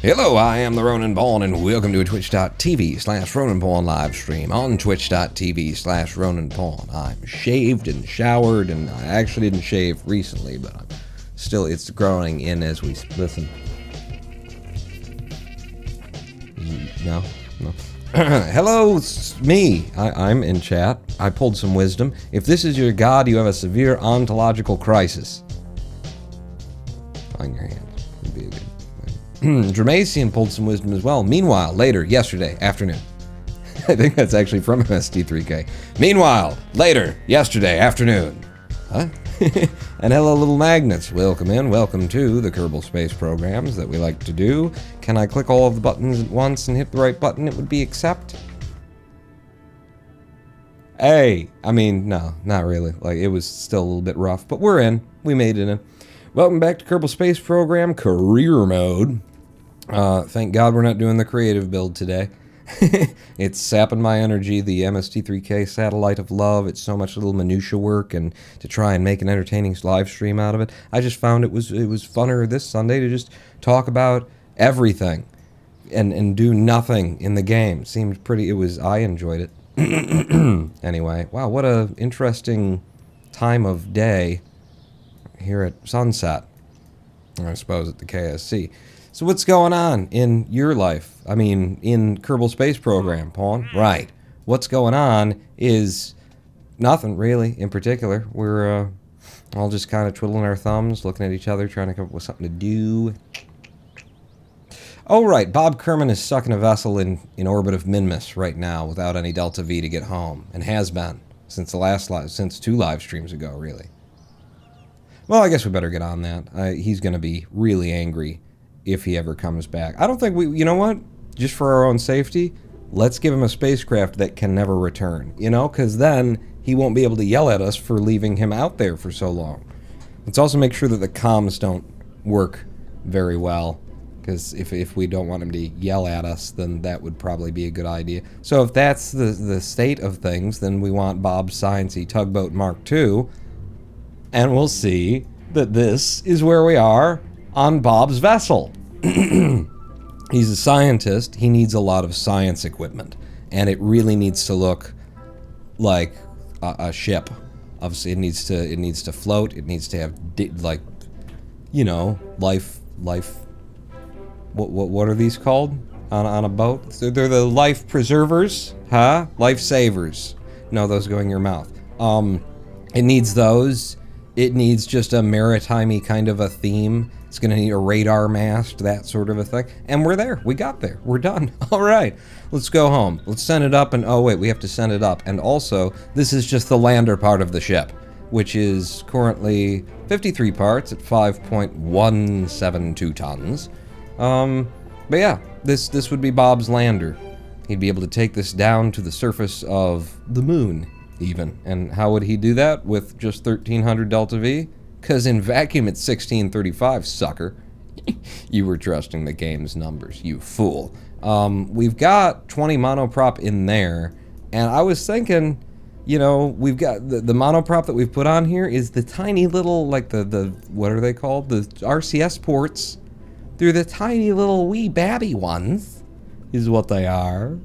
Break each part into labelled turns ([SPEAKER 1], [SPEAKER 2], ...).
[SPEAKER 1] Hello, I am the Ronan Pawn, and welcome to a twitch.tv/Ronan Pawn live stream on twitch.tv/Ronan Pawn. I'm shaved and showered, and I actually didn't shave recently, but I'm still, it's growing in as we listen. No. Hello, it's me. I'm in chat. I pulled some wisdom. If this is your god, you have a severe ontological crisis. On your hands. Would be a good. Dramasian pulled some wisdom as well. Meanwhile, later, yesterday, afternoon. I think that's actually from MST3K. Meanwhile, later, yesterday, afternoon. Huh? And hello, little magnets. Welcome in. Welcome to the Kerbal space programs that we like to do. Can I click all of the buttons at once and hit the right button? It would be accept. Hey, I mean, no, not really. Like, it was still a little bit rough, but we're in. We made it in. Welcome back to Kerbal Space Program Career Mode. Thank God we're not doing the creative build today. It's sapping my energy, the MST3K satellite of love. It's so much little minutia work, and to try and make an entertaining live stream out of it. I just found it was funner this Sunday to just talk about everything and do nothing in the game. Seemed pretty, I enjoyed it. Anyway, wow, what a interesting time of day here at sunset, I suppose, at the KSC. So what's going on in your life? I mean, in Kerbal Space Program, Pawn? Right. What's going on is nothing, really, in particular. We're all just kind of twiddling our thumbs, looking at each other, trying to come up with something to do. Oh, right. Bob Kerman is stuck in a vessel in orbit of Minmus right now without any Delta V to get home, and has been since since 2 live streams ago, really. Well, I guess we better get on that. He's going to be really angry if he ever comes back. I don't think you know what? Just for our own safety, let's give him a spacecraft that can never return, you know? Because then he won't be able to yell at us for leaving him out there for so long. Let's also make sure that the comms don't work very well, because if we don't want him to yell at us, then that would probably be a good idea. So if that's the state of things, then we want Bob's Science-y Tugboat Mark II, and we'll see that this is where we are on Bob's vessel. He's a scientist. He needs a lot of science equipment, and it really needs to look like a ship. Obviously, it needs to float. It needs to have like, you know, life. What are these called on a boat? They're the life preservers, huh? Life savers. No, those go in your mouth. It needs those. It needs just a maritime-y kind of a theme. It's going to need a radar mast, that sort of a thing. And we're there. We got there. We're done. All right. Let's go home. Let's send it up. And oh, wait, we have to send it up. And also, this is just the lander part of the ship, which is currently 53 parts at 5.172 tons. But yeah, this would be Bob's lander. He'd be able to take this down to the surface of the moon, even. And how would he do that? With just 1,300 Delta V? Because in vacuum it's 1635, sucker. You were trusting the game's numbers, you fool. We've got 20 monoprop in there, and I was thinking, you know, we've got the monoprop that we've put on here is the tiny little, like the what are they called? The RCS ports. They're the tiny little wee babby ones, is what they are.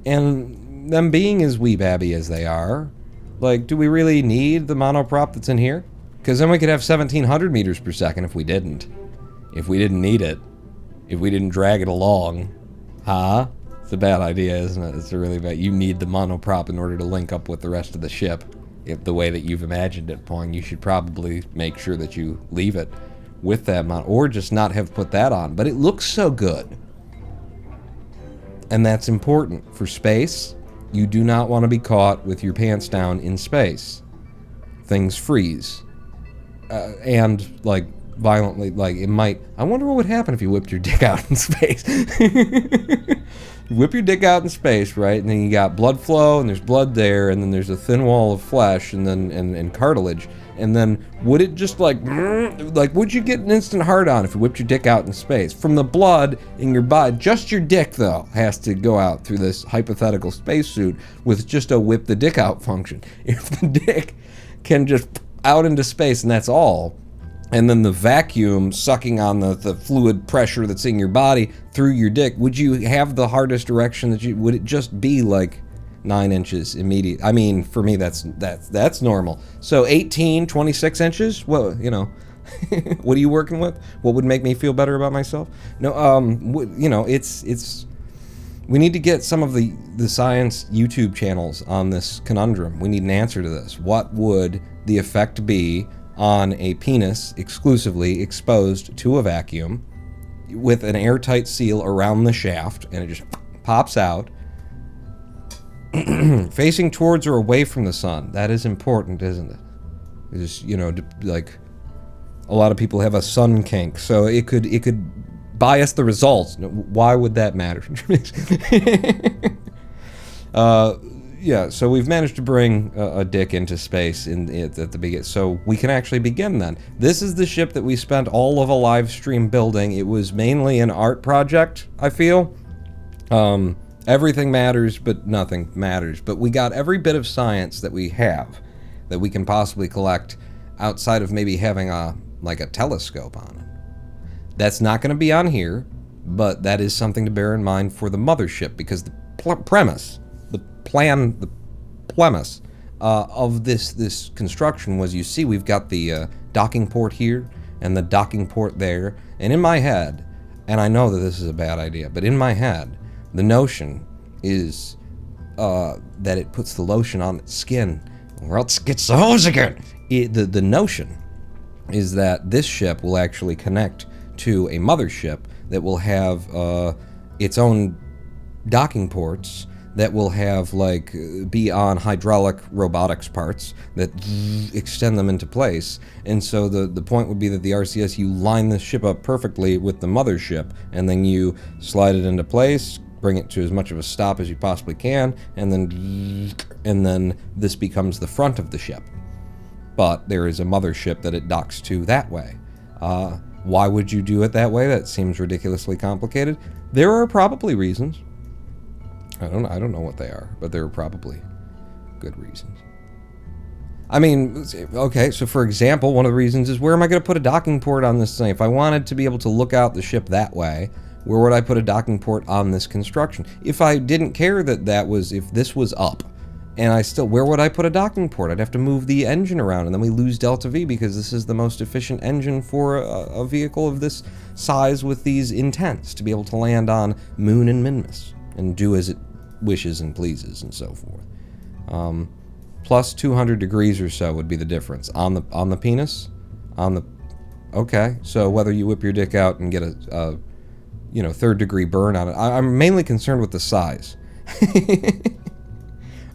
[SPEAKER 1] And them being as wee babby as they are, like, do we really need the monoprop that's in here? Because then we could have 1,700 meters per second if we didn't. If we didn't need it. If we didn't drag it along. Huh? It's a bad idea, isn't it? It's a really bad... You need the monoprop in order to link up with the rest of the ship. If the way that you've imagined it, Pong, you should probably make sure that you leave it with that mon... Or just not have put that on. But it looks so good. And that's important. For space, you do not want to be caught with your pants down in space. Things freeze. And, like, violently, like, it might... I wonder what would happen if you whipped your dick out in space. Whip your dick out in space, right? And then you got blood flow, and there's blood there, and then there's a thin wall of flesh, and then and cartilage. And then, would it just, like, would you get an instant hard-on if you whipped your dick out in space? From the blood in your body, just your dick, though, has to go out through this hypothetical spacesuit with just a whip-the-dick-out function. If the dick can just... out into space, and that's all, and then the vacuum sucking on the fluid pressure that's in your body through your dick, would you have the hardest erection that you, would it just be like 9 inches immediate? I mean, for me, that's normal. So 18, 26 inches? Well, you know, what are you working with? What would make me feel better about myself? No, you know, it's, we need to get some of the science YouTube channels on this conundrum. We need an answer to this. What would the effect be on a penis exclusively exposed to a vacuum with an airtight seal around the shaft, and it just pops out, facing towards or away from the sun? That is important, isn't it? It's just, you know, like, a lot of people have a sun kink, so it could bias the results. Why would that matter? Yeah, so we've managed to bring a dick into space at the beginning, so we can actually begin then. This is the ship that we spent all of a live stream building. It was mainly an art project, I feel. Everything matters, but nothing matters. But we got every bit of science that we have, that we can possibly collect, outside of maybe having a telescope on it. That's not going to be on here, but that is something to bear in mind for the mothership, because the premise of this construction was, you see, we've got the docking port here and the docking port there, and in my head, and I know that this is a bad idea, but in my head, the notion is that it puts the lotion on its skin, or else it gets the hose again. The notion is that this ship will actually connect to a mothership that will have its own docking ports, that will have, like, be on hydraulic robotics parts that extend them into place. And so the point would be that the RCS, you line the ship up perfectly with the mothership, and then you slide it into place, bring it to as much of a stop as you possibly can, and then this becomes the front of the ship. But there is a mothership that it docks to that way. Why would you do it that way? That seems ridiculously complicated. There are probably reasons. I don't know what they are, but there are probably good reasons. I mean, okay, so for example, one of the reasons is, where am I going to put a docking port on this thing? If I wanted to be able to look out the ship that way, where would I put a docking port on this construction? If I didn't care if this was up, and where would I put a docking port? I'd have to move the engine around, and then we lose delta V, because this is the most efficient engine for a vehicle of this size with these intents, to be able to land on Moon and Minmus, and do as it wishes and pleases, and so forth. Plus 200 degrees or so would be the difference on the penis. Okay, so whether you whip your dick out and get a third degree burn on it, I'm mainly concerned with the size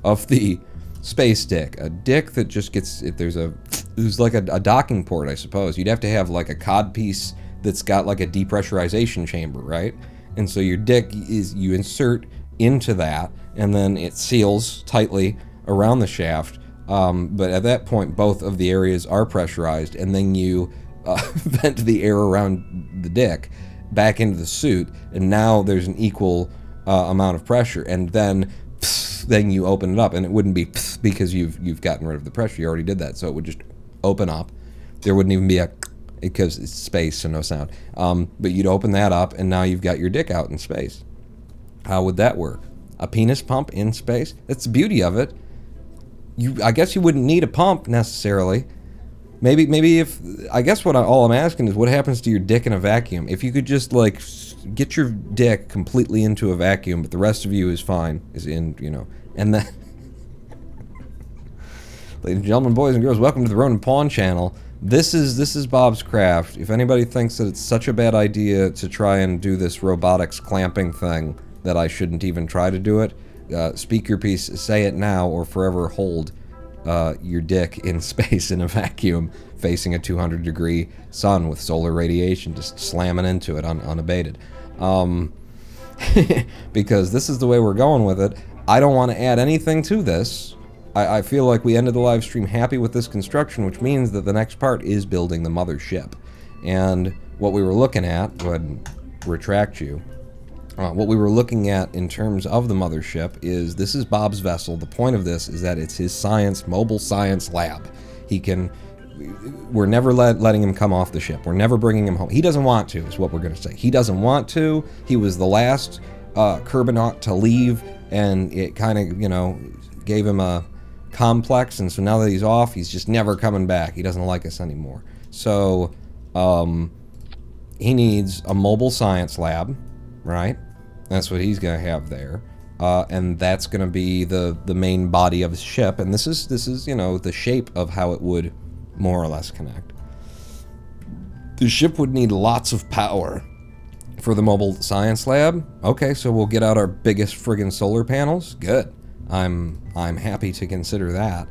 [SPEAKER 1] of the space dick. A dick that just gets, there's like a docking port, I suppose. You'd have to have like a cod piece that's got like a depressurization chamber, right? And so your dick you insert into that, and then it seals tightly around the shaft. But at that point, both of the areas are pressurized, and then you vent the air around the dick back into the suit, and now there's an equal amount of pressure, and then you open it up, and it wouldn't be because you've gotten rid of the pressure. You already did that, so it would just open up. There wouldn't even be because it's space, so no sound. But you'd open that up, and now you've got your dick out in space. How would that work? A penis pump in space? That's the beauty of it. I guess you wouldn't need a pump necessarily. Maybe if, I guess all I'm asking is, what happens to your dick in a vacuum? If you could just like get your dick completely into a vacuum, but the rest of you is fine, and then, ladies and gentlemen, boys and girls, welcome to the Ronin Pawn channel. This is Bob's Craft. If anybody thinks that it's such a bad idea to try and do this robotics clamping thing, that I shouldn't even try to do it, speak your piece, say it now, or forever hold your dick in space in a vacuum facing a 200-degree sun with solar radiation just slamming into it unabated. Because this is the way we're going with it. I don't want to add anything to this. I feel like we ended the live stream happy with this construction, which means that the next part is building the mothership. And what we were looking at, go ahead and retract you. What we were looking at in terms of the mothership is, this is Bob's vessel. The point of this is that it's his mobile science lab. He can we're never letting him come off the ship. We're never bringing him home. He doesn't want to, is what we're going to say. He doesn't want to. He was the last Kerbal to leave, and it kind of, you know, gave him a complex, and so now that he's off, he's just never coming back. He doesn't like us anymore. So he needs a mobile science lab, right? That's what he's going to have there. And that's going to be the main body of his ship, and this is, you know, the shape of how it would more or less connect. The ship would need lots of power for the mobile science lab. Okay, so we'll get out our biggest friggin' solar panels. Good. I'm happy to consider that.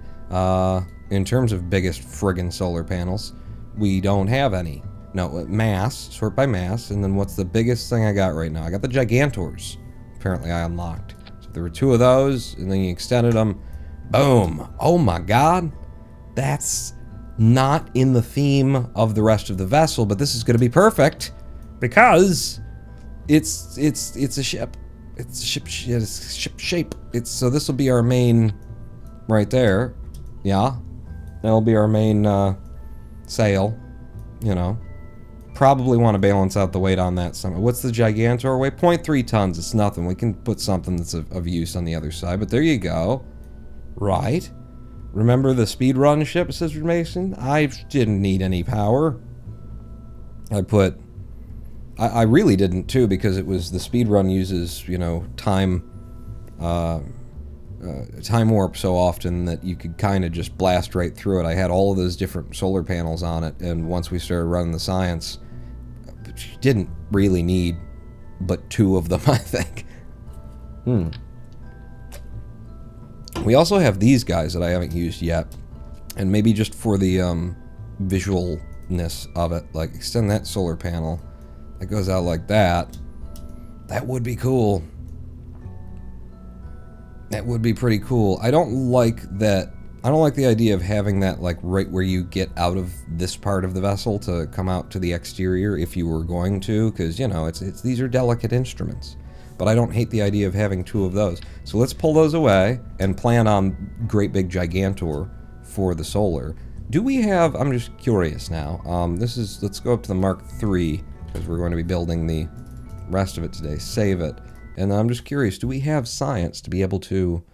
[SPEAKER 1] In terms of biggest friggin' solar panels, we don't have any. No, mass, sort by mass, and then what's the biggest thing I got right now? I got the Gigantors. Apparently I unlocked. So there were 2 of those, and then you extended them. Boom. Oh my god. That's not in the theme of the rest of the vessel, but this is going to be perfect because it's a ship. It's a ship shape. So this will be our main right there. Yeah. That'll be our main sail, you know. Probably want to balance out the weight on that somewhere. What's the Gigantor weight? 0.3 tons. It's nothing. We can put something that's of use on the other side, but there you go. Right. Remember the speedrun ship, Sister Mason? I didn't need any power. I really didn't too, because it was the speedrun uses, you know, time warp so often that you could kind of just blast right through it. I had all of those different solar panels on it, and once we started running the science, you didn't really need but 2 of them, I think. We also have these guys that I haven't used yet, and maybe just for the visualness of it, like extend that solar panel that goes out like that. That would be cool. That would be pretty cool. I don't like that. I don't like the idea of having that like right where you get out of this part of the vessel to come out to the exterior if you were going to, because, you know, it's these are delicate instruments. But I don't hate the idea of having 2 of those. So let's pull those away and plan on great big Gigantor for the solar. Do we have, I'm just curious now, let's go up to the Mark III, because we're going to be building the rest of it today. Save it. And I'm just curious, do we have science to be able to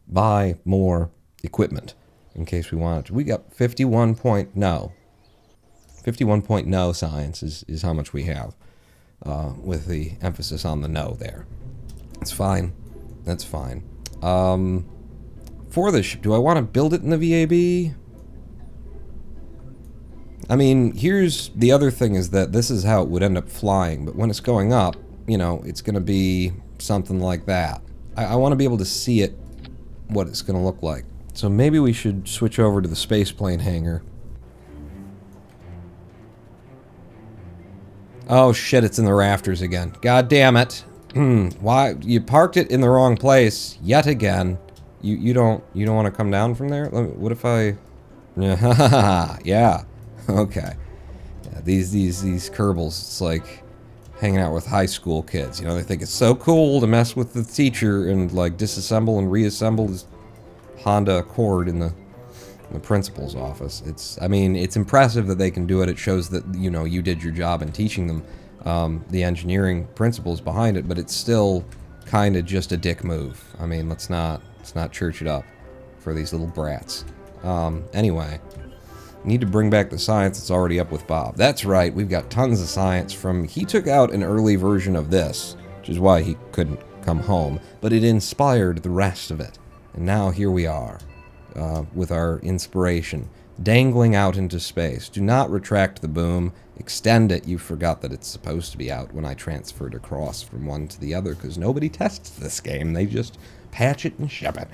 [SPEAKER 1] buy more equipment in case we want to? We got 51 point no science is how much we have, with the emphasis on the no there. It's fine. That's fine. For this ship, do I want to build it in the VAB? I mean, here's the other thing, is that this is how it would end up flying, but when it's going up, you know, it's going to be something like that. I want to be able to see it, what it's going to look like. So maybe we should switch over to the space plane hangar. Oh shit, it's in the rafters again. God damn it. Why? You parked it in the wrong place yet again. You don't want to come down from there? What if I... Yeah. Okay. Yeah, these Kerbals, it's like hanging out with high school kids. You know, they think it's so cool to mess with the teacher and like disassemble and reassemble his Honda Accord in the principal's office. I mean, it's impressive that they can do it. It shows that, you know, you did your job in teaching them the engineering principles behind it, but it's still kind of just a dick move. I mean, let's not church it up for these little brats. Anyway, need to bring back the science that's already up with Bob. That's right, we've got tons of science from... He took out an early version of this, which is why he couldn't come home, but it inspired the rest of it. And now here we are, with our inspiration, dangling out into space. Do not retract the boom. Extend it. You forgot that it's supposed to be out when I transferred across from one to the other, because nobody tests this game. They just patch it and ship it.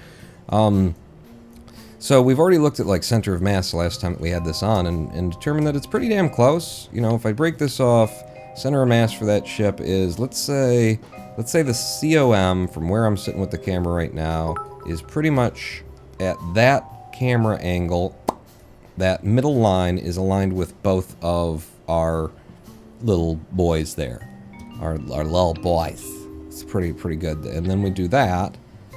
[SPEAKER 1] So we've already looked at like center of mass the last time that we had this on, and determined that it's pretty damn close. You know, if I break this off, center of mass for that ship is, let's say the COM from where I'm sitting with the camera right now is pretty much at that camera angle. That middle line is aligned with both of our little boys there. Our little boys. It's pretty good. And then we do that,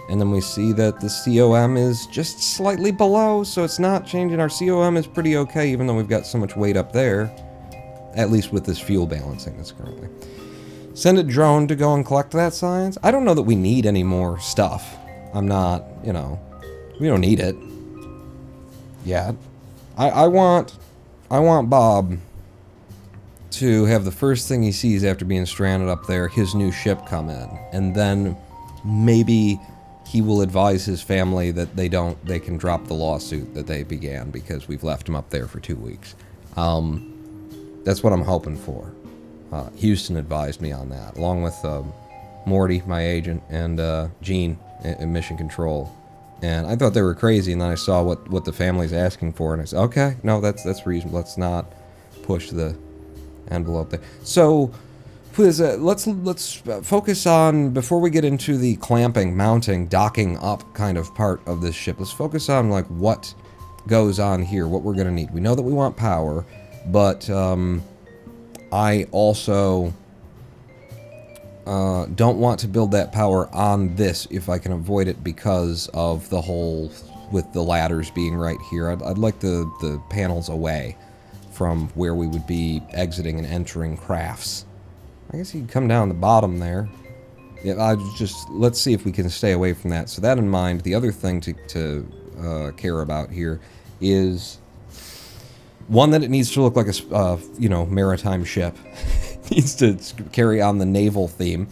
[SPEAKER 1] And then we see that the COM is just slightly below, so it's not changing. Our COM is pretty okay, even though we've got so much weight up there. At least with this fuel balancing that's currently. Send a drone to go and collect that science. I don't know that we need any more stuff. I'm not, you know, we don't need it yet. I want Bob to have the first thing he sees after being stranded up there, his new ship come in, and then maybe he will advise his family that they can drop the lawsuit that they began because we've left him up there for 2 weeks. That's what I'm hoping for. Houston advised me on that, along with Morty, my agent, and Gene in Mission Control. And I thought they were crazy, and then I saw what the family's asking for, and I said, okay, no, that's reasonable. Let's not push the envelope there. So, let's focus on, before we get into the clamping, mounting, docking up kind of part of this ship, let's focus on like what goes on here, what we're gonna need. We know that we want power, but I also don't want to build that power on this if I can avoid it because of the whole with the ladders being right here. I'd like the panels away from where we would be exiting and entering crafts. I guess you can come down the bottom there. Yeah, let's see if we can stay away from that. So that in mind, the other thing to care about here is one, that it needs to look like a maritime ship. It needs to carry on the naval theme,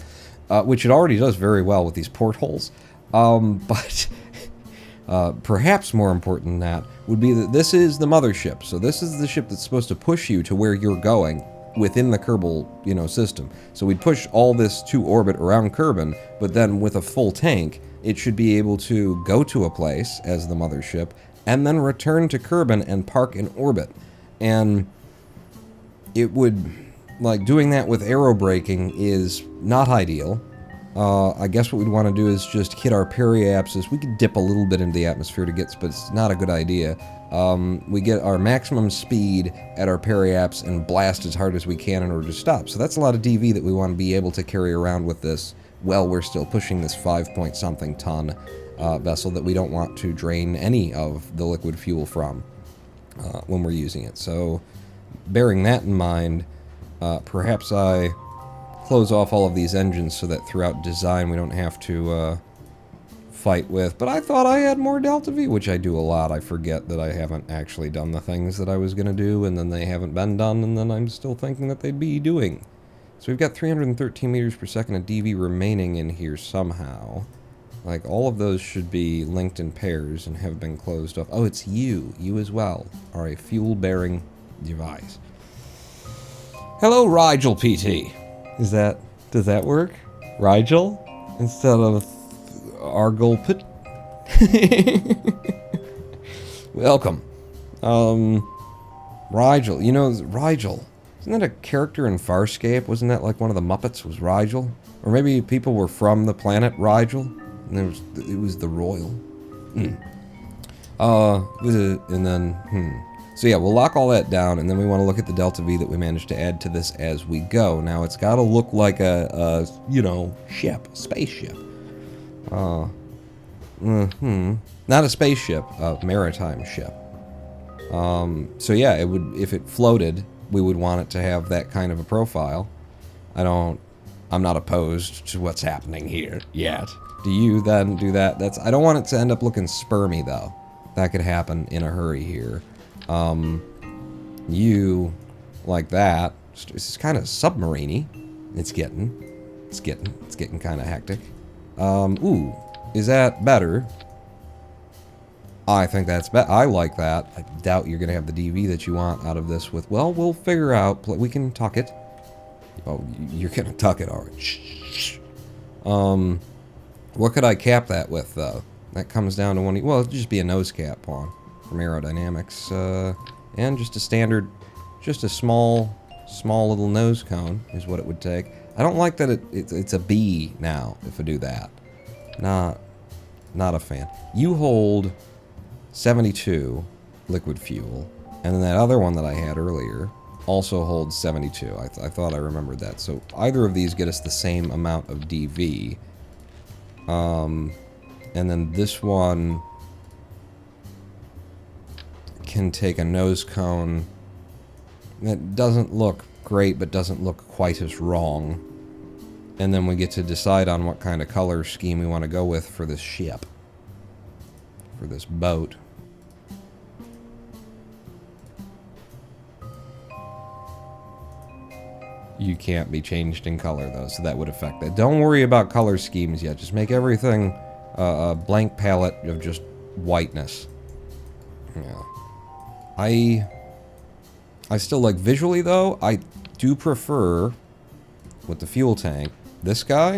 [SPEAKER 1] which it already does very well with these portholes. But perhaps more important than that would be that this is the mothership. So this is the ship that's supposed to push you to where you're going within the Kerbal, system. So we'd push all this to orbit around Kerbin, but then with a full tank, it should be able to go to a place as the mothership and then return to Kerbin and park in orbit. And it would, like, doing that with aerobraking is not ideal. I guess what we'd want to do is just hit our periapses. We could dip a little bit into the atmosphere to get, but it's not a good idea. We get our maximum speed at our periaps and blast as hard as we can in order to stop. So that's a lot of DV that we want to be able to carry around with this while we're still pushing this 5-point-something ton vessel that we don't want to drain any of the liquid fuel from when we're using it. So bearing that in mind, perhaps I close off all of these engines so that throughout design we don't have to fight with. But I thought I had more Delta V, which I do a lot. I forget that I haven't actually done the things that I was going to do, and then they haven't been done, and then I'm still thinking that they'd be doing. So we've got 313 meters per second of DV remaining in here somehow. Like, all of those should be linked in pairs and have been closed off. Oh, it's you. You as well are a fuel-bearing device. Hello, Rigel PT. Does that work? Rigel? Instead of Argol Pit? Welcome. Rigel. You know, Rigel. Isn't that a character in Farscape? Wasn't that like one of the Muppets was Rigel? Or maybe people were from the planet Rigel? And it was the Royal. So yeah, we'll lock all that down, and then we want to look at the Delta V that we managed to add to this as we go. Now, it's got to look like a ship, spaceship. Not a spaceship, a maritime ship. So yeah, it would, if it floated, we would want it to have that kind of a profile. I'm not opposed to what's happening here yet. Do you then do that? I don't want it to end up looking spermy, though. That could happen in a hurry here. You, like that. This is kind of submarine-y. It's getting kind of hectic. Ooh, is that better? I think that's better. I like that. I doubt you're going to have the DV that you want out of this with, well, we'll figure out. We can tuck it. Oh, you're going to tuck it, all right. Shh. What could I cap that with, though? That comes down to one. Well, it'd just be a nose cap pawn from aerodynamics. And just a standard, just a small little nose cone is what it would take. I don't like that it's a B now, if I do that. Not a fan. You hold 72 liquid fuel, and then that other one that I had earlier also holds 72. I thought I remembered that. So either of these get us the same amount of DV. And And then this one can take a nose cone that doesn't look great, but doesn't look quite as wrong. And then we get to decide on what kind of color scheme we want to go with for this ship. For this boat. You can't be changed in color, though, so that would affect that. Don't worry about color schemes yet. Just make everything a blank palette of just whiteness. Yeah. I still like visually, though. I do prefer, with the fuel tank, this guy.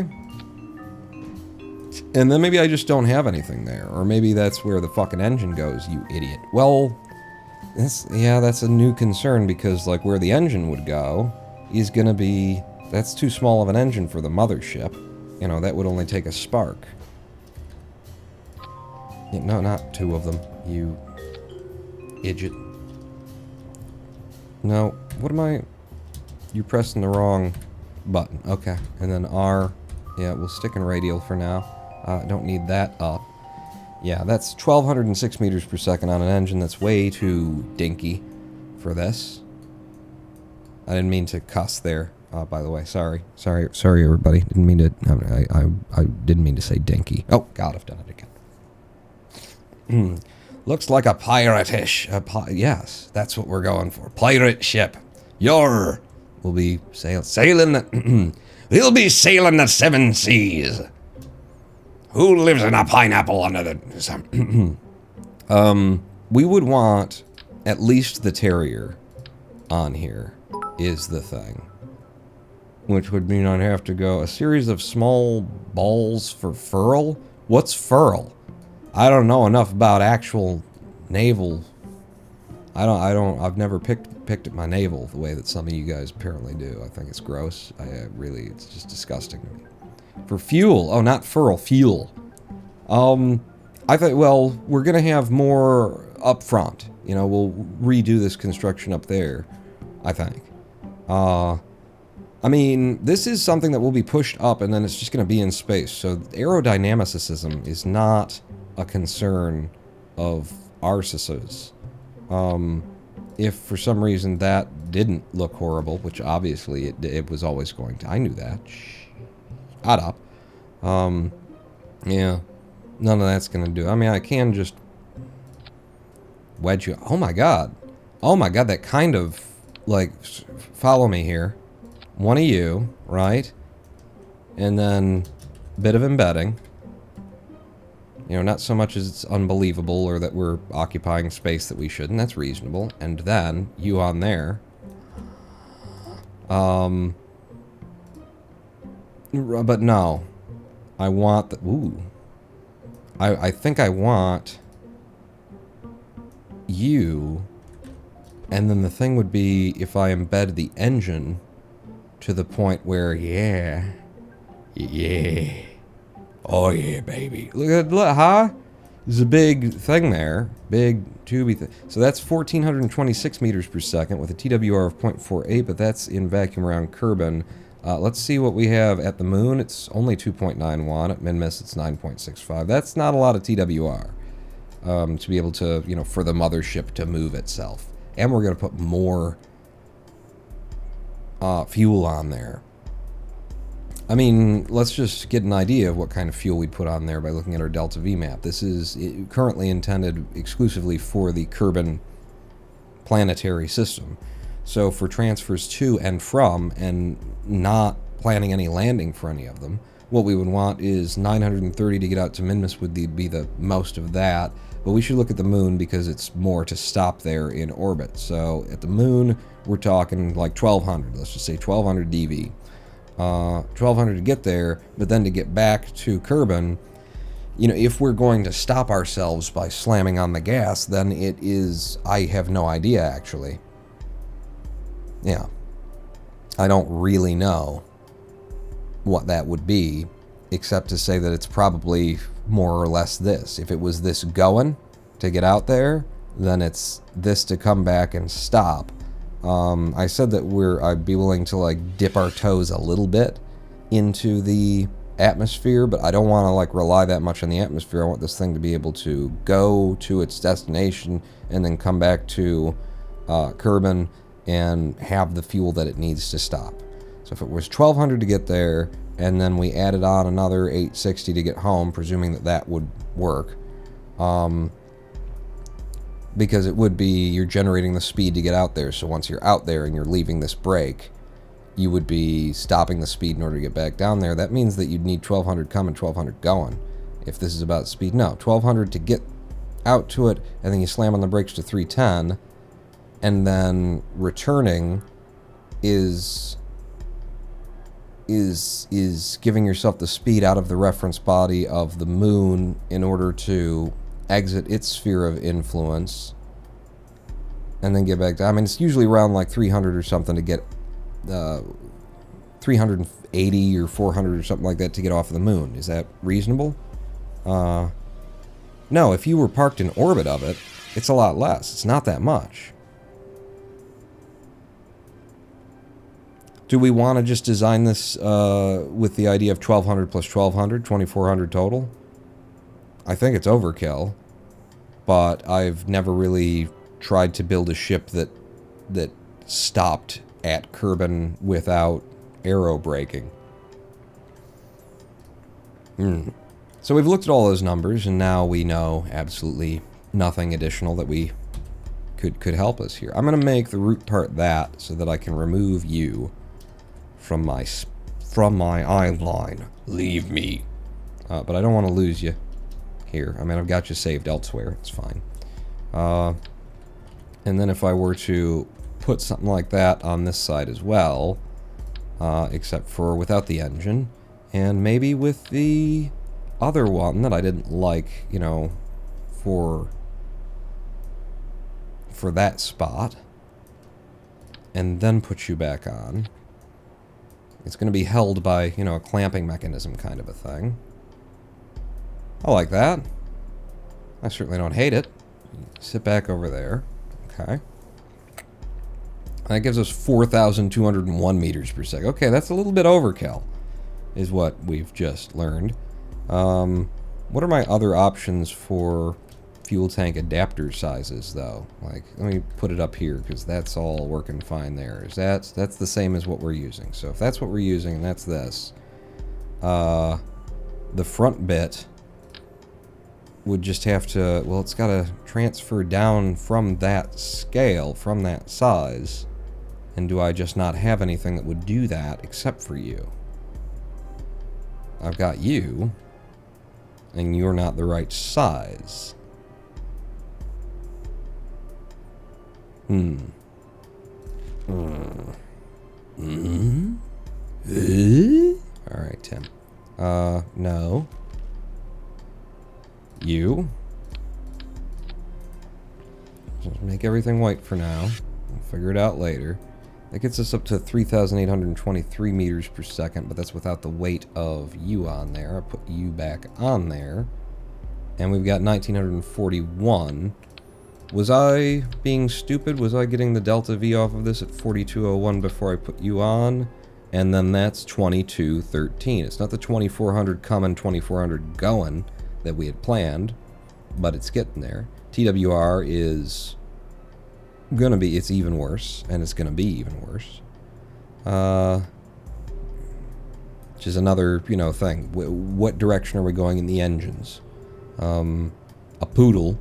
[SPEAKER 1] And then maybe I just don't have anything there. Or maybe that's where the fucking engine goes, you idiot. Well, that's a new concern, because, like, where the engine would go is gonna be... That's too small of an engine for the mothership. You know, that would only take a spark. Yeah, no, not two of them, you idiot. No, what am I... You're pressing the wrong button. Okay, and then R. Yeah, we'll stick in radial for now. Don't need that up. Yeah, that's 1,206 meters per second on an engine that's way too dinky for this. I didn't mean to cuss there, by the way. Sorry, everybody. Didn't mean to. I didn't mean to say dinky. Oh God, I've done it again. Looks like a pirate-ish. Yes, that's what we're going for. Pirate ship. We'll be sailing. We'll be sailing the seven seas. Who lives in a pineapple under the sun? We would want at least the Terrier on here. Is the thing. Which would mean I'd have to go a series of small balls for furl? What's furl? I don't know enough about actual naval. I've never picked at my navel the way that some of you guys apparently do. I think it's gross. It's just disgusting to me. For fuel. Oh, not furl, fuel. I thought, well, we're gonna have more up front. You know, we'll redo this construction up there, I think. I mean, this is something that will be pushed up and then it's just going to be in space. So aerodynamicism is not a concern of Arsis's. If for some reason that didn't look horrible, which obviously it was always going to. I knew that. Shut up. Yeah. None of that's going to do. I mean, I can just wedge you. Oh my god. Oh my god, that kind of... Like, follow me here. One of you, right? And then a bit of embedding. You know, not so much as it's unbelievable or that we're occupying space that we shouldn't. That's reasonable. And then you on there. But no. I want the... Ooh. I think I want you... And then the thing would be if I embed the engine to the point where, yeah, oh yeah, baby. Look, huh? There's a big thing there, big tubey thing. So that's 1,426 meters per second with a TWR of 0.48, but that's in vacuum around Kerbal. Let's see what we have at the moon. It's only 2.91. At Minmus, it's 9.65. That's not a lot of TWR to be able to, you know, for the mothership to move itself. And we're going to put more fuel on there. I mean, let's just get an idea of what kind of fuel we'd put on there by looking at our Delta V map. This is currently intended exclusively for the Kerbal planetary system. So for transfers to and from, and not planning any landing for any of them, what we would want is 930 to get out to Minmus would be the most of that. But we should look at the moon because it's more to stop there in orbit. So at the moon, we're talking like 1,200. Let's just say 1,200 DV. 1,200 to get there, but then to get back to Kerbal, you know, if we're going to stop ourselves by slamming on the gas, then it is... I have no idea, actually. Yeah. I don't really know what that would be, except to say that it's probably more or less this. If it was this going to get out there, then it's this to come back and stop. I said that I'd be willing to like dip our toes a little bit into the atmosphere, but I don't want to like rely that much on the atmosphere. I want this thing to be able to go to its destination and then come back to Kerbal and have the fuel that it needs to stop. So if it was 1,200 to get there, and then we added on another 860 to get home, presuming that that would work, because it would be, you're generating the speed to get out there, so once you're out there and you're leaving this break, you would be stopping the speed in order to get back down there. That means that you'd need 1,200 coming, 1,200 going. If this is about speed, no. 1,200 to get out to it, and then you slam on the brakes to 310, and then returning is giving yourself the speed out of the reference body of the moon in order to exit its sphere of influence and then get back down. I mean, it's usually around like 300 or something to get 380 or 400 or something like that to get off of the moon. Is that reasonable? No, if you were parked in orbit of it, it's a lot less. It's not that much. Do we want to just design this with the idea of 1,200 plus 1,200, 2,400 total? I think it's overkill, but I've never really tried to build a ship that stopped at Kerbal without aero braking. So we've looked at all those numbers, and now we know absolutely nothing additional that we could help us here. I'm going to make the root part that so that I can remove you from my eye line. Leave me. But I don't want to lose you here. I mean, I've got you saved elsewhere. It's fine. And then if I were to put something like that on this side as well, except for without the engine, and maybe with the other one that I didn't like, you know, for that spot, and then put you back on. It's going to be held by, you know, a clamping mechanism kind of a thing. I like that. I certainly don't hate it. Sit back over there. Okay. That gives us 4,201 meters per second. Okay, that's a little bit overkill, is what we've just learned. What are my other options for fuel tank adapter sizes, though? Like, let me put it up here, because that's all working fine there. That's the same as what we're using. So if that's what we're using, and that's this, the front bit would just have to, well, it's got to transfer down from that scale, from that size. And do I just not have anything that would do that except for you? I've got you, and you're not the right size. Alright, Tim. No. You. Just make everything white for now. We'll figure it out later. That gets us up to 3,823 meters per second, but that's without the weight of you on there. I'll put you back on there. And we've got 1,941. Was I being stupid? Was I getting the delta V off of this at 4201 before I put you on? And then that's 2213. It's not the 2,400 coming, 2,400 going that we had planned, but it's getting there. TWR is gonna be, it's even worse, and it's gonna be even worse. Which is another, you know, thing. What direction are we going in the engines? A poodle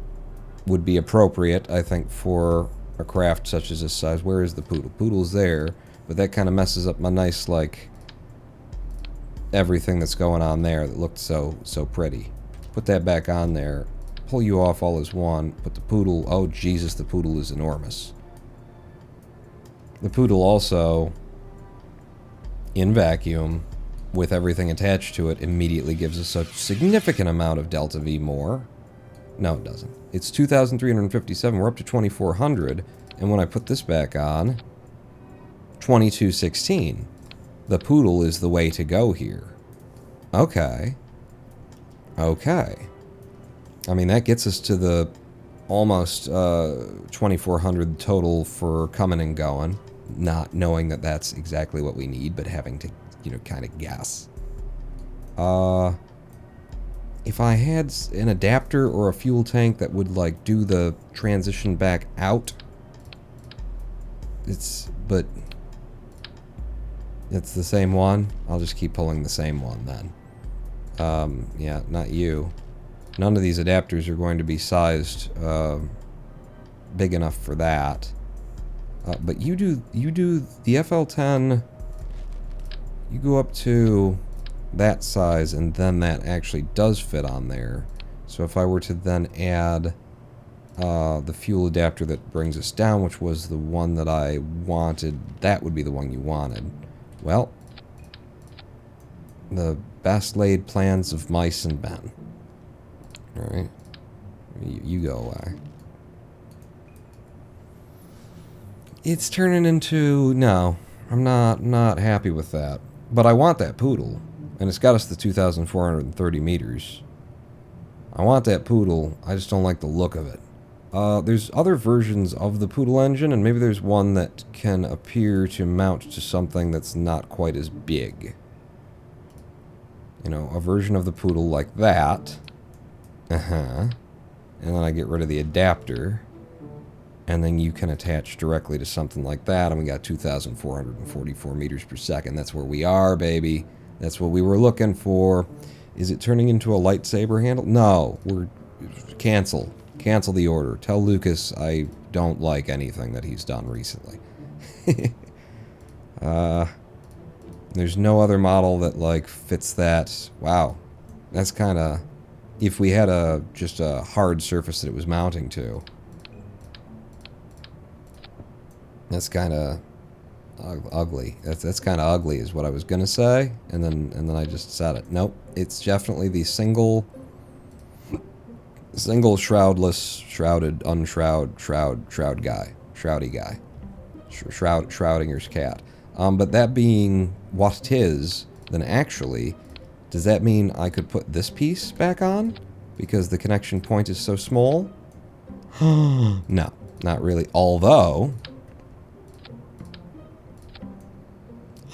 [SPEAKER 1] would be appropriate, I think, for a craft such as this size. Where is the poodle? Poodle's there, but that kind of messes up my nice, like, everything that's going on there that looked so pretty. Put that back on there. Pull you off all as one. Put the poodle, oh Jesus, the poodle is enormous. The poodle also, in vacuum, with everything attached to it, immediately gives us a significant amount of delta V more. No, it doesn't. It's 2,357. We're up to 2,400. And when I put this back on, 2216. The poodle is the way to go here. Okay. Okay. I mean, that gets us to the almost 2,400 total for coming and going. Not knowing that that's exactly what we need, but having to, you know, kind of guess. If I had an adapter or a fuel tank that would, like, do the transition back out, but it's the same one. I'll just keep pulling the same one then. Yeah, not you. None of these adapters are going to be sized big enough for that. But you do the FL10. You go up to that size, and then that actually does fit on there. So if I were to then add the fuel adapter that brings us down, which was the one that I wanted, that would be the one you wanted. Well, the best laid plans of mice and men. Alright. You go away. It's turning into... No, I'm not happy with that. But I want that poodle. And it's got us to 2,430 meters. I want that poodle. I just don't like the look of it. There's other versions of the poodle engine, and maybe there's one that can appear to mount to something that's not quite as big. You know, a version of the poodle like that. And then I get rid of the adapter. And then you can attach directly to something like that, and we got 2,444 meters per second. That's where we are, baby. That's what we were looking for. Is it turning into a lightsaber handle? No. Cancel. Cancel the order. Tell Lucas I don't like anything that he's done recently. There's no other model that, like, fits that. Wow. That's kind of... If we had just a hard surface that it was mounting to... That's kind of ugly. That's kind of ugly is what I was going to say, and then I just said it. Nope. It's definitely the single shroudless, shrouded, shroud guy. Shroudy guy. Schrodinger's cat. But that being what it is, then actually, does that mean I could put this piece back on? Because the connection point is so small? No, not really. Although...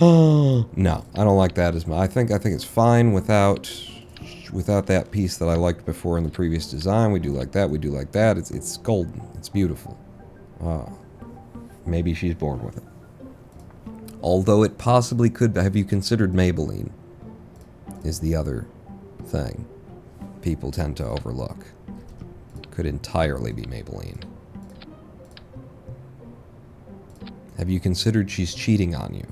[SPEAKER 1] No, I don't like that as much. I think it's fine without that piece that I liked before in the previous design. We do like that, we do like that. It's golden. It's beautiful. Maybe she's born with it. Although it possibly could. Have you considered Maybelline? Is the other thing people tend to overlook. Could entirely be Maybelline. Have you considered she's cheating on you?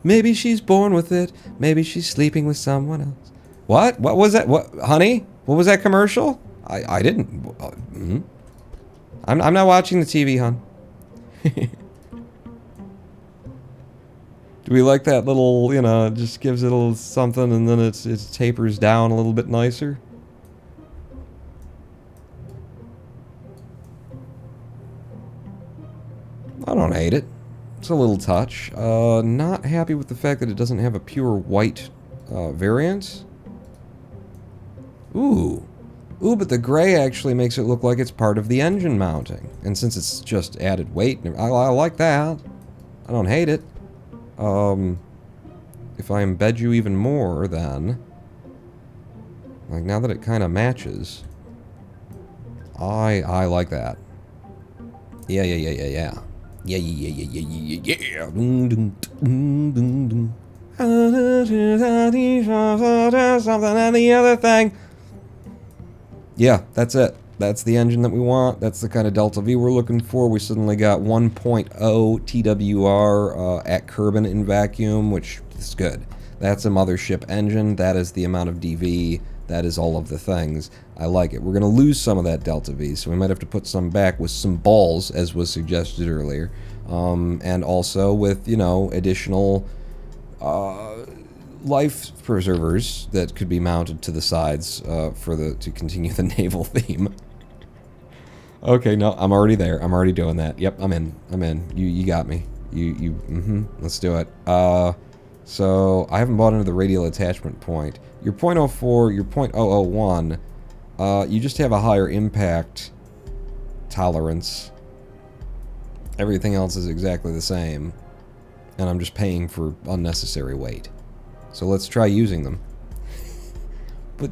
[SPEAKER 1] Maybe she's born with it. Maybe she's sleeping with someone else. What? What was that? What, honey? What was that commercial? I didn't. I'm not watching the TV, hon. Do we like that little, you know, it just gives it a little something and then it tapers down a little bit nicer? I don't hate it. It's a little touch. Not happy with the fact that it doesn't have a pure white variant. Ooh, but the gray actually makes it look like it's part of the engine mounting. And since it's just added weight, I like that. I don't hate it. If I embed you even more, then... Like, now that it kind of matches... I like that. Yeah. Yeah. Something and the other thing. Yeah, that's it. That's the engine that we want. That's the kind of Delta V we're looking for. We suddenly got 1.0 TWR at Kerbal in vacuum, which is good. That's a mothership engine. That is the amount of DV. That is all of the things. I like it. We're going to lose some of that Delta V, so we might have to put some back with some balls, as was suggested earlier. And also with, you know, additional life preservers that could be mounted to the sides to continue the naval theme. Okay, no, I'm already there. I'm already doing that. Yep, I'm in. You got me. Let's do it. So I haven't bought into the radial attachment point. Your .04, your .001, you just have a higher impact tolerance. Everything else is exactly the same, and I'm just paying for unnecessary weight. So let's try using them. But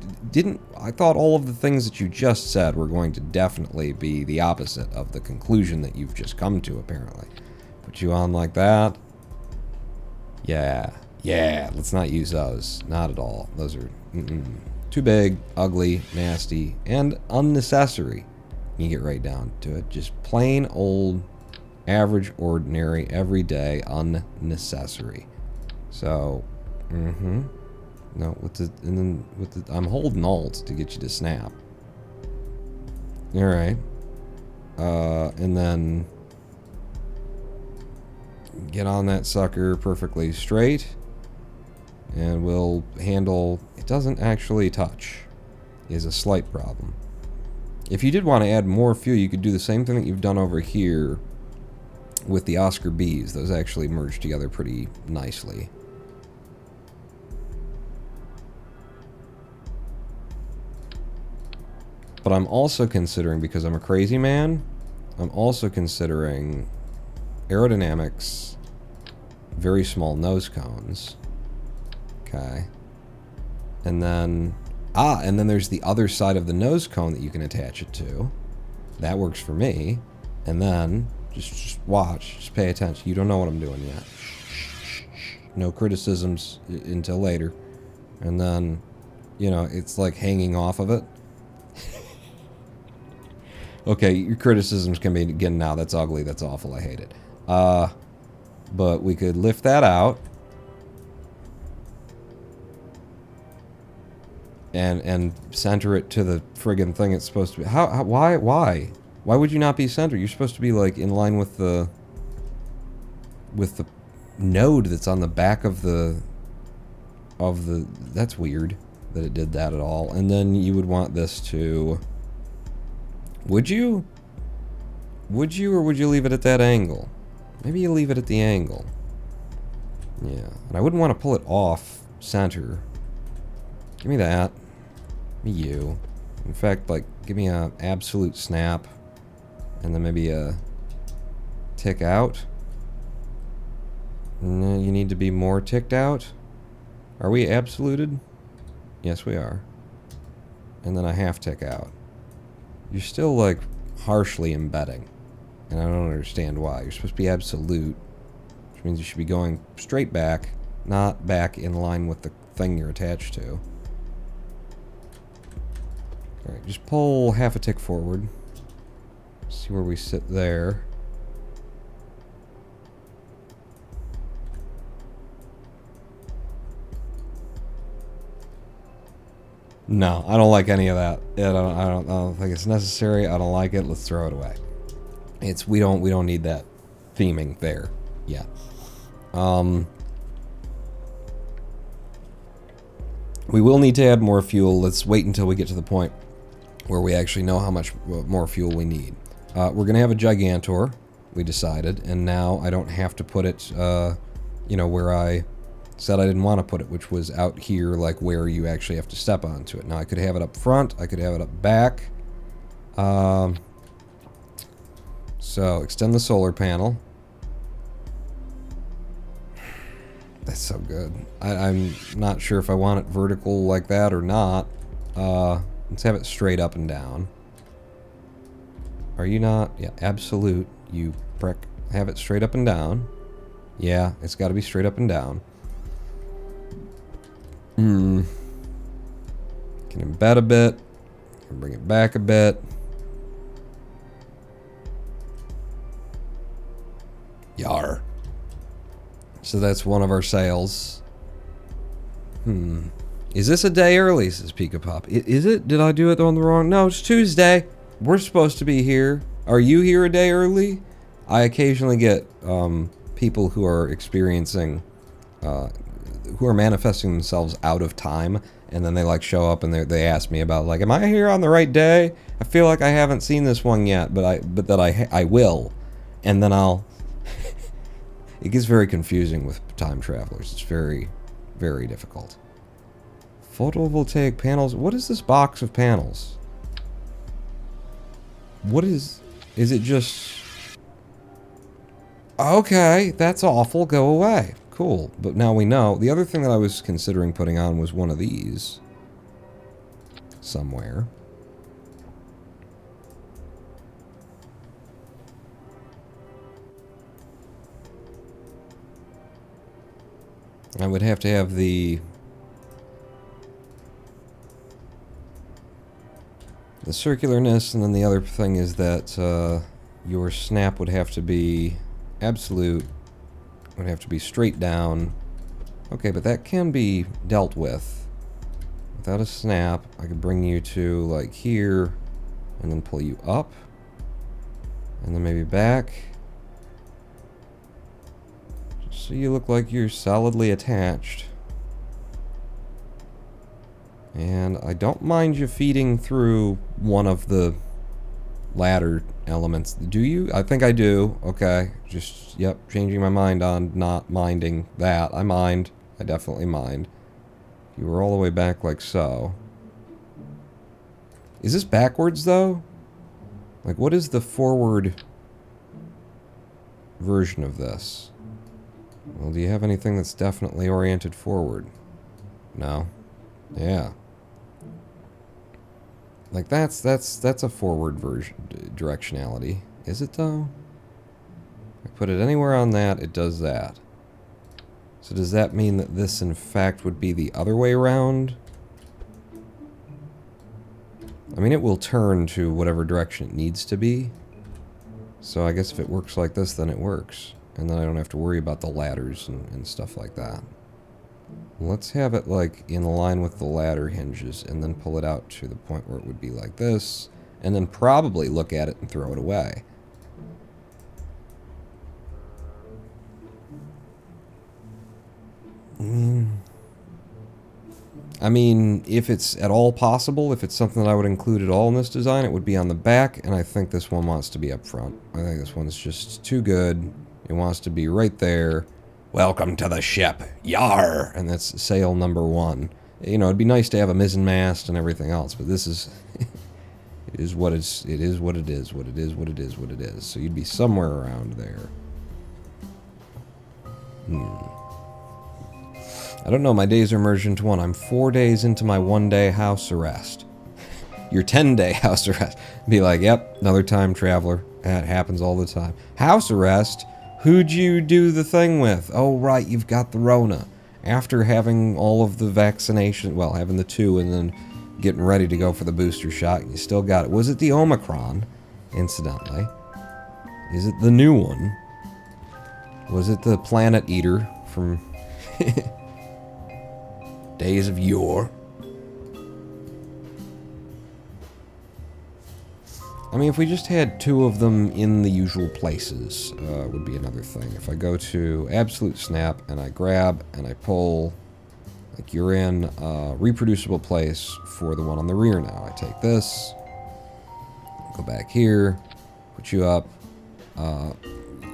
[SPEAKER 1] I thought all of the things that you just said were going to definitely be the opposite of the conclusion that you've just come to, apparently. Put you on like that. Yeah. Yeah, let's not use those. Not at all. Those are too big, ugly, nasty, and unnecessary. You get right down to it. Just plain old, average, ordinary, everyday, unnecessary. So, no, I'm holding Alt to get you to snap. Alright. And then get on that sucker perfectly straight. And we'll handle... It doesn't actually touch. Is a slight problem. If you did want to add more fuel, you could do the same thing that you've done over here with the Oscar Bs. Those actually merge together pretty nicely. But I'm also considering, because I'm a crazy man, I'm also considering aerodynamics, very small nose cones. Okay. And then, and then there's the other side of the nose cone that you can attach it to. That works for me. And then, just watch, just pay attention. You don't know what I'm doing yet. No criticisms until later. And then, you know, it's like hanging off of it. Okay, your criticisms can be, again, now that's ugly, that's awful, I hate it. But we could lift that out. And center it to the friggin' thing it's supposed to be. Why? Why would you not be centered? You're supposed to be, like, in line with the node that's on the back of the... That's weird that it did that at all. And then you would want this to... Would you? Would you, or would you leave it at that angle? Maybe you leave it at the angle. Yeah. And I wouldn't want to pull it off center. Give me that. Give me you. In fact, like, give me a absolute snap. And then maybe a tick out. No, you need to be more ticked out. Are we absoluted? Yes, we are. And then a half tick out. You're still, like, harshly embedding. And I don't understand why. You're supposed to be absolute, which means you should be going straight back, not back in line with the thing you're attached to. Alright, just pull half a tick forward. See where we sit there. No, I don't like any of that. I don't think it's necessary. I don't like it. Let's throw it away. We don't need that theming there yet. We will need to add more fuel. Let's wait until we get to the point where we actually know how much more fuel we need. We're going to have a Gigantor, we decided, and now I don't have to put it, you know, where I said I didn't want to put it, which was out here, like where you actually have to step onto it. Now I could have it up front, I could have it up back. So extend the solar panel. That's so good. I'm not sure if I want it vertical like that or not. Let's have it straight up and down. Are you not? Yeah, absolute, you prick. Have it straight up and down. Yeah, it's got to be straight up and down. Can embed a bit. Can bring it back a bit. Yar. So that's one of our sails. Is this a day early, says Pika Pop. Is it? Did I do it on the wrong? No, it's Tuesday. We're supposed to be here. Are you here a day early? I occasionally get people who are experiencing, who are manifesting themselves out of time, and then they like show up and they ask me about, like, am I here on the right day? I feel like I haven't seen this one yet, but that I will, and then I'll. It gets very confusing with time travelers. It's very, very difficult. Photovoltaic panels. What is this box of panels? What is it just... Okay, that's awful. Go away. Cool. But now we know. The other thing that I was considering putting on was one of these. Somewhere. I would have to have the circularness, and then the other thing is that your snap would have to be absolute, would have to be straight down. Okay, but that can be dealt with. Without a snap, I could bring you to, like, here, and then pull you up, and then maybe back. Just so you look like you're solidly attached. And I don't mind you feeding through one of the ladder elements. Do you? I think I do. Okay. Just, yep, changing my mind on not minding that. I mind. I definitely mind. You were all the way back like so. Is this backwards, though? Like, what is the forward version of this? Well, do you have anything that's definitely oriented forward? No. Yeah. Like, that's a forward version, directionality. Is it, though? I put it anywhere on that, it does that. So does that mean that this, in fact, would be the other way around? I mean, it will turn to whatever direction it needs to be. So I guess if it works like this, then it works. And then I don't have to worry about the ladders and stuff like that. Let's have it, like, in line with the ladder hinges, and then pull it out to the point where it would be like this, and then probably look at it and throw it away. I mean, if it's at all possible, if it's something that I would include at all in this design, it would be on the back, and I think this one wants to be up front. I think this one's just too good. It wants to be right there. Welcome to the ship, yar! And that's sail number 1. You know, it'd be nice to have a mizzen mast and everything else, but this is... it is what it's... It is what it is, what it is, what it is, what it is. So you'd be somewhere around there. I don't know, my days are merged into one. I'm 4 days into my 1-day house arrest. Your 10-day house arrest. Be like, yep, another time traveler. That happens all the time. House arrest? Who'd you do the thing with? Oh, right, you've got the Rona. After having all of the vaccination, well, having the 2 and then getting ready to go for the booster shot, you still got it. Was it the Omicron, incidentally? Is it the new one? Was it the Planet Eater from days of yore? I mean, if we just had 2 of them in the usual places, would be another thing. If I go to absolute snap, and I grab, and I pull, like you're in a reproducible place for the one on the rear now. I take this, go back here, put you up,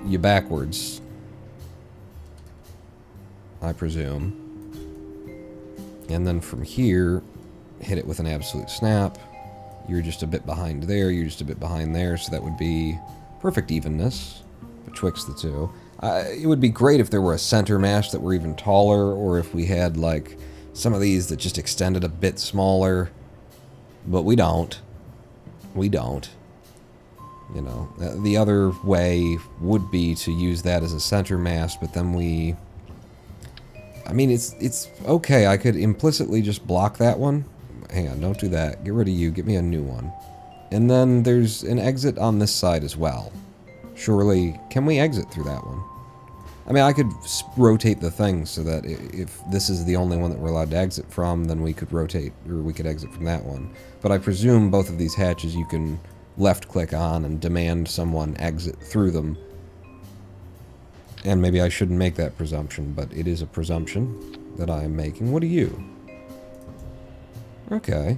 [SPEAKER 1] you backwards, I presume. And then from here, hit it with an absolute snap. You're just a bit behind there, you're just a bit behind there, so that would be perfect evenness betwixt the 2. It would be great if there were a center mash that were even taller, or if we had, like, some of these that just extended a bit smaller. But we don't. We don't. You know, the other way would be to use that as a center mast, but then we... I mean, it's okay, I could implicitly just block that one. Hang on, don't do that. Get rid of you. Get me a new one. And then there's an exit on this side as well. Surely, can we exit through that one? I mean, I could rotate the thing so that if this is the only one that we're allowed to exit from, then we could rotate, or we could exit from that one. But I presume both of these hatches you can left-click on and demand someone exit through them. And maybe I shouldn't make that presumption, but it is a presumption that I am making. What are you? Okay.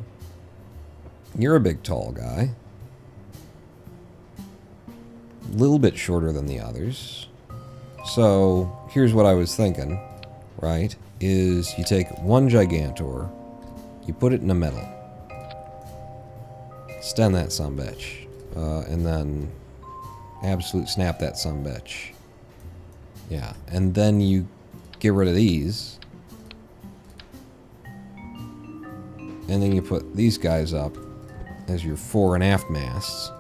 [SPEAKER 1] You're a big, tall guy. A little bit shorter than the others. So, here's what I was thinking, right? Is you take one Gigantor, you put it in the middle. Extend that sumbitch. And then absolute snap that sumbitch. Yeah, and then you get rid of these. And then you put these guys up as your fore and aft masts.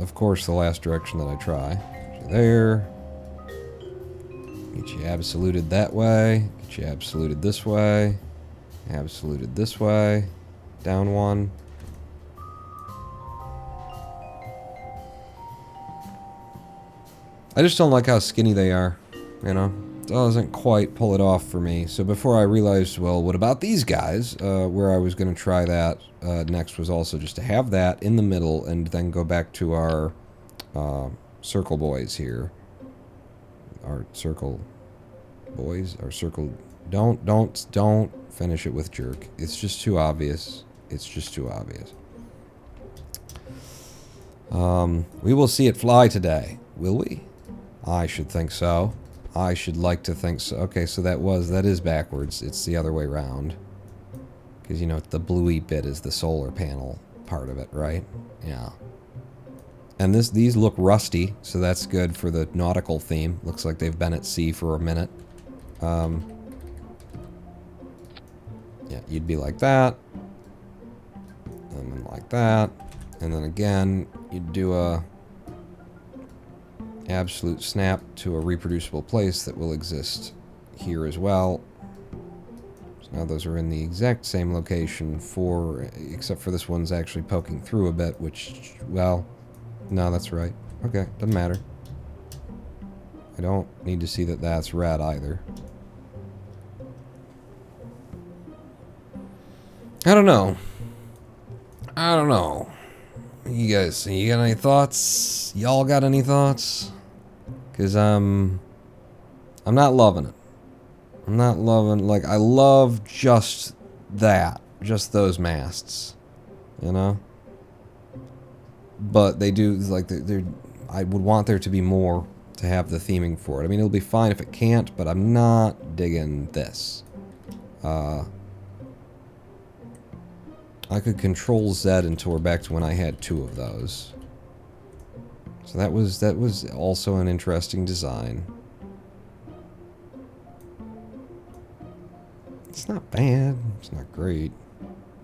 [SPEAKER 1] Of course, the last direction that I try. There. Get you absoluted that way. Get you absoluted this way. Absoluted this way. Down one. I just don't like how skinny they are, you know? It doesn't quite pull it off for me. So before I realized, well, what about these guys? Where I was going to try that next was also just to have that in the middle and then go back to our circle boys here. Our circle boys? Our circle... Don't finish it with jerk. It's just too obvious. It's just too obvious. We will see it fly today, will we? I should think so. I should like to think so. Okay, so that is backwards. It's the other way around. Because, you know, the bluey bit is the solar panel part of it, right? Yeah. And these look rusty, so that's good for the nautical theme. Looks like they've been at sea for a minute. Yeah, you'd be like that. And then like that. And then again, you'd do a absolute snap to a reproducible place that will exist here as well. So now those are in the exact same location except for this one's actually poking through a bit, which, well, no, that's right. Okay, doesn't matter. I don't need to see that that's red either. I don't know. I don't know. You guys, you got any thoughts? Y'all got any thoughts? Because I'm not loving it. I'm not loving, like, I love just that. Just those masts. You know? But they do, like, I would want there to be more to have the theming for it. I mean, it'll be fine if it can't, but I'm not digging this. I could control Z until we're back to when I had 2 of those. So that was also an interesting design. It's not bad. It's not great.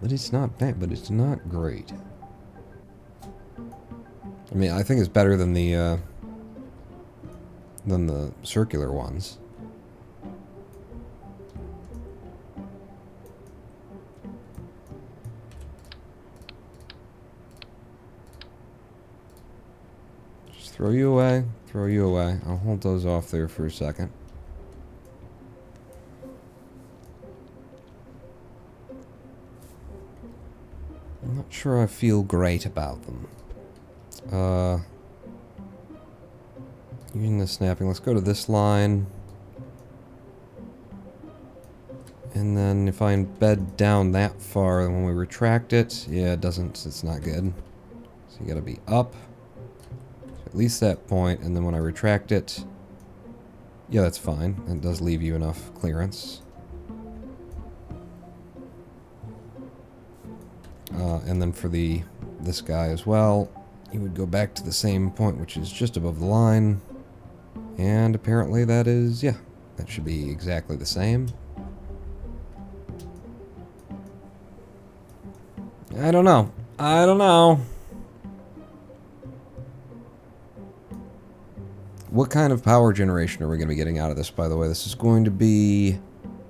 [SPEAKER 1] But it's not bad, but it's not great. I mean, I think it's better than the circular ones. Throw you away. Throw you away. I'll hold those off there for a second. I'm not sure I feel great about them. Using the snapping. Let's go to this line. And then if I embed down that far, then when we retract it, yeah, it's not good. So you gotta be up. At least that point, and then when I retract it, yeah, that's fine. It does leave you enough clearance. And then for this guy as well, you would go back to the same point, which is just above the line. And apparently that is, yeah, that should be exactly the same. I don't know. I don't know. What kind of power generation are we going to be getting out of this, by the way? This is going to be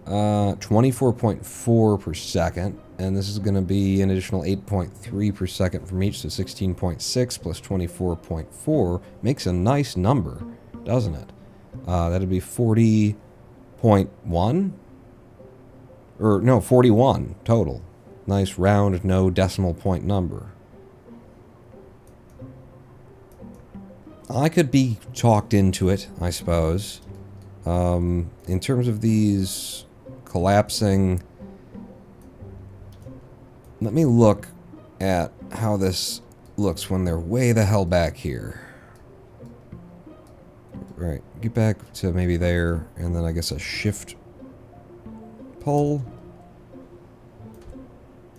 [SPEAKER 1] 24.4 per second, and this is going to be an additional 8.3 per second from each, so 16.6 plus 24.4 makes a nice number, doesn't it? That'd be 40.1? Or, no, 41 total. Nice round, no decimal point number. I could be talked into it, I suppose. In terms of these collapsing, let me look at how this looks when they're way the hell back here. Right, get back to maybe there, and then I guess a shift pull.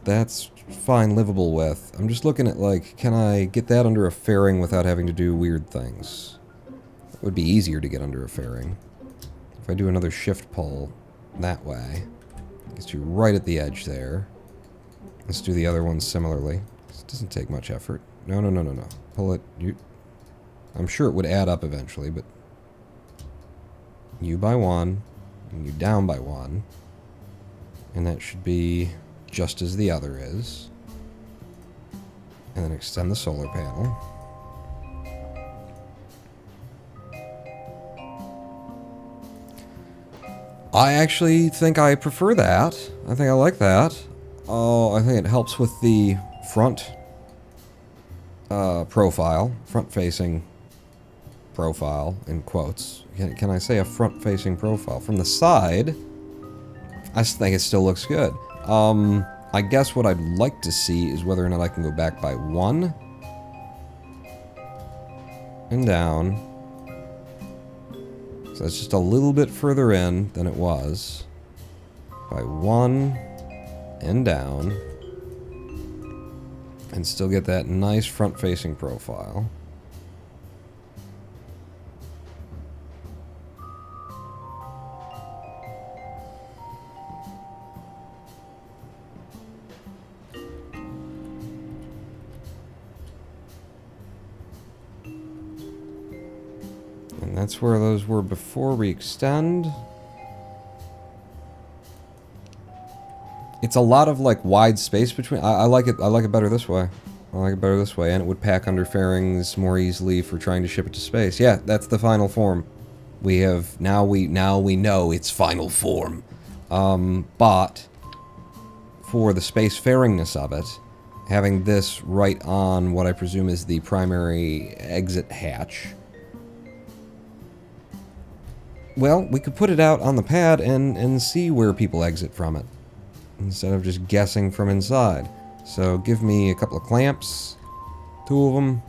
[SPEAKER 1] that's fine, livable with. I'm just looking at, like, can I get that under a fairing without having to do weird things? It would be easier to get under a fairing. If I do another shift pull that way, gets you right at the edge there. Let's do the other one similarly. This doesn't take much effort. No, no, no, no, no. Pull it. I'm sure it would add up eventually, but you by one, and you down by one. And that should be just as the other is. And then extend the solar panel. I actually think I prefer that. I think I like that. Oh, I think it helps with the front profile, front-facing profile, in quotes. Can I say a front-facing profile? From the side, I think it still looks good. I guess what I'd like to see is whether or not I can go back by one and down. So that's just a little bit further in than it was. By one and down. And still get that nice front-facing profile. And that's where those were before we extend. It's a lot of, like, wide space between. I like it better this way. I like it better this way, and it would pack under fairings more easily for trying to ship it to space. Yeah, that's the final form. We have now we know its final form. But for the space fairingness of it, having this right on what I presume is the primary exit hatch. Well, we could put it out on the pad and see where people exit from it, instead of just guessing from inside. So give me a couple of clamps, two of them.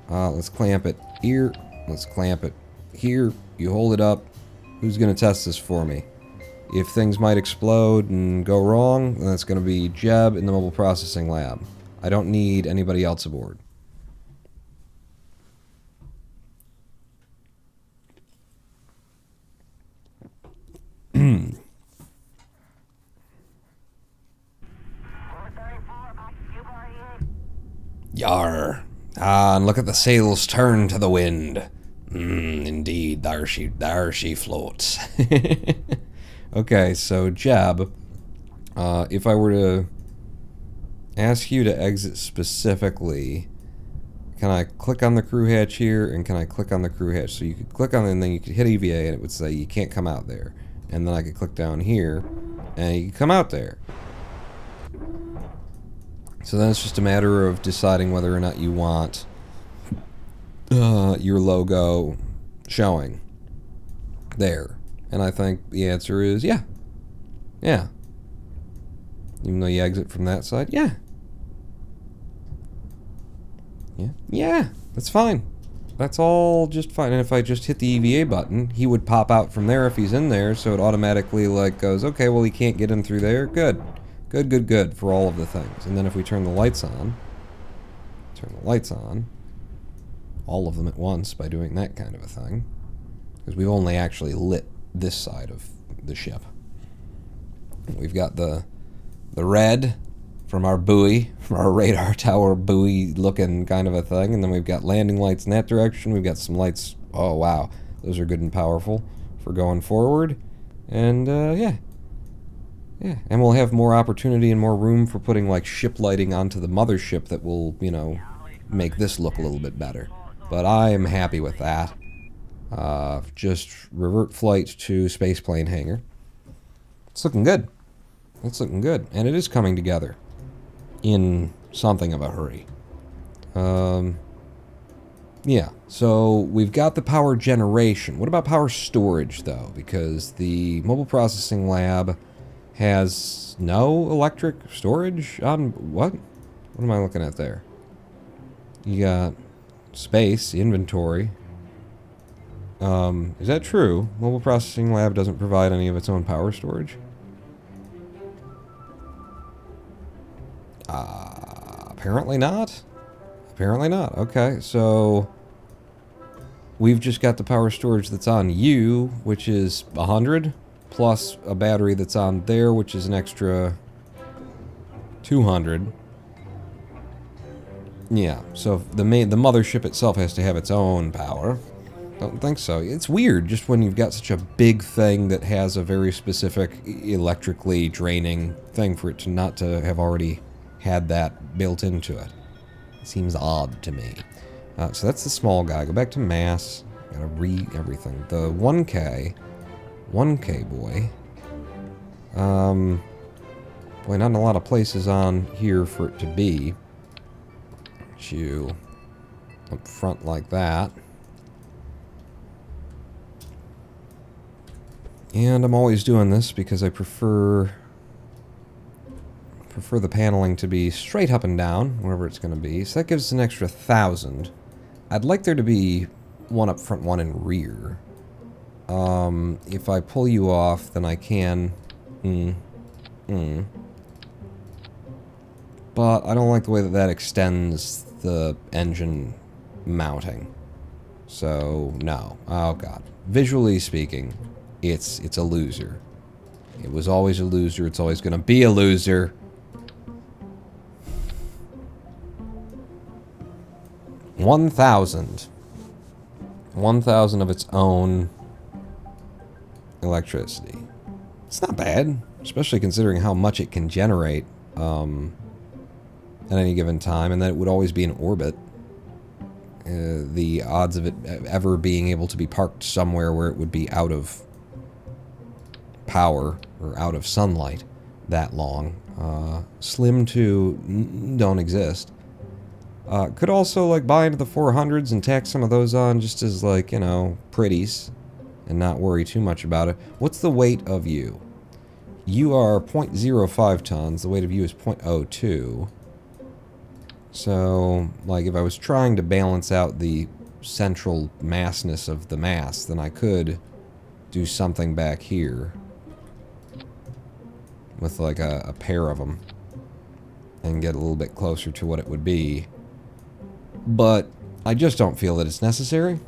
[SPEAKER 1] Let's clamp it here. Let's clamp it here. You hold it up. Who's going to test this for me? If things might explode and go wrong, then that's going to be Jeb in the mobile processing lab. I don't need anybody else aboard. Yar. Ah, and look at the sails turn to the wind. Indeed, there she floats. Okay, so Jeb, if I were to ask you to exit specifically, can I click on the crew hatch here, and can I click on the crew hatch? So you could click on it, and then you could hit EVA, and it would say you can't come out there. And then I could click down here, and you can come out there. So then it's just a matter of deciding whether or not you want your logo showing there. And I think the answer is yeah. Yeah. Even though you exit from that side, yeah. Yeah. Yeah, that's fine. That's all just fine. And if I just hit the EVA button, he would pop out from there if he's in there, so it automatically like goes, okay, well he can't get in through there. Good. Good, good, good for all of the things. And then if we turn the lights on, all of them at once by doing that kind of a thing, because we've only actually lit this side of the ship. We've got the red from our buoy, from our radar tower buoy looking kind of a thing, and then we've got landing lights in that direction. We've got some lights, oh wow, those are good and powerful for going forward. And yeah. Yeah, and we'll have more opportunity and more room for putting, like, ship lighting onto the mothership that will, you know, make this look a little bit better. But I am happy with that. Just revert flight to spaceplane hangar. It's looking good. It's looking good. And it is coming together in something of a hurry. Yeah, so we've got the power generation. What about power storage, though? Because the mobile processing lab has no electric storage on what? What am I looking at there? You got space, inventory. Is that true? Mobile Processing Lab doesn't provide any of its own power storage? Apparently not. Apparently not. Okay, so we've just got the power storage that's on you, which is 100, plus a battery that's on there, which is an extra 200. Yeah, so the mothership itself has to have its own power. Don't think so. It's weird just when you've got such a big thing that has a very specific electrically draining thing for it to not to have already had that built into it. It seems odd to me. So that's the small guy. Go back to mass. Gotta read everything. The 1K boy. Boy, not a lot of places on here for it to be. You up front like that. And I'm always doing this because I prefer the paneling to be straight up and down, wherever it's going to be. So that gives us an extra 1,000. I'd like there to be one up front, one in rear. If I pull you off, then I can... But I don't like the way that that extends the engine mounting. So, no. Oh, God. Visually speaking, it's a loser. It was always a loser. It's always going to be a loser. $1,000 of its own electricity. It's not bad, especially considering how much it can generate at any given time, and that it would always be in orbit. The odds of it ever being able to be parked somewhere where it would be out of power or out of sunlight that long, slim to don't exist. Could also, like, buy into the 400s and tack some of those on just as, like, you know, pretties and not worry too much about it. What's the weight of you? You are 0.05 tons. The weight of you is 0.02. So, like, if I was trying to balance out the central massness of the mass, then I could do something back here with, like, a pair of them and get a little bit closer to what it would be. But I just don't feel that it's necessary.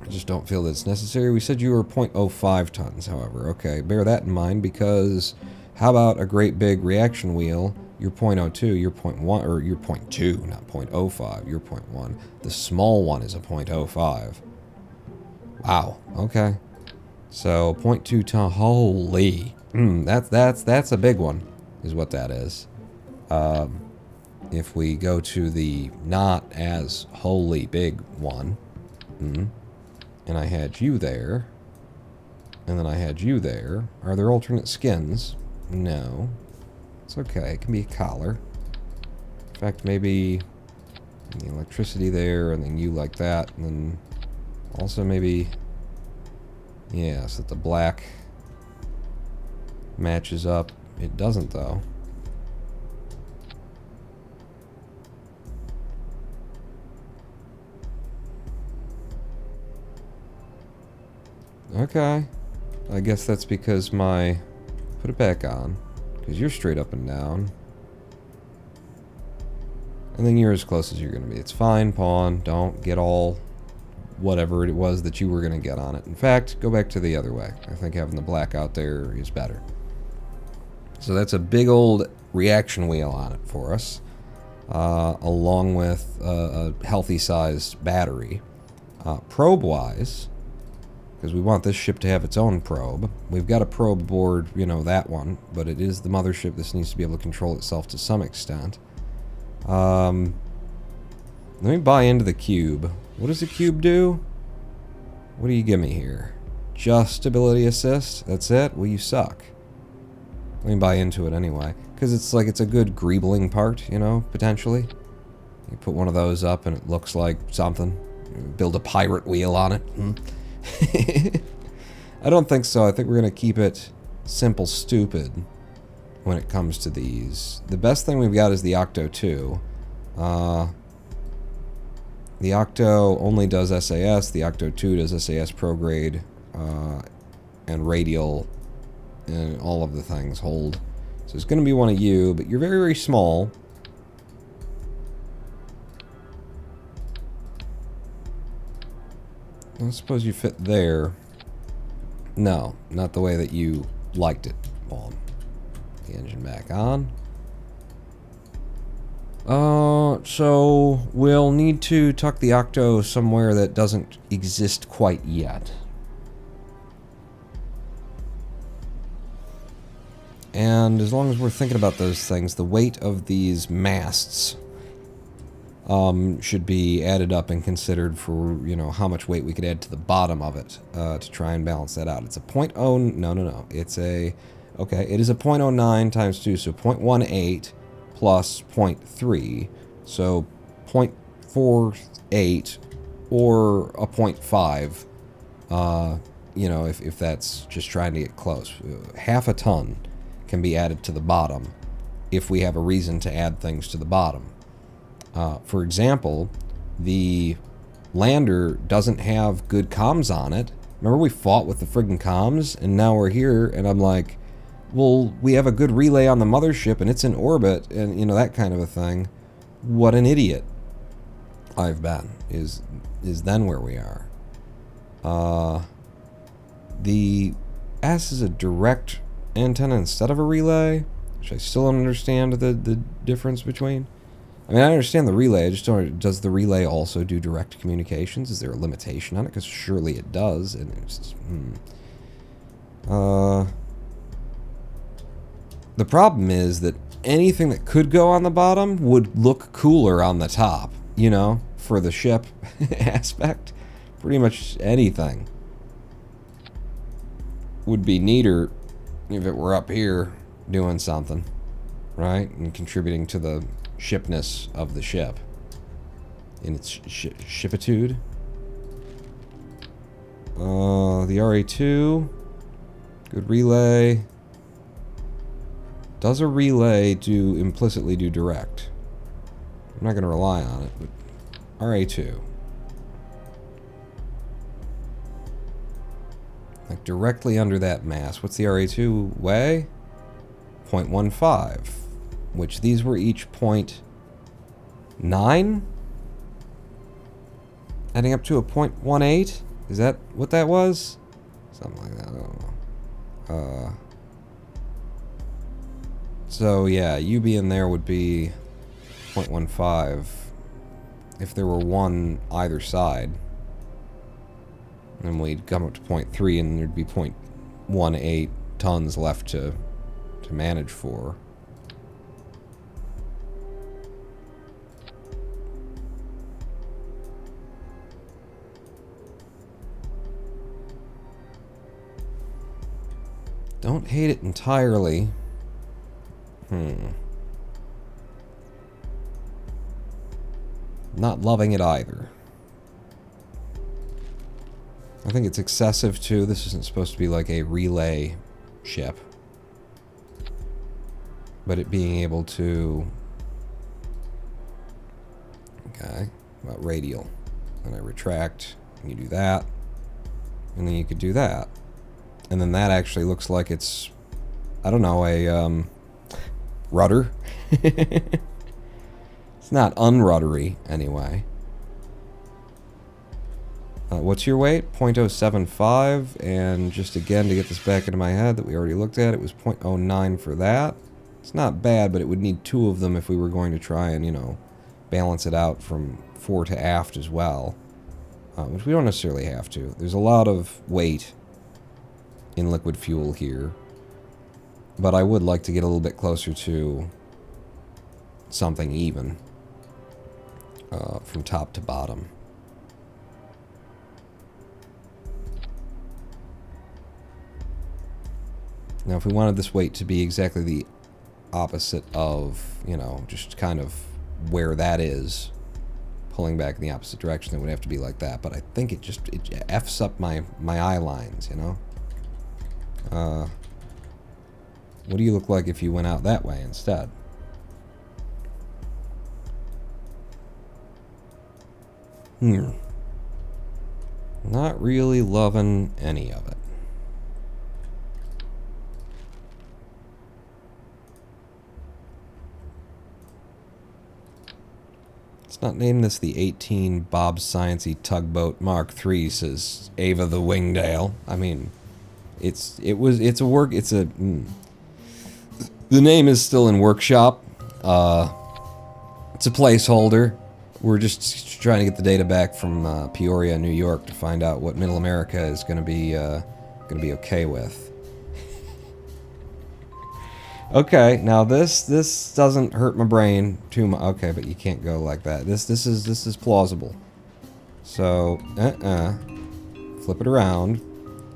[SPEAKER 1] I just don't feel that it's necessary. We said you were 0.05 tons, however. Okay, bear that in mind, because how about a great big reaction wheel? You're 0.02, you're 0.1, or you're 0.2, not 0.05, you're 0.1. The small one is a 0.05. Wow, okay. So, 0.2 ton, holy. That's a big one, is what that is. If we go to the not as wholly big one, and I had you there, and then I had you there. Are there alternate skins? No. It's okay. It can be a collar. In fact, maybe the electricity there, and then you like that, and then also maybe, yeah, so that the black matches up. It doesn't, though. Okay. I guess that's because my... Put it back on. Because you're straight up and down. And then you're as close as you're going to be. It's fine, pawn. Don't get all whatever it was that you were going to get on it. In fact, go back to the other way. I think having the black out there is better. So that's a big old reaction wheel on it for us. Along with a healthy-sized battery. Probe-wise... because we want this ship to have its own probe. We've got a probe aboard, you know, that one, but it is the mothership. This needs to be able to control itself to some extent. Let me buy into the cube. What does the cube do? What do you give me here? Just ability assist? That's it? Well, you suck. Let me buy into it anyway. Because it's like, it's a good greebling part, you know, potentially. You put one of those up and it looks like something. You build a pirate wheel on it. I don't think so. I think we're going to keep it simple stupid when it comes to these. The best thing we've got is the Octo 2. The Octo only does SAS. The Octo 2 does SAS prograde and radial and all of the things. Hold So it's going to be one of you, but you're very, very small. I suppose you fit there. No, not the way that you liked it. On. The engine back on. So we'll need to tuck the Octo somewhere that doesn't exist quite yet. And as long as we're thinking about those things, the weight of these masts should be added up and considered for, you know, how much weight we could add to the bottom of it to try and balance that out. It's a 0.0... No. It's a... Okay, it is a 0.09 times 2, so 0.18 plus 0.3, so 0.48 or a 0.5, you know, if that's just trying to get close. Half a ton can be added to the bottom if we have a reason to add things to the bottom. For example, the lander doesn't have good comms on it. Remember we fought with the friggin' comms, and now we're here, and I'm like, well, we have a good relay on the mothership, and it's in orbit, and, you know, that kind of a thing. What an idiot I've been, is then where we are. The S is a direct antenna instead of a relay, which I still don't understand the difference between. I mean, I understand the relay, I just don't... Does the relay also do direct communications? Is there a limitation on it? Because surely it does, and it's just... The problem is that anything that could go on the bottom would look cooler on the top, you know, for the ship aspect. Pretty much anything would be neater if it were up here doing something, right? And contributing to the shipness of the ship in its shipitude. The RA2, good relay. Does a relay implicitly do direct? I'm not going to rely on it, but RA2. Like directly under that mass. What's the RA2 weigh? 0.15, which these were each 0.9? Adding up to a 0.18? Is that what that was? Something like that, I don't know. So yeah, you being there would be 0.15 if there were one either side. And we'd come up to 0.3 and there'd be 0.18 tons left to manage for. Don't hate it entirely. Not loving it either. I think it's excessive too. This isn't supposed to be like a relay ship. But it being able to... Okay, about radial. And I retract, and you do that. And then you could do that. And then that actually looks like it's, I don't know, a rudder. It's not unruddery, anyway. What's your weight? 0.075, and just again to get this back into my head that we already looked at, it was 0.09 for that. It's not bad, but it would need two of them if we were going to try and, you know, balance it out from fore to aft as well. Which we don't necessarily have to. There's a lot of weight in liquid fuel here. But I would like to get a little bit closer to something even from top to bottom. Now, if we wanted this weight to be exactly the opposite of, you know, just kind of where that is, pulling back in the opposite direction, it would have to be like that. But I think it just, it F's up my eye lines, you know? What do you look like if you went out that way instead? Not really loving any of it. Let's not name this the 18 Bob Science-y Tugboat Mark III, says Ava the Wingdale. I mean, it's a the name is still in workshop. It's a placeholder. We're just trying to get the data back from Peoria, New York, to find out what Middle America is going to be okay with. Okay, now this doesn't hurt my brain too much. Okay, but you can't go like that. This is plausible. So flip it around,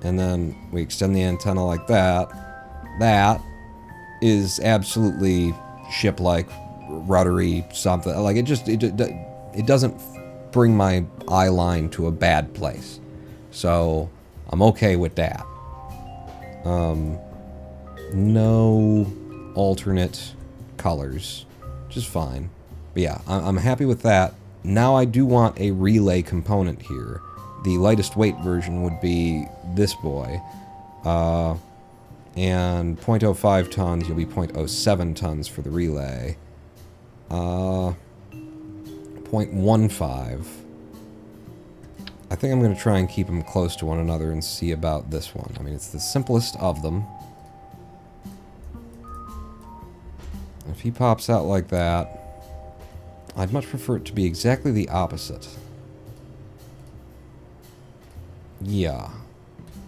[SPEAKER 1] and then we extend the antenna like that. That is absolutely ship-like, ruddery something. Like it doesn't bring my eye line to a bad place. So I'm okay with that. No alternate colors, just fine. But yeah, I'm happy with that. Now I do want a relay component here. The lightest weight version would be this boy. And 0.05 tons, you'll be 0.07 tons for the relay. 0.15. I think I'm going to try and keep them close to one another and see about this one. I mean, it's the simplest of them. If he pops out like that, I'd much prefer it to be exactly the opposite. Yeah.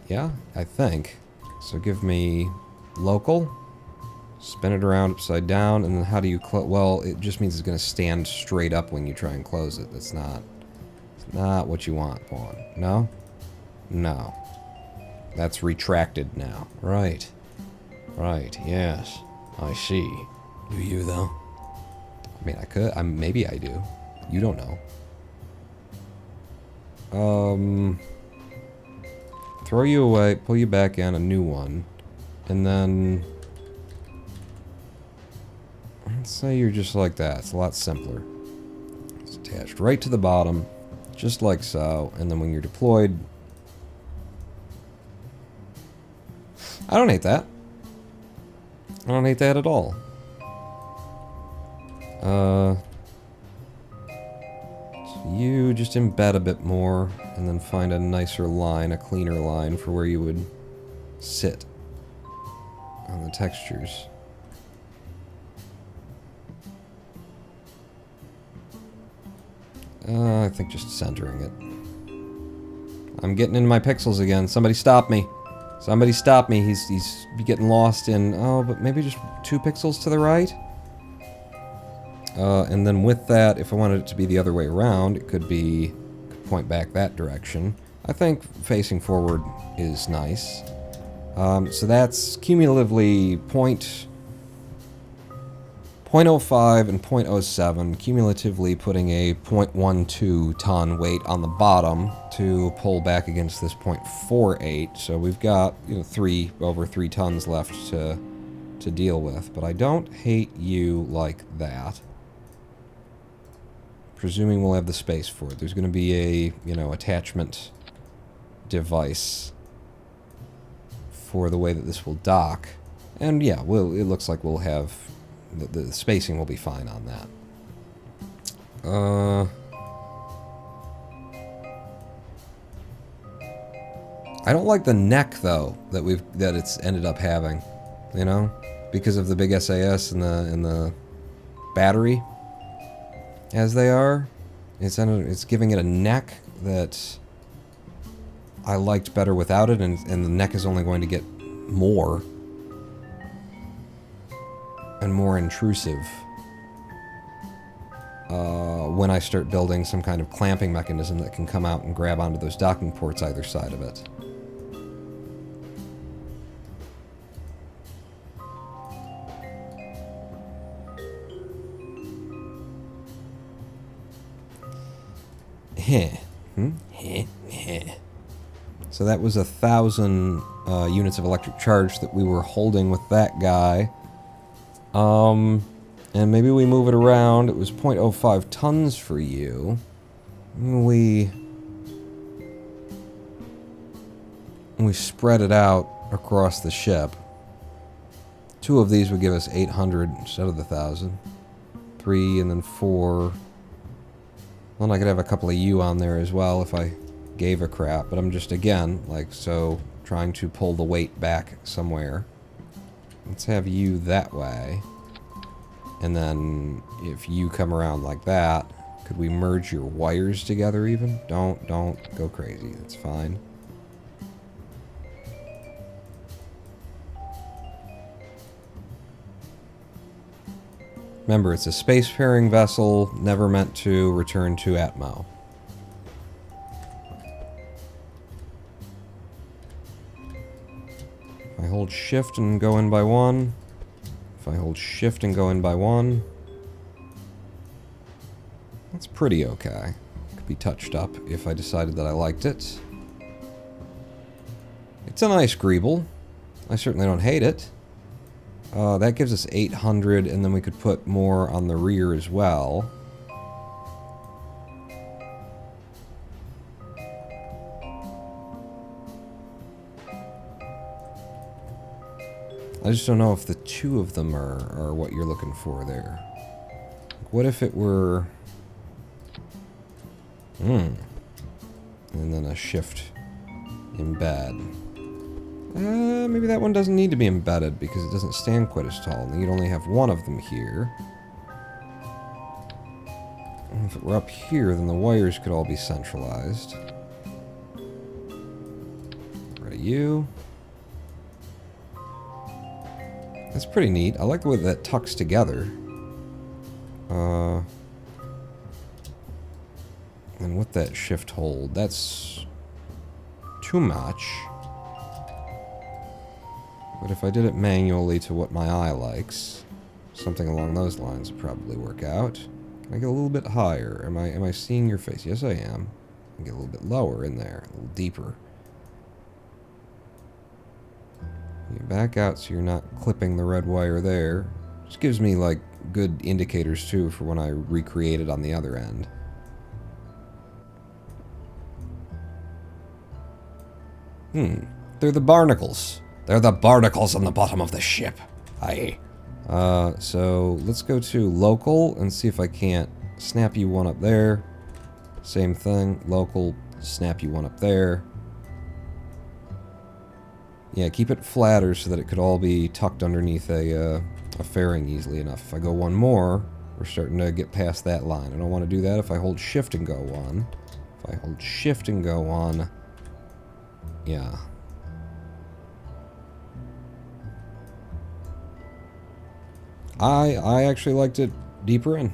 [SPEAKER 1] Yeah, I think. So give me local, spin it around upside down, and then how do you close? Well, it just means it's going to stand straight up when you try and close it. It's not what you want, Pawn. No? No. That's retracted now. Right. Right, yes. I see. Do you, though? I mean, I could. Maybe I do. You don't know. Throw you away, pull you back in, a new one. And then... let's say you're just like that. It's a lot simpler. It's attached right to the bottom, just like so. And then when you're deployed... I don't hate that. I don't hate that at all. So you just embed a bit more, and then find a nicer line, a cleaner line for where you would sit on the textures. I think just centering it. I'm getting into my pixels again. Somebody stop me. Somebody stop me. He's getting lost in... oh, but maybe just 2 pixels to the right? And then with that, if I wanted it to be the other way around, it could point back that direction. I think facing forward is nice. So that's cumulatively 0.05 and 0.07, cumulatively putting a 0.12 ton weight on the bottom to pull back against this 0.48. So we've got, you know, over 3 tons left to deal with. But I don't hate you like that. Presuming we'll have the space for it. There's going to be a, you know, attachment device for the way that this will dock. And yeah, it looks like we'll have... the spacing will be fine on that. I don't like the neck, though, that it's ended up having. You know? Because of the big SAS and the battery. As they are, it's giving it a neck that I liked better without it, and the neck is only going to get more and more intrusive when I start building some kind of clamping mechanism that can come out and grab onto those docking ports either side of it. So that was 1,000 units of electric charge that we were holding with that guy. And maybe we move it around. It was 0.05 tons for you. We spread it out across the ship. 2 of these would give us 800 instead of the 1,000. 3 and then 4. Well, I could have a couple of you on there as well if I gave a crap, but I'm just, again, like, so trying to pull the weight back somewhere. Let's have you that way. And then if you come around like that, could we merge your wires together even? Don't go crazy. That's fine. Remember, it's a spacefaring vessel, never meant to return to Atmo. If I hold shift and go in by one. If I hold shift and go in by one. That's pretty okay. Could be touched up if I decided that I liked it. It's a nice greeble. I certainly don't hate it. That gives us 800, and then we could put more on the rear as well. I just don't know if the two of them are what you're looking for there. What if it were... And then a shift embed. Maybe that one doesn't need to be embedded because it doesn't stand quite as tall, and you'd only have one of them here. And if it were up here, then the wires could all be centralized. Get rid of you. That's pretty neat. I like the way that tucks together. And with that shift hold, that's too much. But if I did it manually to what my eye likes, something along those lines would probably work out. Can I get a little bit higher? Am I seeing your face? Yes, I am. I can get a little bit lower in there, a little deeper. You back out so you're not clipping the red wire there. Just gives me, like, good indicators, too, for when I recreate it on the other end. They're the barnacles. They're the barnacles on the bottom of the ship. Aye. So let's go to local and see if I can't snap you one up there. Same thing. Local, snap you one up there. Yeah, keep it flatter so that it could all be tucked underneath a fairing easily enough. If I go one more, we're starting to get past that line. I don't want to do that if I hold shift and go one. If I hold shift and go one, yeah. I actually liked it deeper in.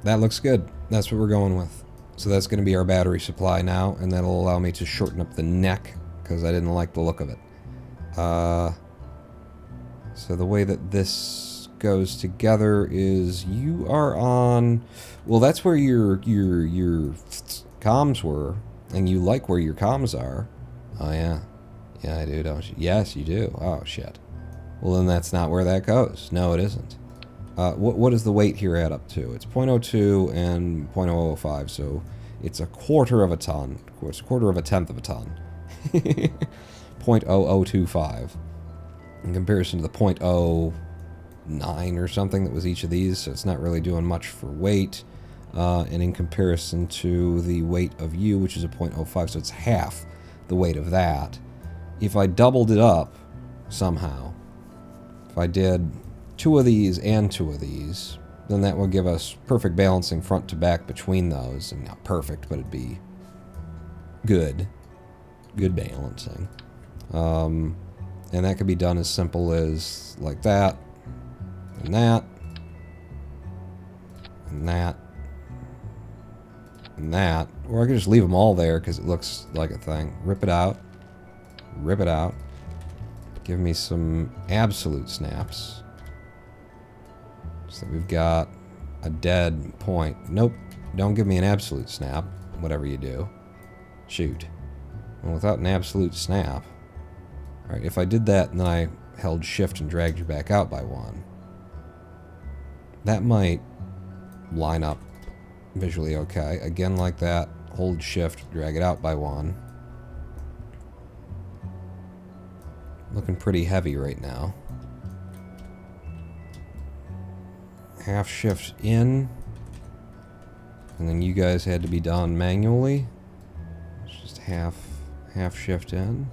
[SPEAKER 1] That looks good. That's what we're going with. So that's going to be our battery supply now, and that'll allow me to shorten up the neck, because I didn't like the look of it. So the way that this goes together is you are on... Well, that's where your comms were, and you like where your comms are. Oh, yeah. Yeah, I do, don't you? Yes, you do. Oh, shit. Well, then that's not where that goes. No, it isn't. What does the weight here add up to? It's 0.02 and 0.005, so it's a quarter of a ton. Of course, a quarter of a tenth of a ton. 0.0025. In comparison to the 0.09 or something that was each of these, so it's not really doing much for weight. And in comparison to the weight of you, which is a 0.05, so it's half the weight of that. If I doubled it up somehow, if I did 2 of these and 2 of these, then that would give us perfect balancing front to back between those. And not perfect, but it'd be good. Good balancing. And that could be done as simple as like that, and that, and that, and that. Or I could just leave them all there because it looks like a thing. Rip it out. Rip it out. Give me some absolute snaps. So we've got a dead point. Nope. Don't give me an absolute snap, whatever you do. Shoot. Well, without an absolute snap. Alright, if I did that and then I held shift and dragged you back out by 1, that might line up visually okay. Again, like that, hold shift, drag it out by 1. Looking pretty heavy right now. Half shift in. And then you guys had to be done manually. It's just half shift in.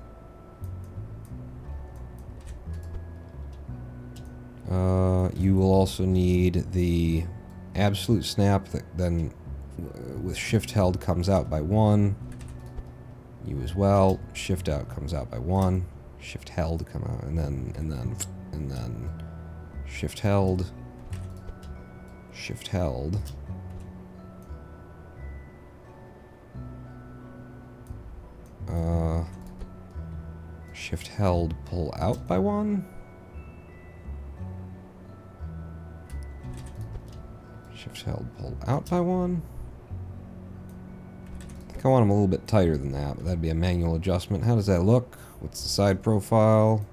[SPEAKER 1] You will also need the absolute snap that then with shift held comes out by 1. You as well. Shift out comes out by 1. Shift held come out, and then shift held. Shift held. Shift held pull out by 1. Shift held pull out by 1. I think I want them a little bit tighter than that, but that'd be a manual adjustment. How does that look? What's the side profile?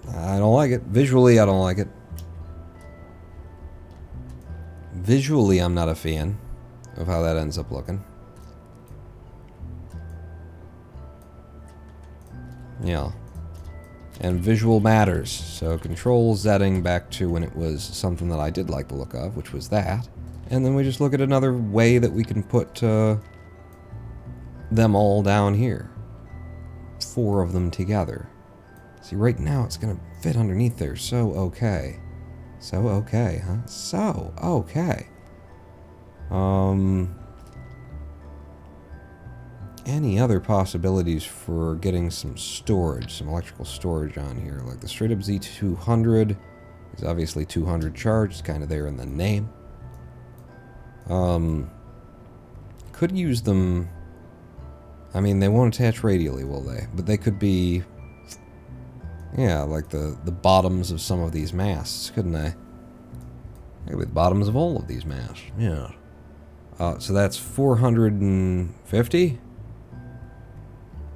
[SPEAKER 1] I don't like it. Visually, I don't like it. Visually, I'm not a fan of how that ends up looking. Yeah. And visual matters. So control Zetting back to when it was something that I did like the look of, which was that. And then we just look at another way that we can put them all down here. 4 of them together. See, right now it's going to fit underneath there. So okay. So okay, huh? So okay. Any other possibilities for getting some storage, some electrical storage on here? Like the straight up Z200 is obviously 200 charge. It's kind of there in the name. Could use them. I mean, they won't attach radially, will they? But they could be, yeah, like the bottoms of some of these masts, couldn't they? They could be the bottoms of all of these masts. Yeah. So that's 450.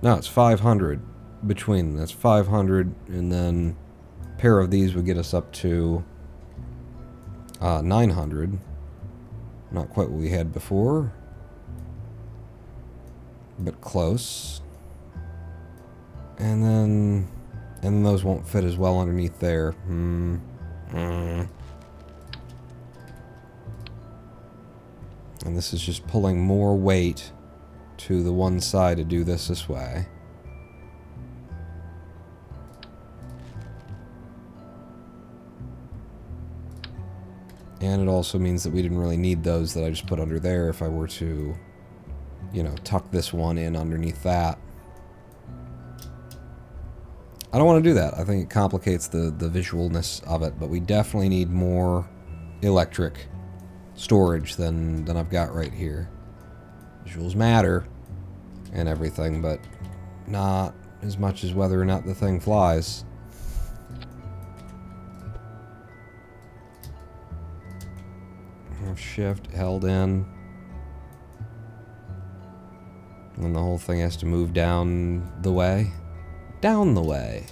[SPEAKER 1] No, it's 500 between them. That's 500, and then a pair of these would get us up to 900. Not quite what we had before, but close. And then those won't fit as well underneath there. And this is just pulling more weight to the one side to do this way. And it also means that we didn't really need those that I just put under there if I were to, you know, tuck this one in underneath that. I don't want to do that. I think it complicates the visualness of it, but we definitely need more electric storage than I've got right here. Visuals matter and everything, but not as much as whether or not the thing flies. Shift held in. And then the whole thing has to move down the way. Down the way.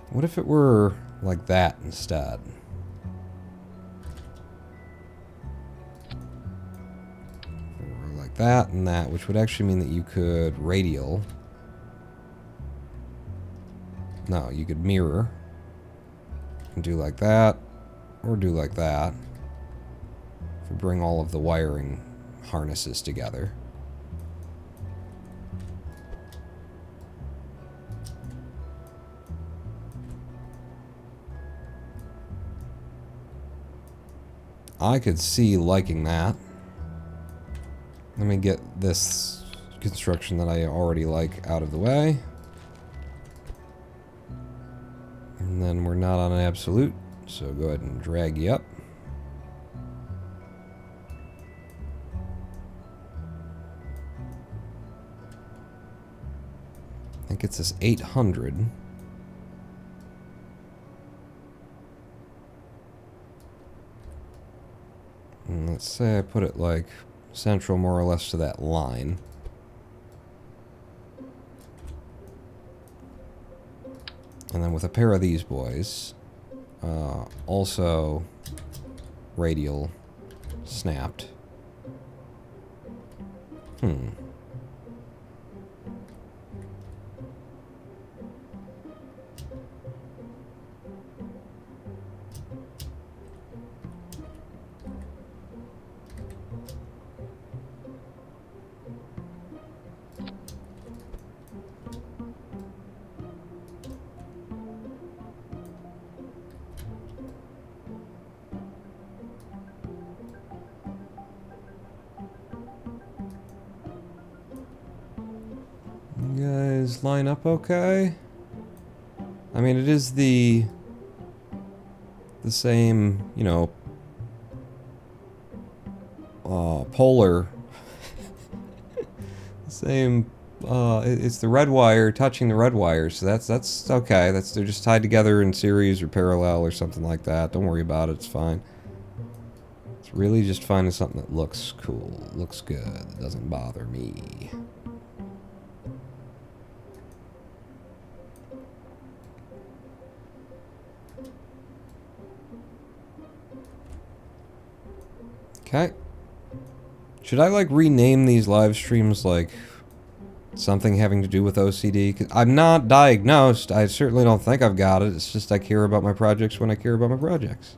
[SPEAKER 1] What if it were like that instead? Or like that and that, which would actually mean that you could radial. No, you could mirror. And do like that, or do like that. If we bring all of the wiring harnesses together. I could see liking that. Let me get this construction that I already like out of the way. And then we're not on an absolute, so go ahead and drag you up. I think it's this 800. And let's say I put it like central more or less to that line. And then with a pair of these boys, also radial snapped. Hmm. You guys line up okay? I mean, it is the same, you know, polar, same, it's the red wire touching the red wire, so that's okay. They're just tied together in series or parallel or something like that. Don't worry about it, it's fine. It's really just finding something that looks cool, looks good, that doesn't bother me. Okay. Should I, like, rename these live streams, like, something having to do with OCD? 'Cause I'm not diagnosed. I certainly don't think I've got it. It's just I care about my projects when I care about my projects.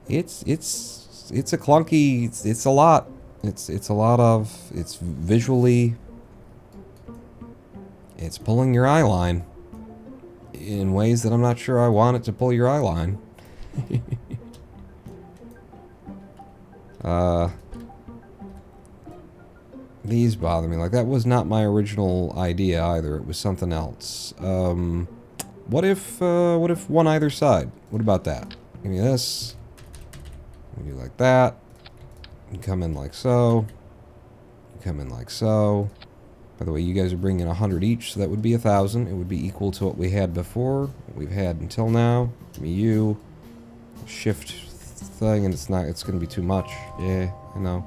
[SPEAKER 1] It's a clunky, it's a lot. It's a lot of, it's visually, it's pulling your eye line in ways that I'm not sure I want it to pull your eye line. These bother me. Like, that was not my original idea either. It was something else. What if one either side? What about that? Give me this. We do like that. You come in like so. You come in like so. By the way, you guys are bringing 100 each, so that would be 1,000. It would be equal to what we had before, what we've had until now. Give me you. Shift thing, and it's going to be too much. Yeah, I know.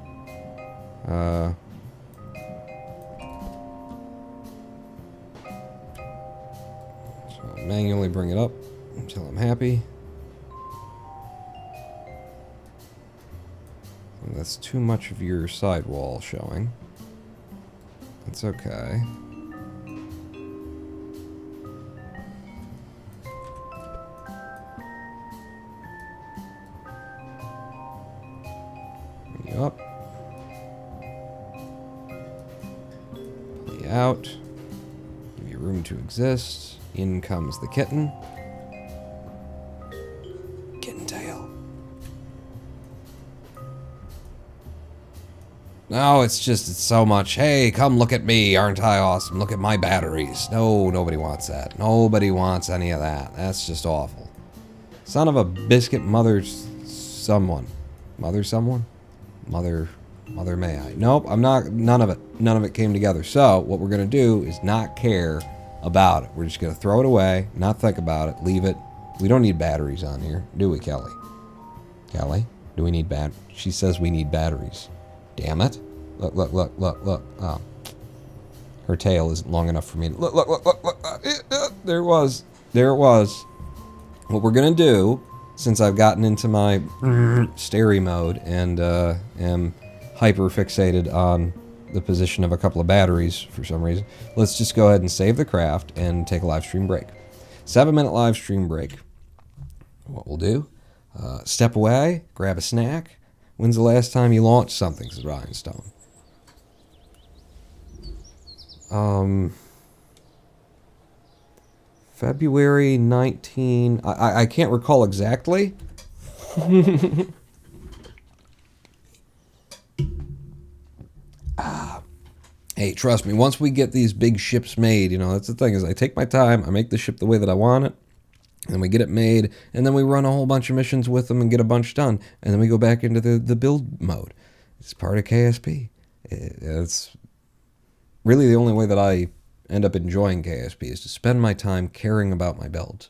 [SPEAKER 1] So manually bring it up until I'm happy. And that's too much of your sidewall showing. That's okay. Bring you up. Pull you out. Give you room to exist. In comes the kitten. Kitten tail. No, it's so much. Hey, come look at me. Aren't I awesome? Look at my batteries. No, nobody wants that. Nobody wants any of that. That's just awful. Son of a biscuit mother someone. Mother someone? Mother may I. Nope, I'm not. None of it. None of it came together. So, what we're going to do is not care about it. We're just going to throw it away, not think about it, leave it. We don't need batteries on here, do we, Kelly? Kelly? Do we need She says we need batteries. Damn it. Look, look, look, look, look. Oh. Her tail isn't long enough for me to... Look, look, look, look, look. There it was. There it was. What we're going to do, since I've gotten into my stary mode and am hyper-fixated on the position of a couple of batteries for some reason, let's just go ahead and save the craft and take a live stream break. 7-minute live stream break. What we'll do, step away, grab a snack. When's the last time you launched something, says Rhinestone? February 19... I can't recall exactly. Hey, trust me, once we get these big ships made, you know, that's the thing, is I take my time, I make the ship the way that I want it, and we get it made, and then we run a whole bunch of missions with them and get a bunch done, and then we go back into the build mode. It's part of KSP. It's really the only way that I end up enjoying KSP is to spend my time caring about my builds.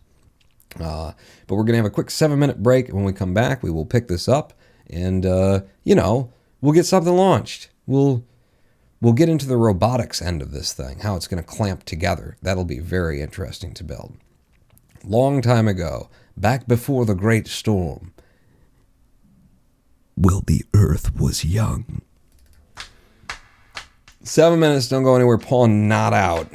[SPEAKER 1] But we're going to have a quick 7-minute break, and when we come back, we will pick this up, and, you know, we'll get something launched. We'll get into the robotics end of this thing, how it's going to clamp together. That'll be very interesting to build. Long time ago, back before the Great Storm, well, the Earth was young. 7 minutes, don't go anywhere, Paul, not out.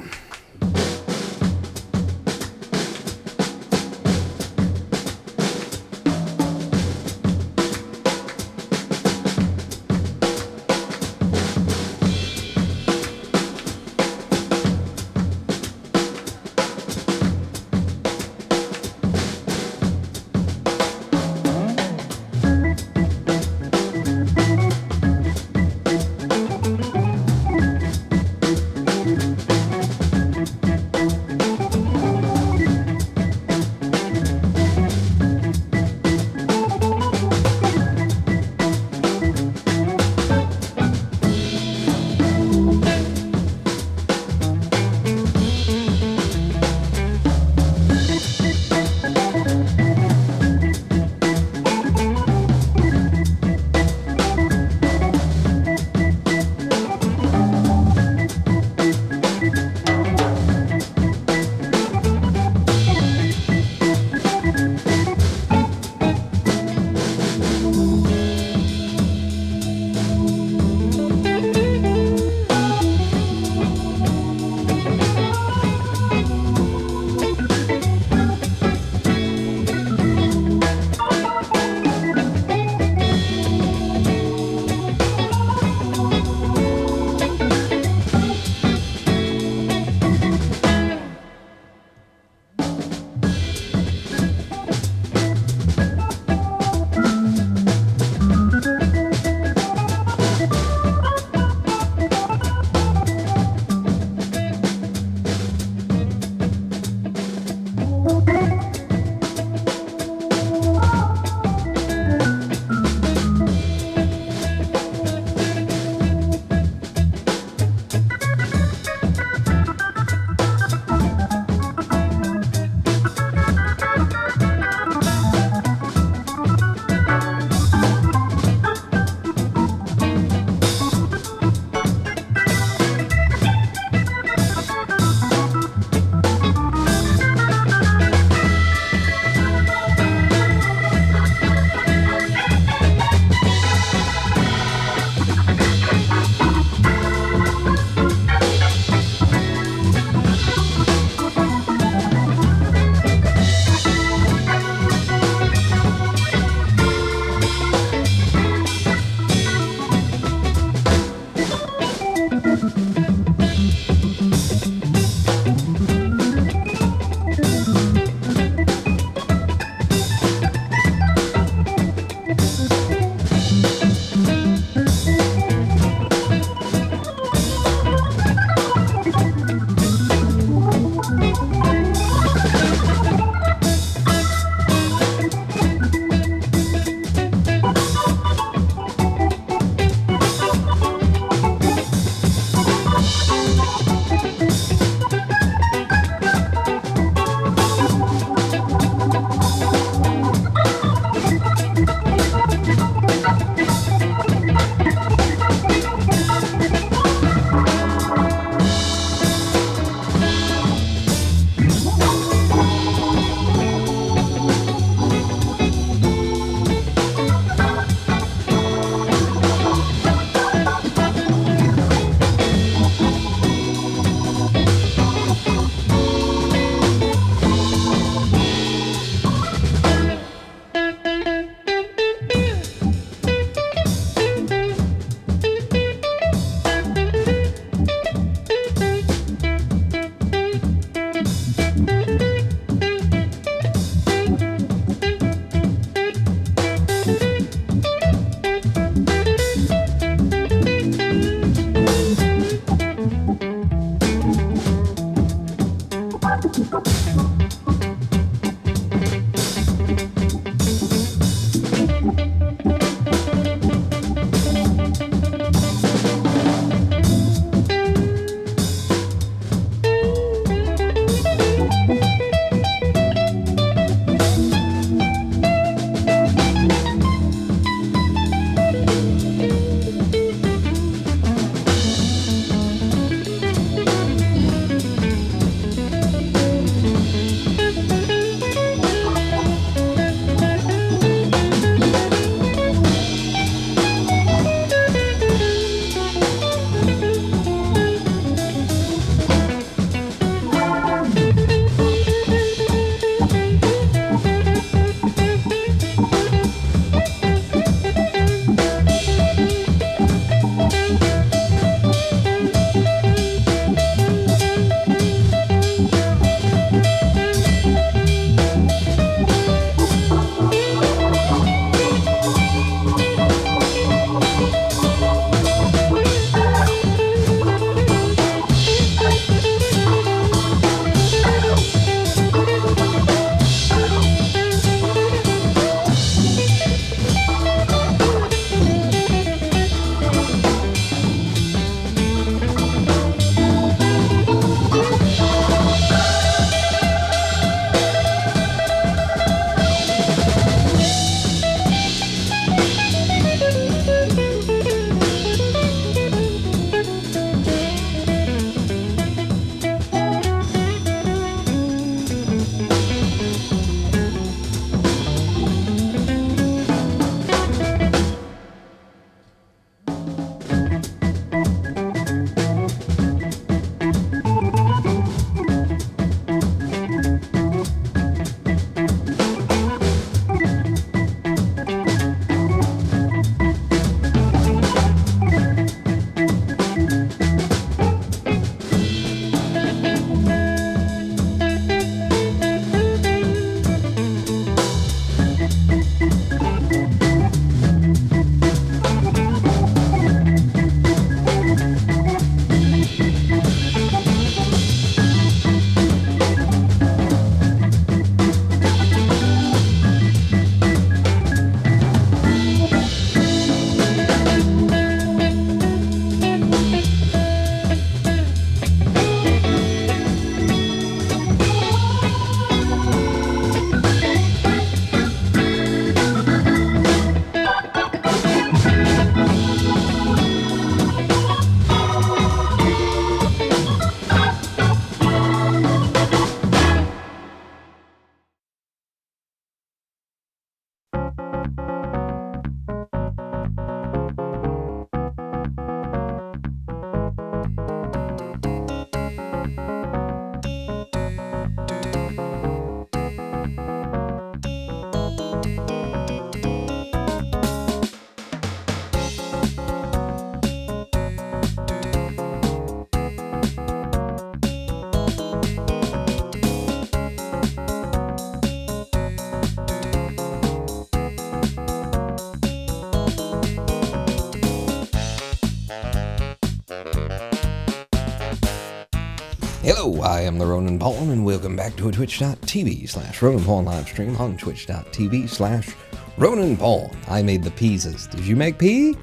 [SPEAKER 1] Hello, I am the Ronan Paul, and welcome back to a twitch.tv/Ronan Paul live stream on twitch.tv/Ronan Paul. I made the pizzas. Did you make pea?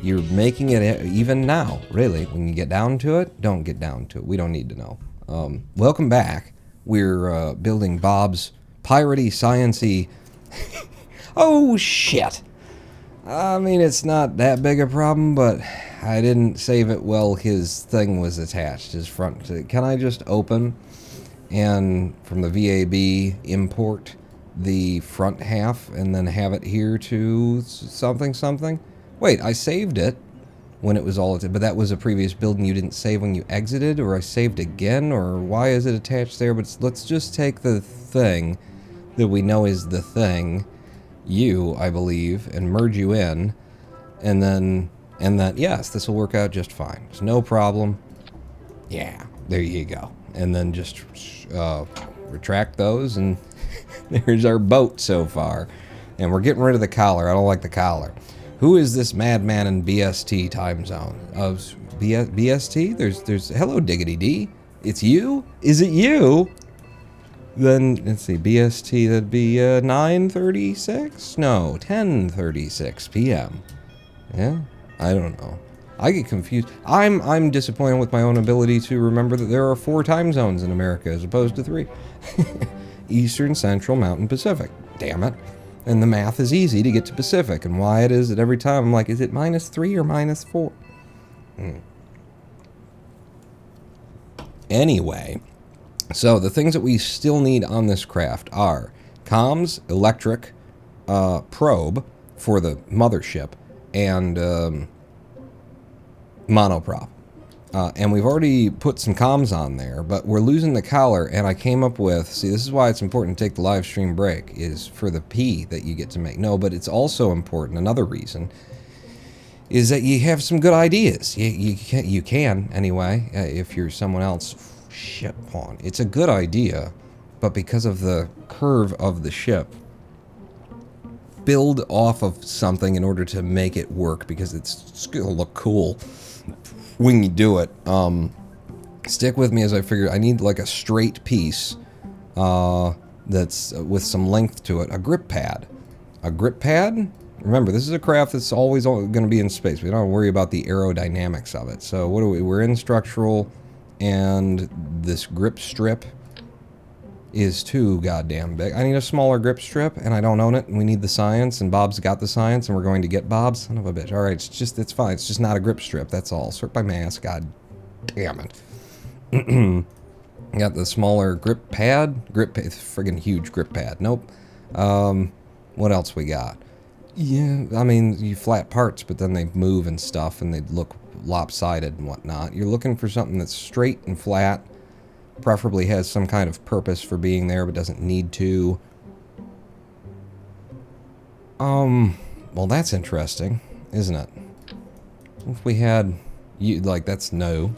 [SPEAKER 1] You're making it even now, really. When you get down to it, don't get down to it. We don't need to know. Welcome back. We're building Bob's piratey, science-y... Oh, shit! I mean, it's not that big a problem, but I didn't save it while his thing was attached, his front. Can I just open and, from the VAB, import the front half and then have it here to something? Wait, I saved it when it was all, but that was a previous build and you didn't save when you exited, or I saved again, or why is it attached there? But let's just take the thing that we know is the thing, you, I believe, and merge you in, and then, yes, this will work out just fine. There's no problem. Yeah, there you go. And then just retract those, and there's our boat so far. And we're getting rid of the collar. I don't like the collar. Who is this madman in BST time zone? BST? There's hello, Diggity D. It's you? Is it you? Then, let's see, BST, that'd be 9:36? No, 10:36 p.m. Yeah? I don't know. I get confused. I'm disappointed with my own ability to remember that there are 4 time zones in America as opposed to 3. Eastern, Central, Mountain, Pacific. Damn it. And the math is easy to get to Pacific, and why it is that every time I'm like, is it -3 or -4? Anyway, so the things that we still need on this craft are comms, electric, probe for the mothership, and monoprop. And we've already put some comms on there, but we're losing the collar, and I came up with, see, this is why it's important to take the live stream break, is for the P that you get to make. No, but it's also important, another reason, is that you have some good ideas. You can anyway, if you're someone else. Shit, pawn. It's a good idea, but because of the curve of the ship, build off of something in order to make it work, because it's gonna look cool when you do it. Stick with me as I figure. I need like a straight piece that's with some length to it. A grip pad. A grip pad? Remember, this is a craft that's always going to be in space. We don't have to worry about the aerodynamics of it. So what do we're in structural, and this grip strip is too goddamn big. I need a smaller grip strip, and I don't own it, and we need the science, and Bob's got the science, and we're going to get Bob's. Son of a bitch. Alright, it's fine. It's just not a grip strip, that's all. Sort by mass, god damn it. Got the smaller grip pad. Friggin' huge grip pad. Nope. What else we got? Yeah, I mean, you flat parts, but then they move and stuff, and they look lopsided and whatnot. You're looking for something that's straight and flat, preferably has some kind of purpose for being there, but doesn't need to. Well, that's interesting, isn't it? If we had, that's no.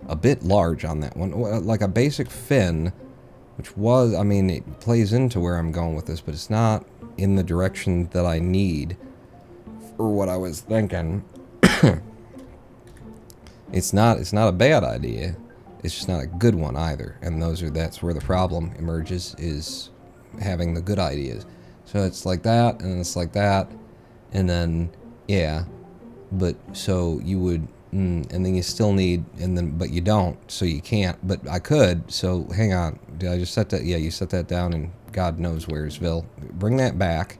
[SPEAKER 1] A bit large on that one. Like a basic fin, which was, I mean, it plays into where I'm going with this, but it's not in the direction that I need for what I was thinking. It's not a bad idea. It's just not a good one either. And that's where the problem emerges, is having the good ideas. So it's like that, and it's like that, and then, yeah. But, so you would, and then you still need, but you don't, so you can't. But I could, so hang on. Did I just set that? Yeah, you set that down in God knows where'sville. Bring that back.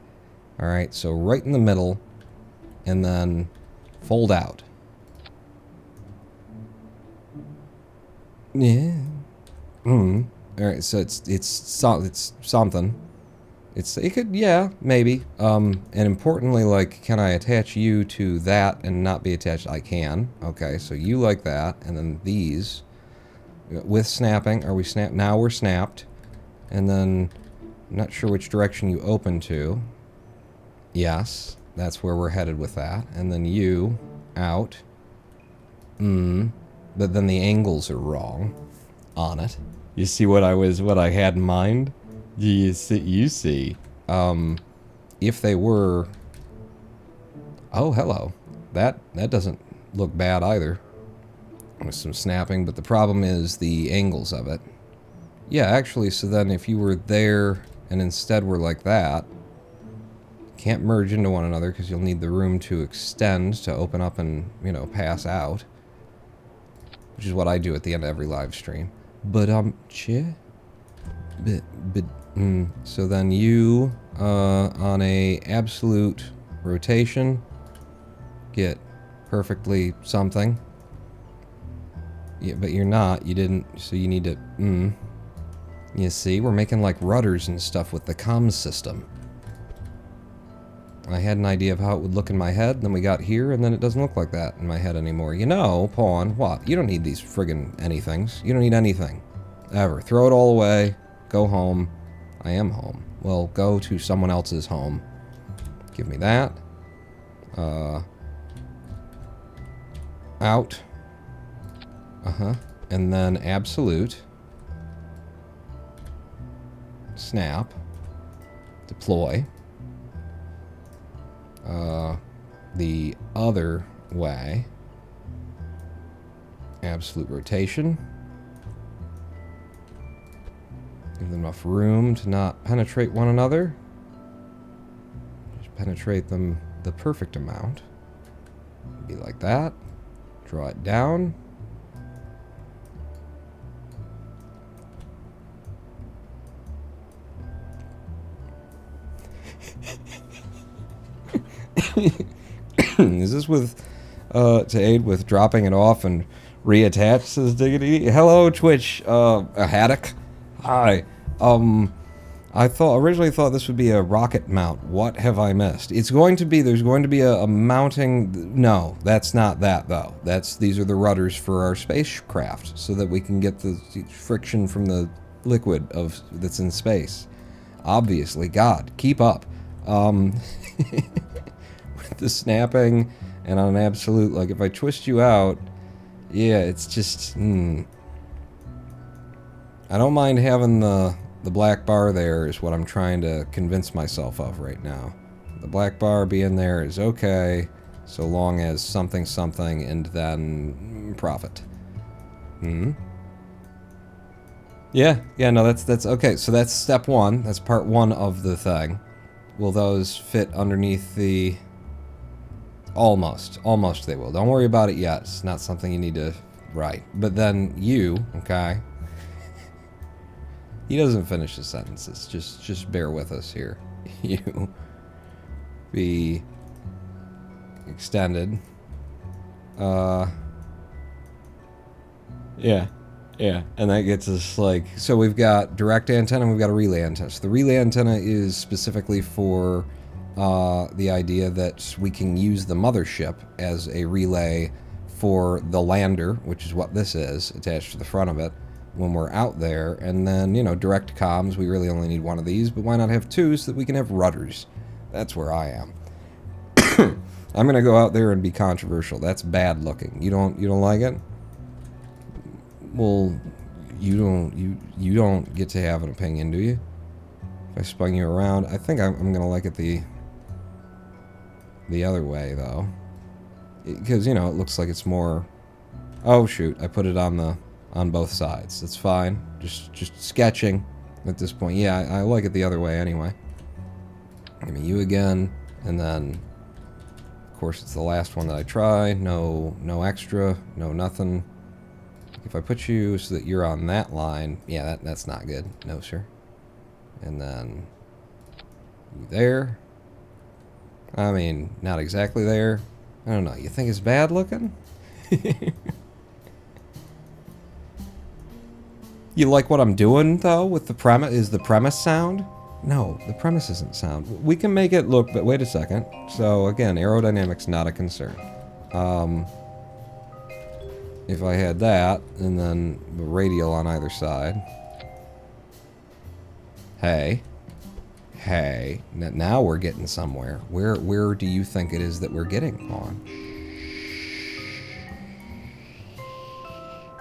[SPEAKER 1] Alright, so right in the middle, and then fold out. Yeah. Alright, so it's something. It could, yeah, maybe. And importantly, like, can I attach you to that and not be attached? I can. Okay, so you like that, and then these with snapping. Are we snapped? Now we're snapped. And then, I'm not sure which direction you open to. Yes, that's where we're headed with that. And then you out. But then the angles are wrong on it. You see what I had in mind? You see. If they were... Oh, hello. That doesn't look bad either. with some snapping, but the problem is the angles of it. Yeah, actually, so then if you were there and instead were like that, can't merge into one another because you'll need the room to extend to open up and, you know, pass out. Which is what I do at the end of every live stream. But, so then you, on a absolute rotation, get perfectly something. Yeah, but you're not. You didn't, so you need to, You see, we're making like rudders and stuff with the comms system. I had an idea of how it would look in my head, then we got here, and then it doesn't look like that in my head anymore. You know, Pawn, what? You don't need these friggin' anythings. You don't need anything. Ever. Throw it all away. Go home. I am home. Well, go to someone else's home. Give me that. Out. And then absolute. Snap. Deploy. The other way. Absolute rotation. Give them enough room to not penetrate one another. Just penetrate them the perfect amount. Be like that. Draw it down. Is this with to aid with dropping it off and reattach, says Diggity? Hello, Twitch, a haddock. Hi. I originally thought this would be a rocket mount. What have I missed? It's going to be, there's going to be a mounting, no, that's not that though. These are the rudders for our spacecraft, so that we can get the friction from the liquid that's in space. Obviously, God, keep up. With the snapping and on an absolute, like if I twist you out, yeah, it's just, I don't mind having the black bar there is what I'm trying to convince myself of right now. The black bar being there is okay, so long as something and then profit. Yeah, no, that's okay. So that's step one. That's part one of the thing. Will those fit underneath the... Almost they will. Don't worry about it yet. It's not something you need to write. But then you, okay? He doesn't finish the sentences. Just bear with us here. You be extended. Yeah. And that gets us like, so we've got direct antenna and we've got a relay antenna. So the relay antenna is specifically for the idea that we can use the mothership as a relay for the lander, which is what this is, attached to the front of it, when we're out there. And then, you know, direct comms, we really only need one of these, but why not have two so that we can have rudders? That's where I am. I'm gonna go out there and be controversial. That's bad looking. You don't like it? Well, you don't get to have an opinion, do you? If I spun you around, I think I'm gonna like it the other way though, because you know it looks like it's more. Oh shoot! I put it on both sides. That's fine. Just sketching at this point. Yeah, I like it the other way anyway. Give me you again, and then of course it's the last one that I try. No extra, no nothing. If I put you so that you're on that line, yeah, that's not good. No, sir. And then you there. I mean, not exactly there. I don't know. You think it's bad looking? You like what I'm doing, though, with the premise? Is the premise sound? No, the premise isn't sound. We can make it look, but wait a second. So, again, aerodynamics not a concern. If I had that, and then the radial on either side. Hey, now we're getting somewhere. Where do you think it is that we're getting on?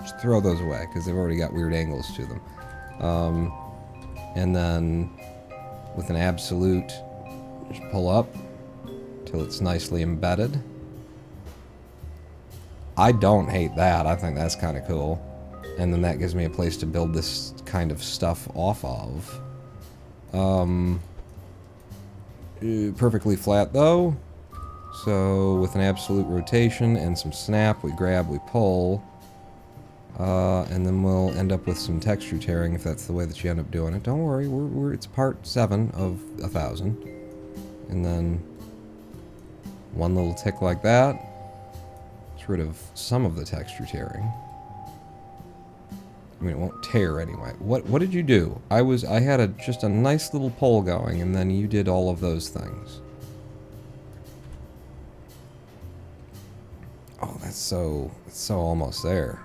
[SPEAKER 1] Just throw those away, because they've already got weird angles to them. And then, with an absolute, just pull up, till it's nicely embedded. I don't hate that. I think that's kind of cool. And then that gives me a place to build this kind of stuff off of. Perfectly flat, though. So, with an absolute rotation and some snap, we grab, we pull. And then we'll end up with some texture tearing if that's the way that you end up doing it. Don't worry, it's part 7 of 1,000. And then one little tick like that. It's rid of some of the texture tearing. I mean, it won't tear anyway. What did you do? I had just a nice little pole going, and then you did all of those things. Oh, it's so almost there.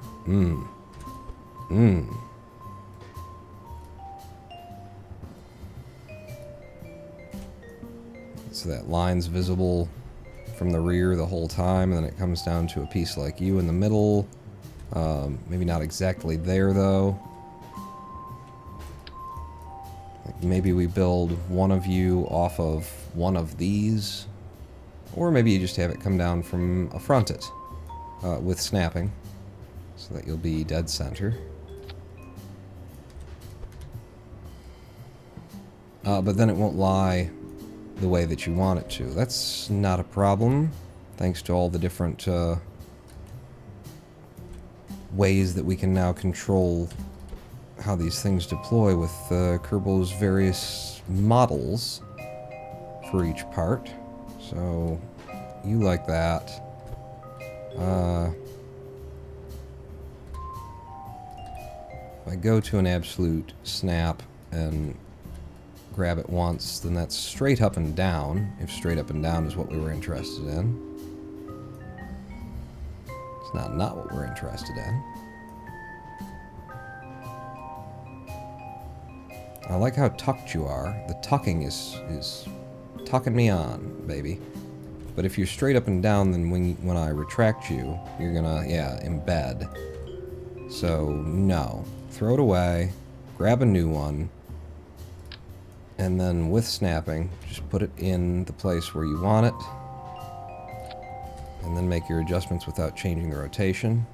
[SPEAKER 1] So that line's visible from the rear the whole time, and then it comes down to a piece like you in the middle. Maybe not exactly there, though. Like maybe we build one of you off of one of these. Or maybe you just have it come down from a fronted with snapping, so that you'll be dead center. But then it won't lie the way that you want it to. That's not a problem, thanks to all the different ways that we can now control how these things deploy with Kerbal's various models for each part. So, you like that. If I go to an absolute snap and grab it once, then that's straight up and down, if straight up and down is what we were interested in. It's not what we're interested in. I like how tucked you are. The tucking is tucking me on, baby. But if you're straight up and down, then when I retract you, you're gonna, yeah, embed. So, no. Throw it away, grab a new one, and then with snapping, just put it in the place where you want it, and then make your adjustments without changing the rotation.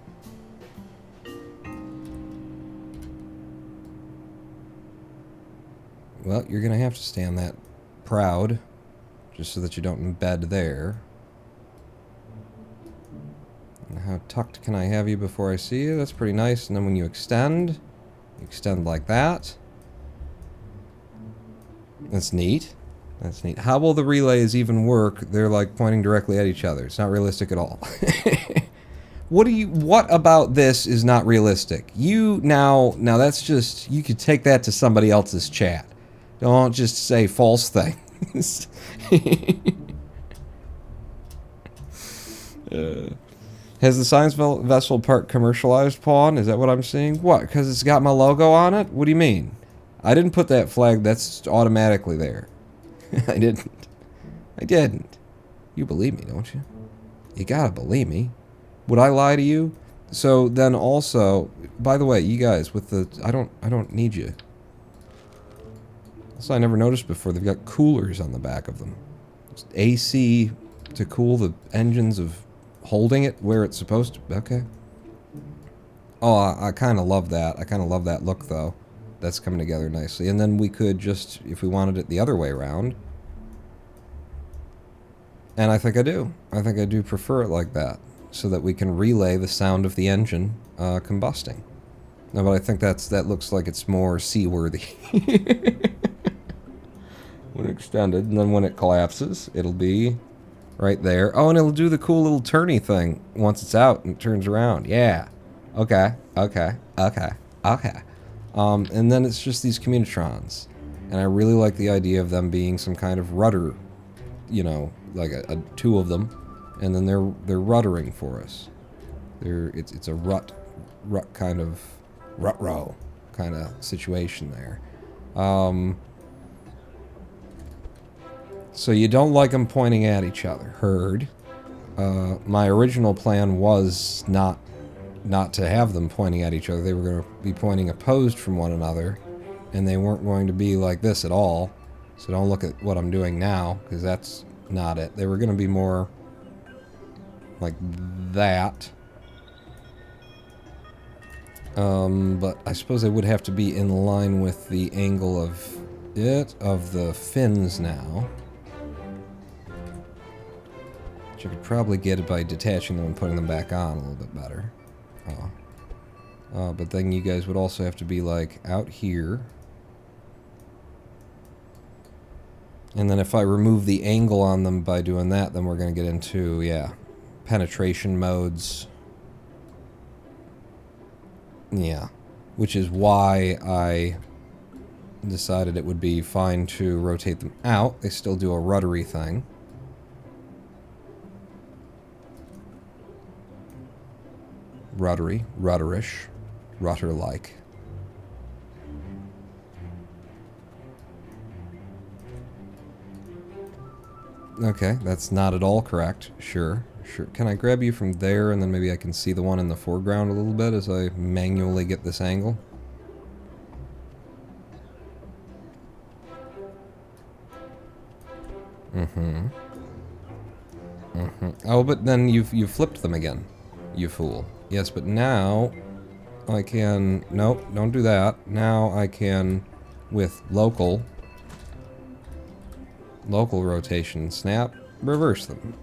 [SPEAKER 1] Well, you're gonna have to stand that proud, just so that you don't embed there. And how tucked can I have you before I see you? That's pretty nice. And then when you extend like that. That's neat. That's neat. How will the relays even work? They're like pointing directly at each other. It's not realistic at all. What about this is not realistic? Now that's just, you could take that to somebody else's chat. Don't just say false things. Has the science vessel part commercialized, Pawn? Is that what I'm seeing? What? Because it's got my logo on it? What do you mean? I didn't put that flag. That's automatically there. I didn't. You believe me, don't you? You gotta believe me. Would I lie to you? So then also, by the way, you guys with the, I don't need you. Also, I never noticed before, they've got coolers on the back of them. Just AC to cool the engines of holding it where it's supposed to. Okay. Oh, I kind of love that. I kind of love that look, though. That's coming together nicely. And then we could just, if we wanted it the other way around. And I think I do. I think I do prefer it like that. So that we can relay the sound of the engine combusting. No, but I think that looks like it's more seaworthy. When extended, and then when it collapses, it'll be right there. Oh, and it'll do the cool little turny thing once it's out and it turns around. Yeah. Okay. And then it's just these communitrons. And I really like the idea of them being some kind of rudder, you know, like two of them. And then they're ruddering for us. It's a rut kind of, rut-row kind of situation there. So you don't like them pointing at each other. Heard. My original plan was not to have them pointing at each other. They were going to be pointing opposed from one another, and they weren't going to be like this at all. So don't look at what I'm doing now, because that's not it. They were going to be more like that, But I suppose they would have to be in line with the angle of the fins now. Which I could probably get it by detaching them and putting them back on a little bit better. But then you guys would also have to be like out here. And then if I remove the angle on them by doing that, then we're going to get into, yeah, penetration modes. Yeah, which is why I decided it would be fine to rotate them out. They still do a ruddery thing. Ruddery, rudderish, rudder-like. Okay, that's not at all correct. Sure, sure. Can I grab you from there and then maybe I can see the one in the foreground a little bit as I manually get this angle? Mm-hmm. Mm-hmm. Oh, but then you've flipped them again, you fool. Yes, but now I can... Nope, don't do that. Now I can, with local rotation, snap, reverse them.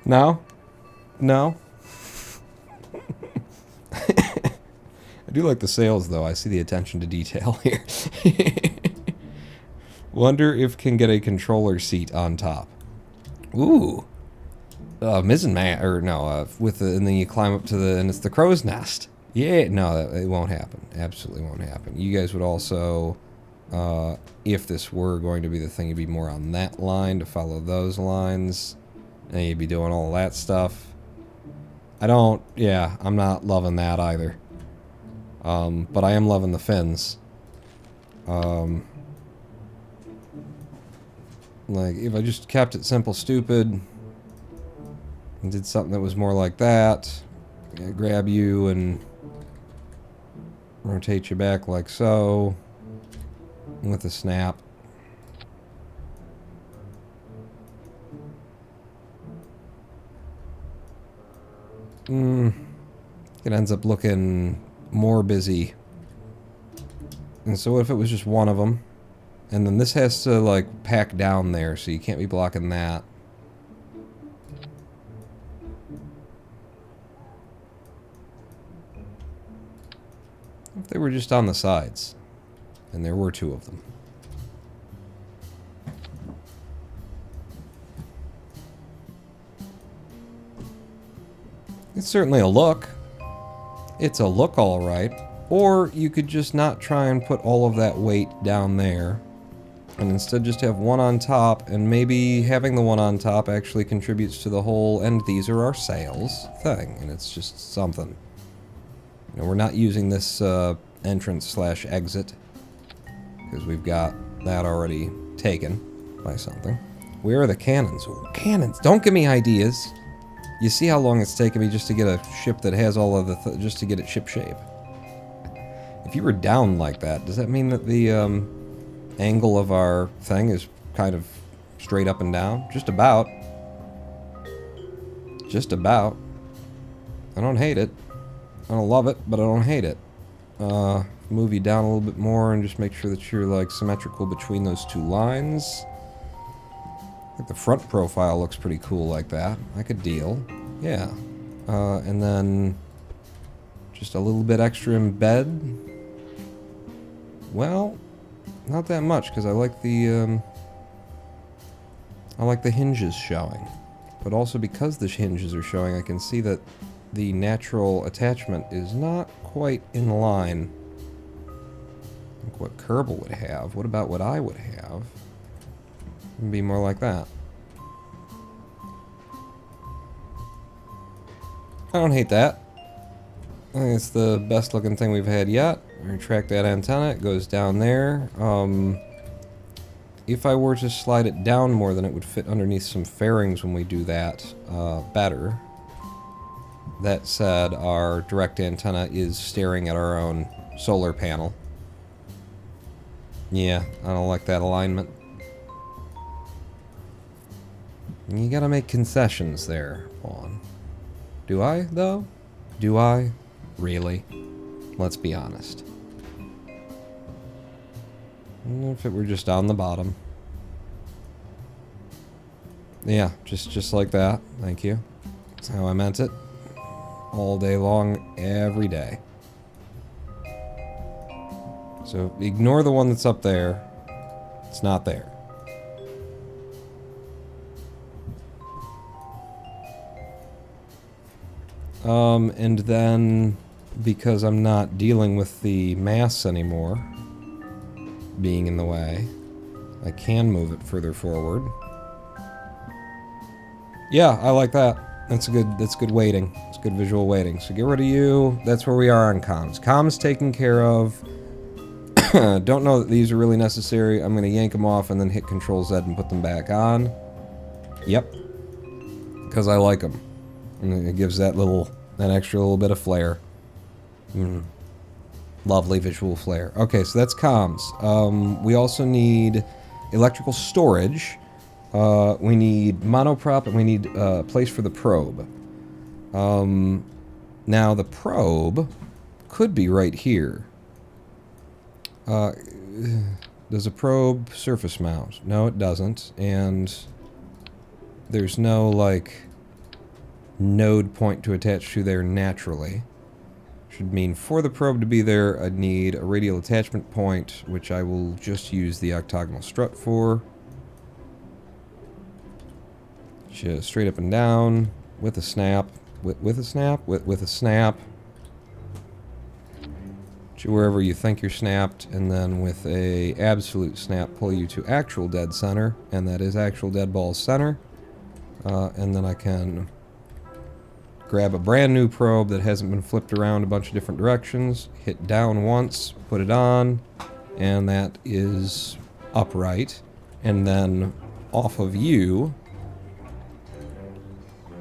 [SPEAKER 1] No? No? I do like the sails, though. I see the attention to detail here. Wonder if can get a controller seat on top. Ooh. Mizzen man, or no, and then you climb up to and it's the crow's nest. Yeah, no, it won't happen. Absolutely won't happen. You guys would also, if this were going to be the thing, you'd be more on that line to follow those lines. And you'd be doing all that stuff. I'm not loving that either. But I am loving the fins. Like, if I just kept it simple, stupid, and did something that was more like that, grab you and rotate you back like so, with a snap. It ends up looking more busy. And so if it was just one of them, and then this has to like pack down there, so you can't be blocking that. If they were just on the sides, and there were two of them. It's certainly a look. It's a look, all right. Or you could just not try and put all of that weight down there, and instead just have one on top, and maybe having the one on top actually contributes to the whole, and these are our sails thing, and it's just something. You know, we're not using this entrance/exit, because we've got that already taken by something. Where are the cannons? Ooh, cannons! Don't give me ideas! You see how long it's taken me just to get a ship that has all of the... just to get it ship-shape. If you were down like that, does that mean that the angle of our thing is kind of straight up and down? Just about. Just about. I don't hate it. I don't love it, but I don't hate it. Move you down a little bit more and just make sure that you're like symmetrical between those two lines. I think the front profile looks pretty cool like that. I could deal. Yeah. And then just a little bit extra in bed. Well, not that much, because I like the hinges showing. But also because the hinges are showing, I can see that the natural attachment is not quite in line with what Kerbal would have. What about what I would have? It'd be more like that. I don't hate that. I think it's the best looking thing we've had yet. Retract that antenna, it goes down there. If I were to slide it down more, then it would fit underneath some fairings when we do that better. That said, our direct antenna is staring at our own solar panel. Yeah, I don't like that alignment. You gotta make concessions there, Vaughn. Do I, though? Do I? Really? Let's be honest. If it were just on the bottom. Yeah, just like that. Thank you. That's how I meant it. All day long, every day. So ignore the one that's up there. It's not there. And then, because I'm not dealing with the mass anymore being in the way, I can move it further forward. Yeah, I like that. That's good weighting. It's good visual weighting. So get rid of you. That's where we are on comms. Comms taken care of. Don't know that these are really necessary. I'm going to yank them off and then hit Control Z and put them back on. Yep. Because I like them. And it gives that extra little bit of flair. Lovely visual flair. Okay, so that's comms. We also need electrical storage. We need monoprop, and we need a place for the probe. Now, the probe could be right here. Does a probe surface mount? No, it doesn't. And there's no, like, node point to attach to there naturally. Should mean for the probe to be there, I'd need a radial attachment point, which I will just use the octagonal strut for. Just straight up and down, with a snap, with a snap, with a snap. To wherever you think you're snapped, and then with a absolute snap, pull you to actual dead center, and that is actual dead ball center. And then I can grab a brand new probe that hasn't been flipped around a bunch of different directions, hit down once, put it on, and that is upright. And then off of you,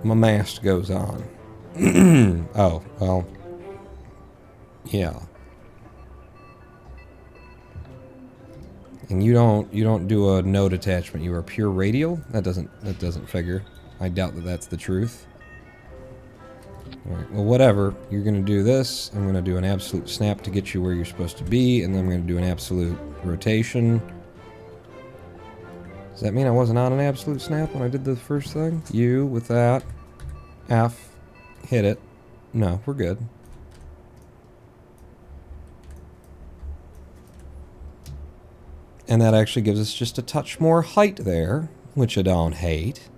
[SPEAKER 1] my mast goes on. Oh, well, yeah. And you don't do a node attachment. You are pure radial? That doesn't figure. I doubt that that's the truth. Alright, well, whatever. You're going to do this. I'm going to do an absolute snap to get you where you're supposed to be, and then I'm going to do an absolute rotation. Does that mean I wasn't on an absolute snap when I did the first thing? You, with that. F. Hit it. No, we're good. And that actually gives us just a touch more height there, which I don't hate.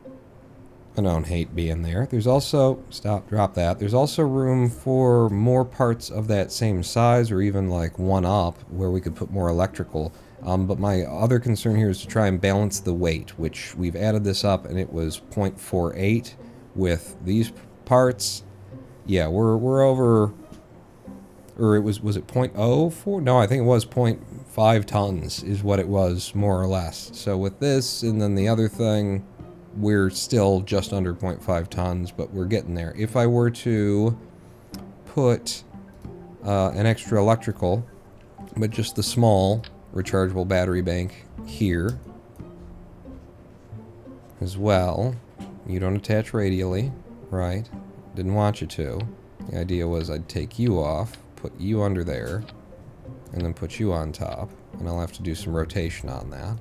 [SPEAKER 1] I don't hate being there. There's also, drop that. There's also room for more parts of that same size, or even like one up, where we could put more electrical. But my other concern here is to try and balance the weight, which we've added this up, and it was 0.48 with these parts. Yeah, we're over, or was it 0.04? No, I think it was 0.5 tons is what it was, more or less. So with this, and then the other thing, we're still just under 0.5 tons, but we're getting there. If I were to put an extra electrical, but just the small rechargeable battery bank here as well, you don't attach radially, right? Didn't want you to. The idea was I'd take you off, put you under there, and then put you on top, and I'll have to do some rotation on that.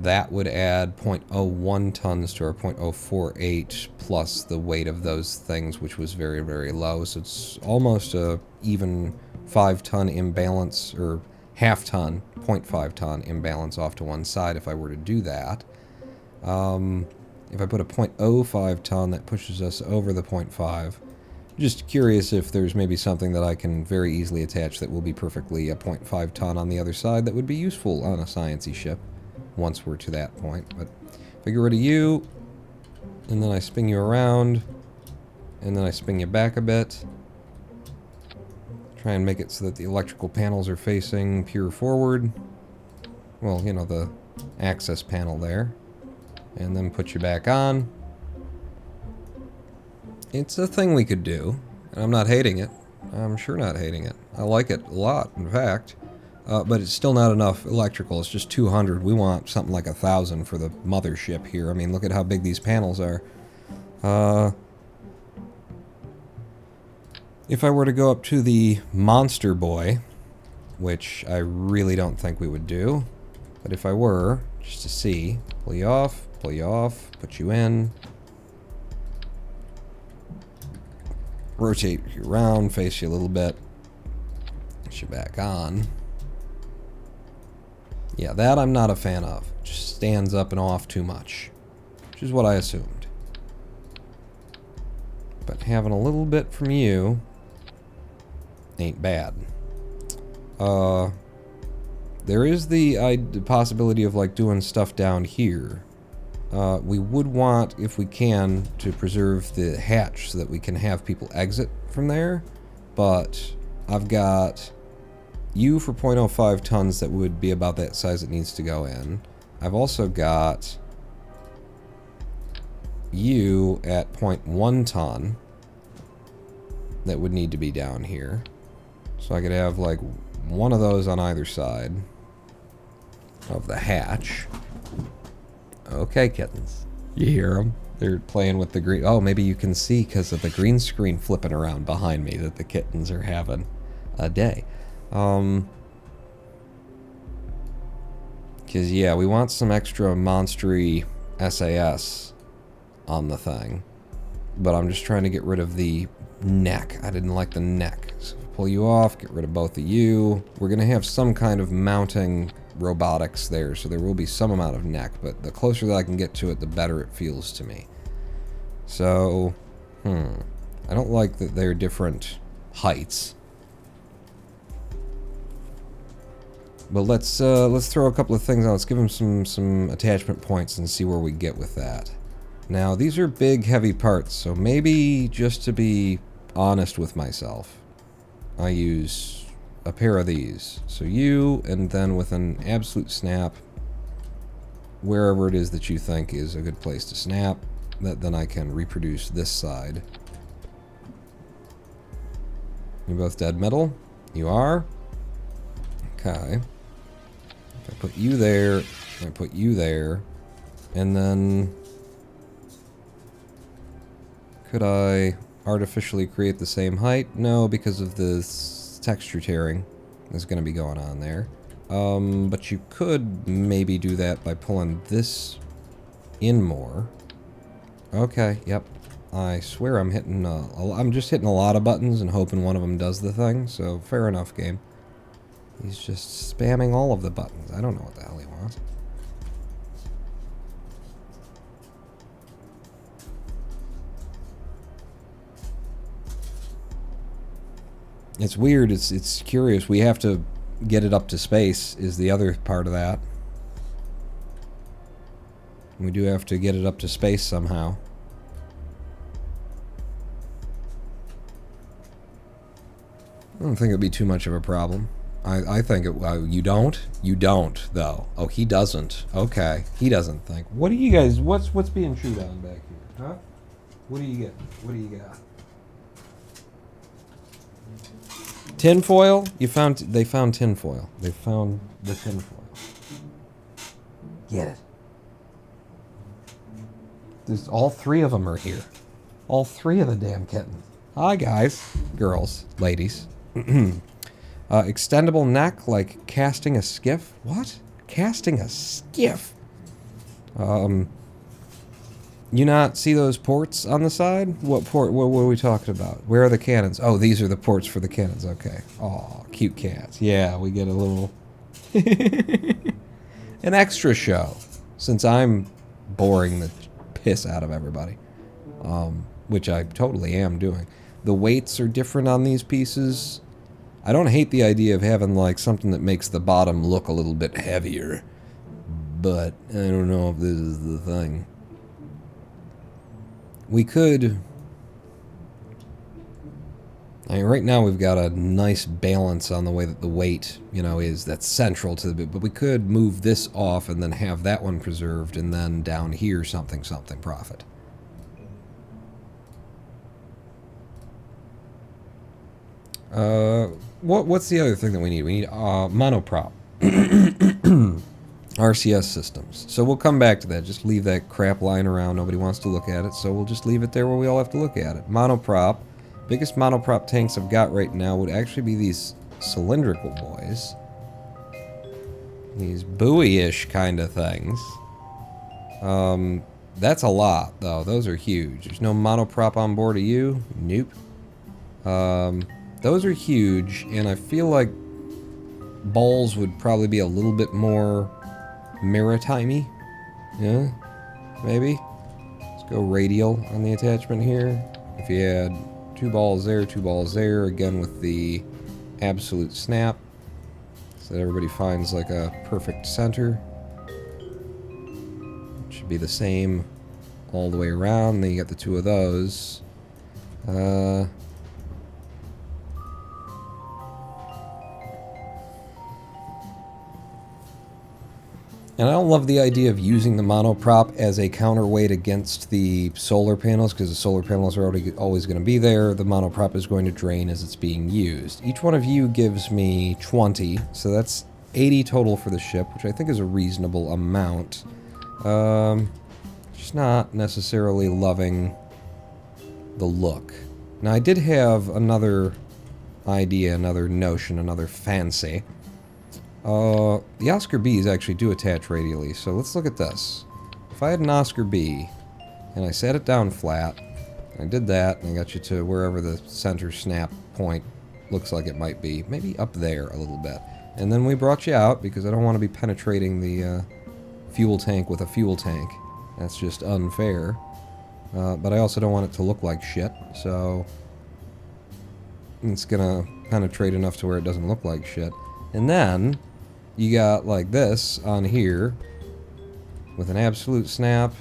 [SPEAKER 1] That would add 0.01 tons to our 0.048 plus the weight of those things, which was very, very low. So it's almost a even 5-ton imbalance, or half-ton, 0.5 ton imbalance off to one side if I were to do that. If I put a 0.05 ton, that pushes us over the 0.5. Just curious if there's maybe something that I can very easily attach that will be perfectly a 0.5 ton on the other side that would be useful on a sciencey ship once we're to that point. But if I get rid of you, and then I spin you around, and then I spin you back a bit, try and make it so that the electrical panels are facing pure forward. Well, you know, the access panel there. And then put you back on. It's a thing we could do, and I'm not hating it. I'm sure not hating it. I like it a lot, in fact. But it's still not enough electrical. It's just 200. We want something like 1,000 for the mothership here. I mean, look at how big these panels are. If I were to go up to the Monster Boy, which I really don't think we would do, but if I were, just to see, pull you off, put you in, rotate you around, face you a little bit, put you back on. Yeah, that I'm not a fan of. Just stands up and off too much, which is what I assumed. But having a little bit from you ain't bad. There is the possibility of like doing stuff down here. We would want, if we can, to preserve the hatch so that we can have people exit from there. But I've got you for 0.05 tons that would be about that size it needs to go in. I've also got you at 0.1 ton that would need to be down here. So I could have like one of those on either side of the hatch. Okay, kittens. You hear them? They're playing with the green. Oh, maybe you can see because of the green screen flipping around behind me that the kittens are having a day. Because, yeah, we want some extra monstery SAS on the thing. But I'm just trying to get rid of the neck. I didn't like the neck. So pull you off, get rid of both of you. We're going to have some kind of mounting robotics there, so there will be some amount of neck, but the closer that I can get to it, the better it feels to me. So, I don't like that they're different heights. But let's throw a couple of things out. Let's give them some attachment points and see where we get with that. Now, these are big, heavy parts, so maybe just to be honest with myself, I use a pair of these. So you, and then with an absolute snap, wherever it is that you think is a good place to snap, that then I can reproduce this side. You're both dead metal? You are? Okay. If I put you there, I put you there, and then could I artificially create the same height? No, because of this texture tearing that's going to be going on there. But you could maybe do that by pulling this in more. Okay, yep. I swear I'm hitting, I'm just hitting a lot of buttons and hoping one of them does the thing, so fair enough, game. He's just spamming all of the buttons. I don't know what the hell he wants. It's weird, it's curious. We have to get it up to space is the other part of that. We do have to get it up to space somehow. I don't think it'd be too much of a problem. I think it, you don't? You don't, though. Oh, he doesn't. Okay. He doesn't think. What do you guys, what's being chewed on back here? Huh? What do you get? What do you got? Tinfoil? They found tinfoil. They found the tinfoil. Get it. There's, all three of them are here. All three of the damn kittens. Hi, guys. Girls. Ladies. Extendable neck, like casting a skiff? What? Casting a skiff? You not see those ports on the side? What port? What are we talking about? Where are the cannons? Oh, these are the ports for the cannons. Okay. Oh, cute cats. Yeah, we get a little... an extra show. Since I'm boring the piss out of everybody. Which I totally am doing. The weights are different on these pieces. I don't hate the idea of having like something that makes the bottom look a little bit heavier. But I don't know if this is the thing. We could... I mean, right now we've got a nice balance on the way that the weight, you know, is. That's central to the bit. But we could move this off and then have that one preserved and then down here something profit. What's the other thing that we need? We need monoprop. RCS systems. So we'll come back to that. Just leave that crap lying around. Nobody wants to look at it, so we'll just leave it there where we all have to look at it. Monoprop. Biggest monoprop tanks I've got right now would actually be these cylindrical boys. These buoy-ish kind of things. That's a lot, though. Those are huge. There's no monoprop on board of you? Nope. Those are huge, and I feel like balls would probably be a little bit more maritime-y. Yeah? Maybe? Let's go radial on the attachment here. If you had 2 balls there, 2 balls there, again with the absolute snap, so that everybody finds like a perfect center. It should be the same all the way around. Then you got the 2 of those. And I don't love the idea of using the monoprop as a counterweight against the solar panels, because the solar panels are always going to be there. The monoprop is going to drain as it's being used. Each one of you gives me 20, so that's 80 total for the ship, which I think is a reasonable amount. Just not necessarily loving the look. Now, I did have another idea, another notion, another fancy. The Oscar Bs actually do attach radially, so let's look at this. If I had an Oscar B, and I sat it down flat, and I did that, and I got you to wherever the center snap point looks like it might be, maybe up there a little bit, and then we brought you out, because I don't want to be penetrating the fuel tank with a fuel tank. That's just unfair. But I also don't want it to look like shit, so it's gonna penetrate enough to where it doesn't look like shit. And then you got like this on here with an absolute snap.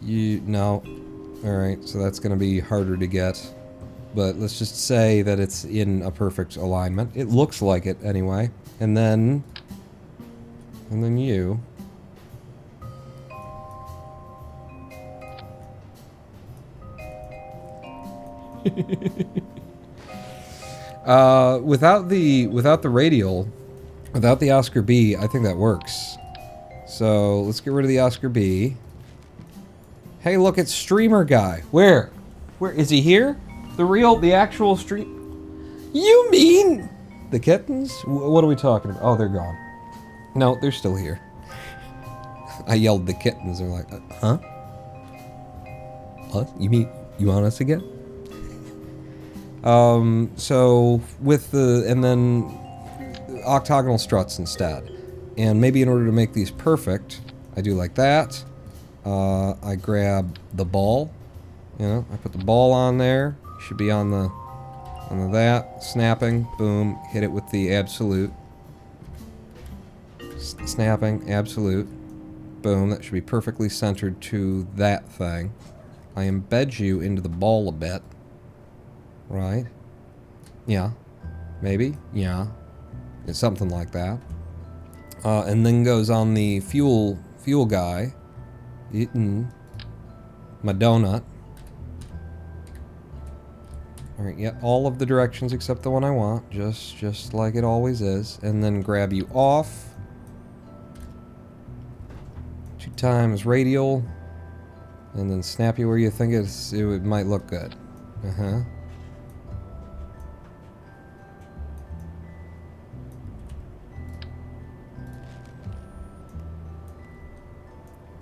[SPEAKER 1] No. Alright, so that's going to be harder to get. But let's just say that it's in a perfect alignment. It looks like it anyway. And then you. Without the radial, without the Oscar B, I think that works. So let's get rid of the Oscar B. Hey, look, it's Streamer Guy. Where is he here? The actual stream? You mean the kittens? What are we talking about? Oh, they're gone. No, they're still here. I yelled the kittens. They're like, huh? Us? You mean you want us again? So with and then octagonal struts instead. And maybe in order to make these perfect, I do like that. I grab the ball, I put the ball on there. Should be on the that, snapping, boom, hit it with the absolute. Snapping, absolute, boom, that should be perfectly centered to that thing. I embed you into the ball a bit. Right? Yeah. Maybe? Yeah. It's something like that. And then goes on the fuel guy. Eating my donut. Alright, yeah, all of the directions except the one I want. Just like it always is. And then grab you off. 2 times radial. And then snap you where you think it might look good. Uh-huh.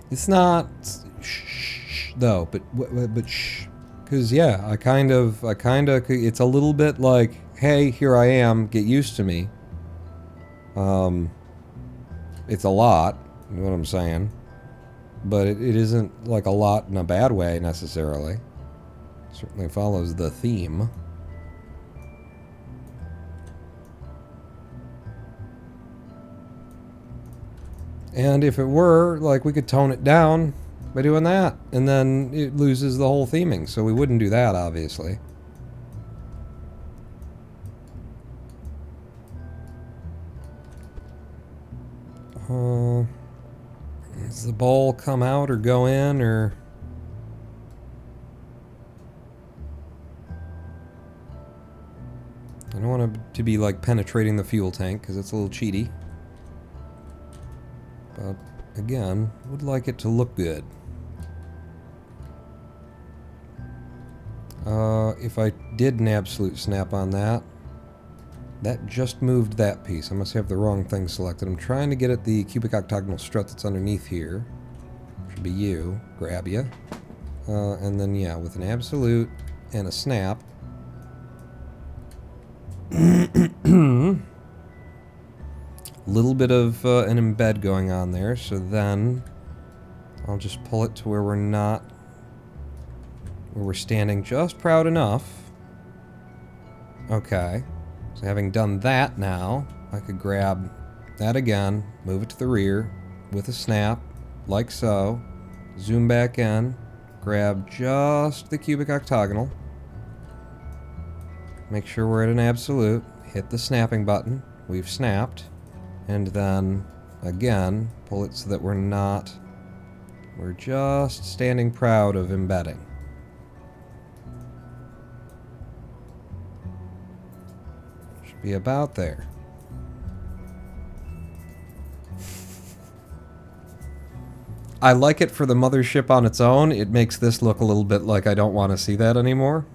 [SPEAKER 1] It's not shh though, but shh, because yeah, I kind of, it's a little bit like, hey, here I am, get used to me. It's a lot, you know what I'm saying, but it isn't like a lot in a bad way necessarily. It certainly follows the theme. And if it were, like, we could tone it down by doing that, and then it loses the whole theming, so we wouldn't do that, obviously. Does the ball come out or go in, or... I don't want it to be like penetrating the fuel tank because it's a little cheaty. But again, would like it to look good. If I did an absolute snap on that, that just moved that piece. I must have the wrong thing selected. I'm trying to get at the cubic octagonal strut that's underneath here. Should be you. Grab you. And then, yeah, with an absolute and a snap. Little bit of an embed going on there, so then I'll just pull it to where we're not, where we're standing just proud enough. Okay, so having done that now, I could grab that again, move it to the rear with a snap, like so, zoom back in, grab just the cubic octagonal, make sure we're at an absolute, hit the snapping button, we've snapped, and then again pull it so that we're just standing proud of embedding. Should be about there. I like it for the mothership on its own. It makes this look a little bit like I don't want to see that anymore.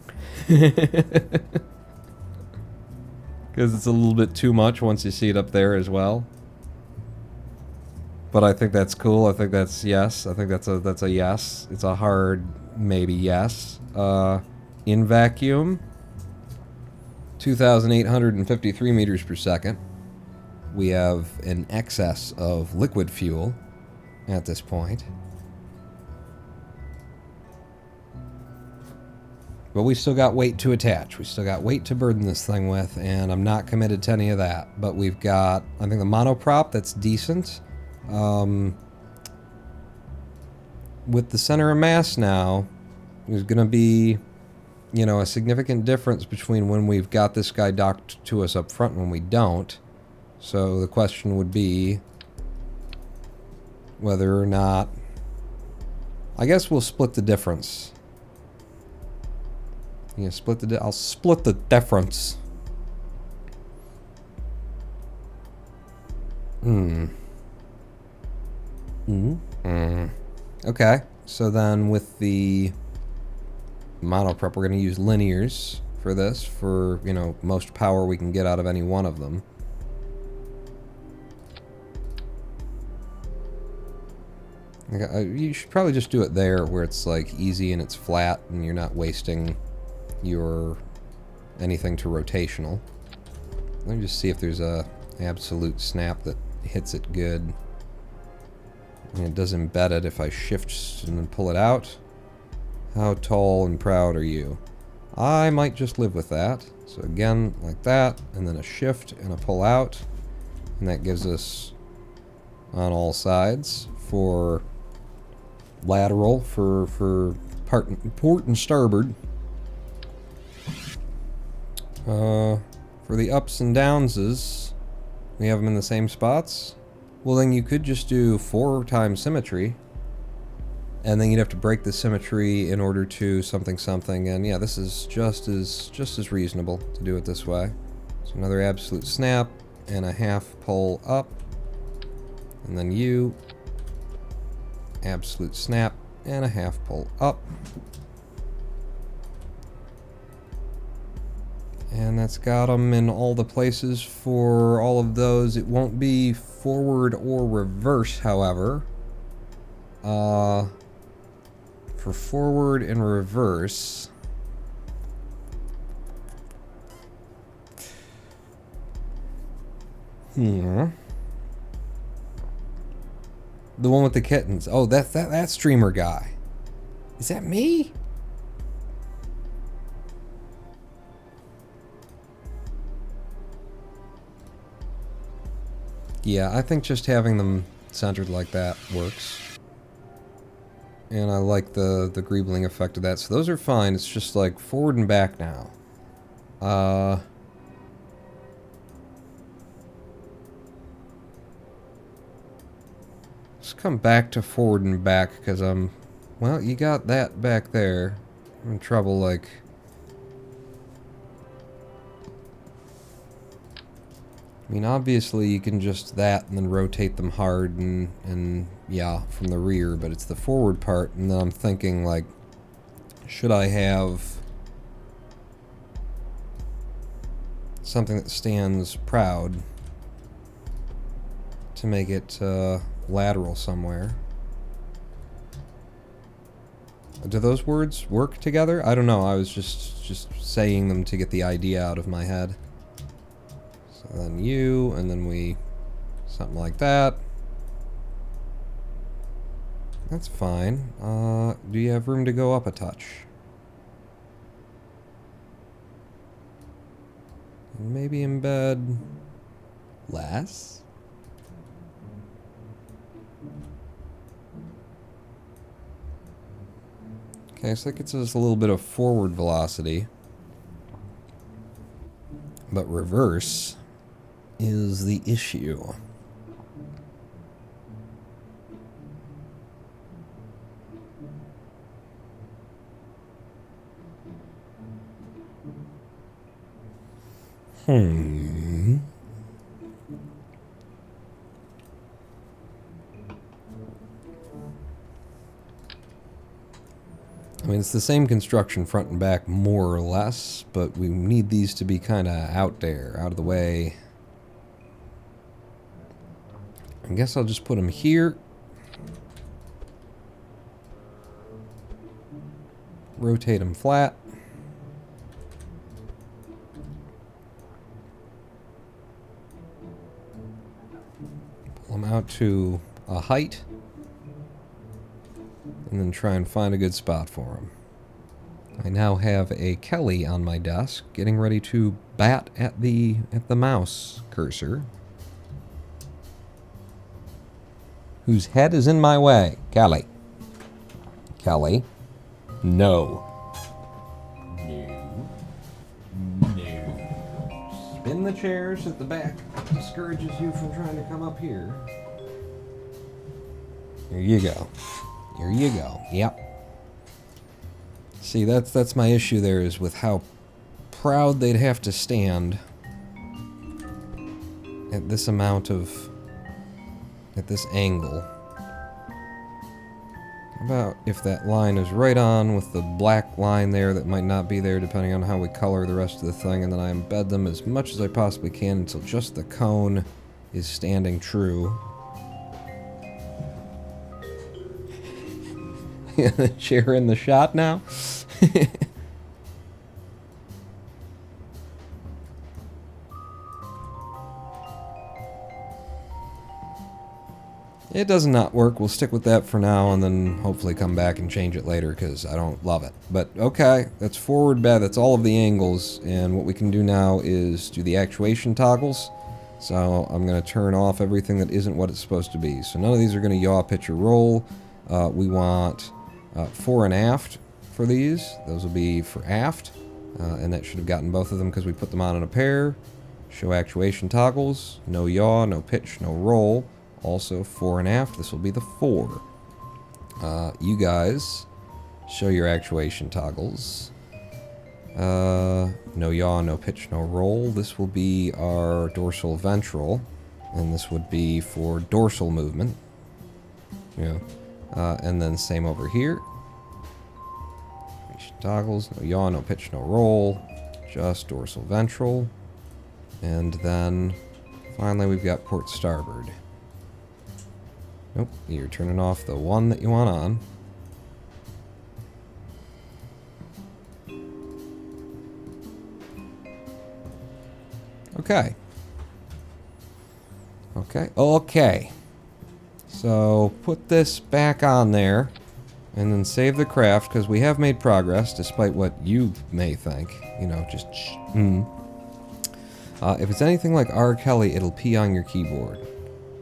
[SPEAKER 1] Because it's a little bit too much once you see it up there as well. But I think that's cool. I think that's yes. I think that's a yes. It's a hard maybe yes. In vacuum, 2,853 meters per second. We have an excess of liquid fuel at this point. But we still got weight to attach. We still got weight to burden this thing with, and I'm not committed to any of that. But we've got, I think, the monoprop that's decent. With the center of mass now, there's going to be, you know, a significant difference between when we've got this guy docked to us up front and when we don't. So the question would be whether or not, I guess we'll split the difference. Yeah, I'll split the difference. Okay, so then with the monoprop, we're going to use linears for this, for, you know, most power we can get out of any one of them. You should probably just do it there where it's like easy and it's flat and you're not wasting your anything to rotational. Let me just see if there's a absolute snap that hits it good. And it does embed it if I shift and then pull it out. How tall and proud are you? I might just live with that. So again, like that, and then a shift and a pull out. And that gives us on all sides for lateral, for port and starboard. For the ups and downses, we have them in the same spots. Well, then you could just do 4 times symmetry, and then you'd have to break the symmetry in order to something, and yeah, this is just as reasonable to do it this way. So another absolute snap and a half pull up, and then you absolute snap and a half pull up. And that's got them in all the places for all of those. It won't be forward or reverse, however. For forward and reverse, the one with the kittens. Oh, that streamer guy. Is that me? Yeah, I think just having them centered like that works. And I like the greebling effect of that. So those are fine. It's just like forward and back now. Let's come back to forward and back because well, you got that back there. I'm in trouble, like... I mean, obviously you can just that and then rotate them hard and yeah, from the rear, but it's the forward part, and then I'm thinking, like, should I have something that stands proud to make it lateral somewhere? Do those words work together? I don't know. I was just saying them to get the idea out of my head. So then you, and then we... something like that. That's fine. Do you have room to go up a touch? Maybe embed less? Okay, so that gets us a little bit of forward velocity. But reverse is the issue. I mean, it's the same construction front and back, more or less, but we need these to be kind of out there, out of the way. I guess I'll just put them here. Rotate them flat. Pull them out to a height. And then try and find a good spot for them. I now have a Kelly on my desk, getting ready to bat at the mouse cursor, whose head is in my way. Kelly. Kelly. No. No. No. Spin the chairs at the back. Discourages you from trying to come up here. Here you go. Here you go. Yep. See, that's my issue there, is with how proud they'd have to stand at this amount of... at this angle. How about if that line is right on with the black line there that might not be there depending on how we color the rest of the thing, and then I embed them as much as I possibly can until just the cone is standing true. The chair in the shot now. It does not work. We'll stick with that for now and then hopefully come back and change it later because I don't love it. But okay, that's forward bed. That's all of the angles. And what we can do now is do the actuation toggles. So I'm going to turn off everything that isn't what it's supposed to be. So none of these are going to yaw, pitch, or roll. We want fore and aft for these. Those will be for aft. And that should have gotten both of them because we put them on in a pair. Show actuation toggles. No yaw, no pitch, no roll. Also fore and aft. This will be the fore. You guys show your actuation toggles. No yaw, no pitch, no roll. This will be our dorsal ventral. And this would be for dorsal movement. Yeah. And then same over here. Toggles, no yaw, no pitch, no roll. Just dorsal ventral. And then finally we've got port starboard. Nope, you're turning off the one that you want on. Okay. Okay. So put this back on there and then save the craft because we have made progress despite what you may think. You know, just if it's anything like R. Kelly, it'll pee on your keyboard.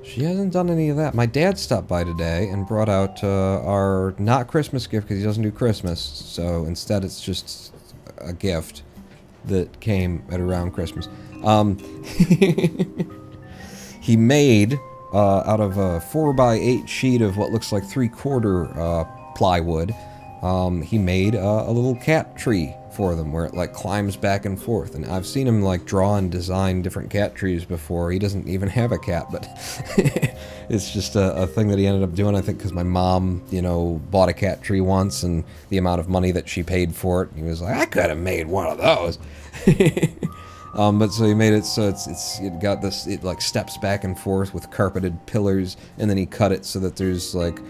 [SPEAKER 1] She hasn't done any of that. My dad stopped by today and brought out our not Christmas gift because he doesn't do Christmas. So instead it's just a gift that came at around Christmas. He made, out of a 4x8 sheet of what looks like 3/4 plywood, he made a little cat tree for them where it like climbs back and forth. And I've seen him like draw and design different cat trees before. He doesn't even have a cat, but it's just a thing that he ended up doing, I think, because my mom, you know, bought a cat tree once, and the amount of money that she paid for it, he was like, I could have made one of those. But so he made it so it got this, it like steps back and forth with carpeted pillars, and then he cut it so that there's like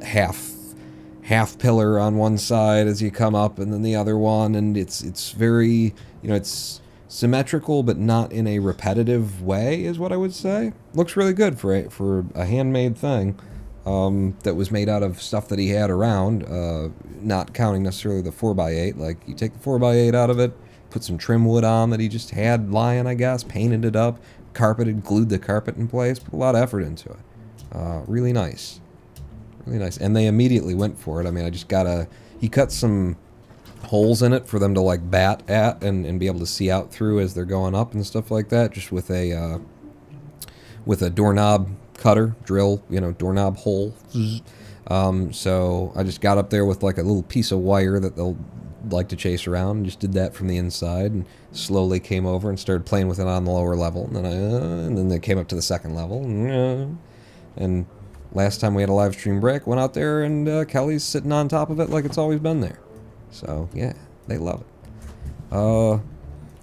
[SPEAKER 1] half pillar on one side as you come up, and then the other one, and it's very, you know, it's symmetrical but not in a repetitive way, is what I would say. Looks really good for a handmade thing that was made out of stuff that he had around, not counting necessarily the 4x8. Like, you take the 4x8 out of it, put some trim wood on that he just had lying, I guess, painted it up, carpeted, glued the carpet in place, put a lot of effort into it. Really nice. Really nice. And they immediately went for it. I mean, I just gotta... He cut some holes in it for them to, like, bat at and be able to see out through as they're going up and stuff like that, just with a doorknob cutter, drill, you know, doorknob hole. So I just got up there with, like, a little piece of wire that they'll like to chase around, and just did that from the inside, and slowly came over and started playing with it on the lower level, and then they came up to the second level, and last time we had a live stream break, went out there, and Kelly's sitting on top of it like it's always been there. So yeah, they love it.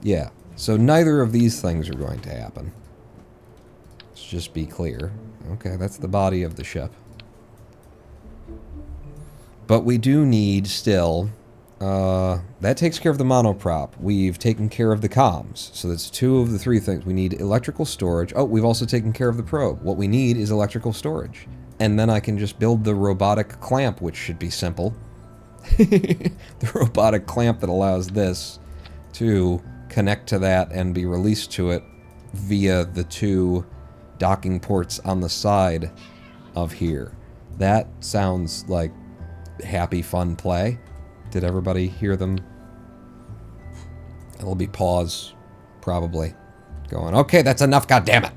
[SPEAKER 1] Yeah, so neither of these things are going to happen. Let's just be clear. Okay, that's the body of the ship, but we do need still. That takes care of the monoprop. We've taken care of the comms. So that's 2 of the 3 things. We need electrical storage. Oh, we've also taken care of the probe. What we need is electrical storage. And then I can just build the robotic clamp, which should be simple. The robotic clamp that allows this to connect to that and be released to it via the 2 docking ports on the side of here. That sounds like happy, fun play. Did everybody hear them? It'll be pause, probably. Going, okay, that's enough, goddammit!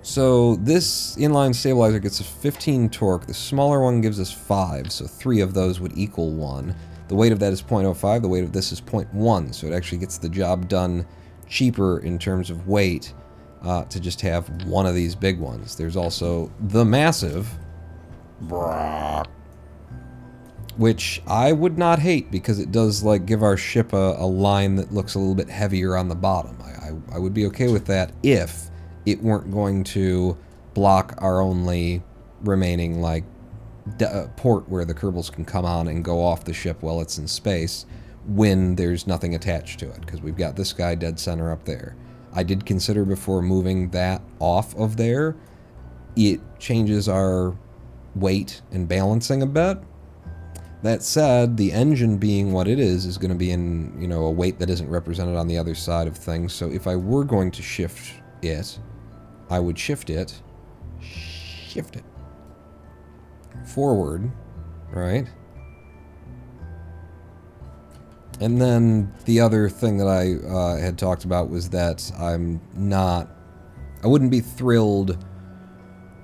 [SPEAKER 1] So this inline stabilizer gets a 15 torque. The smaller one gives us 5, so 3 of those would equal 1. The weight of that is 0.05, the weight of this is 0.1, so it actually gets the job done cheaper in terms of weight to just have one of these big ones. There's also the massive... which I would not hate, because it does like give our ship a line that looks a little bit heavier on the bottom. I would be okay with that if it weren't going to block our only remaining like port where the Kerbals can come on and go off the ship while it's in space when there's nothing attached to it, because we've got this guy dead center up there. I did consider before moving that off of there, it changes our weight and balancing a bit. That said, the engine being what it is going to be in, you know, a weight that isn't represented on the other side of things. So if I were going to shift it, I would shift it forward, right? And then the other thing that I had talked about was that I wouldn't be thrilled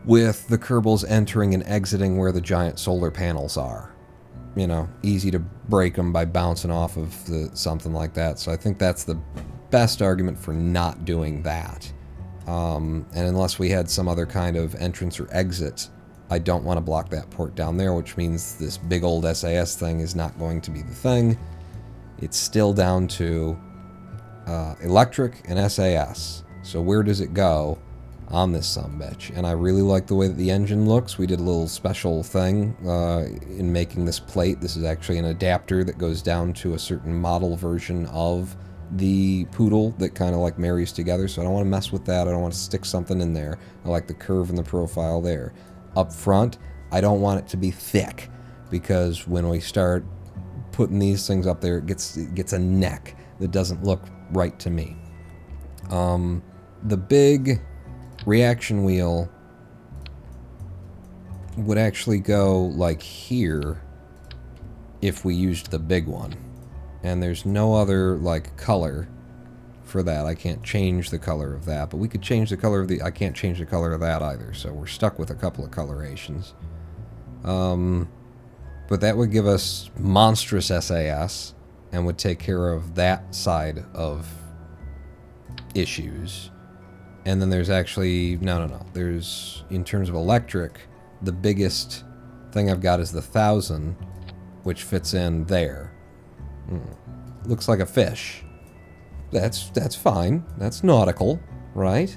[SPEAKER 1] with the Kerbals entering and exiting where the giant solar panels are. You know, easy to break them by bouncing off of something like that. So I think that's the best argument for not doing that. And unless we had some other kind of entrance or exit, I don't want to block that port down there, which means this big old SAS thing is not going to be the thing. It's still down to electric and SAS. So where does it go on this sumbitch? And I really like the way that the engine looks. We did a little special thing in making this plate. This is actually an adapter that goes down to a certain model version of the Poodle that kind of like marries together, so I don't want to mess with that. I don't want to stick something in there. I like the curve and the profile there. Up front, I don't want it to be thick, because when we start putting these things up there, it gets a neck that doesn't look right to me. The big reaction wheel would actually go like here if we used the big one. And there's no other like color for that. I can't change the color of that, but we could change the color of I can't change the color of that either, so we're stuck with a couple of colorations. But that would give us monstrous SAS and would take care of that side of issues. And then there's actually, no. There's, in terms of electric, the biggest thing I've got is the 1000, which fits in there. Looks like a fish. That's fine. That's nautical, right?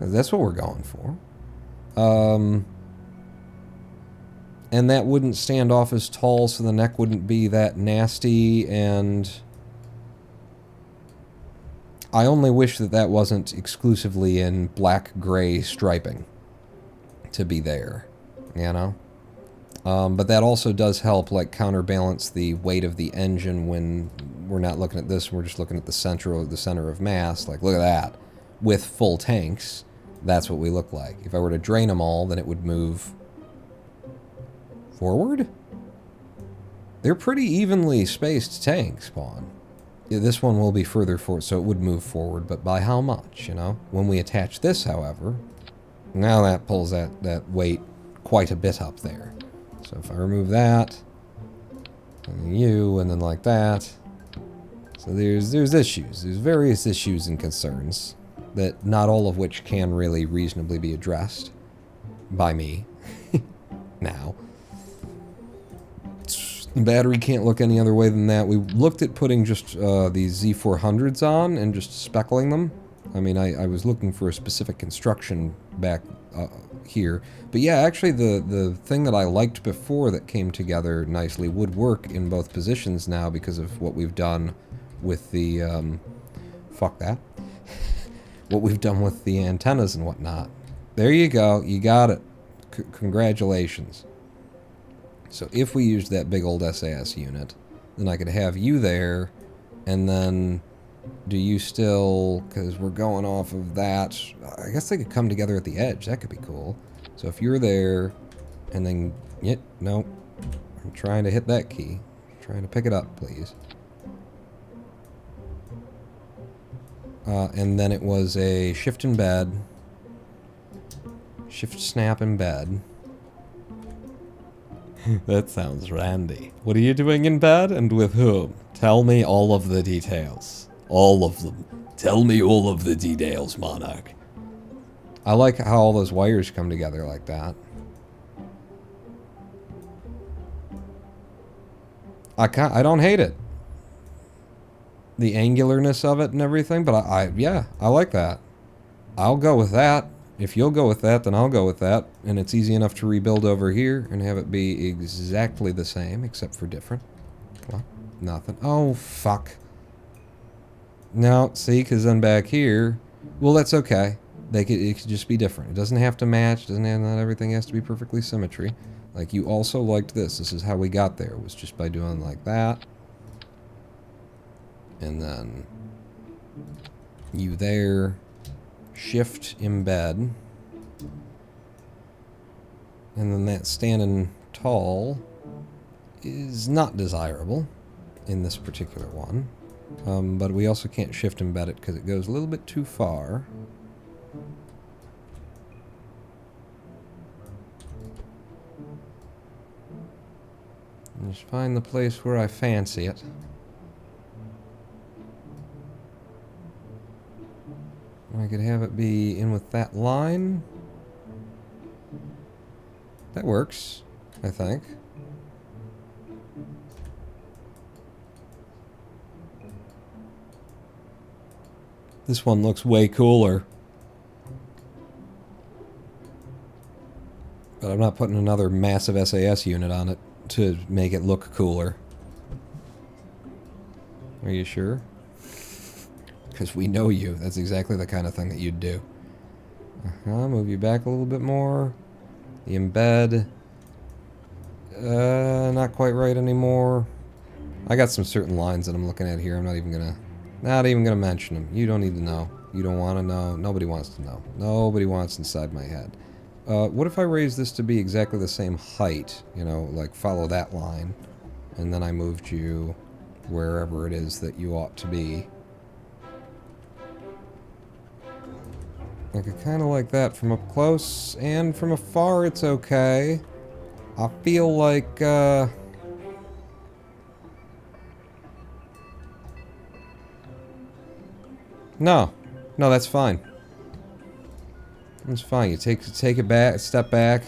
[SPEAKER 1] That's what we're going for. And that wouldn't stand off as tall, so the neck wouldn't be that nasty, and I only wish that that wasn't exclusively in black-gray striping to be there, you know? But that also does help, like, counterbalance the weight of the engine when we're not looking at this, we're just looking at the center of mass. Like, look at that. With full tanks, that's what we look like. If I were to drain them all, then it would move forward? They're pretty evenly spaced tanks, Spawn. Yeah, this one will be further forward, so it would move forward, but by how much, you know? When we attach this, however, now that pulls that weight quite a bit up there. So if I remove that, and then you, and then like that, so there's issues. There's various issues and concerns, that not all of which can really reasonably be addressed by me now. The battery can't look any other way than that. We looked at putting just these Z400s on and just speckling them. I mean, I was looking for a specific construction back here. But yeah, actually the thing that I liked before that came together nicely would work in both positions now because of what we've done with the... fuck that. What we've done with the antennas and whatnot. There you go. You got it. Congratulations. So if we used that big old SAS unit, then I could have you there, and then do you still, because we're going off of that, I guess they could come together at the edge. That could be cool. So if you're there, and then, no, I'm trying to hit that key. I'm trying to pick it up, please. And then it was a shift embed, shift snap embed. That sounds randy. What are you doing in bed and with whom? Tell me all of the details. All of them. Tell me all of the details, Monarch. I like how all those wires come together like that. I don't hate it. The angularness of it and everything, but yeah, I like that. I'll go with that. If you'll go with that, then I'll go with that. And it's easy enough to rebuild over here and have it be exactly the same, except for different. What? Nothing. Oh, fuck. No, see, because then back here... Well, that's okay. It could just be different. It doesn't have to match. Not everything has to be perfectly symmetry. Like, you also liked this. This is how we got there. It was just by doing like that. And then... you there... shift embed, and then that standing tall is not desirable in this particular one, but we also can't shift embed it because it goes a little bit too far. And just find the place where I fancy it. I could have it be in with that line. That works, I think. This one looks way cooler. But I'm not putting another massive SAS unit on it to make it look cooler. Are you sure? Because we know you. That's exactly the kind of thing that you'd do. Move you back a little bit more. The embed. Not quite right anymore. I got some certain lines that I'm looking at here. I'm not even gonna mention them. You don't need to know. You don't want to know. Nobody wants to know. Nobody wants inside my head. What if I raise this to be exactly the same height? You know, like follow that line. And then I moved you wherever it is that you ought to be. I could kind of like that from up close, and from afar it's okay. I feel like, no. No, that's fine. That's fine. You take it back, step back,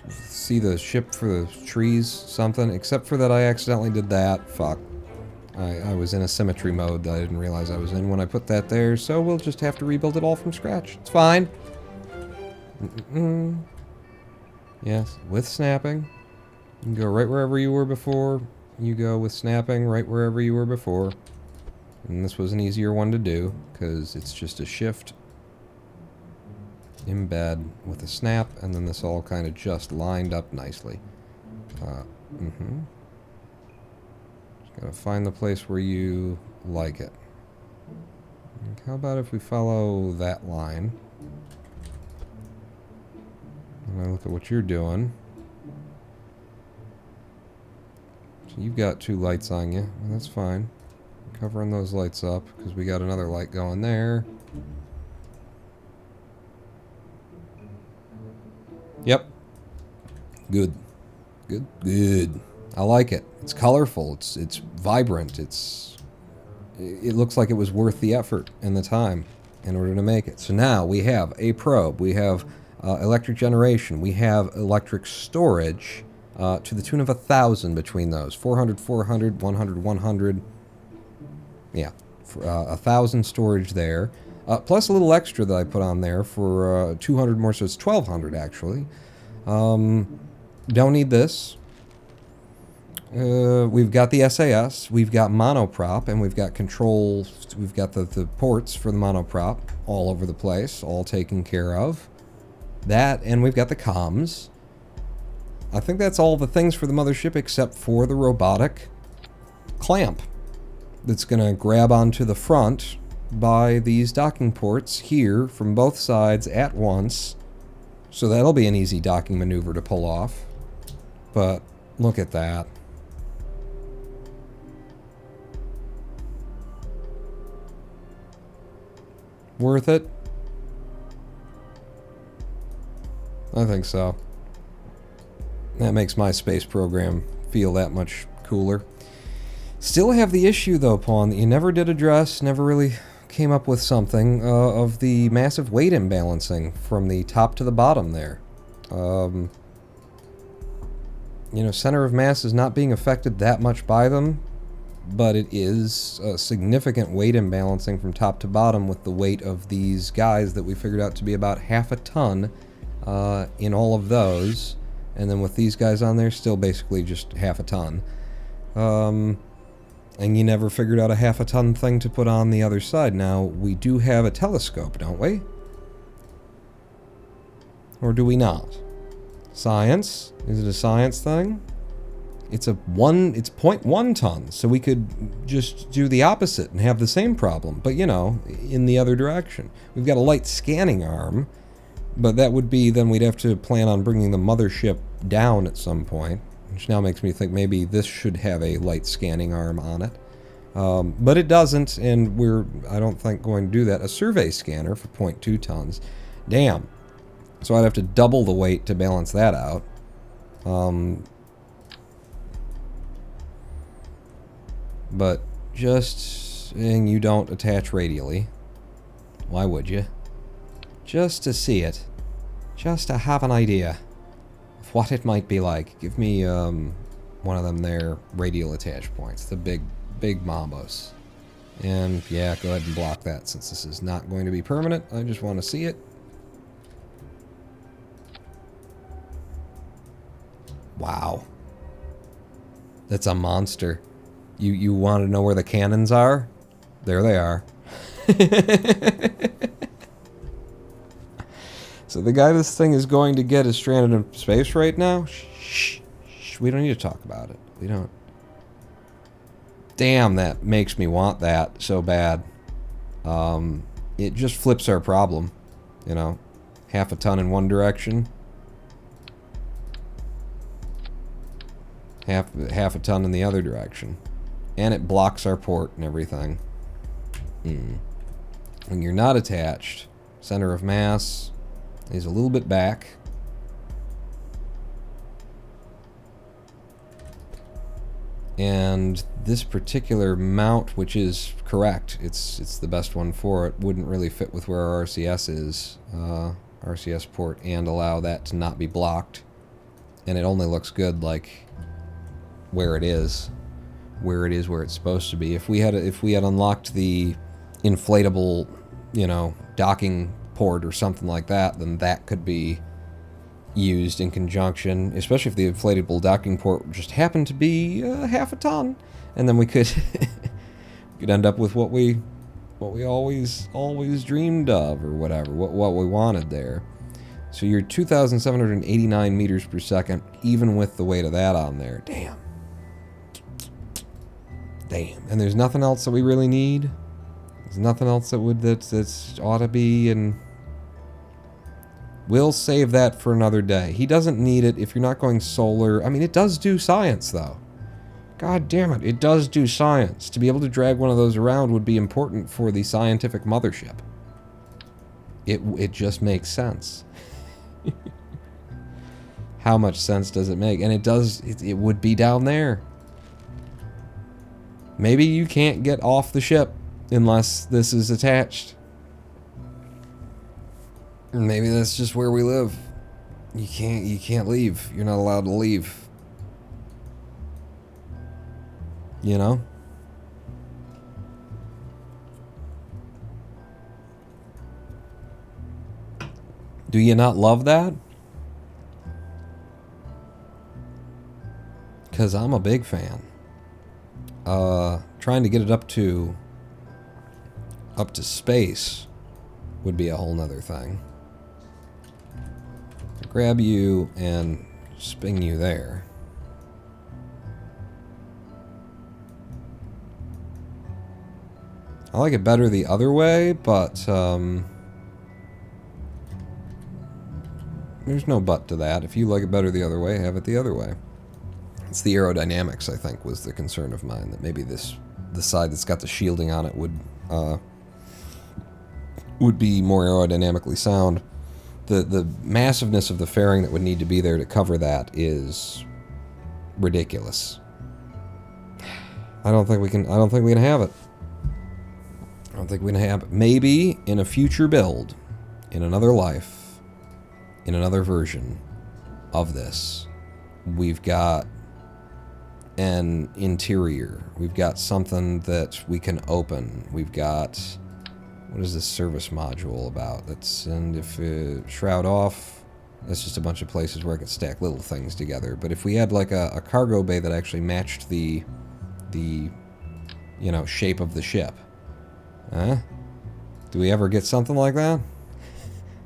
[SPEAKER 1] see the ship for the trees, something. Except for that I accidentally did that. Fuck. I was in a symmetry mode that I didn't realize I was in when I put that there, so we'll just have to rebuild it all from scratch. It's fine. Yes, with snapping. You can go right wherever you were before. You go with snapping right wherever you were before. And this was an easier one to do, because it's just a shift, embed with a snap, and then this all kind of just lined up nicely. Just gotta find the place where you like it. How about if we follow that line? And I look at what you're doing. So you've got 2 lights on you. Well, that's fine. Covering those lights up, because we got another light going there. Yep. Good. Good. Good. I like it. It's colorful. It's vibrant. It looks like it was worth the effort and the time in order to make it. So now we have a probe. We have electric generation. We have electric storage to the tune of 1,000 between those. 400, 400, 100, 100. Yeah. 1,000 storage there. Plus a little extra that I put on there for 200 more, so it's 1,200 actually. Don't need this. We've got the SAS, we've got monoprop, and we've got controls. We've got the ports for the monoprop all over the place, all taken care of. That, and we've got the comms. I think that's all the things for the mothership except for the robotic clamp that's going to grab onto the front by these docking ports here from both sides at once. So that'll be an easy docking maneuver to pull off. But look at that. Worth it? I think so. That makes my space program feel that much cooler. Still have the issue though, Pawn, that you never did address, never really came up with something, of the massive weight imbalancing from the top to the bottom there. You know, center of mass is not being affected that much by them, but it is a significant weight imbalancing from top to bottom with the weight of these guys that we figured out to be about half a ton in all of those. And then with these guys on there, still basically just half a ton. And you never figured out a half a ton thing to put on the other side. Now, we do have a telescope, don't we? Or do we not? Science? Is it a science thing? It's 0.1 tons, so we could just do the opposite and have the same problem, but you know, in the other direction. We've got a light scanning arm, but that would be, then we'd have to plan on bringing the mothership down at some point, which now makes me think maybe this should have a light scanning arm on it. But it doesn't, and we're, I don't think, going to do that. A survey scanner for 0.2 tons. Damn. So I'd have to double the weight to balance that out. But just, and you don't attach radially. Why would you? Just to see it. Just to have an idea of what it might be like. Give me one of them there radial attach points. The big Mambos. And yeah, go ahead and block that since this is not going to be permanent. I just want to see it. Wow. That's a monster. You want to know where the cannons are? There they are. So the guy this thing is going to get is stranded in space right now? Shh. We don't need to talk about it. We don't. Damn, that makes me want that so bad. It just flips our problem. You know, half a ton in one direction. Half a ton in the other direction. And it blocks our port and everything. When you're not attached, center of mass is a little bit back. And this particular mount, which is correct, it's the best one for it, wouldn't really fit with where our RCS is, RCS port, and allow that to not be blocked. And it only looks good like where it is where it's supposed to be. If we had unlocked the inflatable, you know, docking port or something like that, then that could be used in conjunction, especially if the inflatable docking port just happened to be half a ton, and then we could could end up with what we always dreamed of, or whatever, what we wanted there. So you're 2,789 meters per second, even with the weight of that on there. Damn. And there's nothing else that we really need. There's nothing else that's ought to be, and we'll save that for another day. He doesn't need it if you're not going solar. I mean, it does do science, though. God damn it, it does do science. To be able to drag one of those around would be important for the scientific mothership. It just makes sense. How much sense does it make? And it does, it would be down there. Maybe you can't get off the ship unless this is attached. Maybe that's just where we live. You can't leave. You're not allowed to leave. You know? Do you not love that? Because I'm a big fan. Trying to get it up to space would be a whole nother thing. Grab you and spin you there. I like it better the other way, but there's no but to that. If you like it better the other way, have it the other way. It's the aerodynamics, I think, was the concern of mine, that maybe the side that's got the shielding on it would be more aerodynamically sound. The massiveness of the fairing that would need to be there to cover that is ridiculous. I don't think we can have it. I don't think we can have it. Maybe in a future build, in another life, in another version of this, we've got an interior. We've got something that we can open. We've got, what is this service module about? And if shroud off, that's just a bunch of places where I could stack little things together. But if we had like a cargo bay that actually matched the you know, shape of the ship, huh? Do we ever get something like that?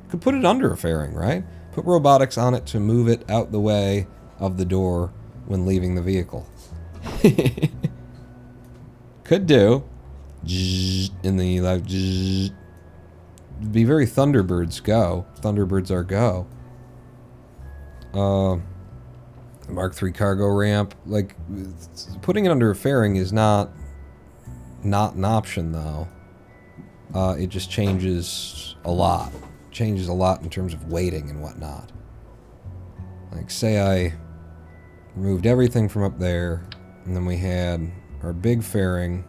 [SPEAKER 1] Could put it under a fairing, right? Put robotics on it to move it out the way of the door when leaving the vehicle. Could do. In the like, be very Thunderbirds go. Thunderbirds are go. Mark III cargo ramp. Like, putting it under a fairing is not an option, though. It just changes a lot. Changes a lot in terms of weighting and whatnot. Like, say I removed everything from up there, and then we had our big fairing.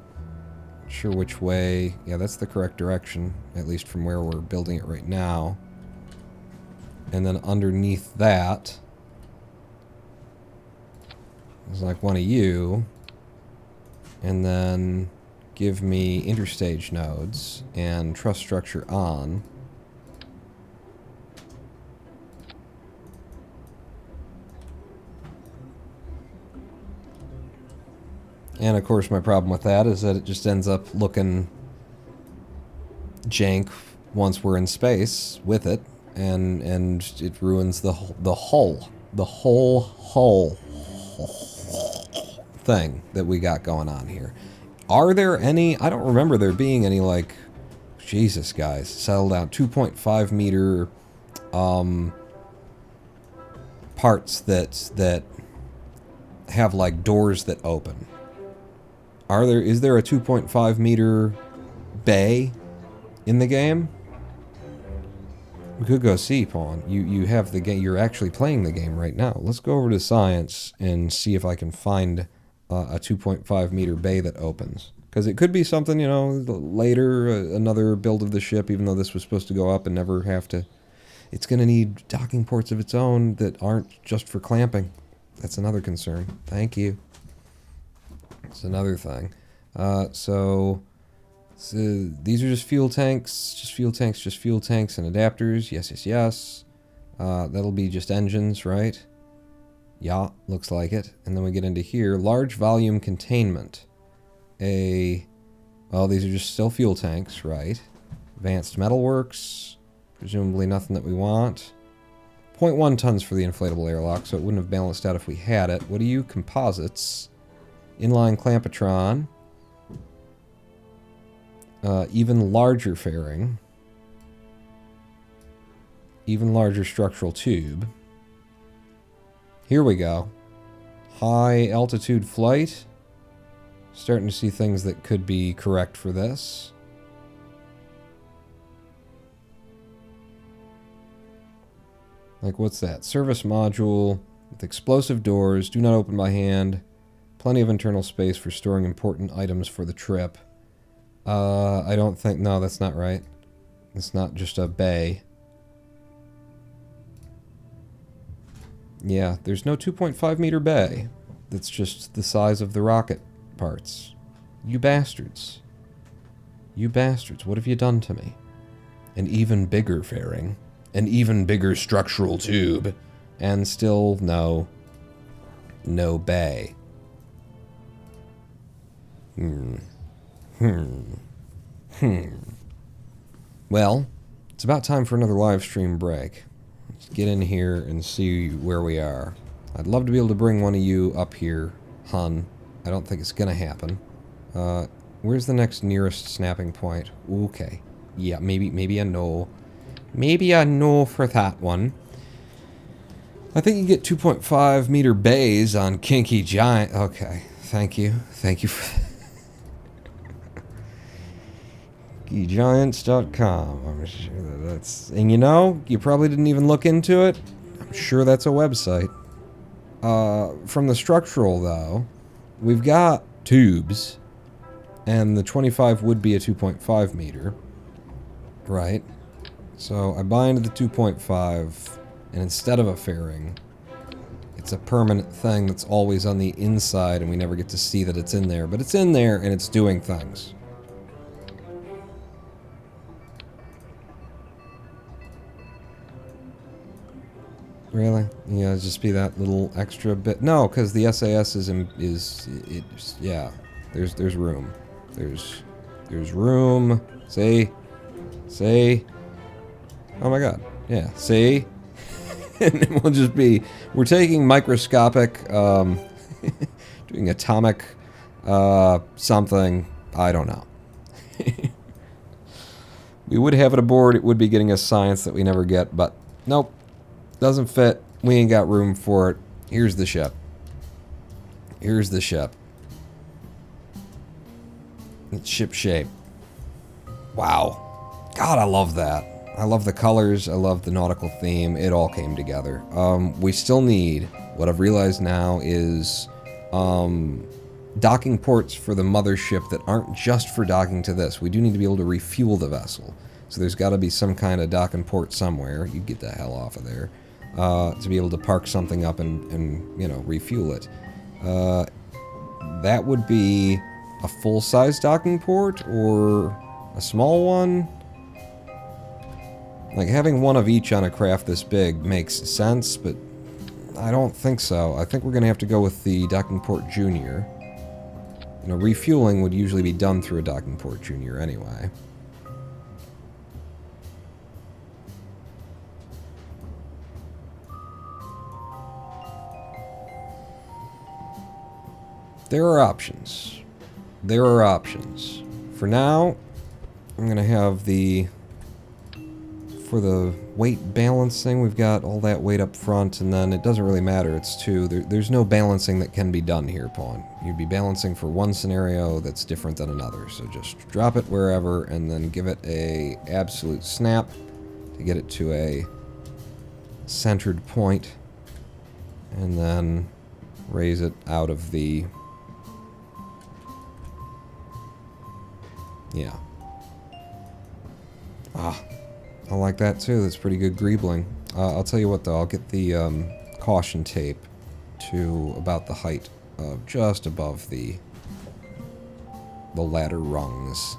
[SPEAKER 1] Not sure which way. Yeah, that's the correct direction, at least from where we're building it right now. And then underneath that is like one of you, and then give me interstage nodes and truss structure on. And of course my problem with that is that it just ends up looking jank once we're in space with it, and it ruins the whole thing that we got going on here. Are there any, I don't remember there being any, like, Jesus guys, settle down, 2.5 meter parts that have like doors that open. Is there a 2.5 meter bay in the game? We could go see, Pawn. You have the game. You're actually playing the game right now. Let's go over to science and see if I can find a 2.5 meter bay that opens. Because it could be something, you know, later, another build of the ship, even though this was supposed to go up and never have to. It's going to need docking ports of its own that aren't just for clamping. That's another concern. Thank you. It's another thing. So these are just fuel tanks, just fuel tanks, just fuel tanks and adapters. Yes, yes, yes. That'll be just engines, right? Yeah, looks like it. And then we get into here. Large volume containment. Well, these are just still fuel tanks, right? Advanced metalworks. Presumably nothing that we want. 0.1 tons for the inflatable airlock, so it wouldn't have balanced out if we had it. What are you? Composites. Inline clampetron. Even larger fairing. Even larger structural tube. Here we go. High altitude flight. Starting to see things that could be correct for this. Like, what's that? Service module with explosive doors. Do not open by hand. Plenty of internal space for storing important items for the trip. I don't think... No, that's not right. It's not just a bay. Yeah, there's no 2.5 meter bay. That's just the size of the rocket parts. You bastards. You bastards, what have you done to me? An even bigger fairing. An even bigger structural tube. And still no bay. Well, it's about time for another live stream break. Let's get in here and see where we are. I'd love to be able to bring one of you up here, hun. I don't think it's gonna happen. Where's the next nearest snapping point? Okay. Yeah, maybe I know. Maybe I know for that one. I think you get 2.5 meter bays on Kinky Giant. Okay, thank you. Thank you for... KinkyGiants.com. I'm sure that's... And you know, you probably didn't even look into it. I'm sure that's a website. From the structural, though, we've got tubes, and the 25 would be a 2.5 meter, right? So I bind the 2.5, and instead of a fairing, it's a permanent thing that's always on the inside, and we never get to see that it's in there. But it's in there, and it's doing things. Really? Yeah, just be that little extra bit. No, because the SAS yeah. There's room. There's room. See? Oh my god. Yeah. See? And it will just be, we're taking microscopic, doing atomic, something. I don't know. We would have it aboard. It would be getting us science that we never get, but nope. Doesn't fit. We ain't got room for it. Here's the ship. Here's the ship. It's ship shape. Wow. God, I love that. I love the colors. I love the nautical theme. It all came together. We still need, what I've realized now is, docking ports for the mothership that aren't just for docking to this. We do need to be able to refuel the vessel. So there's got to be some kind of docking port somewhere. You get the hell off of there. To be able to park something up and you know, refuel it. That would be a full-size docking port or a small one. Like, having one of each on a craft this big makes sense, but I don't think so. I think we're going to have to go with the docking port junior. You know, refueling would usually be done through a docking port junior anyway. There are options. There are options. For now, I'm going to have for the weight balancing, we've got all that weight up front, and then it doesn't really matter. It's two. There's no balancing that can be done here, Pawn. You'd be balancing for one scenario that's different than another. So just drop it wherever, and then give it a absolute snap to get it to a centered point, and then raise it out of the Yeah. Ah, I like that too. That's pretty good greebling. I'll tell you what though, I'll get the caution tape to about the height of just above the ladder rungs.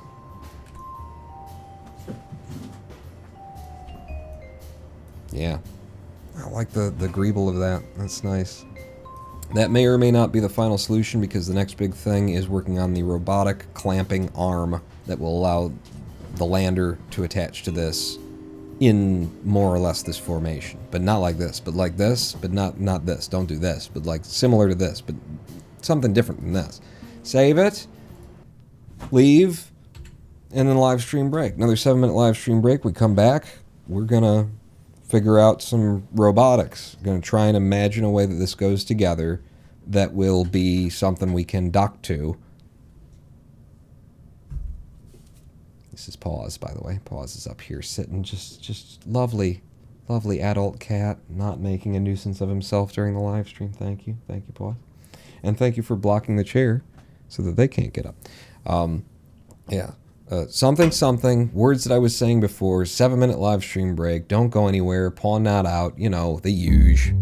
[SPEAKER 1] Yeah. I like the greeble of that. That's nice. That may or may not be the final solution because the next big thing is working on the robotic clamping arm that will allow the lander to attach to this in more or less this formation. But not like this, but like this, but not this. Don't do this, but like similar to this, but something different than this. Save it, leave, and then live stream break. Another 7-minute live stream break. We come back. We're going to figure out some robotics. Going to try and imagine a way that this goes together that will be something we can dock to. This is Paws, by the way. Paws is up here sitting, just lovely, lovely adult cat, not making a nuisance of himself during the live stream. Thank you, Paws, and thank you for blocking the chair so that they can't get up. Yeah. Something, words that I was saying before, 7-minute live stream break, don't go anywhere, pawn not out, you know, the huge.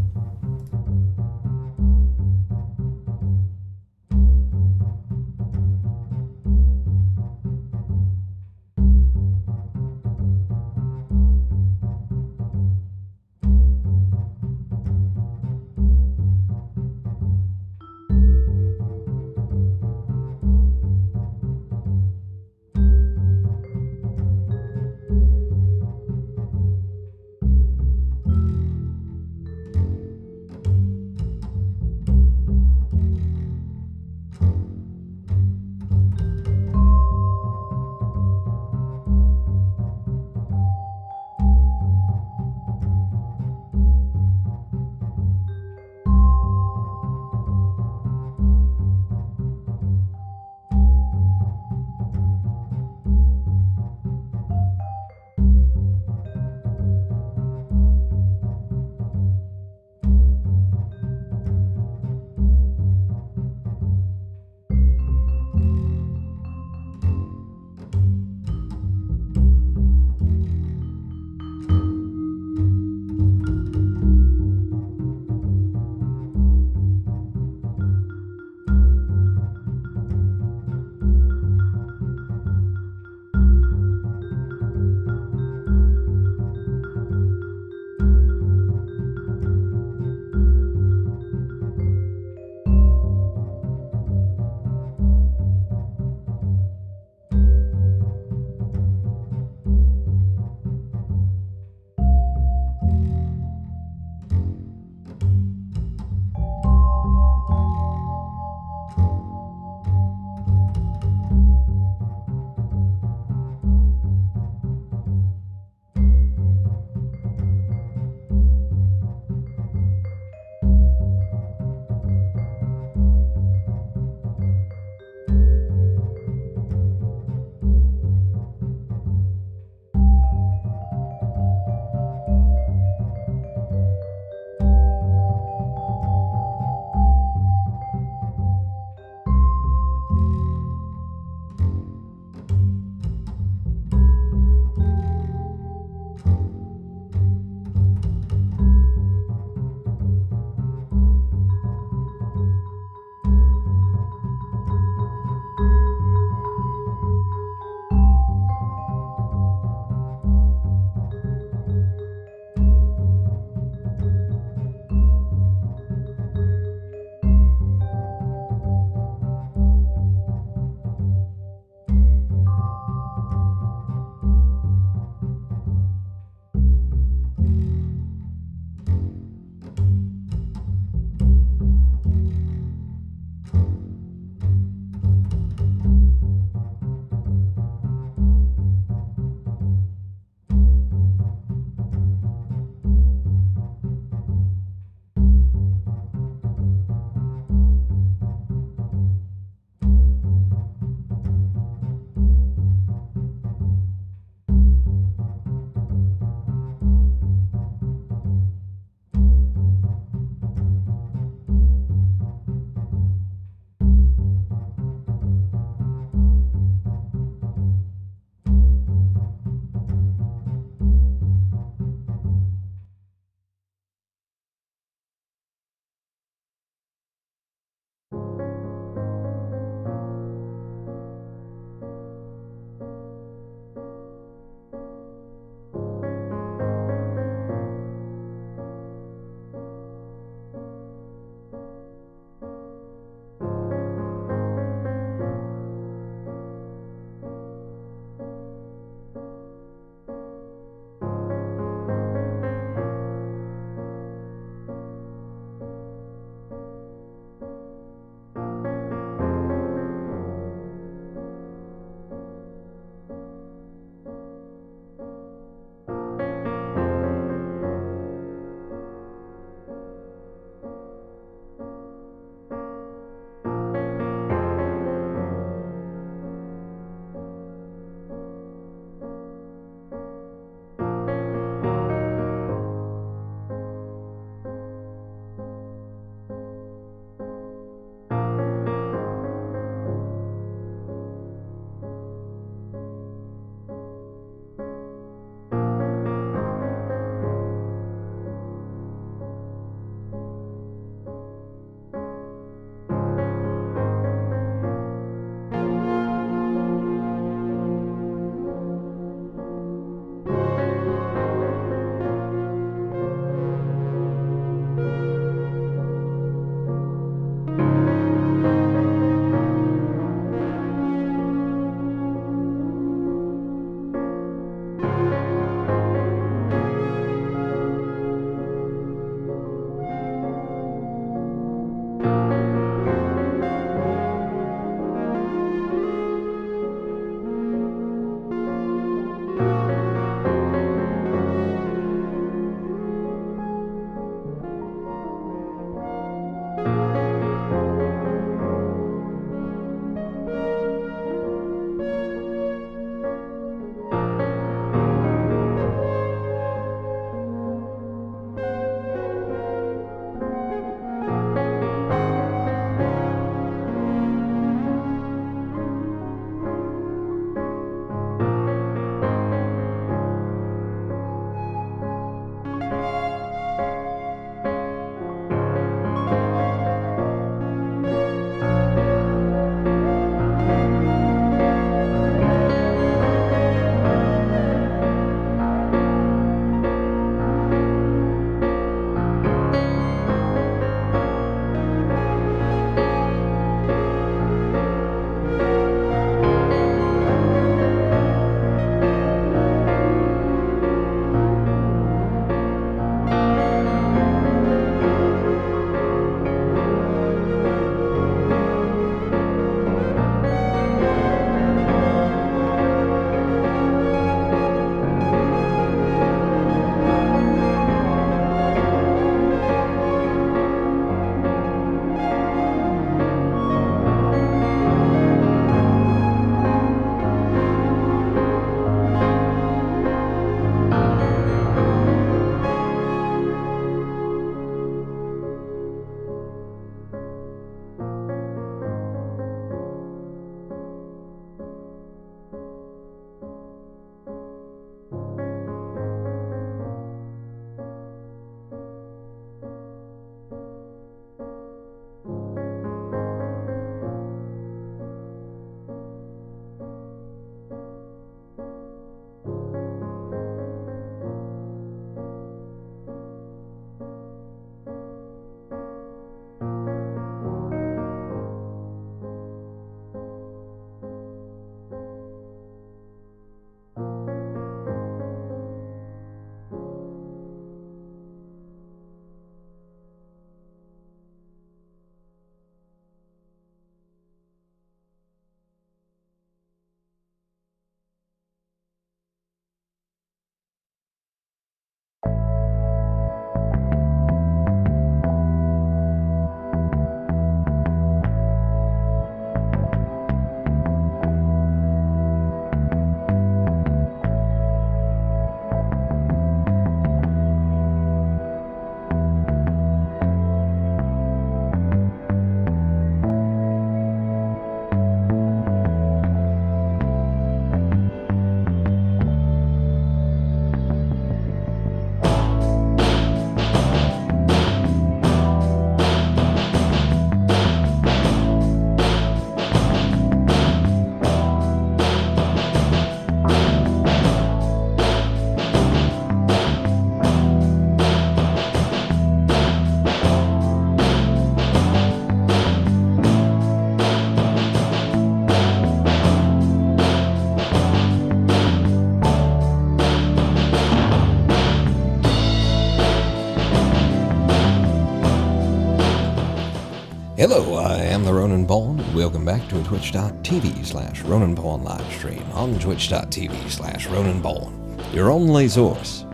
[SPEAKER 1] Pawn, and welcome back to a twitch.tv/Ronan Pawn live stream on twitch.tv/Ronan Pawn, your only source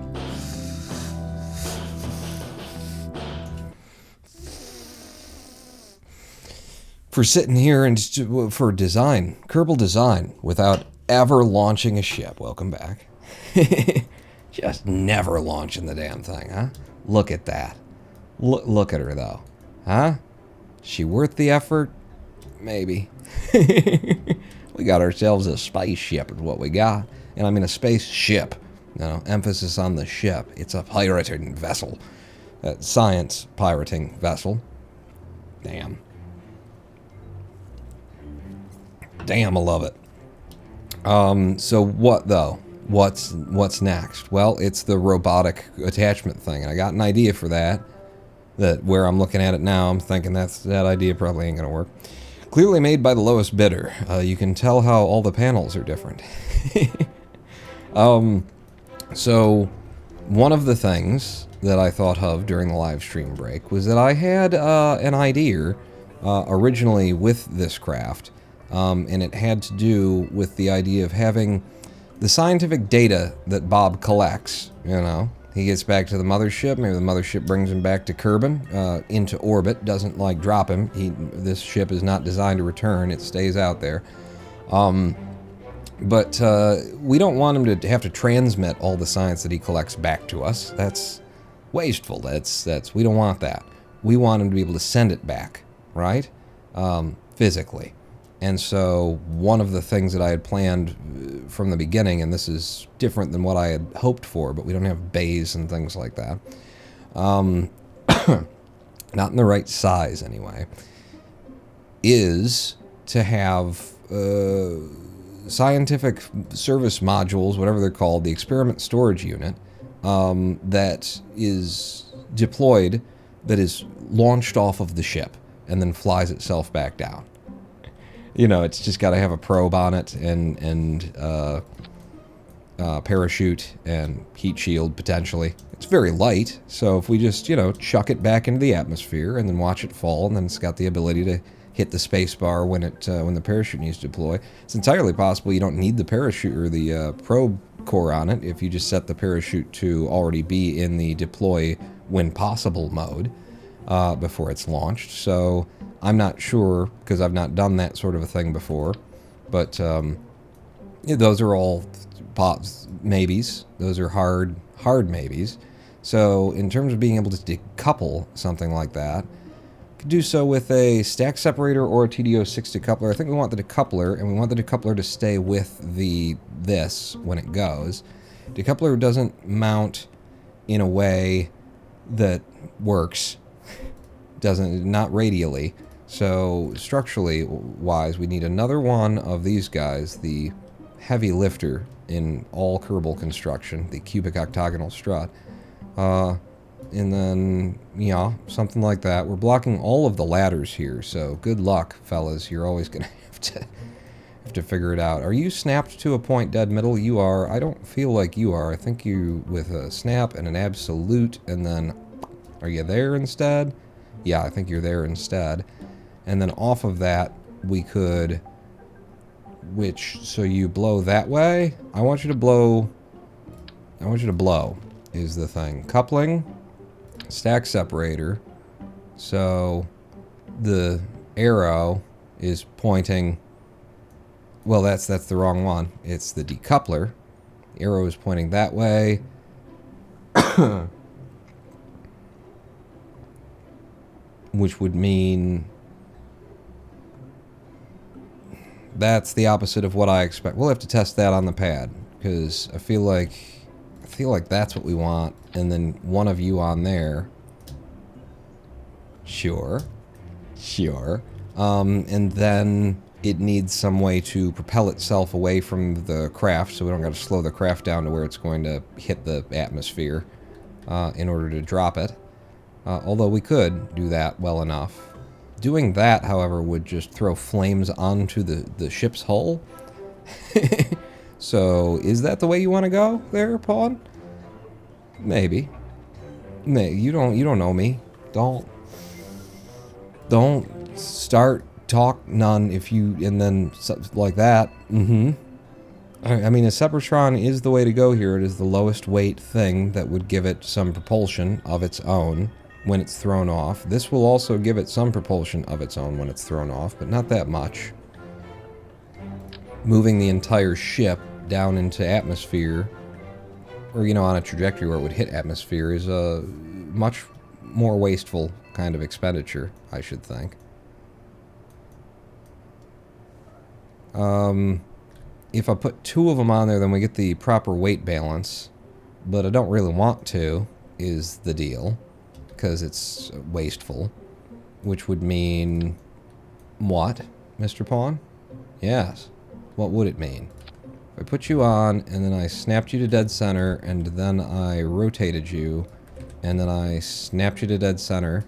[SPEAKER 1] for sitting here and for design, Kerbal design, without ever launching a ship. Welcome back. Just never launching the damn thing, huh? Look at that. Look at her, though. Huh? She worth the effort? Maybe. We got ourselves a spaceship is what we got. And I mean a spaceship. No, emphasis on the ship. It's a pirating vessel. Science pirating vessel. Damn. Damn, I love it. So what, though? What's next? Well, it's the robotic attachment thing. And I got an idea for that. That where I'm looking at it now, I'm thinking that idea probably ain't going to work. Clearly made by the lowest bidder. You can tell how all the panels are different. So one of the things that I thought of during the live stream break was that I had an idea originally with this craft, and it had to do with the idea of having the scientific data that Bob collects, you know. He gets back to the mothership. Maybe the mothership brings him back to Kerbal, into orbit. Doesn't, like, drop him. This ship is not designed to return. It stays out there. But we don't want him to have to transmit all the science that he collects back to us. That's wasteful. We don't want that. We want him to be able to send it back, right? Physically. And so one of the things that I had planned from the beginning, and this is different than what I had hoped for, but we don't have bays and things like that. Not in the right size, anyway. Is to have scientific service modules, whatever they're called, the experiment storage unit, that is deployed, that is launched off of the ship, and then flies itself back down. You know, it's just got to have a probe on it and parachute and heat shield, potentially. It's very light, so if we just, you know, chuck it back into the atmosphere and then watch it fall, and then it's got the ability to hit the space bar when the parachute needs to deploy. It's entirely possible you don't need the parachute or the probe core on it if you just set the parachute to already be in the deploy when possible mode before it's launched. So I'm not sure, because I've not done that sort of a thing before, but yeah, those are all maybes. Those are hard maybes. So in terms of being able to decouple something like that, could do so with a stack separator or a TD06 decoupler. I think we want the decoupler, and we want the decoupler to stay with this when it goes. Decoupler doesn't mount in a way that works. Not radially. So structurally wise, we need another one of these guys, the heavy lifter in all Kerbal construction, the cubic octagonal strut. And then, yeah, something like that. We're blocking all of the ladders here, so good luck, fellas. You're always going to have to figure it out. Are you snapped to a point dead middle? You are. I don't feel like you are. I think you with a snap and an absolute, and then are you there instead? Yeah, I think you're there instead. And then off of that, we could, so you blow that way. I want you to blow is the thing. Coupling, stack separator. So the arrow is pointing, well, that's the wrong one. It's the decoupler. The arrow is pointing that way. Which would mean that's the opposite of what I expect. We'll have to test that on the pad, because I feel like that's what we want. And then one of you on there. Sure. And then it needs some way to propel itself away from the craft, so we don't got to slow the craft down to where it's going to hit the atmosphere in order to drop it. Although we could do that well enough. Doing that, however, would just throw flames onto the ship's hull. So, is that the way you want to go there, Pawn? Maybe. You don't know me. Don't start talk, none. If you, and then like that. I mean, a Sepratron is the way to go here. It is the lowest weight thing that would give it some propulsion of its own when it's thrown off. This will also give it some propulsion of its own when it's thrown off, but not that much. Moving the entire ship down into atmosphere, or, you know, on a trajectory where it would hit atmosphere, is a much more wasteful kind of expenditure, I should think. If I put 2 of them on there, then we get the proper weight balance. But I don't really want to, is the deal. Because it's wasteful. Which would mean... what, Mr. Pawn? Yes. What would it mean? If I put you on, and then I snapped you to dead center, and then I rotated you, and then I snapped you to dead center.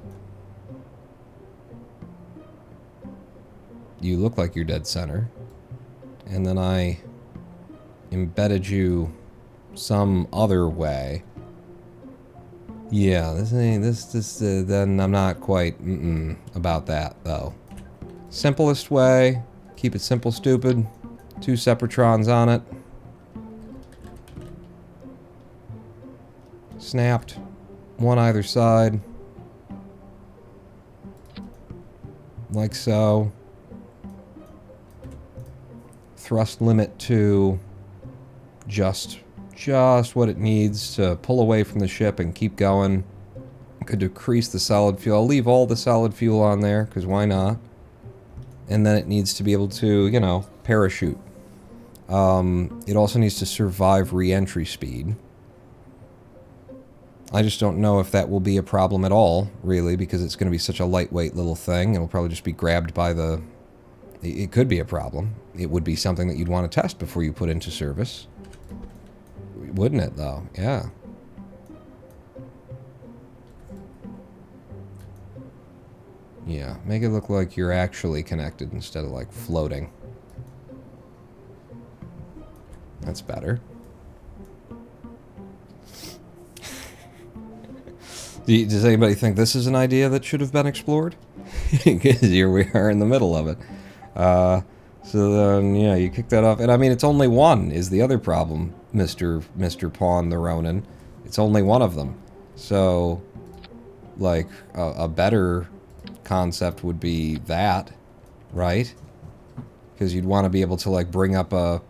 [SPEAKER 1] You look like you're dead center. And then I embedded you some other way. Yeah, then I'm not quite about that, though. Simplest way, keep it simple, stupid. 2 Sepratrons on it. Snapped. 1 either side. Like so. Thrust limit to just what it needs to pull away from the ship and keep going. Could decrease the solid fuel. I'll leave all the solid fuel on there, because why not? And then it needs to be able to, you know, parachute. It also needs to survive re-entry speed. I just don't know if that will be a problem at all, really, because it's going to be such a lightweight little thing. It'll probably just be grabbed by the... It could be a problem. It would be something that you'd want to test before you put into service. Wouldn't it, though? Yeah. Yeah, make it look like you're actually connected instead of, like, floating. That's better. Does anybody think this is an idea that should have been explored? Because here we are in the middle of it. So then, yeah, you kick that off. And I mean, it's only one is the other problem, Mr. Pawn the Ronin. It's only one of them. So, like, a better concept would be that, right? Because you'd want to be able to, like, bring up a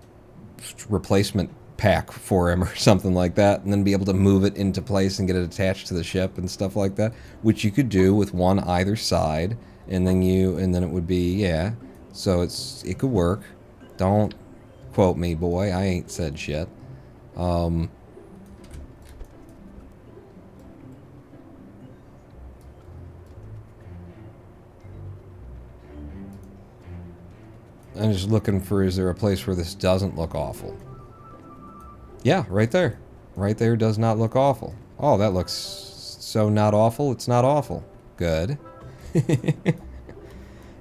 [SPEAKER 1] replacement pack for him or something like that, and then be able to move it into place and get it attached to the ship and stuff like that, which you could do with one either side, and then it would be, yeah. So it could work. Don't quote me, boy. I ain't said shit. I'm just looking for, is there a place where this doesn't look awful? Yeah, right there. Right there does not look awful. Oh, that looks so not awful. It's not awful. Good.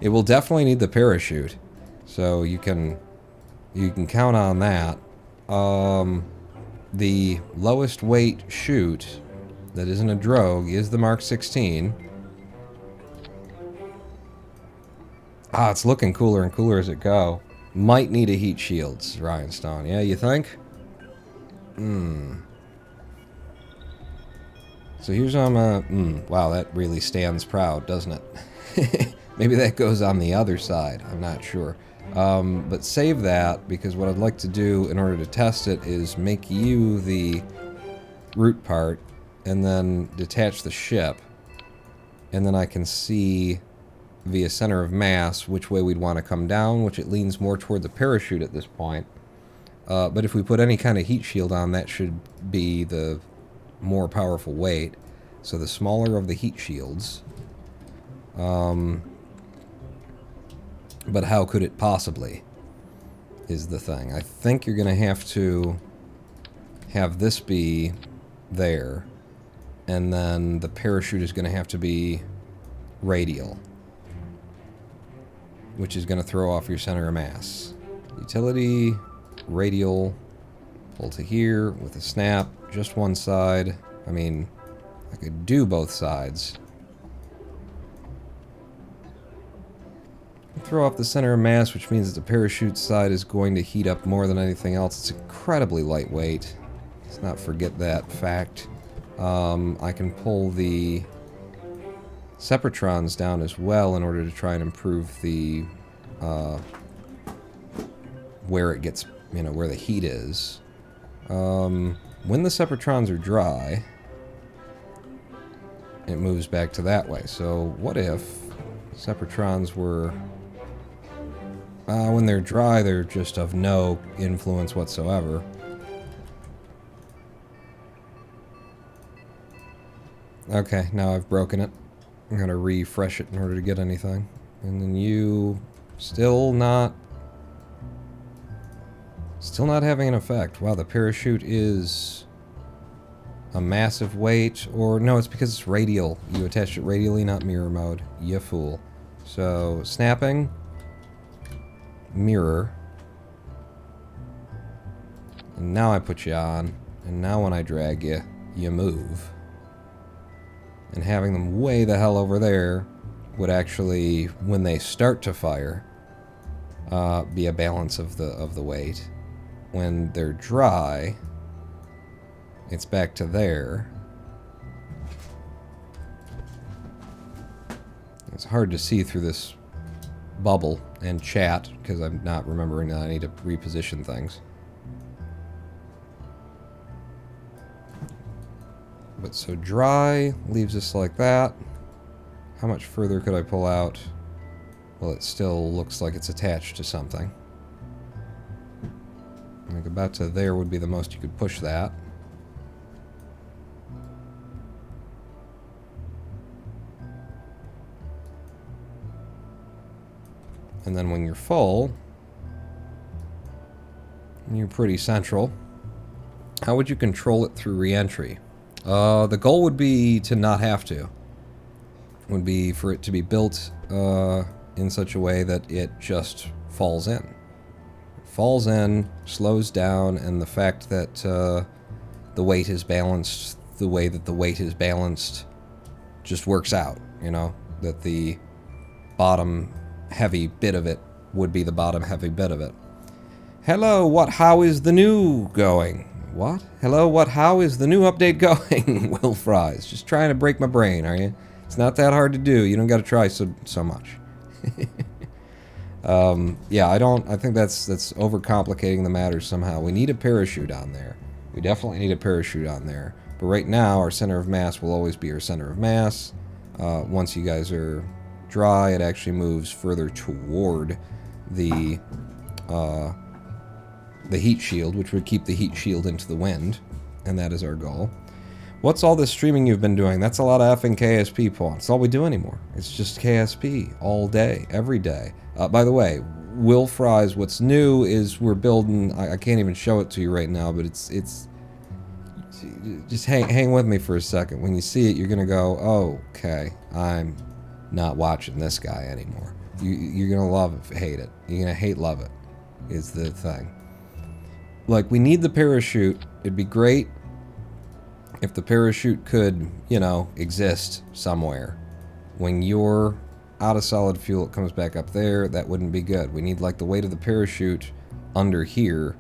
[SPEAKER 1] It will definitely need the parachute, so you can count on that. The lowest weight chute that isn't a drogue is the Mark 16. Ah, it's looking cooler and cooler as it go. Might need a heat shield, Rhinestone. Yeah, you think? So here's wow, that really stands proud, doesn't it? Maybe that goes on the other side. I'm not sure. But save that, because what I'd like to do in order to test it is make you the root part, and then detach the ship. And then I can see via center of mass which way we'd want to come down, which it leans more toward the parachute at this point. But if we put any kind of heat shield on, that should be the more powerful weight. So the smaller of the heat shields. But how could it possibly, is the thing. I think you're going to have this be there, and then the parachute is going to have to be radial, which is going to throw off your center of mass. Utility, radial, pull to here with a snap, just one side. I mean, I could do both sides. throw off the center of mass, which means that the parachute side is going to heat up more than anything else. It's incredibly lightweight. Let's not forget that fact. I can pull the Separatrons down as well in order to try and improve the where it gets, you know, where the heat is. When the Separatrons are dry, it moves back to that way. So what if Separatrons were... when they're dry, they're just of no influence whatsoever. Okay, now I've broken it. I'm gonna refresh it in order to get anything. And then you... Still not having an effect. Wow, the parachute is a massive weight. Or, no, it's because it's radial. You attached it radially, not mirror mode. You fool. So, snapping. Mirror. And now I put you on. And now when I drag you, you move. And having them way the hell over there would actually, when they start to fire, be a balance of the weight. When they're dry, it's back to there. It's hard to see through this bubble and chat because I'm not remembering that I need to reposition things. But so dry leaves us like that. How much further could I pull out? Well, it still looks like it's attached to something. Like about to there would be the most you could push that. And then when you're full, you're pretty central. How would you control it through re-entry? The goal would be to not have to. Would be for it to be built in such a way that it just falls in. It falls in, slows down, and the fact that the weight is balanced the way that the weight is balanced just works out, you know? That the bottom heavy bit of it would be the bottom heavy bit of it. Hello, how is the new going? What? Hello, how is the new update going? Will Fries. Just trying to break my brain, are you? It's not that hard to do. You don't got to try so much. Yeah, I think that's overcomplicating the matter somehow. We need a parachute on there. We definitely need a parachute on there. But right now, our center of mass will always be our center of mass. Once you guys are dry, it actually moves further toward the heat shield, which would keep the heat shield into the wind. And that is our goal. What's all this streaming you've been doing? That's a lot of effing KSP, Paul. It's all we do anymore. It's just KSP all day, every day. By the way, Will Fries, what's new is we're building... I can't even show it to you right now, but it's just hang with me for a second. When you see it, you're going to go, oh, okay, I'm not watching this guy anymore. You're going to love it, hate it. You're going to hate love it, is the thing. Like, we need the parachute. It'd be great if the parachute could, you know, exist somewhere. When you're out of solid fuel, it comes back up there. That wouldn't be good. We need, like, the weight of the parachute under here,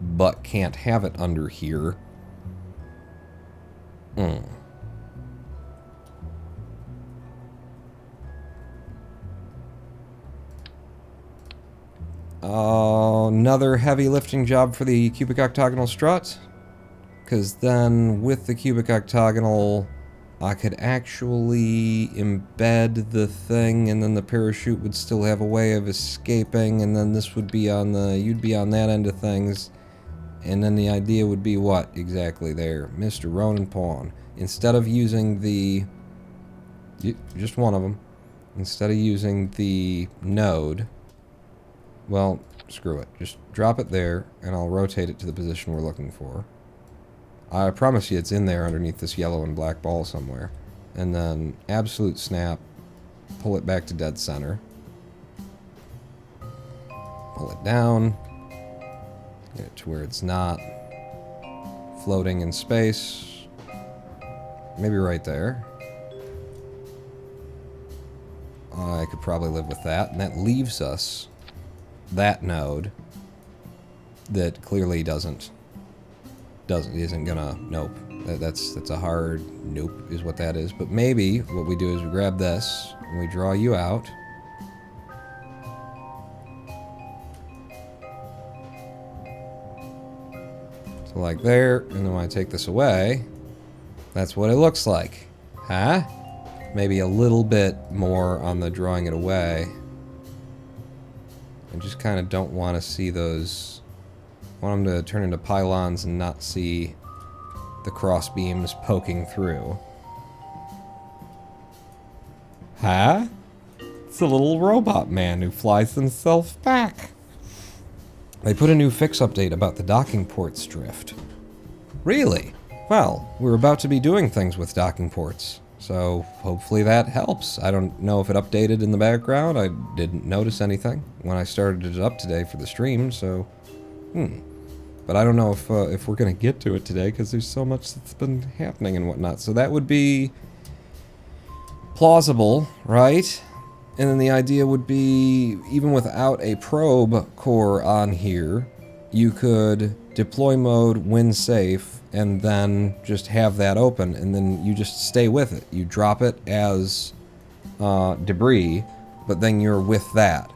[SPEAKER 1] but can't have it under here. Another heavy lifting job for the cubic octagonal strut. Because then with the cubic octagonal, I could actually embed the thing, and then the parachute would still have a way of escaping, and then this would be on the, you'd be on that end of things. And then the idea would be what exactly there? Mr. Ronan Pawn. Instead of using the, just one of them, instead of using the node, well, screw it. Just drop it there, and I'll rotate it to the position we're looking for. I promise you it's in there underneath this yellow and black ball somewhere. And then absolute snap, pull it back to dead center. Pull it down. Get it to where it's not floating in space. Maybe right there. I I could probably live with that. And that leaves us that node that clearly isn't gonna, nope. That's a hard nope is what that is. But maybe what we do is we grab this and we draw you out. So like there, and then when I take this away, that's what it looks like. Huh? Maybe a little bit more on the drawing it away. I just kind of don't want to see those. I want them to turn into pylons and not see the cross beams poking through. Huh? It's a little robot man who flies himself back. They put a new fix update about the docking ports drift. Really? Well, we're about to be doing things with docking ports, so hopefully that helps. I don't know if it updated in the background. I didn't notice anything when I started it up today for the stream, so But I don't know if we're going to get to it today, because there's so much that's been happening and whatnot. So that would be plausible, right? And then the idea would be, even without a probe core on here, you could deploy mode, win safe, and then just have that open, and then you just stay with it. You drop it as debris, but then you're with that.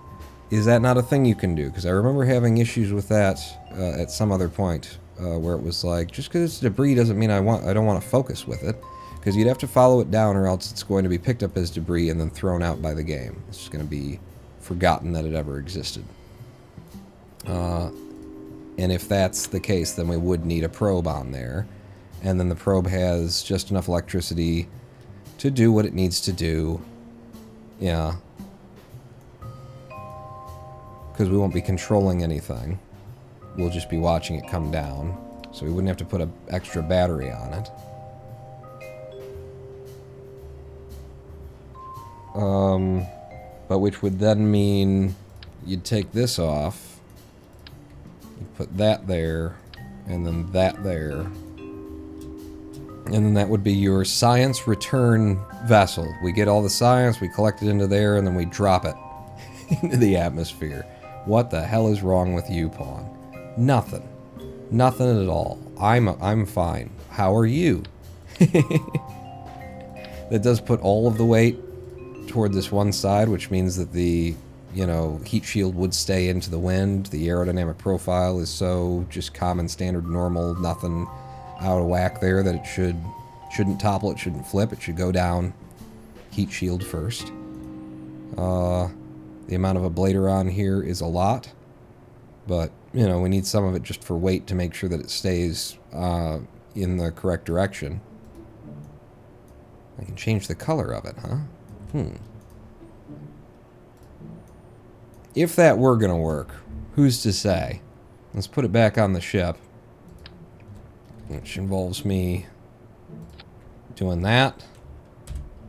[SPEAKER 1] Is that not a thing you can do? Because I remember having issues with that at some other point, where it was like, just because it's debris doesn't mean I don't want to focus with it. Because you'd have to follow it down, or else it's going to be picked up as debris and then thrown out by the game. It's just going to be forgotten that it ever existed. And if that's the case, then we would need a probe on there. And then the probe has just enough electricity to do what it needs to do. Yeah. Because we won't be controlling anything. We'll just be watching it come down. So we wouldn't have to put an extra battery on it. But which would then mean you'd take this off, you'd put that there, and then that there, and then that would be your science return vessel. We get all the science, we collect it into there, and then we drop it into the atmosphere. What the hell is wrong with you, Pawn? Nothing. Nothing at all. I'm fine. How are you? That does put all of the weight toward this one side, which means that the, heat shield would stay into the wind. The aerodynamic profile is so just common, standard, normal, nothing out of whack there, that it shouldn't topple, it shouldn't flip, it should go down heat shield first. The amount of ablator on here is a lot, but, we need some of it just for weight to make sure that it stays in the correct direction. I can change the color of it, huh? If that were gonna work, who's to say? Let's put it back on the ship, which involves me doing that,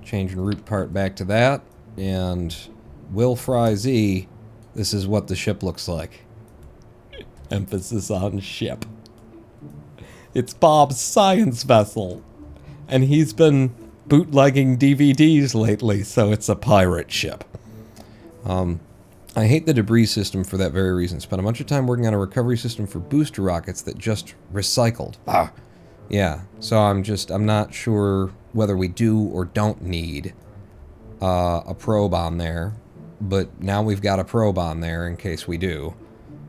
[SPEAKER 1] changing root part back to that, and Will Fry Z, this is what the ship looks like. Emphasis on ship. It's Bob's science vessel, and he's been bootlegging DVDs lately, so it's a pirate ship. I hate the debris system for that very reason. Spent a bunch of time working on a recovery system for booster rockets that just recycled. Yeah, so I'm not sure whether we do or don't need a probe on there, but now we've got a probe on there in case we do.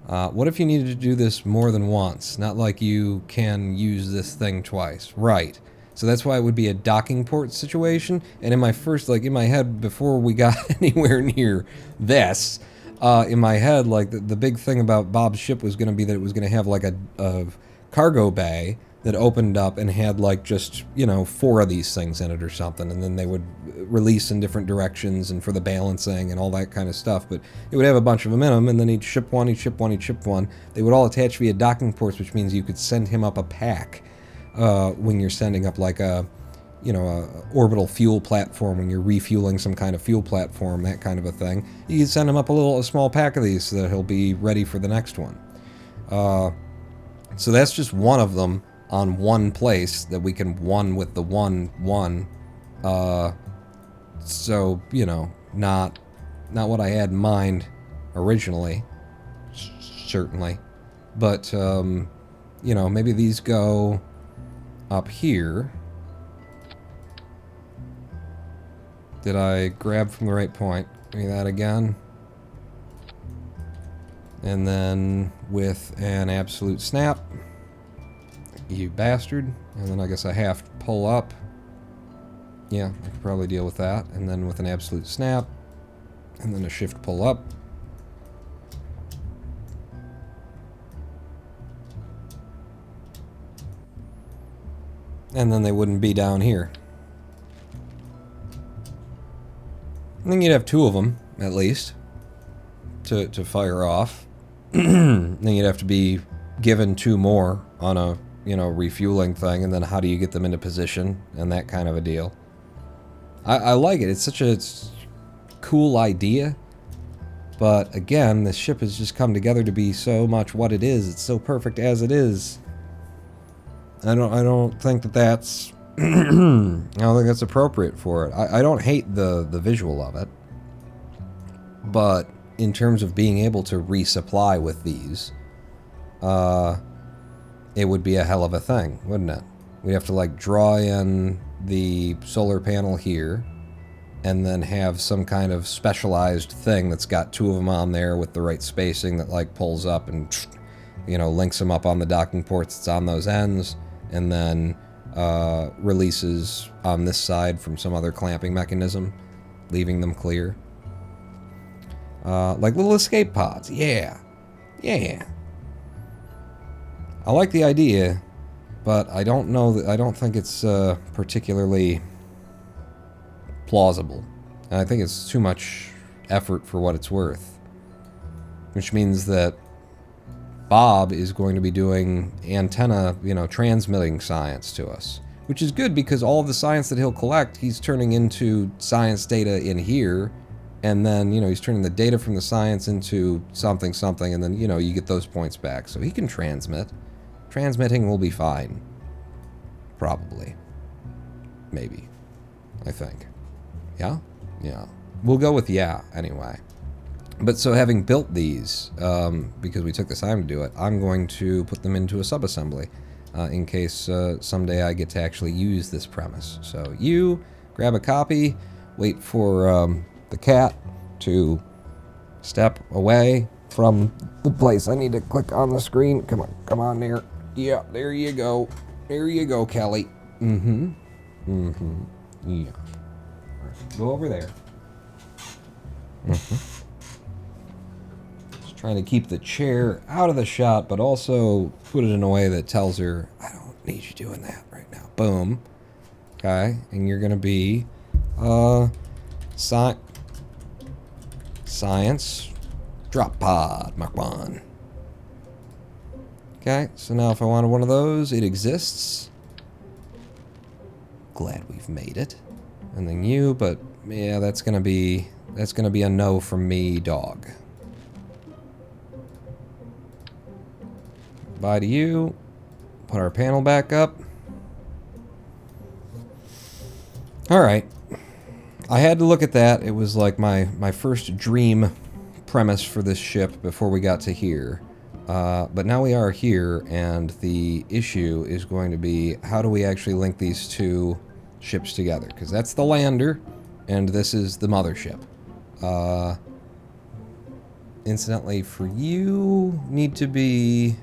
[SPEAKER 1] What if you needed to do this more than once? Not like you can use this thing twice. Right. So that's why it would be a docking port situation. And in my first, in my head, before we got anywhere near this, in my head, the big thing about Bob's ship was going to be that it was going to have a cargo bay that opened up and had just 4 of these things in it or something, and then they would release in different directions and for the balancing and all that kind of stuff. But it would have a bunch of them in them, and then he'd ship one, he'd ship one, he'd ship one. They would all attach via docking ports, which means you could send him up a pack when you're sending up a orbital fuel platform, when you're refueling some kind of fuel platform, that kind of a thing. You can send him up a small pack of these so that he'll be ready for the next one. So that's just one of them on one place that we can one with the one. So, not not what I had in mind originally, certainly. But, you know, maybe these go up here. Did I grab from the right point? Give me that again. And then with an absolute snap, you bastard. And then I guess I have to pull up. Yeah, I could probably deal with that. And then with an absolute snap, and then a shift pull up. And then they wouldn't be down here. I think you'd have two of them, at least, to fire off. Then you'd have to be given two more on a, you know, refueling thing, and then how do you get them into position, and that kind of a deal. I like it. It's such a cool idea. But again, this ship has just come together to be so much what it is. It's so perfect as it is. I don't think that that's I don't think that's appropriate for it. I don't hate the visual of it. But in terms of being able to resupply with these, it would be a hell of a thing, wouldn't it? We'd have to like draw in the solar panel here and then have some kind of specialized thing that's got two of them on there with the right spacing that like pulls up and, you know, links them up on the docking ports that's on those ends, and then releases on this side from some other clamping mechanism, leaving them clear. Like little escape pods. Yeah. Yeah. I like the idea, but I don't know that, I don't think it's particularly plausible. And I think it's too much effort for what it's worth. Which means that Bob is going to be doing antenna, you know, transmitting science to us. Which is good because all of the science that he'll collect, he's turning into science data in here. And then, you know, he's turning the data from the science into something, and then, you know, you get those points back. So he can transmit. Transmitting will be fine. Probably. Maybe. I think. Yeah? Yeah. We'll go with yeah, anyway. But so having built these, because we took the time to do it, I'm going to put them into a subassembly in case someday I get to actually use this premise. So you grab a copy, wait for the cat to step away from the place. I need to click on the screen. Come on there. Yeah, there you go. There you go, Kelly. Yeah. Go over there. Just trying to keep the chair out of the shot, but also put it in a way that tells her, I don't need you doing that right now. Boom. Okay, and you're gonna be, Science drop pod, Mark 1. Okay, so now if I wanted one of those, it exists. Glad we've made it. And then you, but yeah, that's gonna be a no from me, dog. Bye to you. Put our panel back up. Alright. I had to look at that. It was like my first dream premise for this ship before we got to here. But now we are here, and the issue is going to be how do we actually link these two ships together? Because that's the lander, and this is the mothership. Incidentally, for you, need to be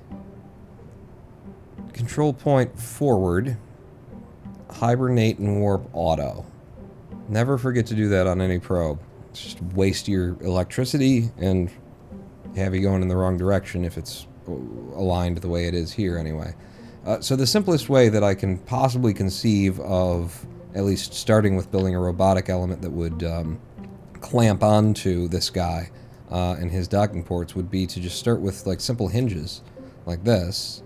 [SPEAKER 1] control point forward, hibernate and warp auto. Never forget to do that on any probe. Just waste your electricity and have you going in the wrong direction if it's aligned the way it is here anyway. So the simplest way that I can possibly conceive of at least starting with building a robotic element that would clamp onto this guy and his docking ports would be to just start with like simple hinges like this.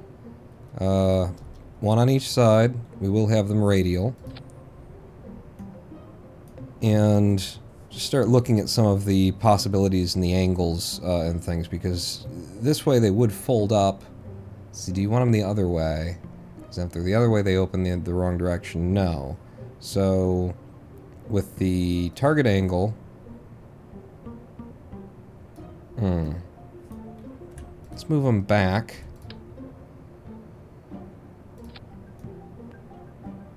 [SPEAKER 1] One on each side. We will have them radial. And just start looking at some of the possibilities and the angles and things, because this way they would fold up. See, do you want them the other way? Because if they're the other way, they open the wrong direction. No. So, with the target angle, Let's move them back.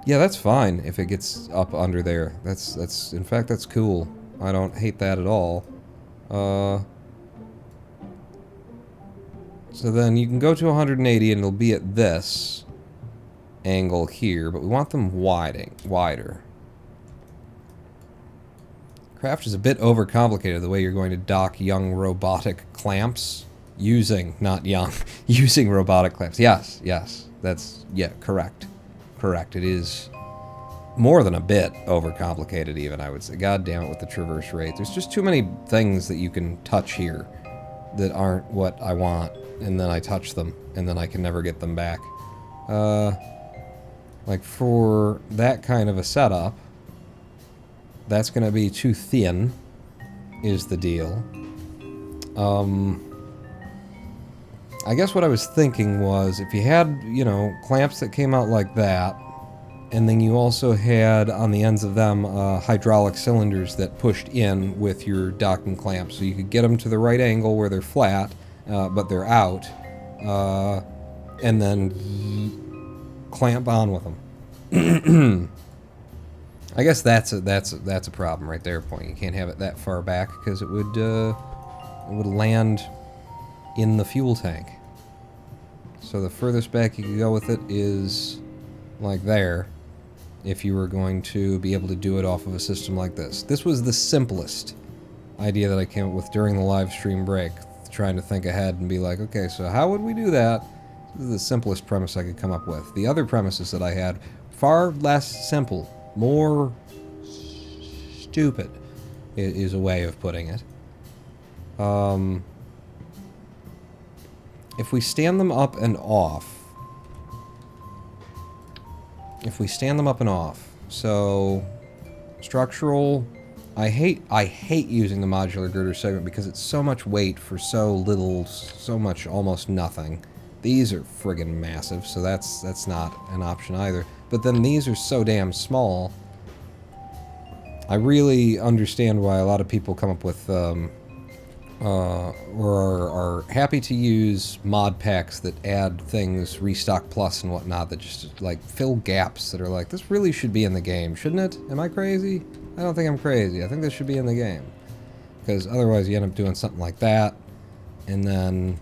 [SPEAKER 1] Yeah, that's fine if it gets up under there. That's in fact, that's cool. I don't hate that at all. So then you can go to 180 and it'll be at this angle here, but we want them wider. Craft is a bit overcomplicated the way you're going to dock young robotic clamps. Using robotic clamps. Yes, that's, yeah, correct. It is more than a bit overcomplicated even, I would say. God damn it with the traverse rate. There's just too many things that you can touch here that aren't what I want, and then I touch them, and then I can never get them back. Like for that kind of a setup, that's gonna be too thin, is the deal. I guess what I was thinking was, if you had, you know, clamps that came out like that, and then you also had, on the ends of them, hydraulic cylinders that pushed in with your docking clamps, so you could get them to the right angle where they're flat, but they're out, and then clamp on with them. I guess that's a problem right there. Point. You can't have it that far back because it would land in the fuel tank. So the furthest back you could go with it is like there, if you were going to be able to do it off of a system like this. This was the simplest idea that I came up with during the live stream break, trying to think ahead and be like, okay, so how would we do that? This is the simplest premise I could come up with. The other premises that I had, far less simple, more stupid is a way of putting it. If we stand them up and off, so structural, I hate using the modular girder segment because it's so much weight for so little, so much almost nothing. These are friggin' massive, so that's not an option either. But then these are so damn small. I really understand why a lot of people come up with or are happy to use mod packs that add things, Restock Plus and whatnot, that just like fill gaps that are like, this really should be in the game, shouldn't it? Am I crazy? I don't think I'm crazy. I think this should be in the game. Because otherwise you end up doing something like that, and then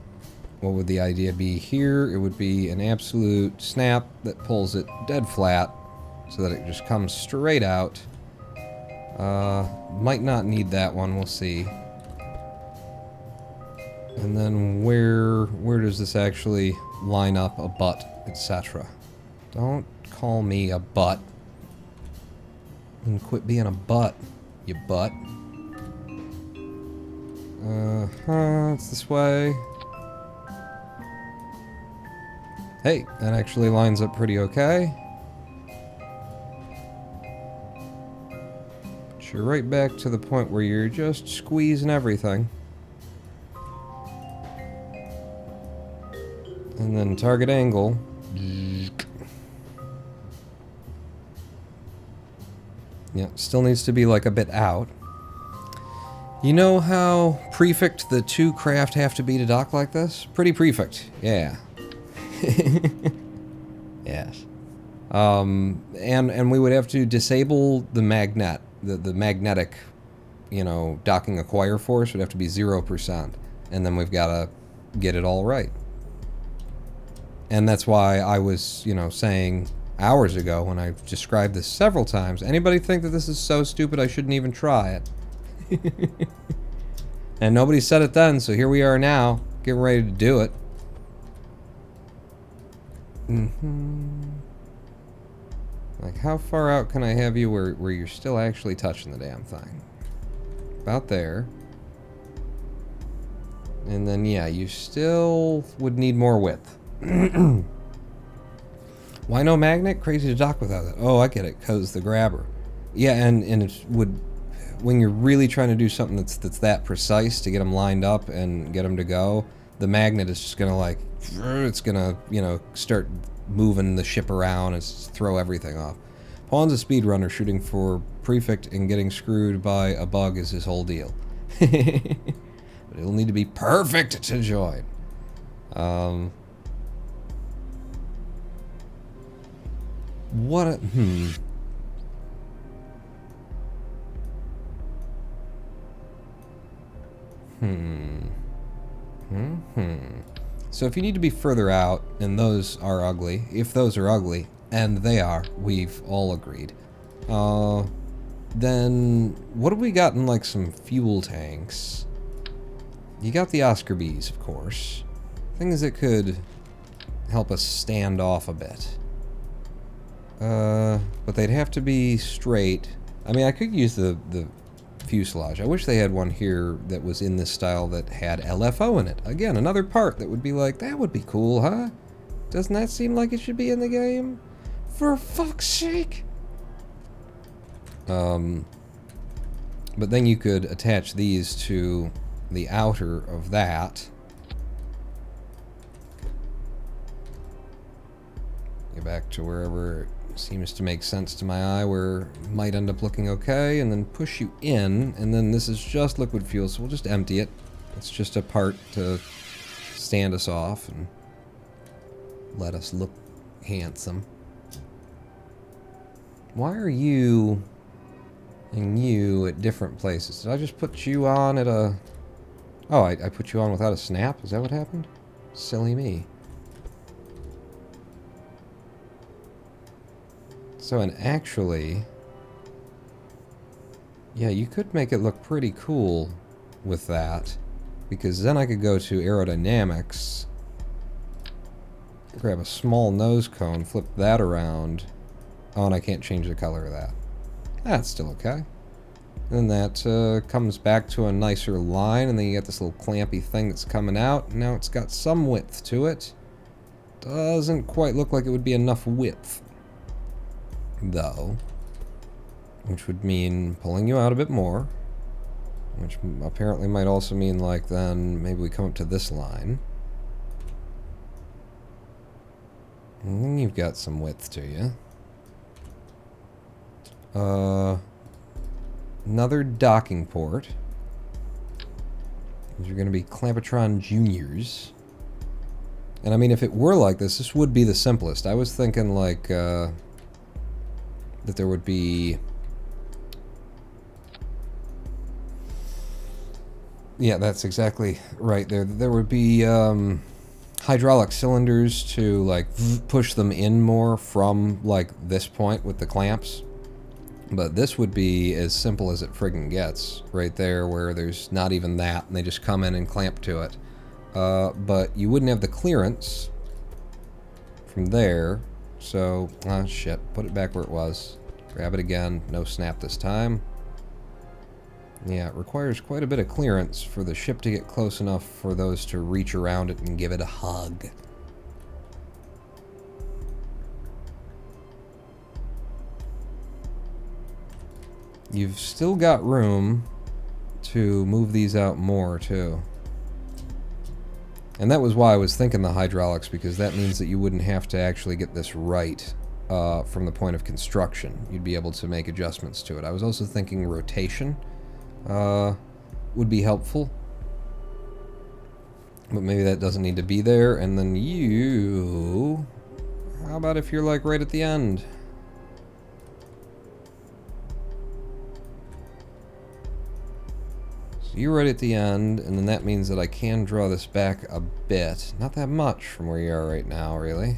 [SPEAKER 1] what would the idea be here? It would be an absolute snap that pulls it dead flat so that it just comes straight out. Might not need that one, we'll see. And then where does this actually line up a butt, etc.? Don't call me a butt. And quit being a butt, you butt. It's this way. Hey, that actually lines up pretty okay. But you're right back to the point where you're just squeezing everything. And then target angle. Yeah, still needs to be like a bit out. You know how perfect the two craft have to be to dock like this? Pretty perfect, yeah. Yes. And we would have to disable the magnet, the magnetic, you know, docking acquire force would have to be 0%. And then we've got to get it all right. And that's why I was, you know, saying hours ago when I described this several times, anybody think that this is so stupid I shouldn't even try it? And nobody said it then, so here we are now, getting ready to do it. Like, how far out can I have you where you're still actually touching the damn thing? About there. And then, yeah, you still would need more width. Why no magnet? Crazy to dock without it. Oh, I get it, because the grabber. Yeah, and it would, when you're really trying to do something that's that precise to get them lined up and get them to go, the magnet is just gonna like, it's gonna, you know, start moving the ship around and throw everything off. Pawn's a speedrunner shooting for prefect and getting screwed by a bug is his whole deal. But it'll need to be perfect to join. So if you need to be further out, and those are ugly, if those are ugly, and they are, we've all agreed, then what have we got in, like, some fuel tanks? You got the Oscar Bs, of course. Things that could help us stand off a bit. But they'd have to be straight. I mean, I could use the fuselage. I wish they had one here that was in this style that had LFO in it. Again, another part that would be like, that would be cool, huh? Doesn't that seem like it should be in the game? For fuck's sake! But then you could attach these to the outer of that. Get back to wherever it seems to make sense to my eye, where it might end up looking okay, and then push you in, and then this is just liquid fuel, so we'll just empty it. It's just a part to stand us off and let us look handsome. Why are you and you at different places? Did I just put you on at a... Oh, I put you on without a snap? Is that what happened? Silly me. So, and actually... Yeah, you could make it look pretty cool with that. Because then I could go to aerodynamics, grab a small nose cone, flip that around. Oh, and I can't change the color of that. That's still okay. And that comes back to a nicer line, and then you got this little clampy thing that's coming out. Now it's got some width to it. Doesn't quite look like it would be enough width, though. Which would mean pulling you out a bit more. Which apparently might also mean, like, then maybe we come up to this line. And then you've got some width to you. Another docking port. These are going to be Clampatron Juniors. And I mean, if it were like this, this would be the simplest. I was thinking, like, that there would be... Yeah, that's exactly right. There would be hydraulic cylinders to, like, push them in more from, like, this point with the clamps. But this would be as simple as it friggin' gets, right there, where there's not even that, and they just come in and clamp to it. But you wouldn't have the clearance from there, so, shit, put it back where it was. Grab it again, no snap this time. Yeah, it requires quite a bit of clearance for the ship to get close enough for those to reach around it and give it a hug. You've still got room to move these out more, too. And that was why I was thinking the hydraulics, because that means that you wouldn't have to actually get this right from the point of construction. You'd be able to make adjustments to it. I was also thinking rotation would be helpful. But maybe that doesn't need to be there. And then you... How about if you're, like, right at the end? You're right at the end, and then that means that I can draw this back a bit. Not that much from where you are right now, really.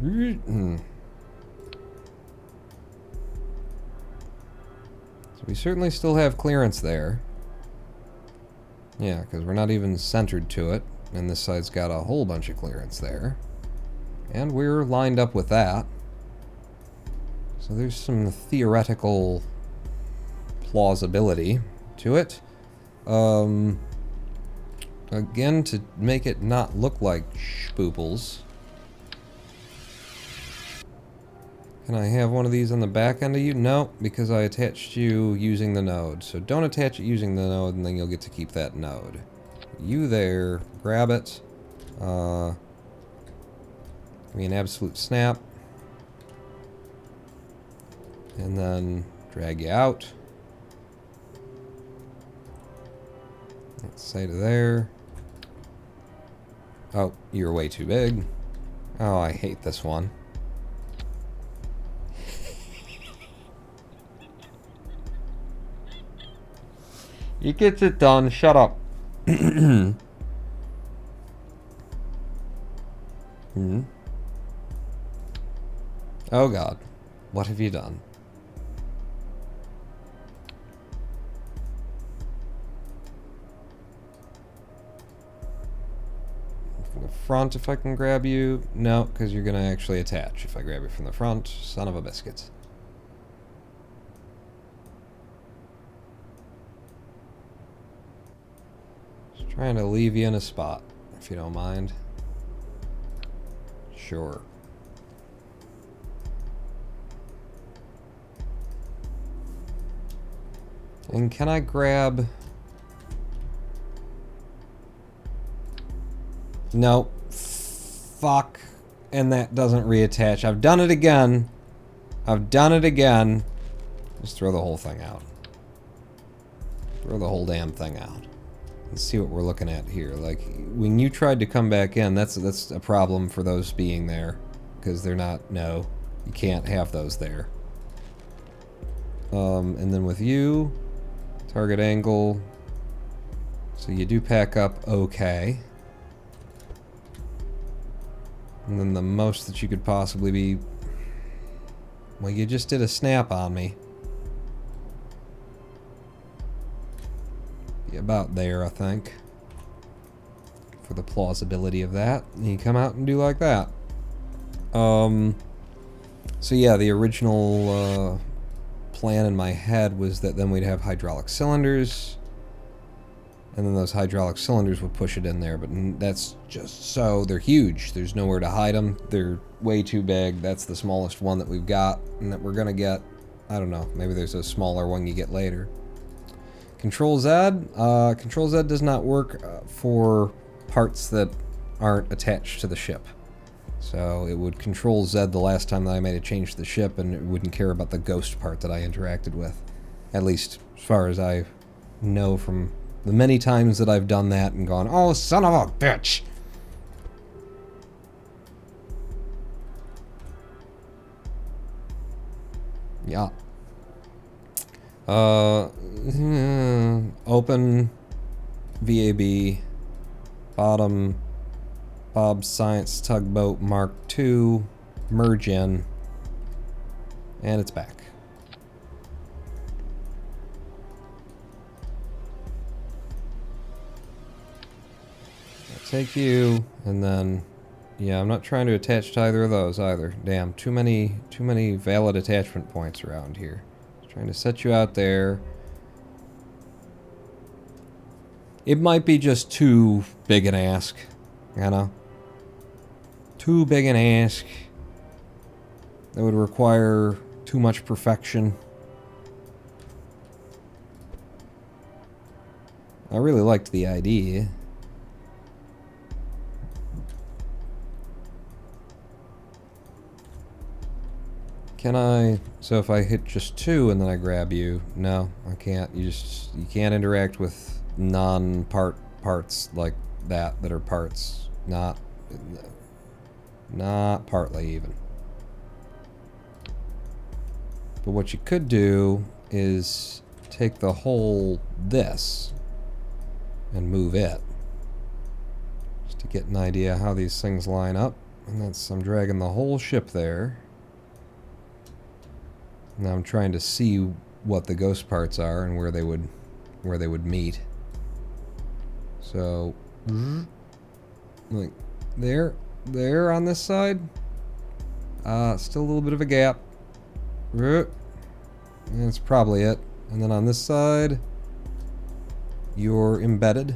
[SPEAKER 1] So we certainly still have clearance there. Yeah, because we're not even centered to it, and this side's got a whole bunch of clearance there. And we're lined up with that. So there's some theoretical plausibility to it. Again, to make it not look like spooples. Can I have one of these on the back end of you? No, because I attached you using the node. So don't attach it using the node, and then you'll get to keep that node. You there, grab it. Give me an absolute snap. And then drag you out. Let's say to there. Oh, you're way too big. Oh, I hate this one. He gets it done. Shut up. Oh God, what have you done? From the front, if I can grab you. No, because you're gonna actually attach if I grab you from the front. Son of a biscuit. Just trying to leave you in a spot, if you don't mind. Sure. And can I grab... No. Fuck. And that doesn't reattach. I've done it again. I've done it again. Just throw the whole thing out. Throw the whole damn thing out. Let's see what we're looking at here. Like, when you tried to come back in, that's a problem for those being there. Because they're not... No. You can't have those there. And then with you... Target angle. So you do pack up okay. And then the most that you could possibly be... Well, you just did a snap on me. Be about there, I think. For the plausibility of that. And you come out and do like that. So yeah, the original plan in my head was that then we'd have hydraulic cylinders. And then those hydraulic cylinders would push it in there, but that's just so... They're huge. There's nowhere to hide them. They're way too big. That's the smallest one that we've got, and that we're gonna get... I don't know. Maybe there's a smaller one you get later. Control Z. Control Z does not work for parts that aren't attached to the ship. So it would Control Z the last time that I made a change to the ship, and it wouldn't care about the ghost part that I interacted with. At least as far as I know from... the many times that I've done that and gone, oh, son of a bitch! Yeah. Open VAB, bottom, Bob's Science Tugboat Mark II, merge in, and it's back. Take you, and then, yeah, I'm not trying to attach to either of those either. Damn, too many valid attachment points around here. Trying to set you out there. It might be just too big an ask, you know? Too big an ask. That would require too much perfection. I really liked the idea. Can I... So if I hit just 2 and then I grab you... No, I can't. You can't interact with non-parts like that are parts. Not partly even. But what you could do is take the whole this and move it. Just to get an idea how these things line up. And that's... I'm dragging the whole ship there. Now I'm trying to see what the ghost parts are and where they would meet. So, like there on this side. Still a little bit of a gap. That's probably it. And then on this side, you're embedded.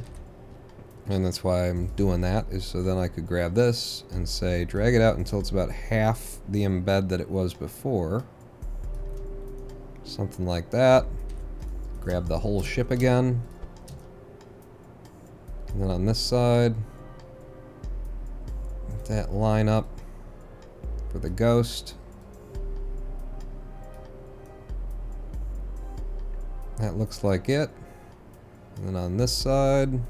[SPEAKER 1] And that's why I'm doing that, is so then I could grab this and say drag it out until it's about half the embed that it was before. Something like that. Grab the whole ship again. And then on this side, let that line up for the ghost. That looks like it. And then on this side,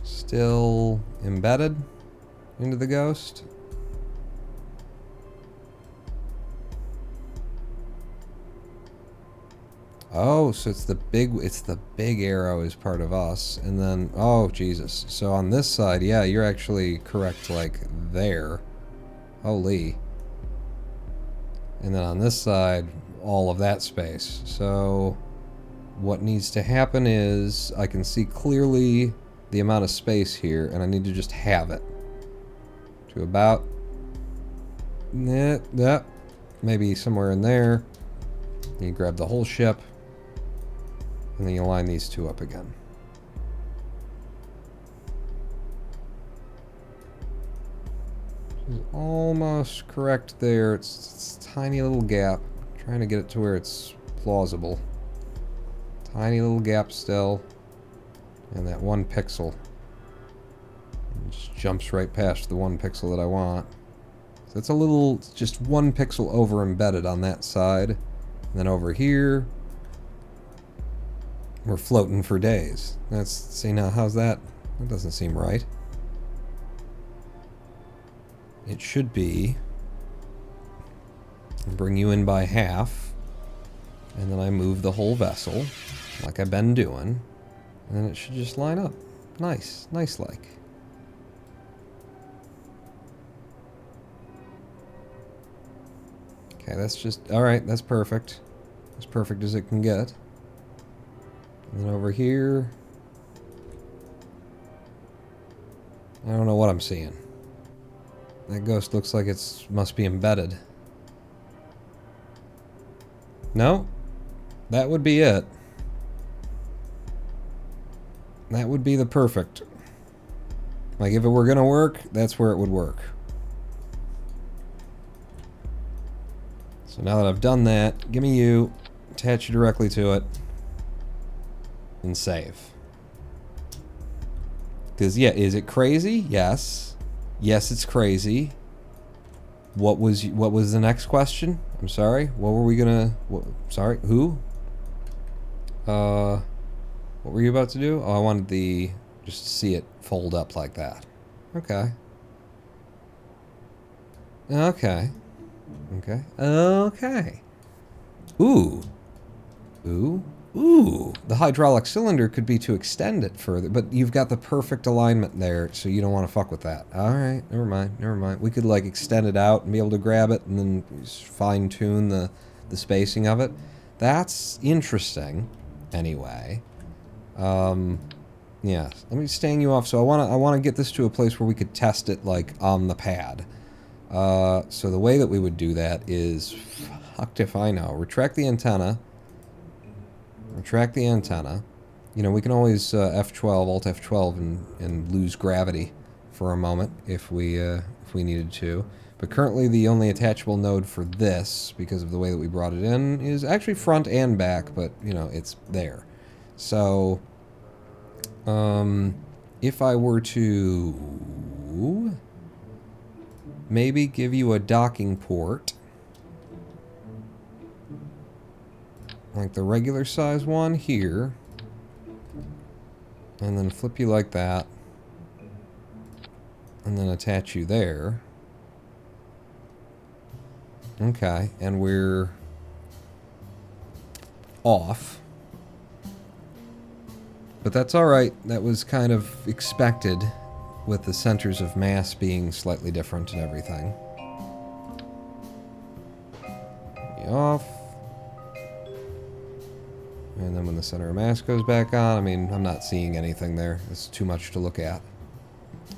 [SPEAKER 1] still embedded into the ghost. Oh, so it's the big arrow is part of us. And then, oh, Jesus. So on this side, yeah, you're actually correct, like, there. Holy. And then on this side, all of that space. So what needs to happen is I can see clearly the amount of space here, and I need to just have it. To about... maybe somewhere in there. You grab the whole ship. And then you line these two up again. It's almost correct there. It's a tiny little gap. I'm trying to get it to where it's plausible. Tiny little gap still. And that 1 pixel. It just jumps right past the 1 pixel that I want. So it's a little, just 1 pixel over embedded on that side. And then over here, we're floating for days. See now, how's that? That doesn't seem right. It should be, bring you in by half, and then I move the whole vessel, like I've been doing, and then it should just line up. Nice, nice like. Okay, that's just, alright, that's perfect. As perfect as it can get. And then over here, I don't know what I'm seeing. That ghost looks like it must be embedded. No, that would be it. That would be the perfect. Like if it were gonna work, that's where it would work. So now that I've done that, give me you, attach you directly to it. And save. Because, yeah, is it crazy? Yes. Yes, it's crazy. What was the next question? I'm sorry. What were we gonna... sorry, who? What were you about to do? Oh, I wanted just to see it fold up like that. Okay. Okay. Okay. Okay. Ooh. Ooh. Ooh, the hydraulic cylinder could be to extend it further, but you've got the perfect alignment there, so you don't want to fuck with that. Alright, never mind, never mind. We could, like, extend it out and be able to grab it and then fine-tune the spacing of it. That's interesting, anyway. Yeah, let me stang you off. So I wanna get this to a place where we could test it, like, on the pad. So the way that we would do that is, fucked if I know, retract the antenna. Retract the antenna. You know, we can always F12, Alt F12, and lose gravity for a moment if we needed to. But currently the only attachable node for this, because of the way that we brought it in, is actually front and back, but, you know, it's there. So, if I were to maybe give you a docking port, like the regular size one here, and then flip you like that, and then attach you there. Okay, and we're off. But that's alright, that was kind of expected with the centers of mass being slightly different and everything. Be off. And then when the center of mass goes back on, I mean, I'm not seeing anything there. It's too much to look at.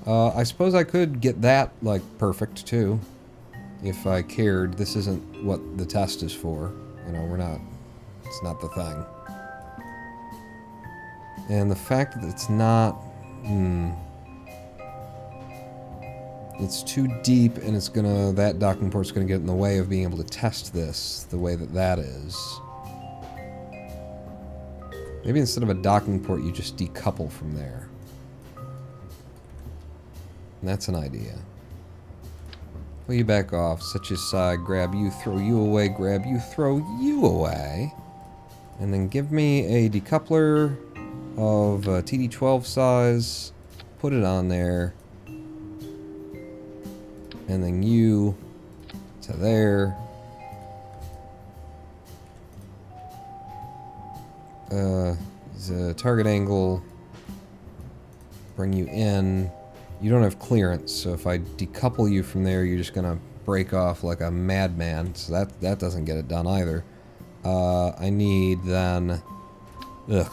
[SPEAKER 1] I suppose I could get that, like, perfect, too. If I cared. This isn't what the test is for. You know, it's not the thing. And the fact that it's not... it's too deep, and it's gonna... that docking port's gonna get in the way of being able to test this the way that that is. Maybe instead of a docking port, you just decouple from there. And that's an idea. Pull you back off, set you aside, grab you, throw you away, grab you, throw you away. And then give me a decoupler of TD12 size. Put it on there. And then you to there. The target angle. Bring you in. You don't have clearance, so if I decouple you from there, you're just gonna break off like a madman. So that doesn't get it done either. I need then... Ugh.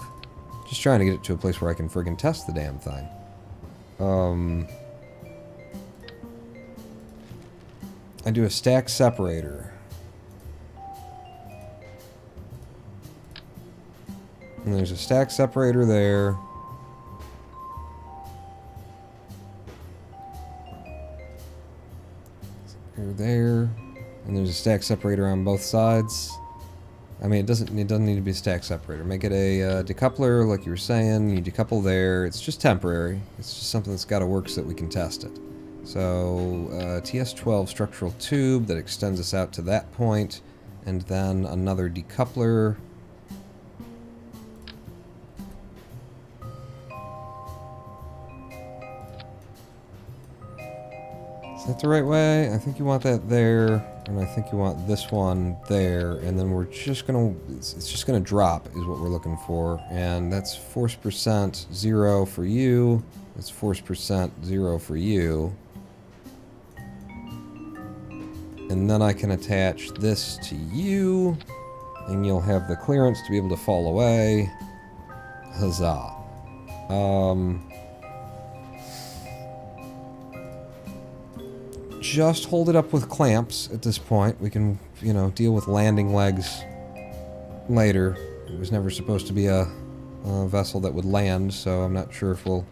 [SPEAKER 1] Just trying to get it to a place where I can friggin' test the damn thing. I do a stack separator. And there's a stack separator there. There. And there's a stack separator on both sides. I mean, it doesn't need to be a stack separator. Make it a decoupler, like you were saying. You decouple there. It's just temporary. It's just something that's got to work so that we can test it. So, TS12 structural tube that extends us out to that point, and then another decoupler. Is that the right way? I think you want that there, and I think you want this one there, and then we're just gonna, it's just gonna drop is what we're looking for, and that's force percent 0 for you, that's force percent 0 for you, and then I can attach this to you, and you'll have the clearance to be able to fall away. Huzzah. Just hold it up with clamps at this point. We can, you know, deal with landing legs later. It was never supposed to be a vessel that would land, so I'm not sure if we'll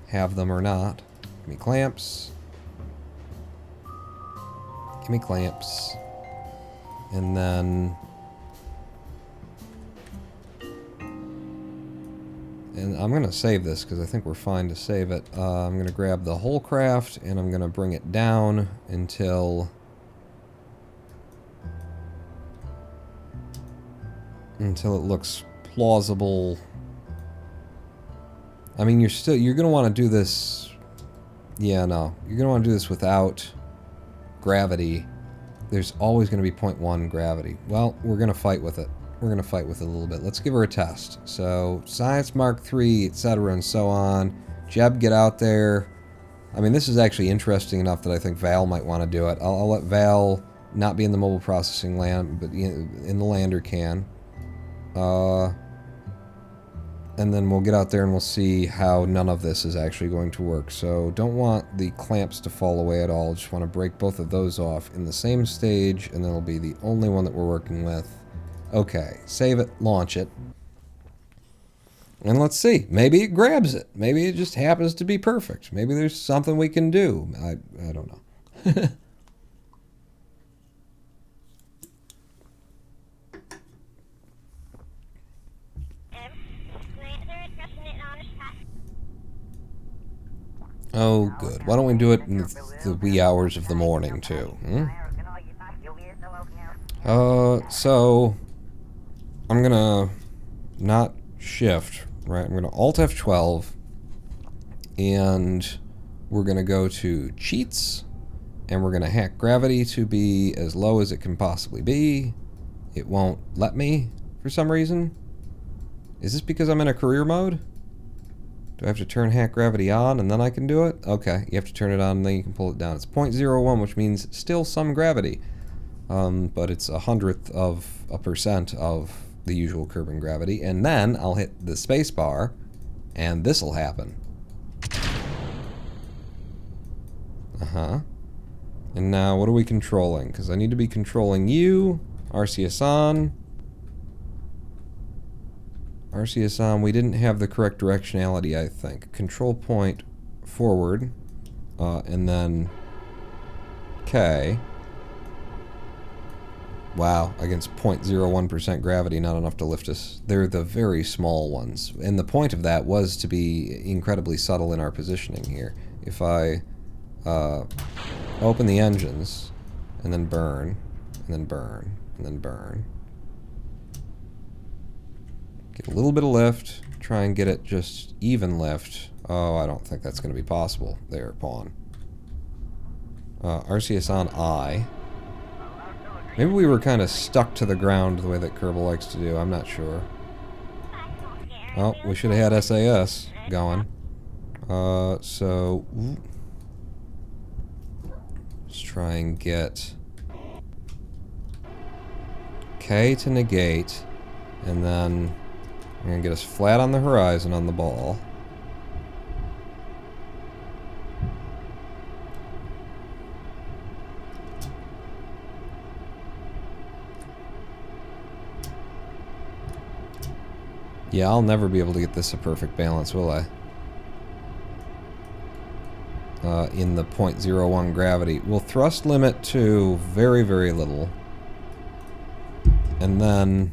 [SPEAKER 1] have them or not. Give me clamps. Give me clamps. And then... And I'm going to save this because I think we're fine to save it. I'm going to grab the whole craft and I'm going to bring it down until it looks plausible. I mean, you're going to want to do this. Yeah, no. You're going to want to do this without gravity. There's always going to be 0.1 gravity. Well, we're going to fight with it. We're going to fight with it a little bit. Let's give her a test. So, Science Mark III, etc. and so on. Jeb, get out there. I mean, this is actually interesting enough that I think Val might want to do it. I'll let Val not be in the mobile processing land, but in the lander can. And then we'll get out there and we'll see how none of this is actually going to work. So, don't want the clamps to fall away at all. Just want to break both of those off in the same stage, and then it'll be the only one that we're working with. Okay, save it, launch it, and let's see. Maybe it grabs it. Maybe it just happens to be perfect. Maybe there's something we can do. I don't know. Oh, good. Why don't we do it in the wee hours of the morning, too? So... I'm gonna not shift, right? I'm gonna Alt F12 and we're gonna go to cheats and we're gonna hack gravity to be as low as it can possibly be. It won't let me for some reason. Is this because I'm in a career mode? Do I have to turn hack gravity on and then I can do it? Okay, you have to turn it on and then you can pull it down. It's 0.01, which means still some gravity. But it's 100th of a percent of the usual Kerbal gravity, and then I'll hit the space bar, and this'll happen. And now, what are we controlling? Because I need to be controlling you, RCS on. RCS on, we didn't have the correct directionality, I think. Control point forward, and then K. Wow, against 0.01% gravity, not enough to lift us. They're the very small ones. And the point of that was to be incredibly subtle in our positioning here. If I open the engines, and then burn, and then burn, and then burn. Get a little bit of lift. Try and get it just even lift. Oh, I don't think that's going to be possible. There, pawn. RCS on I. Maybe we were kind of stuck to the ground the way that Kerbal likes to do. I'm not sure. Oh, we should have had SAS going. So... let's try and get K to negate, and then I'm going to get us flat on the horizon on the ball. Yeah, I'll never be able to get this a perfect balance, will I? In the 0.01 gravity. We'll thrust limit to very, very little. And then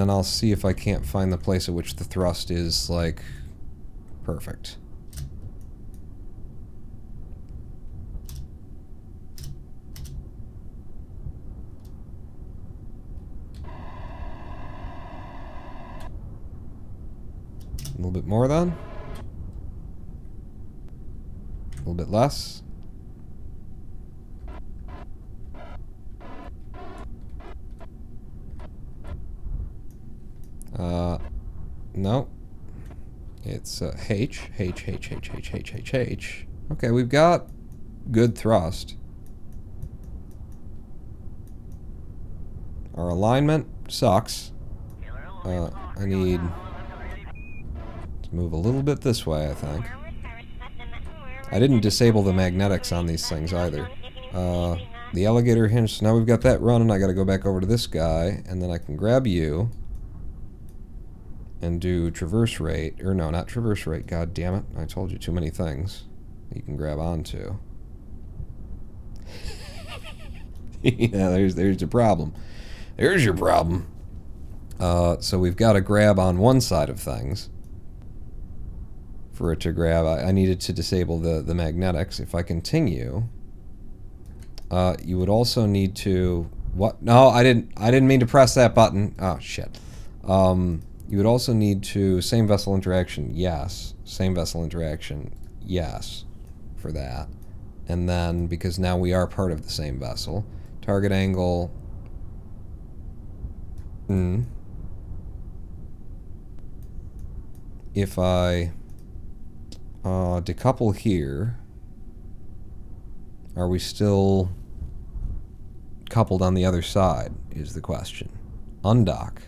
[SPEAKER 1] I'll see if I can't find the place at which the thrust is, like, perfect. A little bit more then. A little bit less. No. It's H. Okay, we've got good thrust. Our alignment sucks. I need to move a little bit this way, I think. I didn't disable the magnetics on these things either. The alligator hinge, so now we've got that running. I gotta go back over to this guy, and then I can grab you and do traverse rate. Or no, not traverse rate. God damn it. I told you too many things you can grab onto. Yeah, there's your problem. There's your problem. So we've got to grab on one side of things. For it to grab, I needed to disable the magnetics. If I continue, you would also need to... What? No, I didn't mean to press that button. Oh, shit. You would also need to... Same vessel interaction, yes. Same vessel interaction, yes. For that. And then, because now we are part of the same vessel, target angle... If I decouple here, are we still coupled on the other side, is the question. Undock.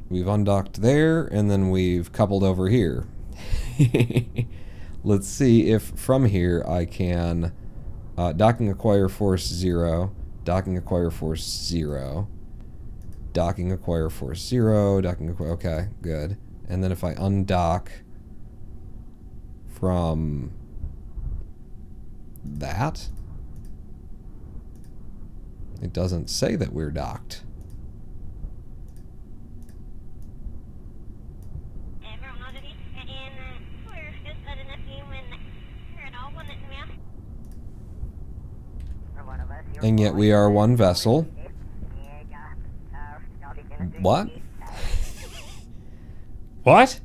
[SPEAKER 1] We've undocked there, and then we've coupled over here. Let's see if from here I can docking acquire force 0, docking acquire force 0, docking acquire force 0, docking acquire... Okay, good. And then if I undock from that, it doesn't say that we're docked. And yet we are one vessel. What? What?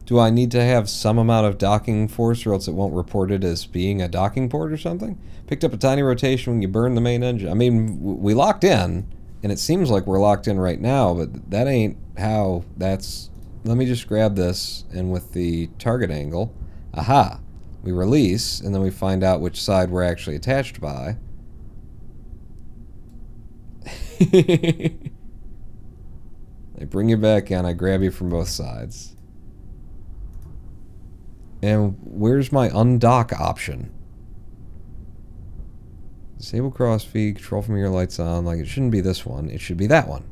[SPEAKER 1] Do I need to have some amount of docking force or else it won't report it as being a docking port or something? Picked up a tiny rotation when you burn the main engine. I mean, we locked in, and it seems like we're locked in right now, but that ain't how that's... Let me just grab this, and with the target angle, aha, we release, and then we find out which side we're actually attached by. I bring you back in, I grab you from both sides. And where's my undock option? Disable crossfeed, control from your lights on. Like, it shouldn't be this one, it should be that one.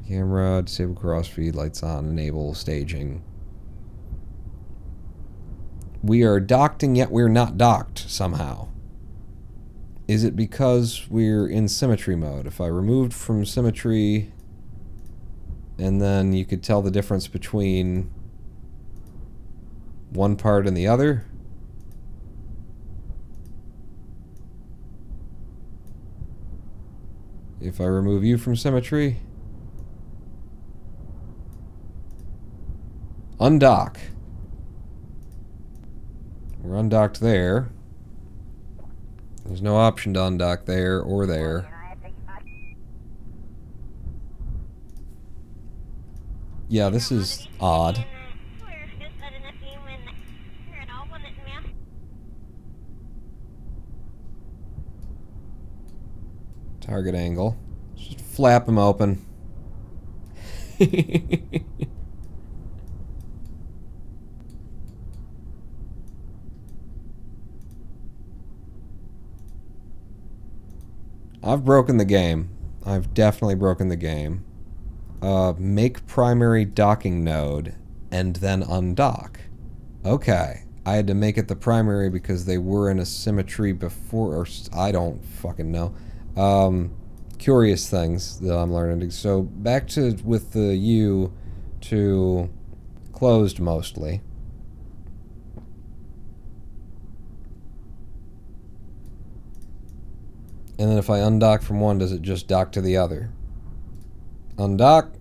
[SPEAKER 1] Camera, disable crossfeed, lights on, enable staging. We are docked and yet we're not docked somehow. Is it because we're in symmetry mode? If I removed from symmetry, and then you could tell the difference between one part and the other? If I remove you from symmetry. Undock. We're undocked there. There's no option to undock there or there. Yeah, this is odd. Target angle. Just flap them open. I've broken the game. I've definitely broken the game. Make primary docking node and then undock. Okay. I had to make it the primary because they were in a symmetry before, or I don't fucking know. Curious things that I'm learning. So back to with the U to closed mostly. And then if I undock from one, does it just dock to the other? Undock.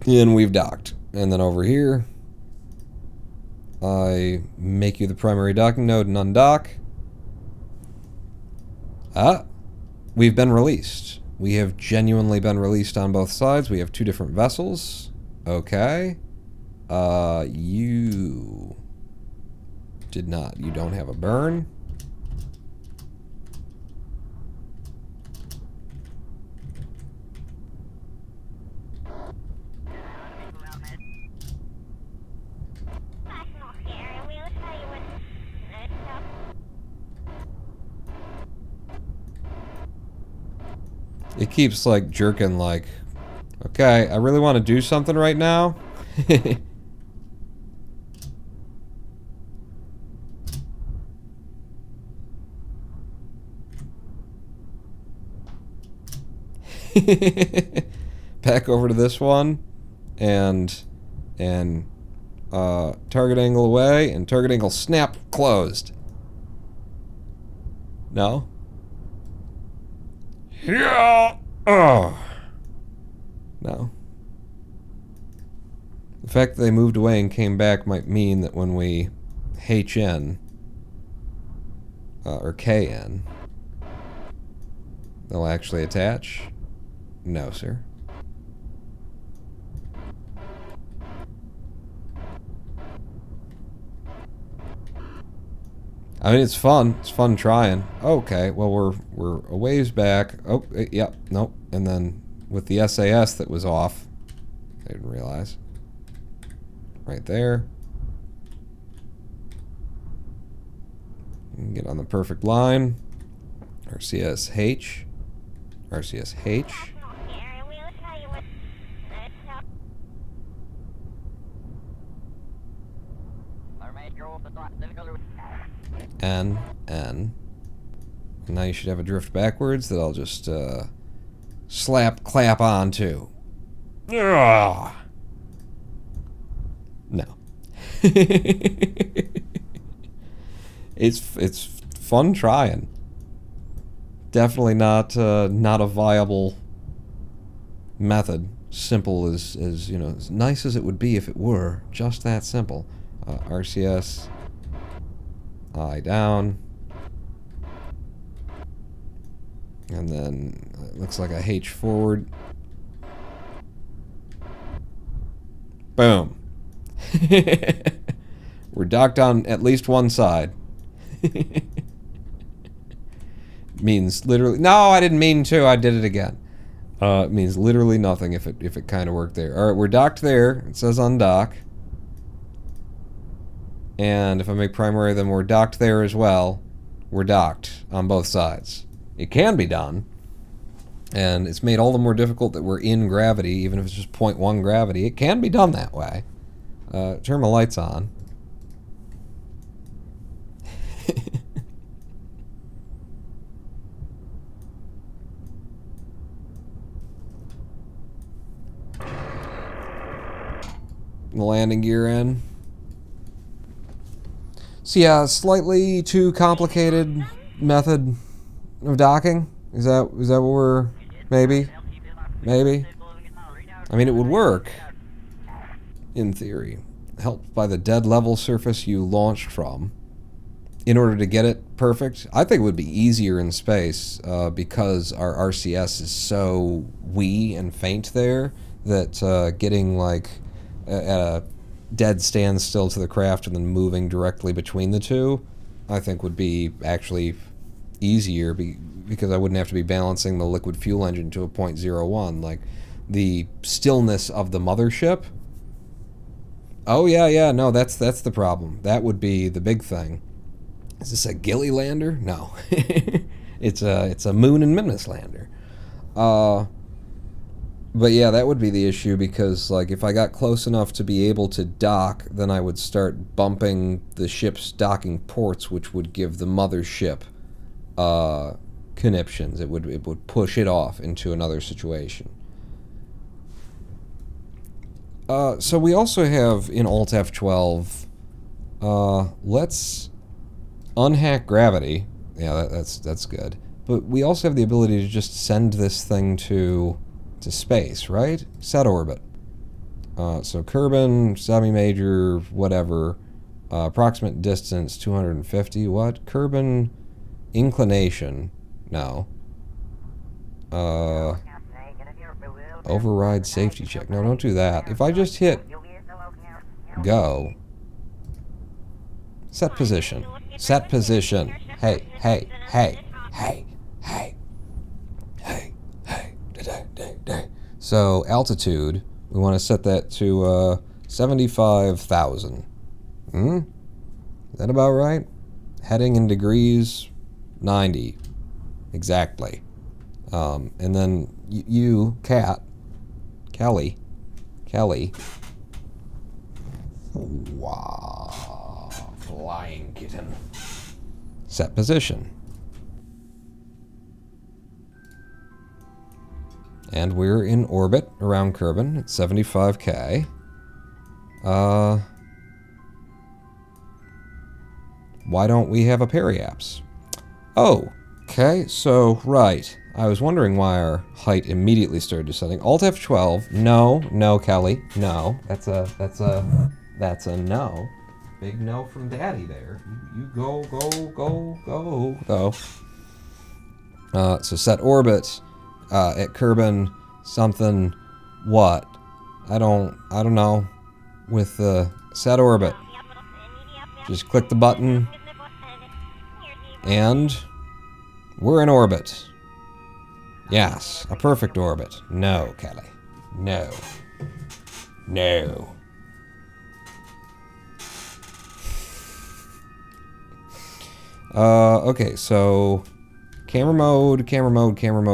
[SPEAKER 1] And we've docked. And then over here, I make you the primary docking node and undock. Ah, we've been released. We have genuinely been released on both sides. We have two different vessels. Okay. You did not. You don't have a burn. It keeps like jerking like, okay, I really want to do something right now. Back over to this one and target angle away and target angle snap closed. No? Yeah. Oh. No. The fact that they moved away and came back might mean that when we HN or KN, they'll actually attach. No, sir. I mean, it's fun. It's fun trying. Okay, well, we're a ways back. Oh, yep, nope. And then with the SAS that was off, I didn't realize. Right there. Get on the perfect line. RCSH. RCSH. N. Now you should have a drift backwards that I'll just clap onto. Ugh. No. It's fun trying. Definitely not a viable method. Simple as you know, as nice as it would be if it were just that simple. RCS. I down. And then it looks like a H forward. Boom. We're docked on at least one side. Means literally... No, I didn't mean to. I did it again. It means literally nothing if it kind of worked there. Alright, we're docked there. It says undock. And if I make primary, then we're docked there as well. We're docked on both sides. It can be done. And it's made all the more difficult that we're in gravity, even if it's just 0.1 gravity. It can be done that way. Turn my lights on. The landing gear in. So yeah, slightly too complicated method of docking. Is that what we're... Maybe? Maybe? I mean, it would work, in theory. Helped by the dead level surface you launched from. In order to get it perfect, I think it would be easier in space because our RCS is so wee and faint there that getting like at a dead standstill to the craft and then moving directly between the two, I think would be actually easier because I wouldn't have to be balancing the liquid fuel engine to a .01. Like the stillness of the mothership. Oh yeah, no, that's the problem. That would be the big thing. Is this a Gilly lander? No. it's a Moon and Mimas lander. But yeah, that would be the issue because like if I got close enough to be able to dock, then I would start bumping the ship's docking ports, which would give the mothership conniptions. It would push it off into another situation. So we also have in Alt F12, let's unhack gravity. Yeah, that's good. But we also have the ability to just send this thing to space, right? Set orbit. So Kerbal, semi-major, whatever. Approximate distance 250. What? Kerbal inclination. No. Override safety check. No, don't do that. If I just hit go. Set position. Set position. Hey. So altitude, we want to set that to 75,000. Is that about right? Heading in degrees, 90. Exactly. And then you, Kelly. Wow. Flying kitten. Set position. And we're in orbit around Kerbal at 75K. Why don't we have a periapse? Oh, okay, so, right. I was wondering why our height immediately started descending. Alt F12. No, Kelly. No. That's a no. Big no from Daddy there. You go. So set orbit. At Kerbal something what? I don't know. With the set orbit. Just click the button and we're in orbit. Yes, a perfect orbit. No, Kelly. No. Okay, so camera mode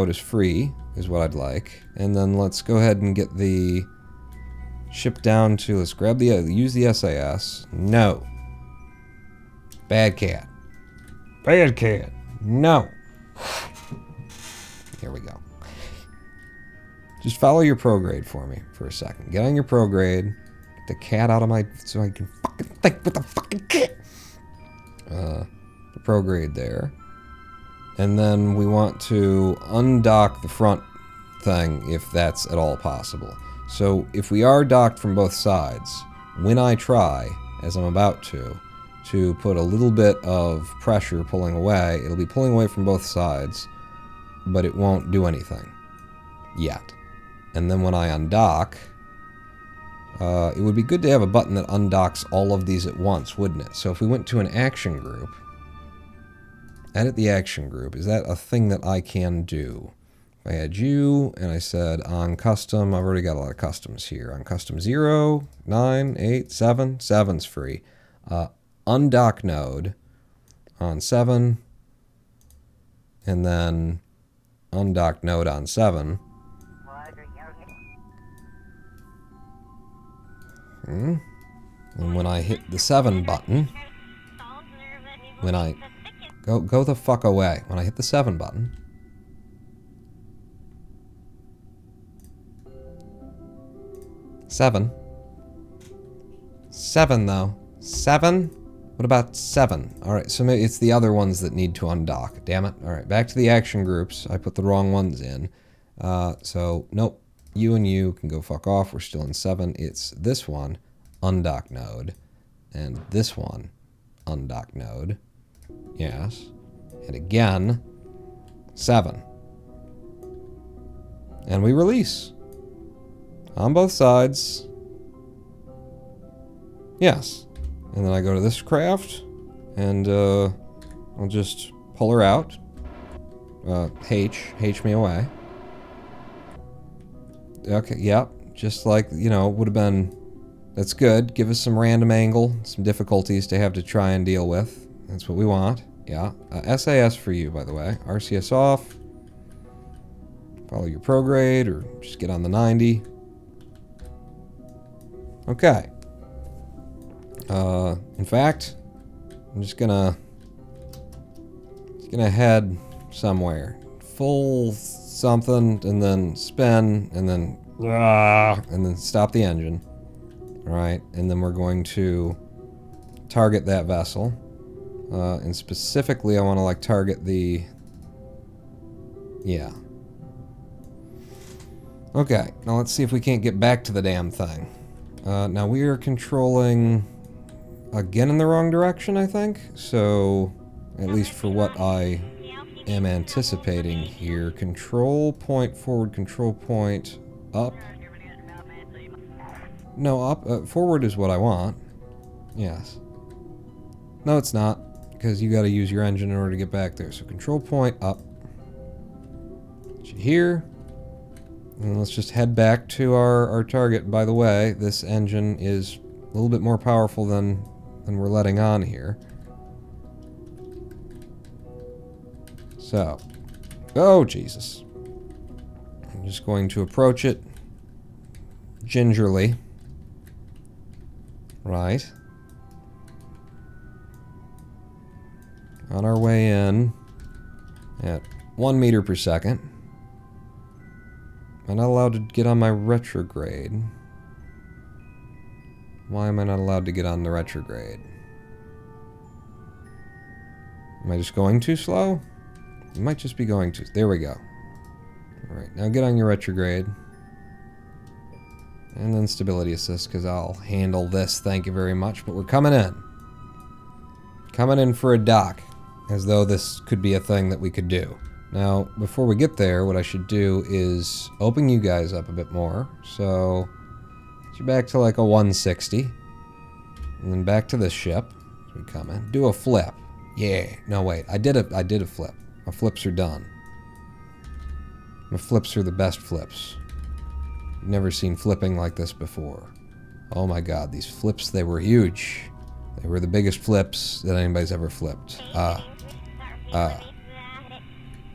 [SPEAKER 1] is free, is what I'd like. And then let's go ahead and get the ship down to, let's grab the, use the SAS. No. Bad cat. No. Here we go. Just follow your prograde for me for a second. Get on your prograde. Get the cat out of my, so I can fucking think with the fucking cat. The prograde there. And then we want to undock the front thing if that's at all possible. So if we are docked from both sides, when I try, as I'm about to put a little bit of pressure pulling away, it'll be pulling away from both sides, but it won't do anything yet. And then when I undock, it would be good to have a button that undocks all of these at once, wouldn't it? So if we went to an action group, edit the action group, is that a thing that I can do? If I had you, and I said on custom, I've already got a lot of customs here. On custom 0, 9, 8, 7, 7's free. Undock node on 7, and then undock node on 7. And when I hit the 7 button, when I go the fuck away. When I hit the 7 button, seven though, 7. What about 7? Alright, so maybe it's the other ones that need to undock. Damn it. Alright, back to the action groups. I put the wrong ones in. So, nope. You and you can go fuck off. We're still in 7. It's this one, undock node. And this one, undock node. Yes. And again, 7. And we release. On both sides. Yes. And then I go to this craft, and I'll just pull her out. H me away. Okay, yep. Just like, you know, would have been... That's good. Give us some random angle, some difficulties to have to try and deal with. That's what we want. Yeah. SAS for you, by the way. RCS off. Follow your prograde, or just get on the 90. Okay. In fact, I'm just gonna head somewhere. Full something, and then spin, and then stop the engine. Alright, and then we're going to target that vessel. And specifically, I want to, like, target the... Yeah. Okay, now let's see if we can't get back to the damn thing. Now we are controlling... Again in the wrong direction, I think. So, at least for what I am anticipating here. Control point forward, control point up. No, up. Forward is what I want. Yes. No, it's not. Because you gotta use your engine in order to get back there. So control point up. Get you here. And let's just head back to our target. By the way, this engine is a little bit more powerful than we're letting on here. So, oh Jesus. I'm just going to approach it gingerly. Right. On our way in at 1 meter per second. I'm not allowed to get on my retrograde. Why am I not allowed to get on the retrograde? Am I just going too slow? I might just be going too... There we go. Alright, now get on your retrograde. And then stability assist, because I'll handle this, thank you very much. But we're coming in. Coming in for a dock. As though this could be a thing that we could do. Now, before we get there, what I should do is open you guys up a bit more. So... You're back to like a 160. And then back to this ship. As we come in. Do a flip. Yeah. No, wait. I did a flip. My flips are done. My flips are the best flips. Never seen flipping like this before. Oh my god, these flips, they were huge. They were the biggest flips that anybody's ever flipped.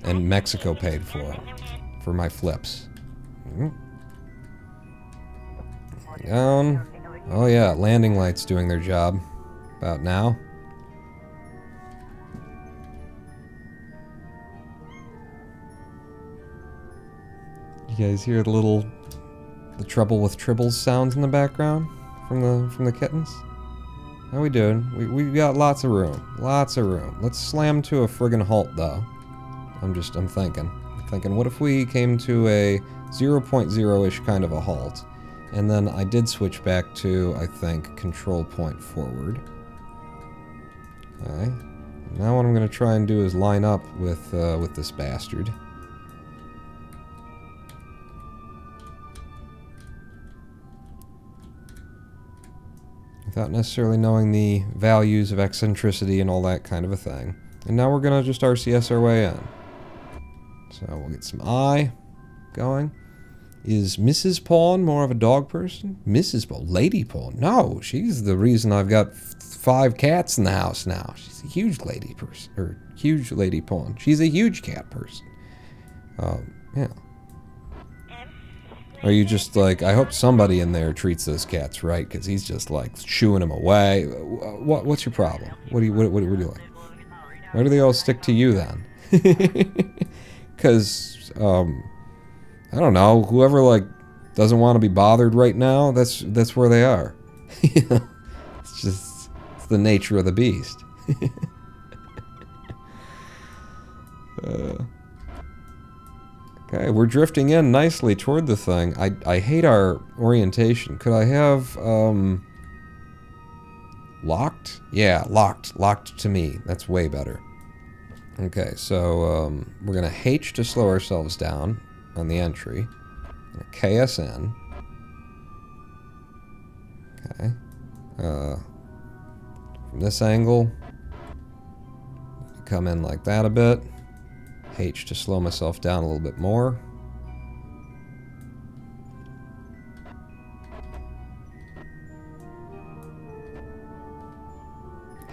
[SPEAKER 1] And Mexico paid for them. For my flips. Down. Oh yeah, landing lights doing their job. About now. You guys hear the trouble with tribbles sounds in the background from the kittens? How we doing? We've got lots of room. Lots of room. Let's slam to a friggin' halt though. I'm thinking, what if we came to a 0.0-ish kind of a halt? And then I did switch back to, I think, control point forward. Okay. Now what I'm going to try and do is line up with this bastard. Without necessarily knowing the values of eccentricity and all that kind of a thing. And now we're going to just RCS our way in. So we'll get some eye going. Is Mrs. Pawn more of a dog person? Mrs. Pawn? Lady Pawn? No, she's the reason I've got 5 cats in the house now. She's a huge lady person. Or, huge lady Pawn. She's a huge cat person. Yeah. Are you just like, I hope somebody in there treats those cats right, because he's just like shooing them away. What's your problem? What do you like? Why do they all stick to you then? Because, I don't know, whoever, like, doesn't want to be bothered right now, that's where they are. It's the nature of the beast. Okay, we're drifting in nicely toward the thing. I hate our orientation. Could I have, locked? Yeah, locked. Locked to me. That's way better. Okay, so, we're gonna H to slow ourselves down on the entry. KSN. Okay. From this angle, come in like that a bit. H to slow myself down a little bit more.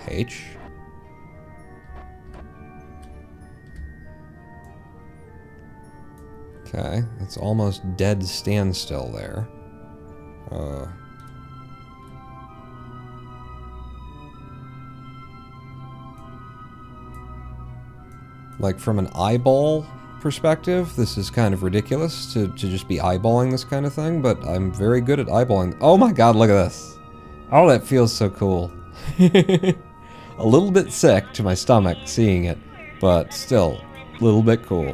[SPEAKER 1] H. Okay, it's almost dead standstill there. Like from an eyeball perspective, this is kind of ridiculous to just be eyeballing this kind of thing, but I'm very good at eyeballing. Oh my god, look at this. Oh, that feels so cool. A little bit sick to my stomach seeing it, but still, a little bit cool.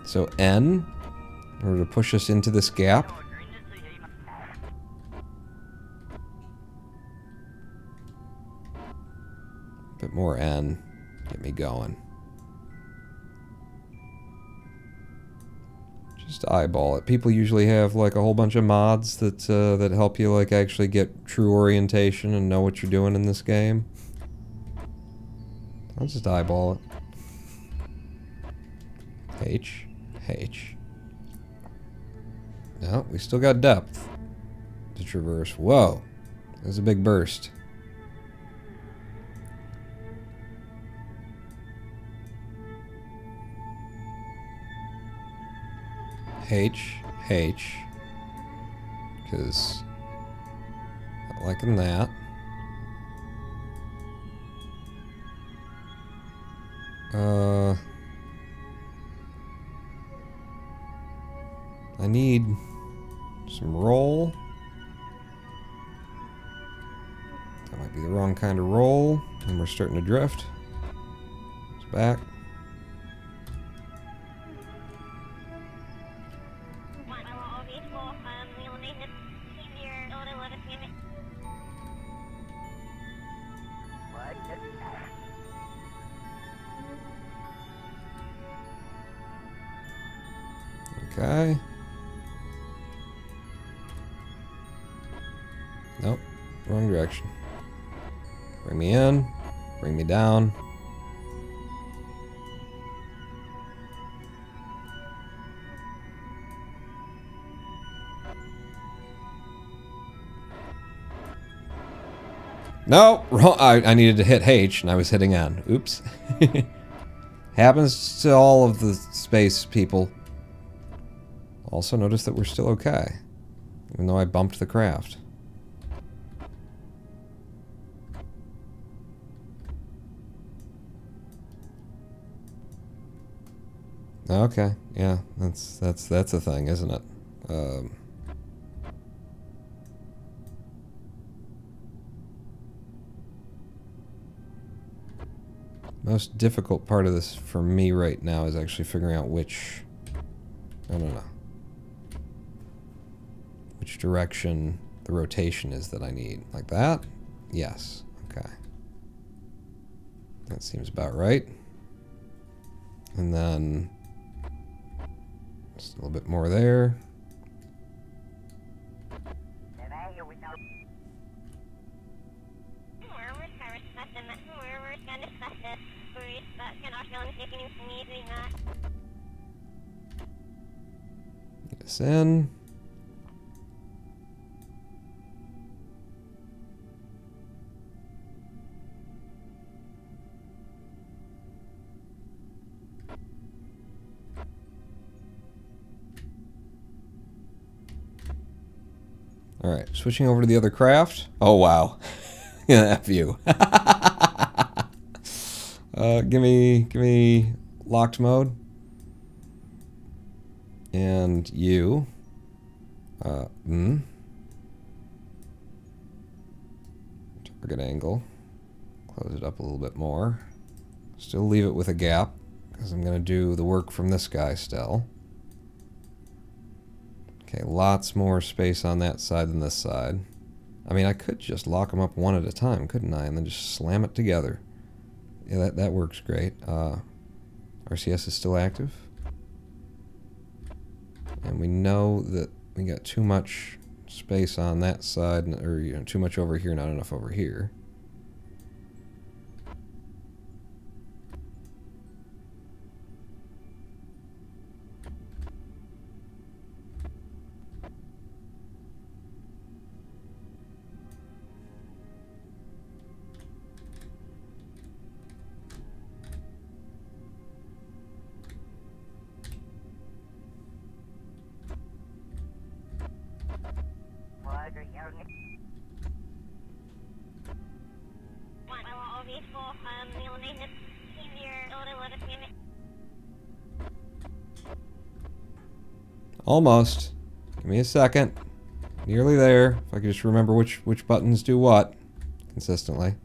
[SPEAKER 1] So N, in order to push us into this gap. Bit more N, get me going. Just eyeball it. People usually have like a whole bunch of mods that that help you like actually get true orientation and know what you're doing in this game. I'll just eyeball it. H, H. No, we still got depth to traverse. Whoa, there's a big burst. H, H, because not liking that. I need some roll. That might be the wrong kind of roll, and we're starting to drift. It's back. Okay. Nope. Wrong direction. Bring me in. Bring me down. No! Wrong. I needed to hit H and I was hitting N. Oops. Happens to all of the space people. Also notice that we're still okay. Even though I bumped the craft. Okay, yeah, that's a thing, isn't it? Most difficult part of this for me right now is actually figuring out which... I don't know. Which direction the rotation is that I need. Like that? Yes. Okay. That seems about right. And then... just a little bit more there. Get this in. Alright, switching over to the other craft. Oh, wow. Yeah, that view. Give me locked mode. And you. Target angle. Close it up a little bit more. Still leave it with a gap, because I'm going to do the work from this guy still. Okay, lots more space on that side than this side. I mean, I could just lock them up one at a time, couldn't I? And then just slam it together. Yeah, that works great. RCS is still active. And we know that we got too much space on that side, or too much over here, not enough over here. Almost. Give me a second. Nearly there. If I could just remember which buttons do what consistently.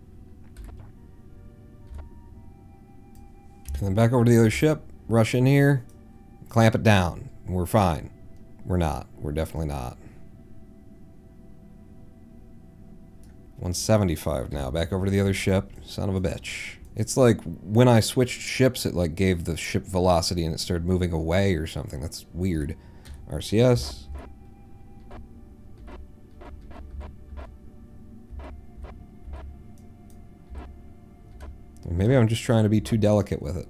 [SPEAKER 1] And then back over to the other ship. Rush in here. Clamp it down. We're fine. We're not. We're definitely not. 175 now. Back over to the other ship. Son of a bitch. It's like when I switched ships, it like gave the ship velocity and it started moving away or something. That's weird. RCS. Maybe I'm just trying to be too delicate with it.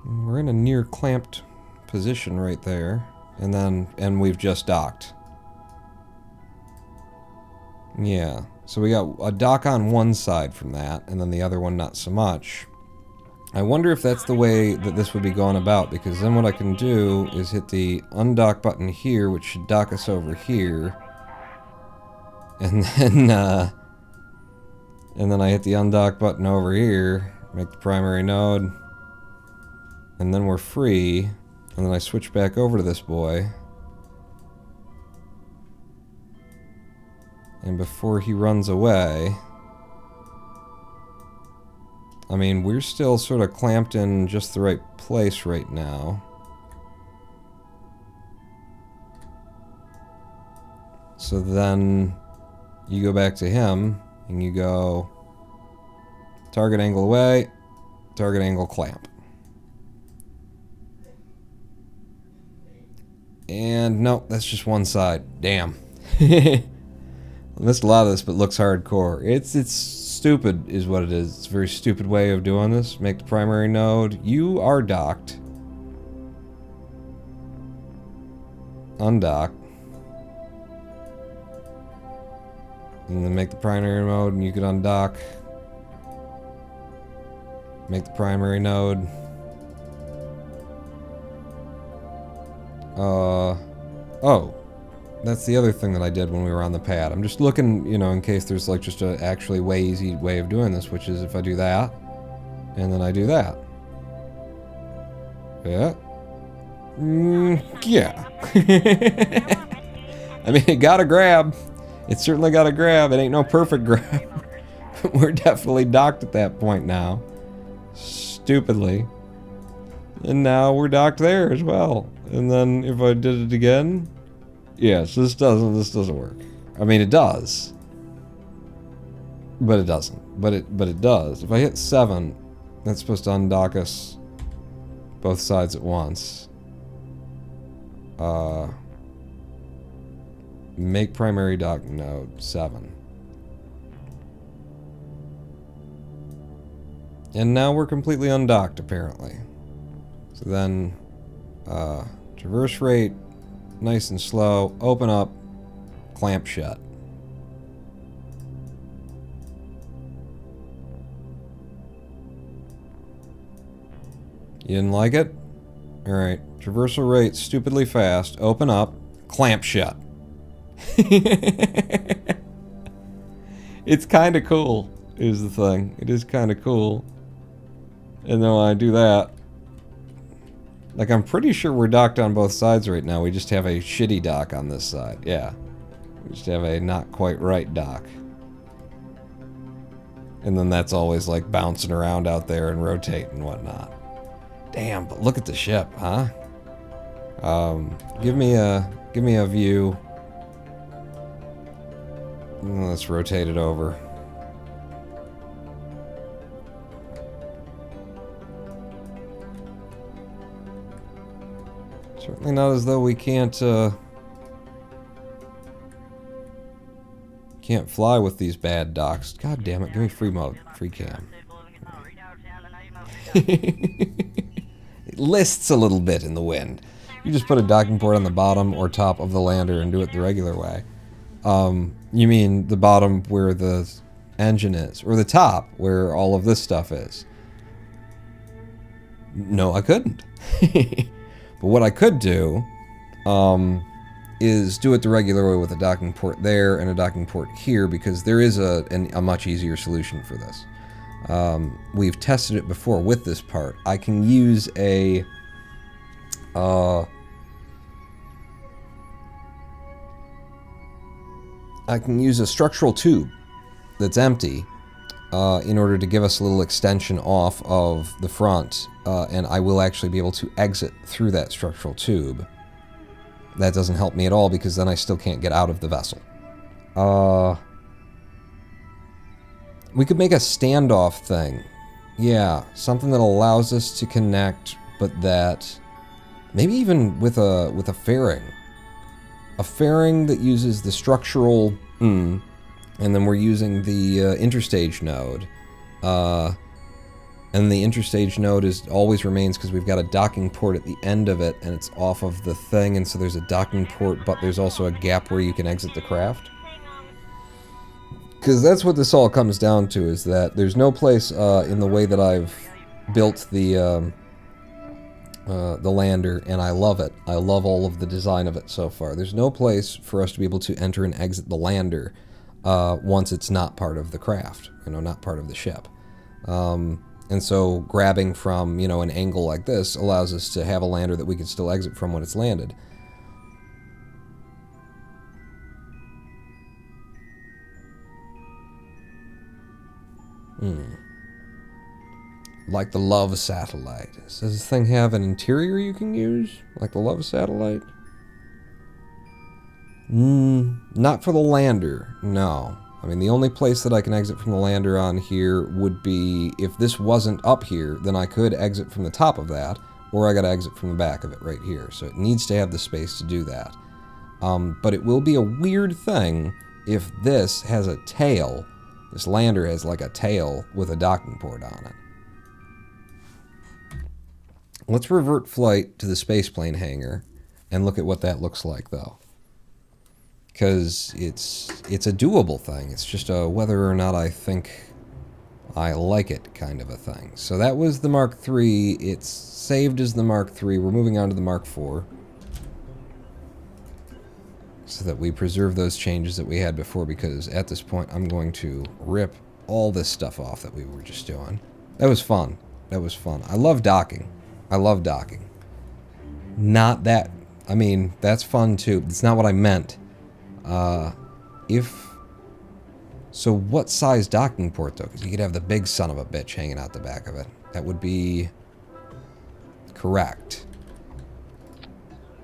[SPEAKER 1] We're in a near clamped position right there, and we've just docked. Yeah, so we got a dock on one side from that, and then the other one not so much. I wonder if that's the way that this would be going about, because then what I can do is hit the undock button here, which should dock us over here, and then I hit the undock button over here, make the primary node. And then we're free, and then I switch back over to this boy. And before he runs away... I mean, we're still sort of clamped in just the right place right now. So then you go back to him, and you go... target angle away, target angle clamp. And nope, that's just one side. Damn. I missed a lot of this, but looks hardcore. It's stupid is what it is. It's a very stupid way of doing this. Make the primary node. You are docked. Undock. And then make the primary node, and you could undock. Make the primary node. Oh, that's the other thing that I did when we were on the pad. I'm just looking, you know, in case there's like just a actually way easy way of doing this, which is if I do that, and then I do that. Yeah. Yeah. I mean, it got a grab. It certainly got a grab. It ain't no perfect grab. But we're definitely docked at that point now. Stupidly. And now we're docked there as well. And then if I did it again, yes, this doesn't work. I mean, it does, but it doesn't. But it does. If I hit 7, that's supposed to undock us both sides at once. Make primary dock node 7. And now we're completely undocked, apparently. So then Traverse rate, nice and slow. Open up, clamp shut. You didn't like it? Alright. Traversal rate, stupidly fast. Open up, clamp shut. It's kind of cool, is the thing. It is kind of cool. And then when I do that, like, I'm pretty sure we're docked on both sides right now. We just have a shitty dock on this side. Yeah. We just have a not quite right dock. And then that's always, like, bouncing around out there and rotating and whatnot. Damn, but look at the ship, huh? Give me a view. Let's rotate it over. Certainly not as though we can't fly with these bad docks. God damn it, give me free mode, free cam. It lists a little bit in the wind. You just put a docking port on the bottom or top of the lander and do it the regular way. You mean the bottom where the engine is, or the top where all of this stuff is? No, I couldn't. But what I could do is do it the regular way with a docking port there and a docking port here, because there is a much easier solution for this. We've tested it before with this part. I can use a structural tube that's empty in order to give us a little extension off of the front, and I will actually be able to exit through that structural tube. That doesn't help me at all, because then I still can't get out of the vessel. We could make a standoff thing. Yeah, something that allows us to connect, but that maybe even with a fairing. A fairing that uses the structural and then we're using the interstage node. And the interstage node always remains because we've got a docking port at the end of it, and it's off of the thing, and so there's a docking port, but there's also a gap where you can exit the craft. Because that's what this all comes down to, is that there's no place in the way that I've built the lander, and I love it. I love all of the design of it so far. There's no place for us to be able to enter and exit the lander once it's not part of the craft, not part of the ship. And so grabbing from, an angle like this allows us to have a lander that we can still exit from when it's landed. Like the Love satellite. Does this thing have an interior you can use? Like the Love satellite? Not for the lander, no. I mean, the only place that I can exit from the lander on here would be, if this wasn't up here, then I could exit from the top of that, or I gotta exit from the back of it right here. So it needs to have the space to do that. But it will be a weird thing if this has a tail. This lander has like a tail with a docking port on it. Let's revert flight to the spaceplane hangar and look at what that looks like, though. Because it's a doable thing. It's just a whether or not I think I like it kind of a thing. So that was the Mark III. It's saved as the Mark III. We're moving on to the Mark IV. So that we preserve those changes that we had before, because at this point I'm going to rip all this stuff off that we were just doing. That was fun. That was fun. I love docking. I love docking. Not that... I mean, that's fun too. It's not what I meant. So what size docking port, though? Because you could have the big son of a bitch hanging out the back of it. That would be correct.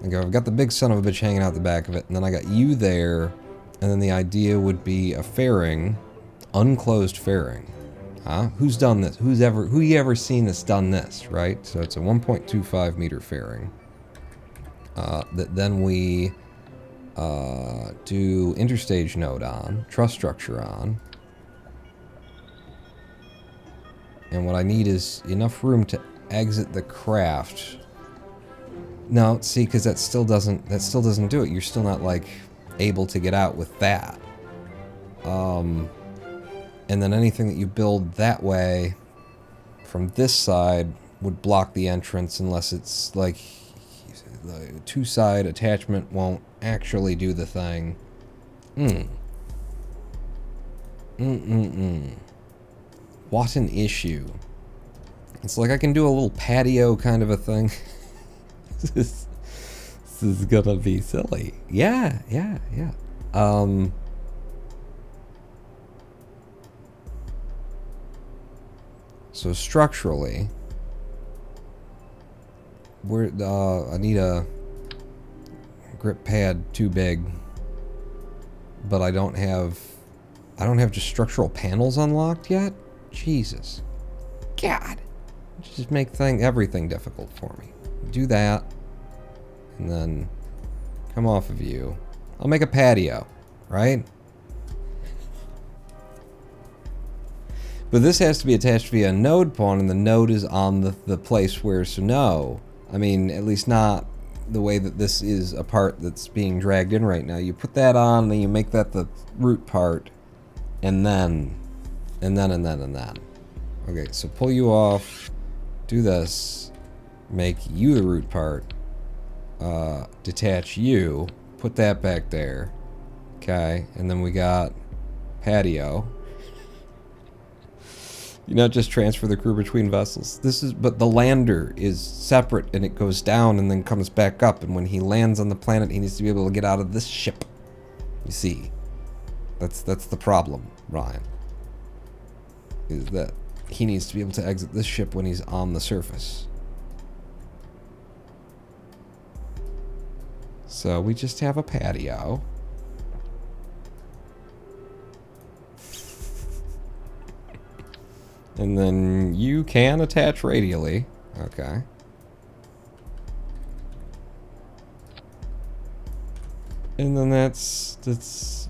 [SPEAKER 1] I've got the big son of a bitch hanging out the back of it, and then I got you there, and then the idea would be a fairing, unclosed fairing. Huh? Who's done this? Who you ever seen that's done this, right? So it's a 1.25 meter fairing. That then we do interstage node on, truss structure on. And what I need is enough room to exit the craft No, see, because that still doesn't do it. You're still not, like, able to get out with that. And then anything that you build that way from this side would block the entrance unless it's, like, the two-side attachment won't actually do the thing. What an issue. It's like I can do a little patio kind of a thing. This is gonna be silly. Yeah. So structurally, I need a grip pad too big, but I don't have just structural panels unlocked yet. Jesus, God, just make everything difficult for me. Do that, and then come off of you. I'll make a patio, right? But this has to be attached via a node pawn, and the node is on the place where, so no. I mean, at least not the way that this is a part that's being dragged in right now. You put that on, and then you make that the root part, and then. Okay, so pull you off, do this, make you the root part, detach you, put that back there, okay, and then we got patio. You not just transfer the crew between vessels. But the lander is separate, and it goes down and then comes back up, and when he lands on the planet, he needs to be able to get out of this ship. You see, that's the problem, Ryan. Is that he needs to be able to exit this ship when he's on the surface. So we just have a patio. And then you can attach radially. Okay. And then that's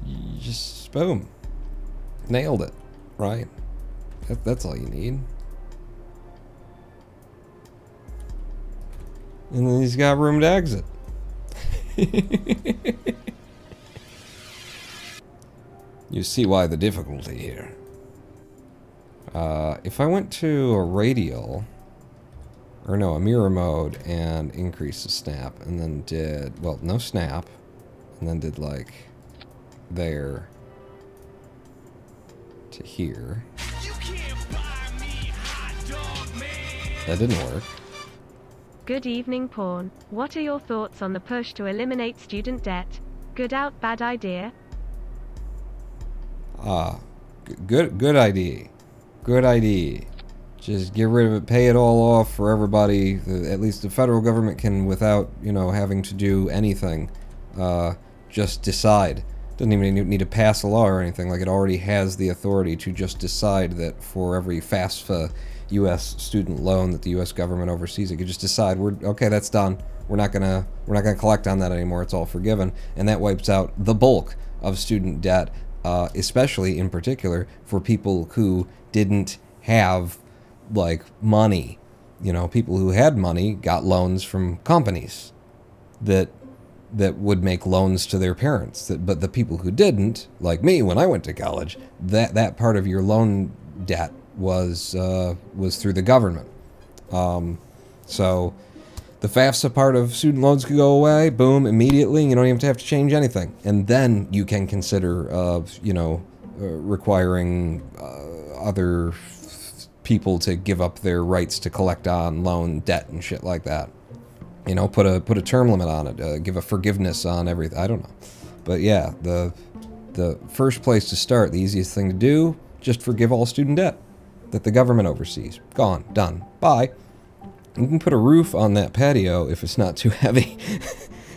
[SPEAKER 1] you just boom. Nailed it, right? That's all you need. And then he's got room to exit. You see why the difficulty here. If I went to a radial, or no, a mirror mode, and increased the snap, and then did, well, no snap, and then did like there to here. You can't buy me, hot dog man. That didn't work.
[SPEAKER 2] Good evening, Pawn. What are your thoughts on the push to eliminate student debt? Good out, bad idea?
[SPEAKER 1] Good idea. Good idea. Just get rid of it, pay it all off for everybody. At least the federal government can, without, you know, having to do anything, just decide. Doesn't even need to pass a law or anything. Like, it already has the authority to just decide that for every FAFSA U.S. student loan that the U.S. government oversees, it could just decide, okay, that's done. We're not gonna collect on that anymore. It's all forgiven, and that wipes out the bulk of student debt, especially in particular for people who didn't have, like, money. You know, people who had money got loans from companies that would make loans to their parents. But the people who didn't, like me when I went to college, that part of your loan debt was through the government. So the FAFSA part of student loans could go away, boom, immediately. You don't even have to change anything. And then you can consider, requiring other people to give up their rights to collect on loan debt and shit like that. You know, put a term limit on it, give a forgiveness on everything. I don't know. But yeah, the first place to start, the easiest thing to do, just forgive all student debt that the government oversees. Gone, done, bye. You can put a roof on that patio if it's not too heavy.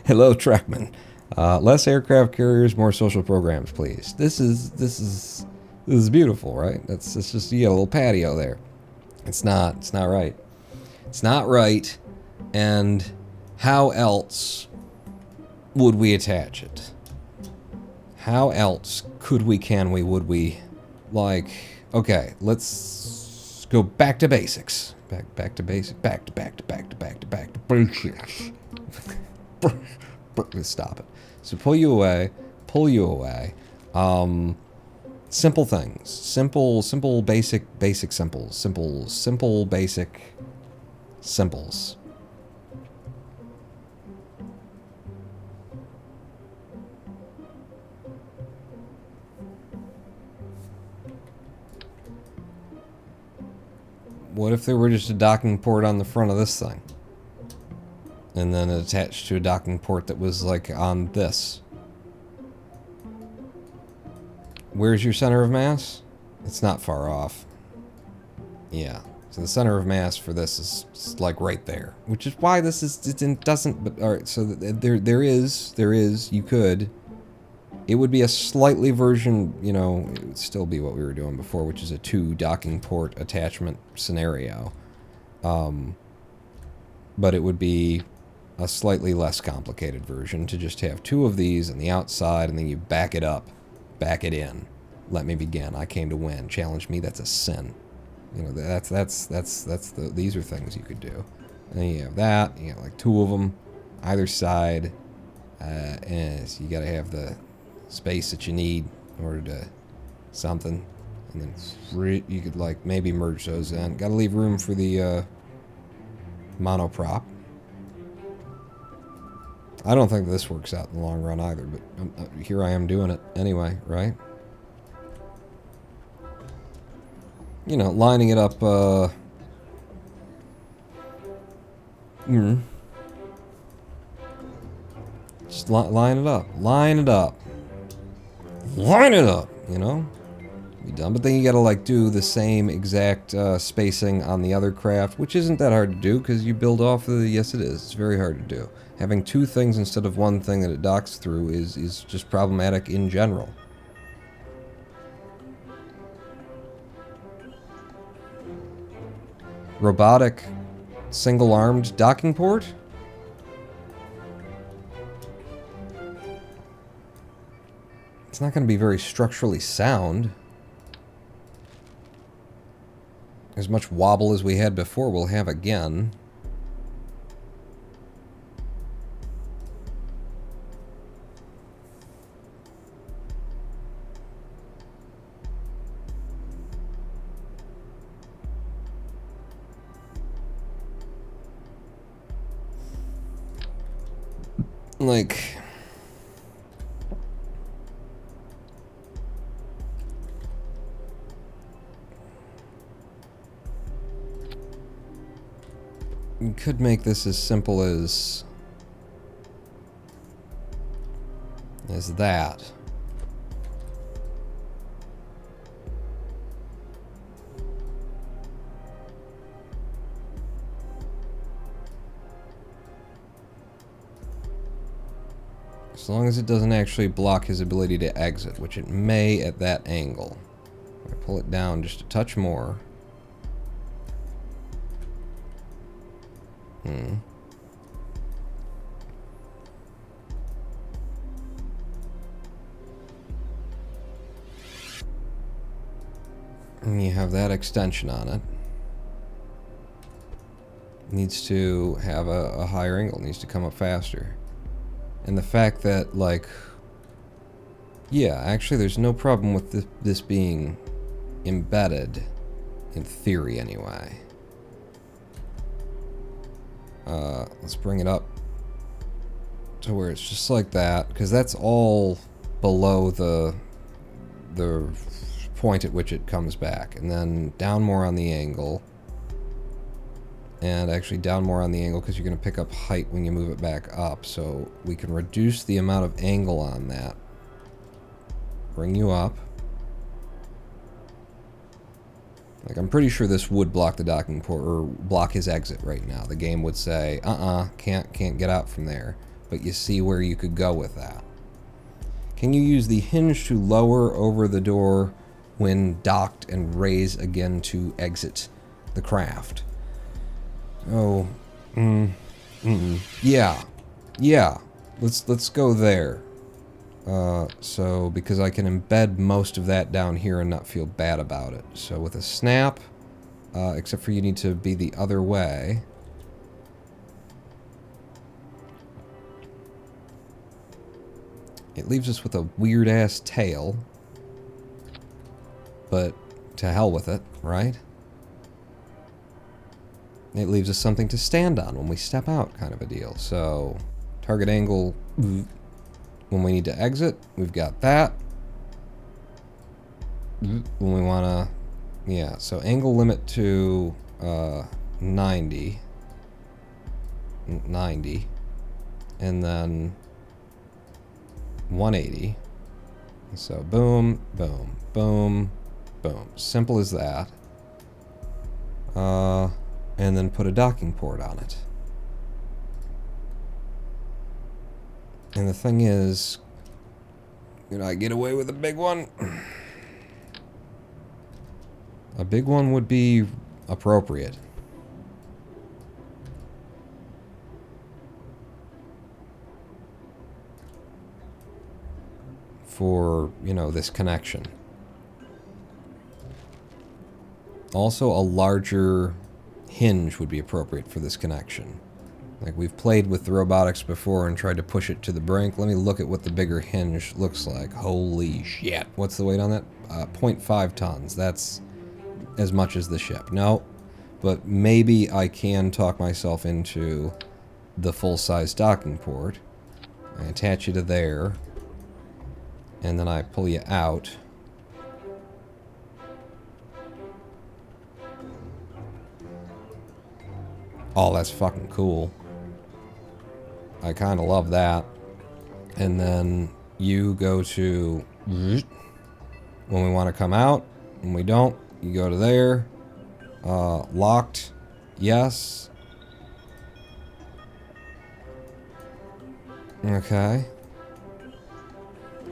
[SPEAKER 1] Hello, Trekman. Less aircraft carriers, more social programs, please. This is beautiful, right? It's just, you got a little patio there. It's not right. It's not right. And how else would we attach it? How else would we? Like, okay, let's go back to basics. Back to basics. Stop it. So pull you away, pull you away. Simple things. Simple, basic simples. Simple, basic simples. What if there were just a docking port on the front of this thing? And then attached to a docking port that was like on this. Where's your center of mass? It's not far off. Yeah. So the center of mass for this is like right there, which is why this is it doesn't. But all right, so there is you could. It would be a slightly version, you know, it would still be what we were doing before, which is a 2 docking port attachment scenario. But it would be a slightly less complicated version to just have 2 of these on the outside, and then you back it up, back it in. Let me begin. I came to win. Challenge me. That's a sin. You know, these are things you could do. And then you have that. You got like 2 of them, either side, and so you got to have the space that you need in order to something, and then you could like maybe merge those in. Got to leave room for the monoprop. I don't think this works out in the long run either, but here I am doing it anyway, right? You know, lining it up. Just line it up. Line it up. Line it up, you know? Be done. But then you gotta like do the same exact spacing on the other craft, which isn't that hard to do because you build off of the, yes it is, it's very hard to do. Having 2 things instead of 1 thing that it docks through is just problematic in general. Robotic single-armed docking port? It's not going to be very structurally sound. As much wobble as we had before, we'll have again. Like... you could make this as simple as that. As long as it doesn't actually block his ability to exit, which it may at that angle. I pull it down just a touch more. And you have that extension on it. Needs to have a higher angle, needs to come up faster. And the fact that, like, yeah, actually there's no problem with this being embedded, in theory anyway. Let's bring it up to where it's just like that, because that's all below the point at which it comes back, and then down more on the angle, and actually down more on the angle because you're going to pick up height when you move it back up, so we can reduce the amount of angle on that, bring you up. Like, I'm pretty sure this would block the docking port, or block his exit right now. The game would say, can't get out from there. But you see where you could go with that. Can you use the hinge to lower over the door when docked and raise again to exit the craft? Oh, yeah. Let's go there. So, because I can embed most of that down here and not feel bad about it. So with a snap, except for you need to be the other way. It leaves us with a weird-ass tail. But to hell with it, right? It leaves us something to stand on when we step out, kind of a deal. So, target angle when we need to exit, we've got that. When we want to, yeah, so angle limit to 90. 90. And then 180. So boom, boom, boom, boom. Simple as that. And then put a docking port on it. And the thing is, could I get away with a big one? A big one would be appropriate. For, you know, this connection. Also, a larger hinge would be appropriate for this connection. Like, we've played with the robotics before and tried to push it to the brink. Let me look at what the bigger hinge looks like. Holy shit. What's the weight on that? 0.5 tons. That's as much as the ship. No, but maybe I can talk myself into the full-size docking port. I attach you to there. And then I pull you out. Oh, that's fucking cool. I kind of love that. And then you go to... When we want to come out. When we don't, you go to there. Locked. Yes. Okay.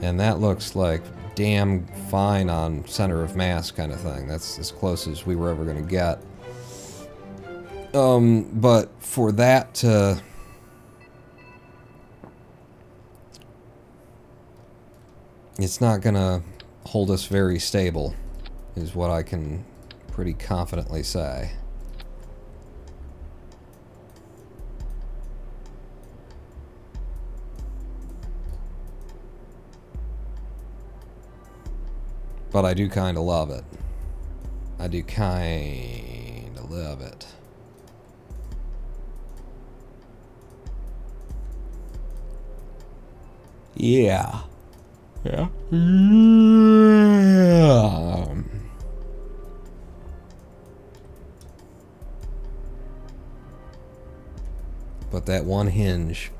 [SPEAKER 1] And that looks like damn fine on center of mass kind of thing. That's as close as we were ever going to get. But for that to... It's not going to hold us very stable, is what I can pretty confidently say. But I do kind of love it. I do kind of love it. Yeah. Yeah. But that one hinge.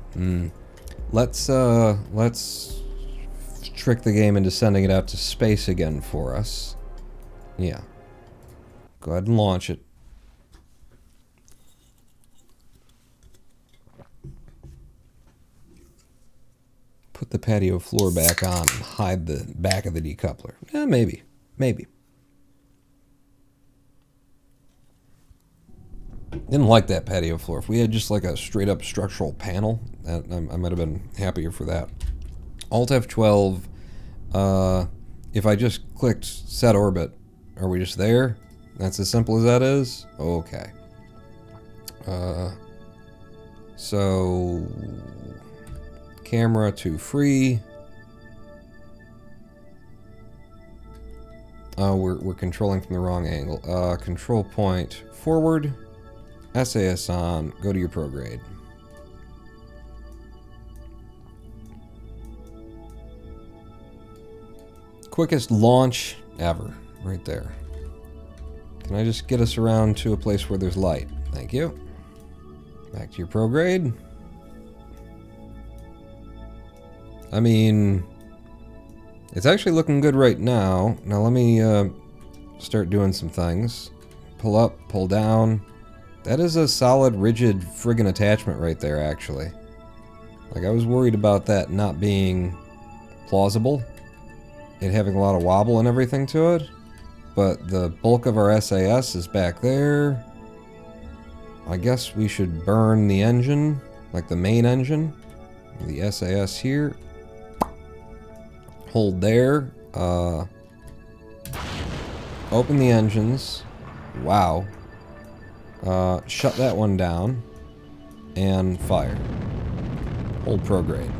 [SPEAKER 1] Let's trick the game into sending it out to space again for us. Yeah. Go ahead and launch it. Put the patio floor back on and hide the back of the decoupler. Maybe. Maybe. Didn't like that patio floor. If we had just like a straight up structural panel, I might have been happier for that. Alt F12, if I just clicked set orbit, are we just there? That's as simple as that is? Okay. So, camera to free. Oh, we're controlling from the wrong angle. Control point forward, SAS on, go to your prograde. Quickest launch ever, right there. Can I just get us around to a place where there's light? Thank you. Back to your prograde. I mean, it's actually looking good right now. Now let me start doing some things. Pull up, pull down. That is a solid, rigid friggin' attachment right there, actually. Like, I was worried about that not being plausible. It having a lot of wobble and everything to it. But the bulk of our SAS is back there. I guess we should burn the engine, like the main engine. The SAS here. Hold there. Open the engines. Wow. Shut that one down. And fire. Hold prograde.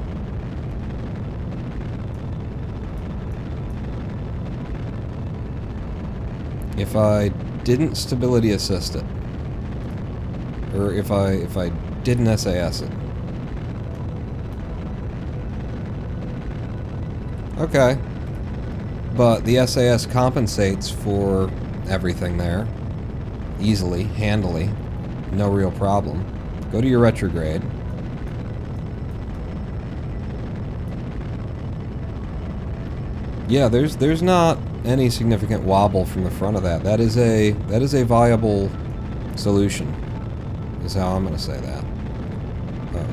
[SPEAKER 1] if I didn't stability assist it, or if I didn't SAS it. Okay. But the SAS compensates for everything there. Easily, handily. No real problem. Go to your retrograde. Yeah, there's not any significant wobble from the front of that. That is a viable solution, is how I'm going to say that.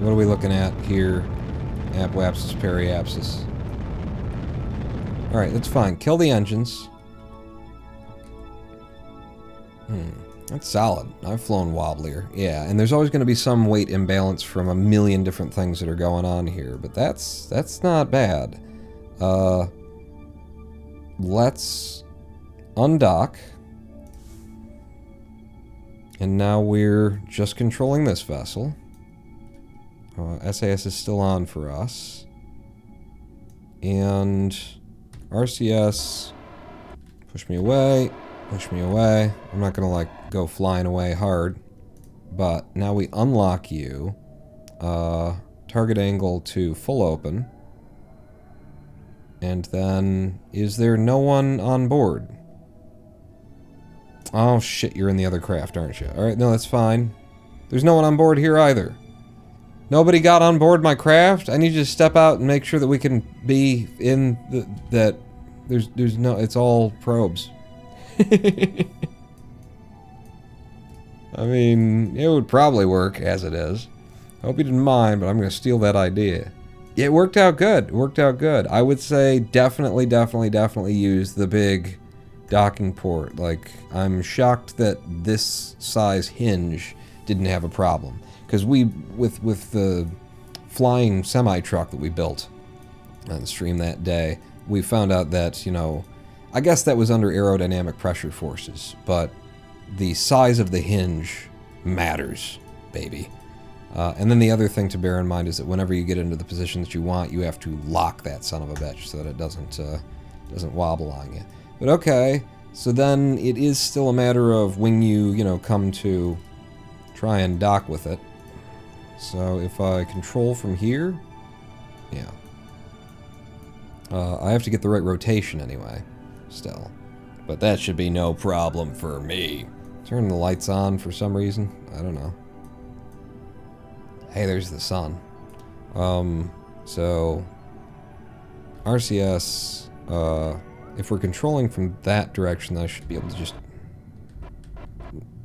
[SPEAKER 1] What are we looking at here? Apoapsis, periapsis. Alright, that's fine. Kill the engines. That's solid. I've flown wobblier. Yeah, and there's always going to be some weight imbalance from a million different things that are going on here, but that's not bad. Let's undock. And now we're just controlling this vessel. SAS is still on for us. And RCS, push me away, push me away. I'm not gonna like go flying away hard, but now we unlock you. Target angle to full open. And then, is there no one on board? Oh shit, you're in the other craft, aren't you? Alright, no, that's fine. There's no one on board here either. Nobody got on board my craft? I need you to step out and make sure that we can be in that there's no, it's all probes. I mean, it would probably work as it is. Hope you didn't mind, but I'm gonna steal that idea. It worked out good. It worked out good. I would say definitely use the big docking port. Like, I'm shocked that this size hinge didn't have a problem. Because we, with the flying semi-truck that we built on the stream that day, we found out that, you know, I guess that was under aerodynamic pressure forces, but the size of the hinge matters, baby. And then the other thing to bear in mind is that whenever you get into the position that you want, you have to lock that son of a bitch so that it doesn't wobble on you. But okay, so then it is still a matter of when you know, come to try and dock with it. So if I control from here, yeah. I have to get the right rotation anyway, still. But that should be no problem for me. Turn the lights on for some reason. I don't know. Hey, there's the sun. So RCS, if we're controlling from that direction, I should be able to just...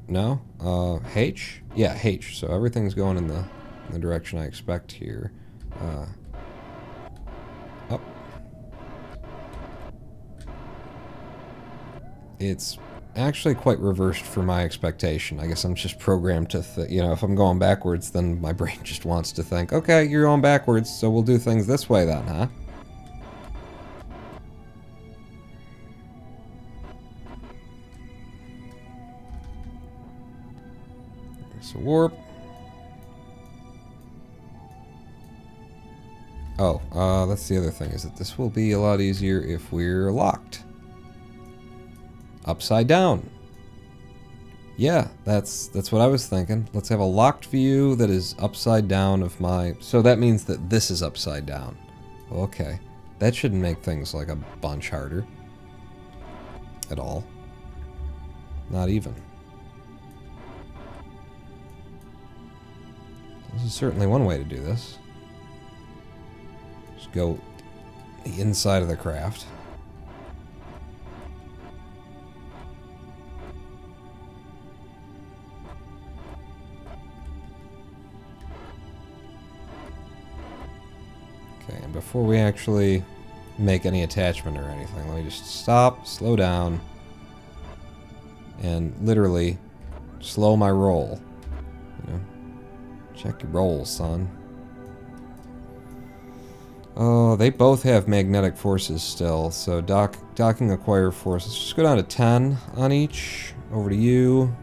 [SPEAKER 1] No? H? Yeah, H. So everything's going in the direction I expect here. Up. It's actually quite reversed for my expectation. I guess I'm just programmed to, you know, if I'm going backwards, then my brain just wants to think, okay, you're going backwards, so we'll do things this way then, huh? So warp. Oh, that's the other thing, is that this will be a lot easier if we're locked. Upside down. Yeah, that's what I was thinking. Let's have a locked view that is upside down of my... So that means that this is upside down. Okay. That shouldn't make things like a bunch harder. At all. Not even. This is certainly one way to do this. Just go the inside of the craft. Okay, and before we actually make any attachment or anything, let me just stop, slow down, and literally slow my roll. You know? Check your roll, son. Oh, they both have magnetic forces still, so docking acquire force. Let's just go down to 10 on each. Over to you.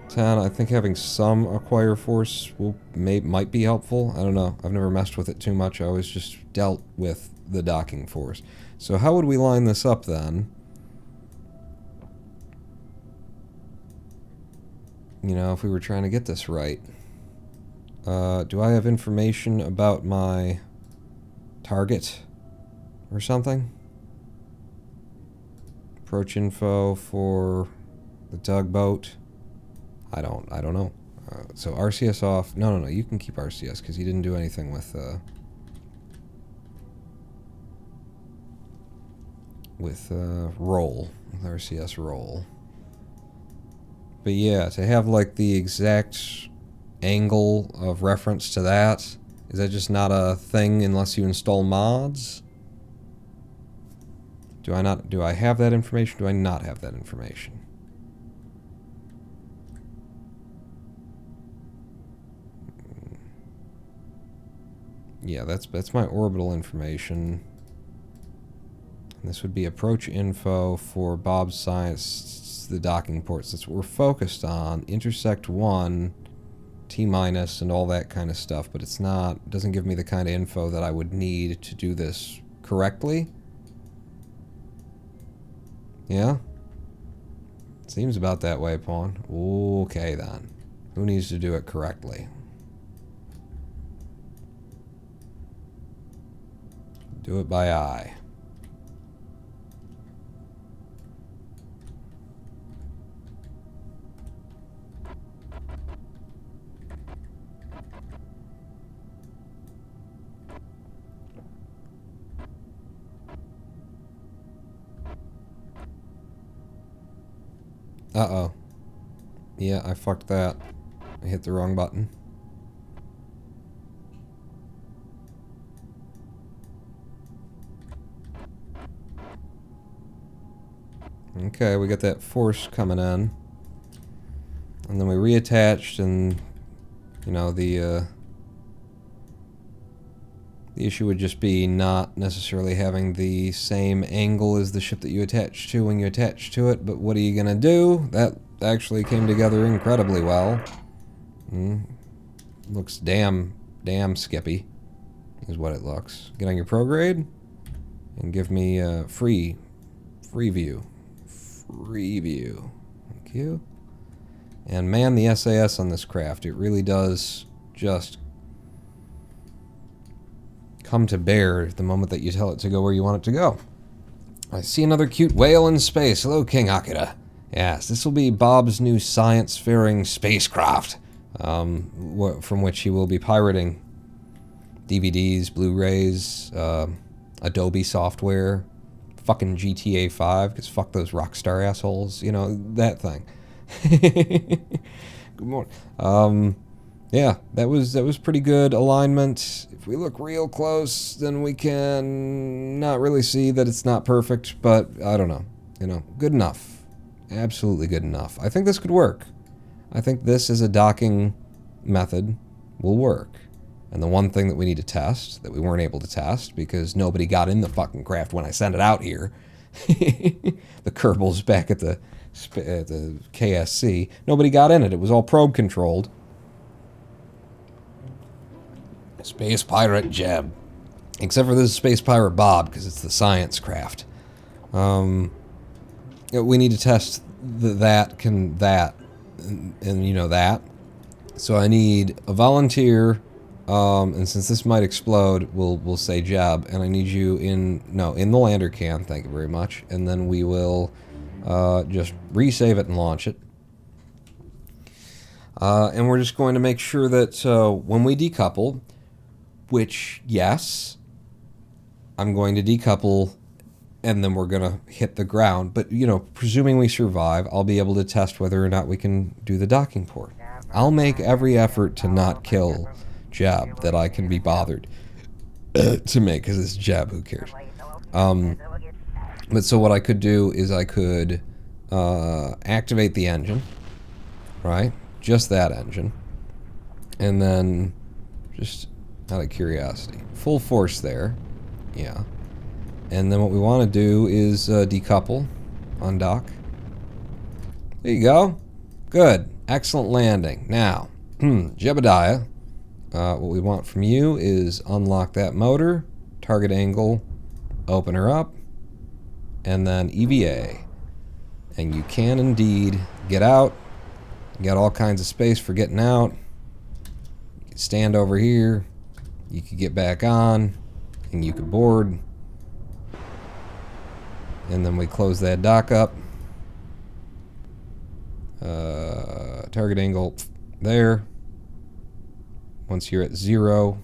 [SPEAKER 1] 10. I think having some acquire force might be helpful. I don't know. I've never messed with it too much. I always just dealt with the docking force. So how would we line this up then? you know, if we were trying to get this right. Do I have information about my target or something? Approach info for the tugboat. I don't know. So RCS off. No, you can keep RCS because you didn't do anything with roll, with RCS roll. But yeah, to have like the exact angle of reference to that, is that just not a thing unless you install mods? Do I have that information? Do I not have that information? Yeah, that's my orbital information. And this would be approach info for Bob's science, the docking ports. That's what we're focused on. Intersect 1, T-, and all that kind of stuff, but it's not, it doesn't give me the kind of info that I would need to do this correctly. Yeah? Seems about that way, Pawn. Okay, then. Who needs to do it correctly? Do it by eye. Uh-oh. Yeah, I fucked that. I hit the wrong button. Okay, we got that force coming in. And then we reattached, and, you know, the issue would just be not necessarily having the same angle as the ship that you attach to when you attach to it, but what are you gonna do? That actually came together incredibly well. Looks damn skippy, is what it looks. Get on your prograde, and give me free view. Free view. Thank you. And man, the SAS on this craft, it really does just come to bear the moment that you tell it to go where you want it to go. I see another cute whale in space. Hello, King Akira. Yes, this will be Bob's new science-faring spacecraft, from which he will be pirating DVDs, Blu-rays, Adobe software, fucking GTA 5, because fuck those Rockstar assholes, you know, that thing. Good morning. Yeah, that was pretty good alignment. If we look real close, then we can not really see that it's not perfect, but I don't know. You know, good enough. Absolutely good enough. I think this could work. I think this as a docking method will work. And the one thing that we need to test, that we weren't able to test, because nobody got in the fucking craft when I sent it out here. The Kerbal's back at the KSC. Nobody got in it. It was all probe controlled. Space Pirate Jeb. Except for this is Space Pirate Bob, because it's the science craft. We need to test that, and you know that. So I need a volunteer, and since this might explode, we'll say Jeb, and I need you in the lander can, thank you very much, and then we will just resave it and launch it. And we're just going to make sure that when we decouple, which, yes, I'm going to decouple, and then we're going to hit the ground. But, you know, presuming we survive, I'll be able to test whether or not we can do the docking port. I'll make every effort to not kill Jeb that I can be bothered to make, because it's Jeb, who cares? But so what I could do is I could activate the engine, right? Just that engine. And then, just out of curiosity, full force there. Yeah. And then what we want to do is decouple, undock. There you go. Good. Excellent landing. Now, Jebediah, what we want from you is unlock that motor, target angle, open her up, and then EVA. And you can indeed get out You got all kinds of space for getting out. You can stand over here. You could get back on, and you could board. And then we close that dock up. Target angle there. Once you're at 0,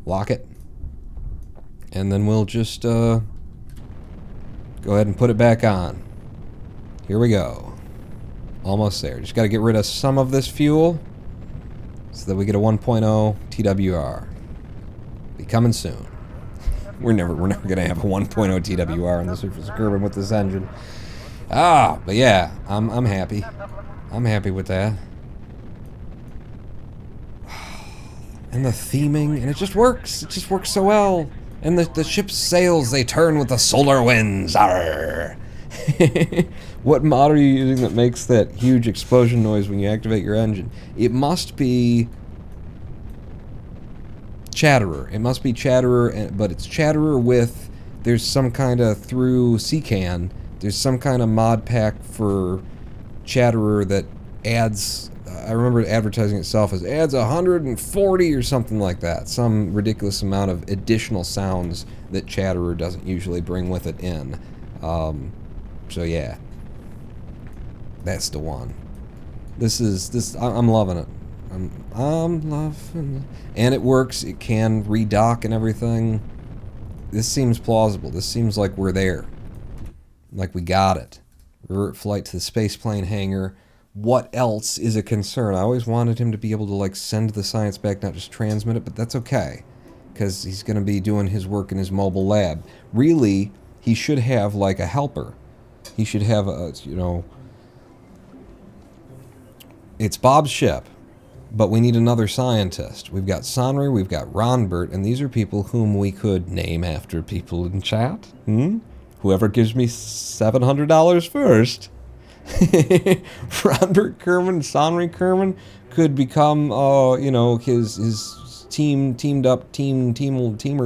[SPEAKER 1] lock it. And then we'll just go ahead and put it back on. Here we go. Almost there. Just got to get rid of some of this fuel so that we get a 1.0 TWR. Be coming soon. We're never gonna have a 1.0 TWR on the surface of Kerbal with this engine. But yeah, I'm happy. I'm happy with that. And the theming, and it just works. It just works so well. And the ship's sails, they turn with the solar winds. Arr! What mod are you using that makes that huge explosion noise when you activate your engine? It must be Chatterer. It must be Chatterer, but it's Chatterer with, there's some kind of, through CCAN, there's some kind of mod pack for Chatterer that adds, I remember advertising itself as adds 140 or something like that. Some ridiculous amount of additional sounds that Chatterer doesn't usually bring with it in. So yeah. That's the one. I'm loving it. I'm loving it. And it works. It can redock and everything. This seems plausible. This seems like we're there. Like we got it. Revert flight to the spaceplane hangar. What else is a concern? I always wanted him to be able to like send the science back, not just transmit it, but that's okay. Because he's going to be doing his work in his mobile lab. Really, he should have like a helper. He should have a, you know... It's Bob's ship, but we need another scientist. We've got Sonry, we've got Ronbert, and these are people whom we could name after people in chat. Whoever gives me $700 first. Ronbert Kerman, Sonry Kerman could become, you know, his teamer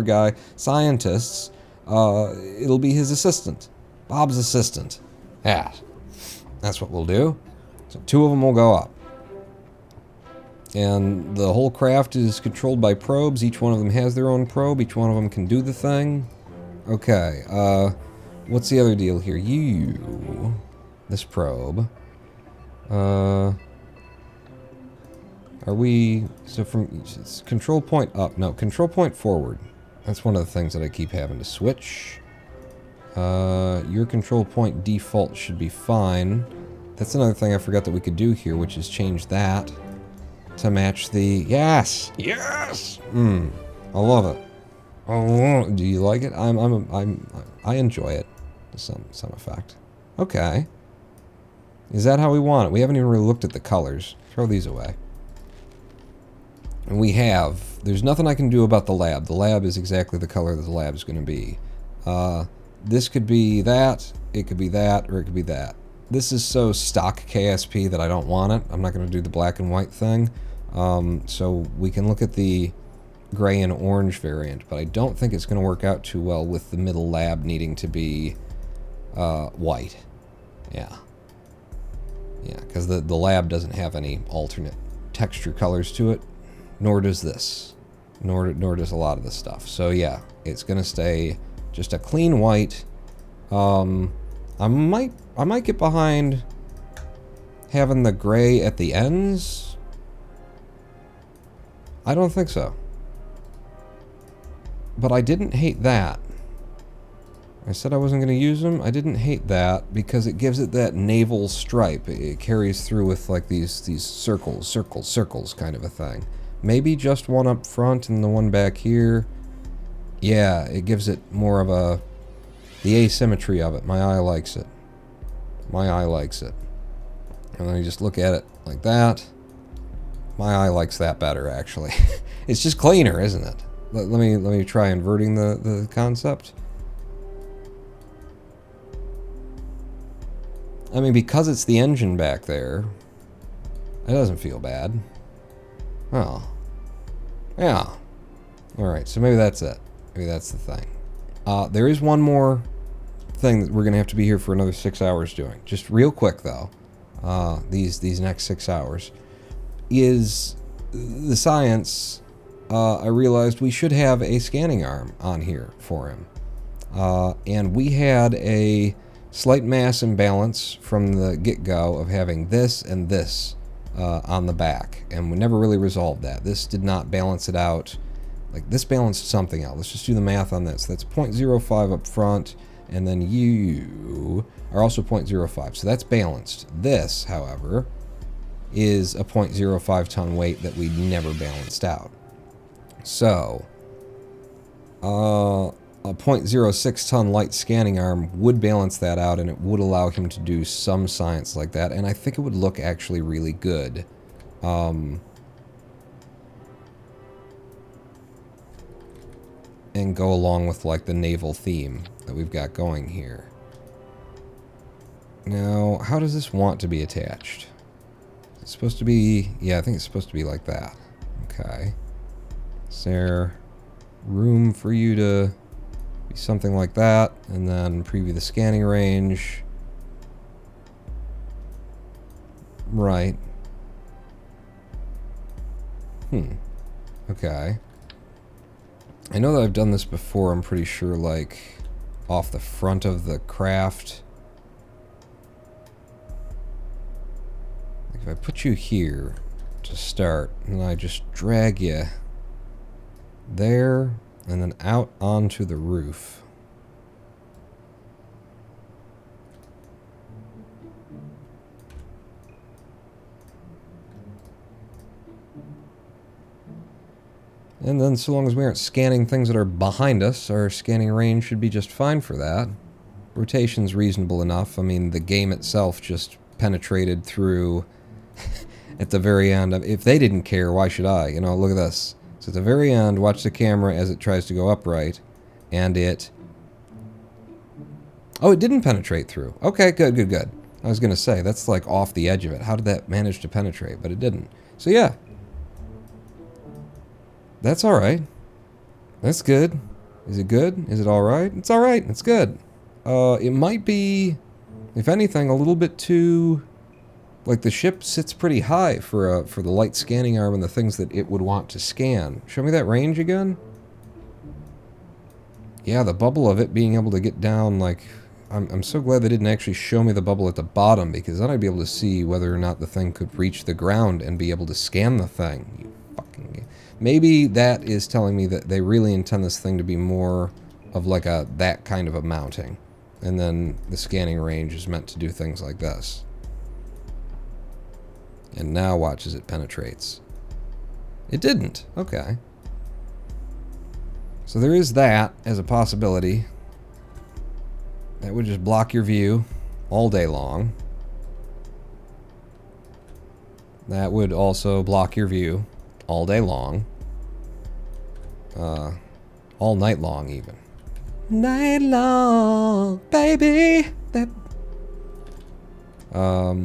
[SPEAKER 1] guy, scientists. It'll be his assistant. Bob's assistant. Yeah. That's what we'll do. So 2 of them will go up. And the whole craft is controlled by probes. Each one of them has their own probe. Each one of them can do the thing. Okay, what's the other deal here? This probe. Are we... So from... It's control point up. No, control point forward. That's one of the things that I keep having to switch. Your control point default should be fine. That's another thing I forgot that we could do here, which is change that to match the... Yes! Yes! I love it. Oh, do you like it? I enjoy it to some effect. Okay. Is that how we want it? We haven't even really looked at the colors. Throw these away. And we have... There's nothing I can do about the lab. The lab is exactly the color that the lab is going to be. This could be that, it could be that, or it could be that. This is so stock KSP that I don't want it. I'm not going to do the black and white thing. So we can look at the gray and orange variant, but I don't think it's going to work out too well with the middle lab needing to be white. Yeah. Yeah, because the lab doesn't have any alternate texture colors to it, nor does this. Nor does a lot of this stuff. So yeah, it's going to stay just a clean white. I might get behind having the gray at the ends. I don't think so. But I didn't hate that. I said I wasn't going to use them. I didn't hate that because it gives it that naval stripe. It carries through with like these circles kind of a thing. Maybe just one up front and the one back here. Yeah, it gives it more of a... the asymmetry of it. My eye likes it. My eye likes it. And then you just look at it like that. My eye likes that better, actually. It's just cleaner, isn't it? Let me try inverting the concept. I mean, because it's the engine back there, it doesn't feel bad. Oh. Yeah. Alright, so maybe that's it. Maybe that's the thing. There is one more thing that we're going to have to be here for another 6 hours doing. Just real quick, though. these next 6 hours, is the science. I realized we should have a scanning arm on here for him. And we had a slight mass imbalance from the get-go of having this and this on the back, and we never really resolved that. This did not balance it out. Like, this balanced something out. Let's just do the math on this. That's 0.05 up front, and then you are also 0.05, so that's balanced. This, however, is a 0.05 ton weight that we never balanced out. So, a 0.06 ton light scanning arm would balance that out, and it would allow him to do some science like that, and I think it would look actually really good. And go along with, like, the naval theme that we've got going here. Now, how does this want to be attached? It's supposed to be... yeah, I think it's supposed to be like that. Okay. Is there room for you to be something like that? And then preview the scanning range. Right. Okay. I know that I've done this before, I'm pretty sure, like, off the front of the craft. Like, if I put you here to start, and I just drag you there, and then out onto the roof. And then, so long as we aren't scanning things that are behind us, our scanning range should be just fine for that. Rotation's reasonable enough. I mean, the game itself just penetrated through at the very end. If they didn't care, why should I? You know, look at this. So at the very end, watch the camera as it tries to go upright, and it... oh, it didn't penetrate through. Okay, good, good, good. I was going to say, that's like off the edge of it. How did that manage to penetrate? But it didn't. So yeah. That's alright. That's good. Is it good? Is it alright? It's alright. It's good. It might be, if anything, a little bit too... like, the ship sits pretty high for the light scanning arm and the things that it would want to scan. Show me that range again? Yeah, the bubble of it being able to get down, like... I'm so glad they didn't actually show me the bubble at the bottom, because then I'd be able to see whether or not the thing could reach the ground and be able to scan the thing. You fucking... maybe that is telling me that they really intend this thing to be more of like that kind of a mounting. And then the scanning range is meant to do things like this. And now watch as it penetrates. It didn't. Okay. So there is that as a possibility. That would just block your view all day long. That would also block your view all day long. All night long, even. Night long, baby. That. I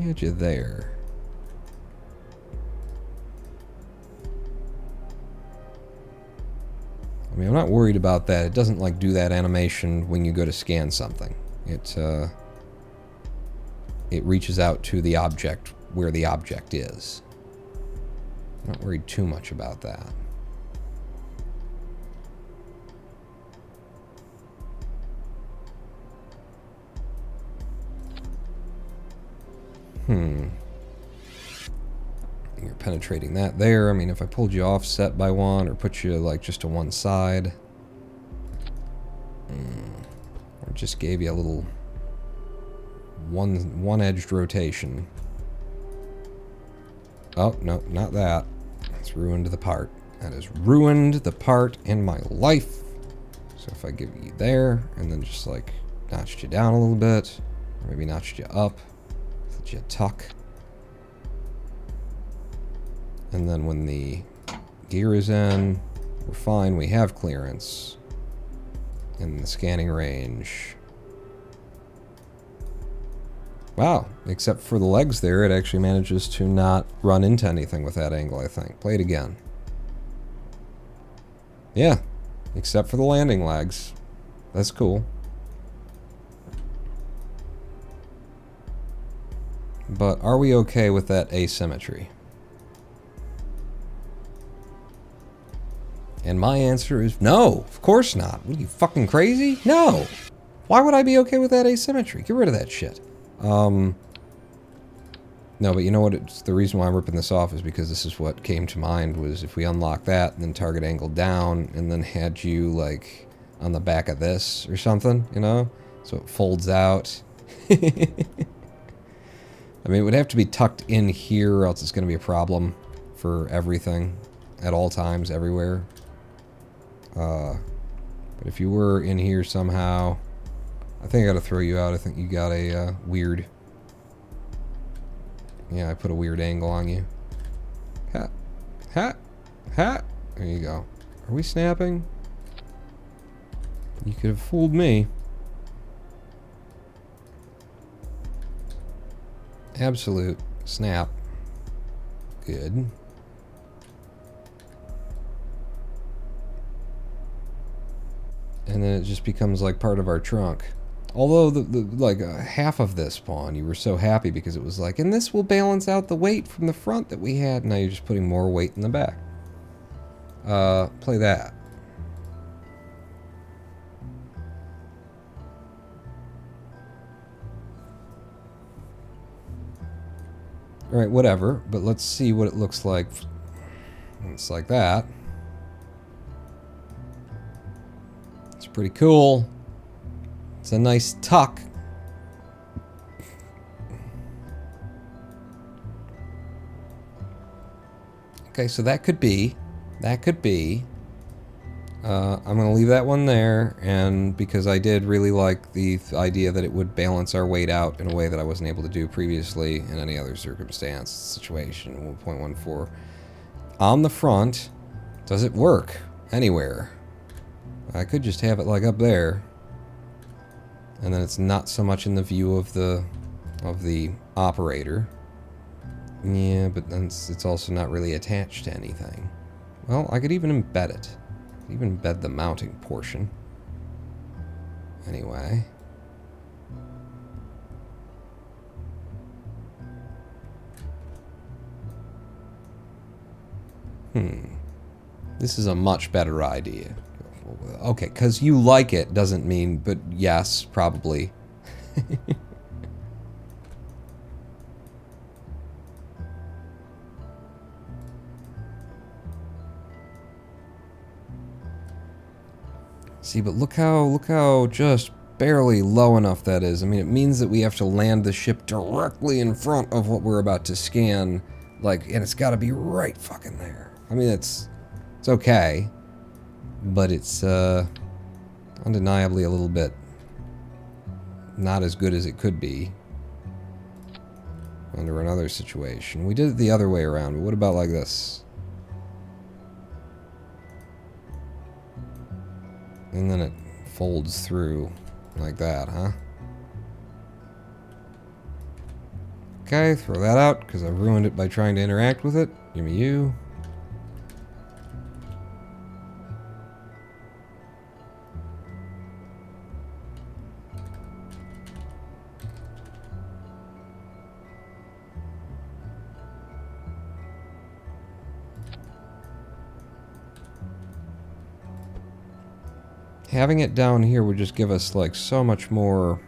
[SPEAKER 1] had you there. I mean, I'm not worried about that. It doesn't, like, do that animation when you go to scan something. It reaches out to the object where the object is. I'm not worried too much about that. You're penetrating that there. I mean, if I pulled you offset by one or put you, like, just to one side. Or just gave you a little one-edged rotation. Oh, no, not that. That's ruined the part. That has ruined the part in my life. So if I give you there, and then just, like, notched you down a little bit, or maybe notched you up, let you tuck. And then when the gear is in, we're fine, we have clearance. In the scanning range. Wow, except for the legs there, it actually manages to not run into anything with that angle, I think. Play it again. Yeah, except for the landing legs. That's cool. But are we okay with that asymmetry? And my answer is no, of course not. What are you, fucking crazy? No. Why would I be okay with that asymmetry? Get rid of that shit. No, but you know what? It's the reason why I'm ripping this off is because this is what came to mind was if we unlock that and then target angle down and then had you like on the back of this or something, you know? So it folds out. I mean, it would have to be tucked in here or else it's going to be a problem for everything at all times, everywhere. But if you were in here somehow, I think I gotta throw you out. I think you got a weird... Yeah, I put a weird angle on you. Ha! Ha! Ha! There you go. Are we snapping? You could have fooled me. Absolute snap. Good. And then it just becomes like part of our trunk. Although like half of this pawn, you were so happy because it was like, and this will balance out the weight from the front that we had. Now you're just putting more weight in the back. Play that. All right, whatever. But let's see what it looks like. It's like that. It's pretty cool. It's a nice tuck. Okay, so that could be. I'm going to leave that one there, and because I did really like the idea that it would balance our weight out in a way that I wasn't able to do previously in any other circumstance, situation, 1.14. On the front, does it work anywhere? I could just have it like up there. And then it's not so much in the view of the operator. Yeah, but then it's also not really attached to anything. Well, I could even embed it. Even embed the mounting portion. Anyway. This is a much better idea. Okay, because you like it doesn't mean, but yes, probably. See, but look how just barely low enough that is. I mean, it means that we have to land the ship directly in front of what we're about to scan, like, and it's got to be right fucking there. I mean, it's okay, but it's undeniably a little bit not as good as it could be under another situation. We did it the other way around, but what about like this? And then it folds through like that, huh? Okay, throw that out, because I've ruined it by trying to interact with it. Give me you. Having it down here would just give us like so much more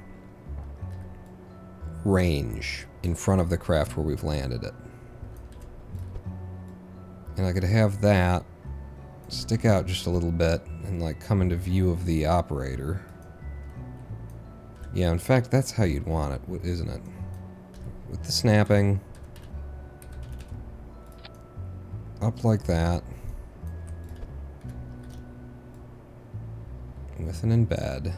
[SPEAKER 1] range in front of the craft where we've landed it. And I could have that stick out just a little bit and like come into view of the operator. Yeah, in fact, that's how you'd want it, isn't it? With the snapping. Up like that. With an embed.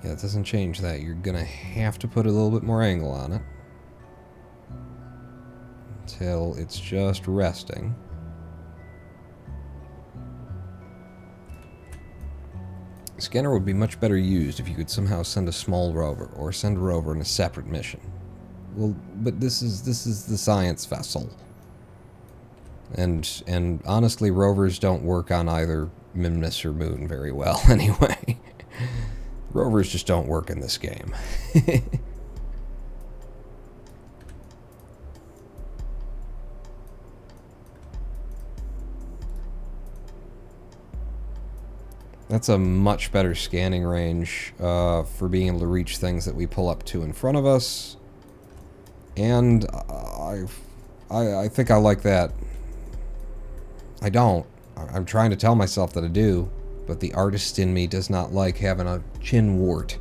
[SPEAKER 1] Yeah, it doesn't change that. You're gonna have to put a little bit more angle on it until it's just resting. Scanner would be much better used if you could somehow send a small rover, or send a rover in a separate mission. Well, but this is the science vessel. And honestly, rovers don't work on either Mimnus or Moon very well anyway. Rovers just don't work in this game. That's a much better scanning range for being able to reach things that we pull up to in front of us. And I think I like that. I don't. I'm trying to tell myself that I do, but the artist in me does not like having a chin wart.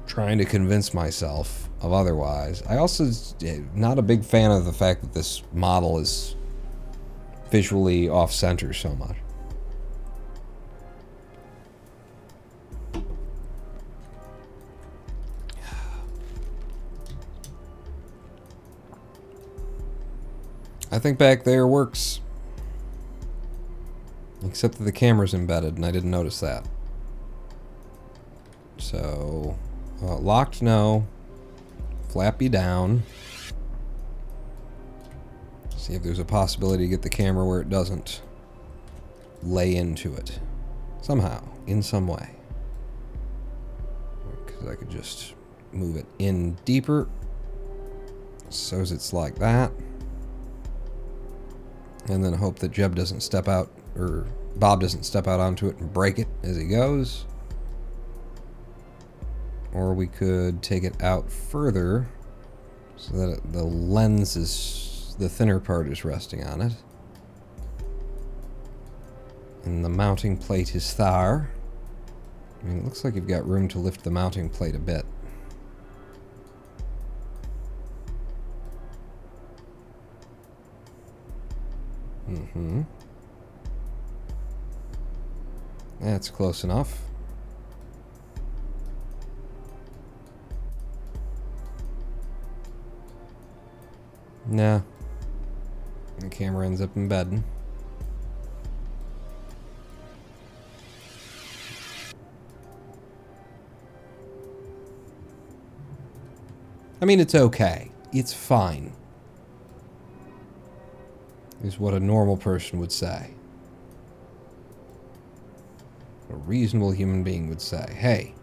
[SPEAKER 1] Trying to convince myself of otherwise. I also not a big fan of the fact that this model is visually off-center so much. I think back there works. Except that the camera's embedded, and I didn't notice that. So, locked, no. Flappy down. See if there's a possibility to get the camera where it doesn't lay into it. Somehow, in some way. Because I could just move it in deeper. So it's like that. And then hope that Jeb doesn't step out, or Bob doesn't step out onto it and break it as he goes. Or we could take it out further so that the lens is, the thinner part is resting on it. And the mounting plate is there. I mean, it looks like you've got room to lift the mounting plate a bit. Mm-hmm. That's close enough. Nah. The camera ends up embedded. I mean, it's okay. It's fine. Is what a normal person would say. A reasonable human being would say, hey,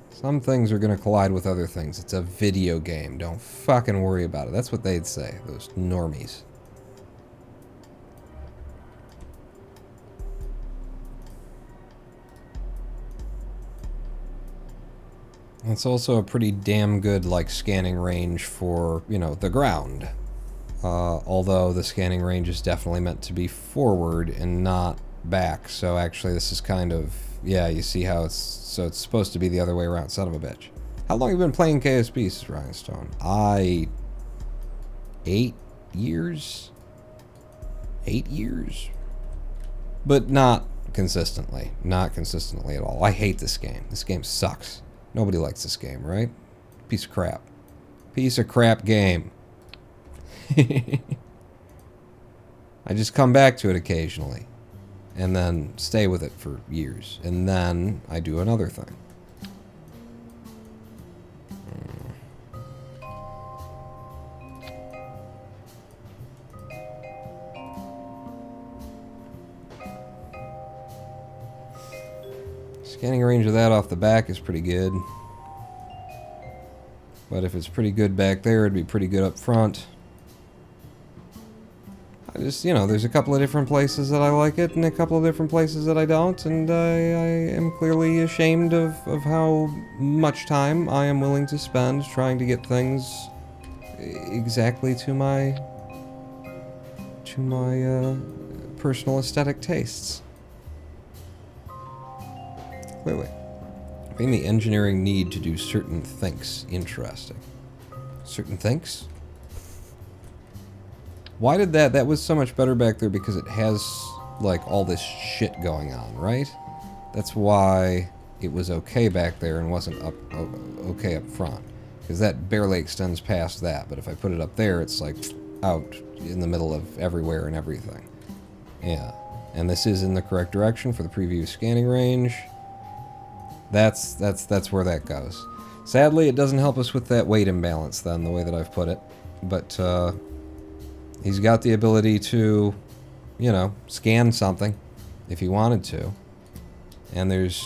[SPEAKER 1] some things are going to collide with other things. It's a video game. Don't fucking worry about it. That's what they'd say, those normies. It's also a pretty damn good, like, scanning range for, you know, the ground. Although the scanning range is definitely meant to be forward and not back. So actually this is kind of, yeah, you see how it's, so it's supposed to be the other way around, son of a bitch. How long have you been playing KSP, Rhinestone? 8 years? 8 years? But not consistently. Not consistently at all. I hate this game. This game sucks. Nobody likes this game, right? Piece of crap. Piece of crap game. I just come back to it occasionally. And then stay with it for years. And then I do another thing. Scanning range of that off the back is pretty good. But if it's pretty good back there, it'd be pretty good up front. I just, you know, there's a couple of different places that I like it and a couple of different places that I don't, and I am clearly ashamed of how much time I am willing to spend trying to get things exactly to my personal aesthetic tastes. Clearly. I think the engineering need to do certain things interesting. Certain things? Why did that was so much better back there because it has, like, all this shit going on, right? That's why it was okay back there and wasn't okay up front. Because that barely extends past that, but if I put it up there, it's, like, out in the middle of everywhere and everything. Yeah. And this is in the correct direction for the preview scanning range. That's where that goes. Sadly, it doesn't help us with that weight imbalance then, the way that I've put it. But he's got the ability to, you know, scan something if he wanted to. And there's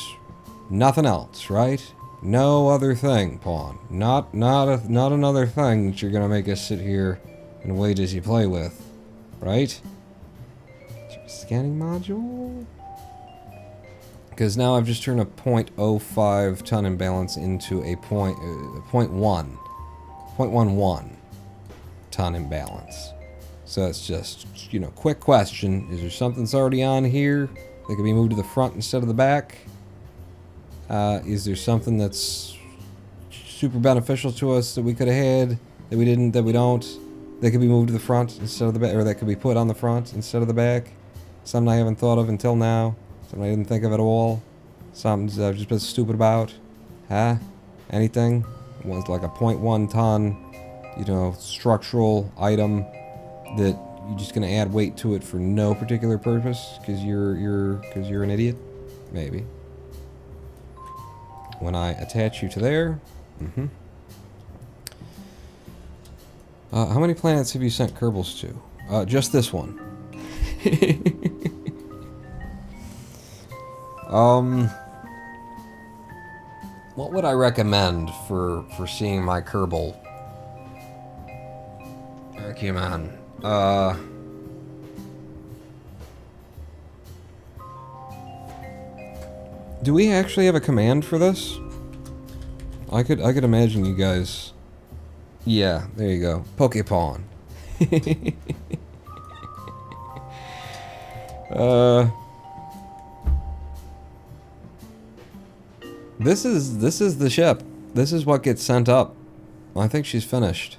[SPEAKER 1] nothing else, right? No other thing, pawn. Not another thing that you're gonna make us sit here and wait as you play with, right? Scanning module? Because now I've just turned a 0.05 ton imbalance into a 0.11 ton imbalance. So it's just, you know, quick question. Is there something that's already on here that could be moved to the front instead of the back? Is there something that's super beneficial to us that we could have had, that we didn't, that we don't, that could be moved to the front instead of the back, or that could be put on the front instead of the back? Something I haven't thought of until now. Something I didn't think of at all. Something I've just been stupid about. Huh? Anything? It was like a 0.1 ton, you know, structural item that you're just gonna add weight to it for no particular purpose because you're an idiot? Maybe. When I attach you to there. How many planets have you sent Kerbals to? Just this one. What would I recommend for seeing my Kerbal? Okay, man. Do we actually have a command for this? I could imagine you guys. Yeah, there you go. Pokepawn. This is the ship. This is what gets sent up. I think she's finished.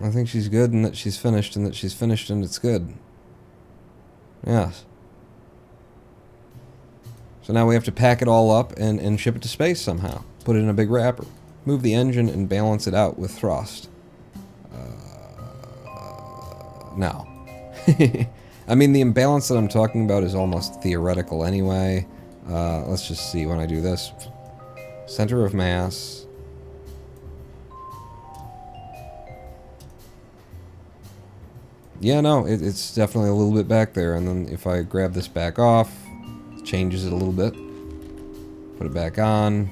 [SPEAKER 1] I think she's good and that she's finished and that she's finished and it's good. Yes. So now we have to pack it all up and ship it to space somehow. Put it in a big wrapper. Move the engine and balance it out with thrust. No. I mean, the imbalance that I'm talking about is almost theoretical anyway. Let's just see when I do this. Center of mass. Yeah, no, it's definitely a little bit back there. And then if I grab this back off, it changes it a little bit. Put it back on.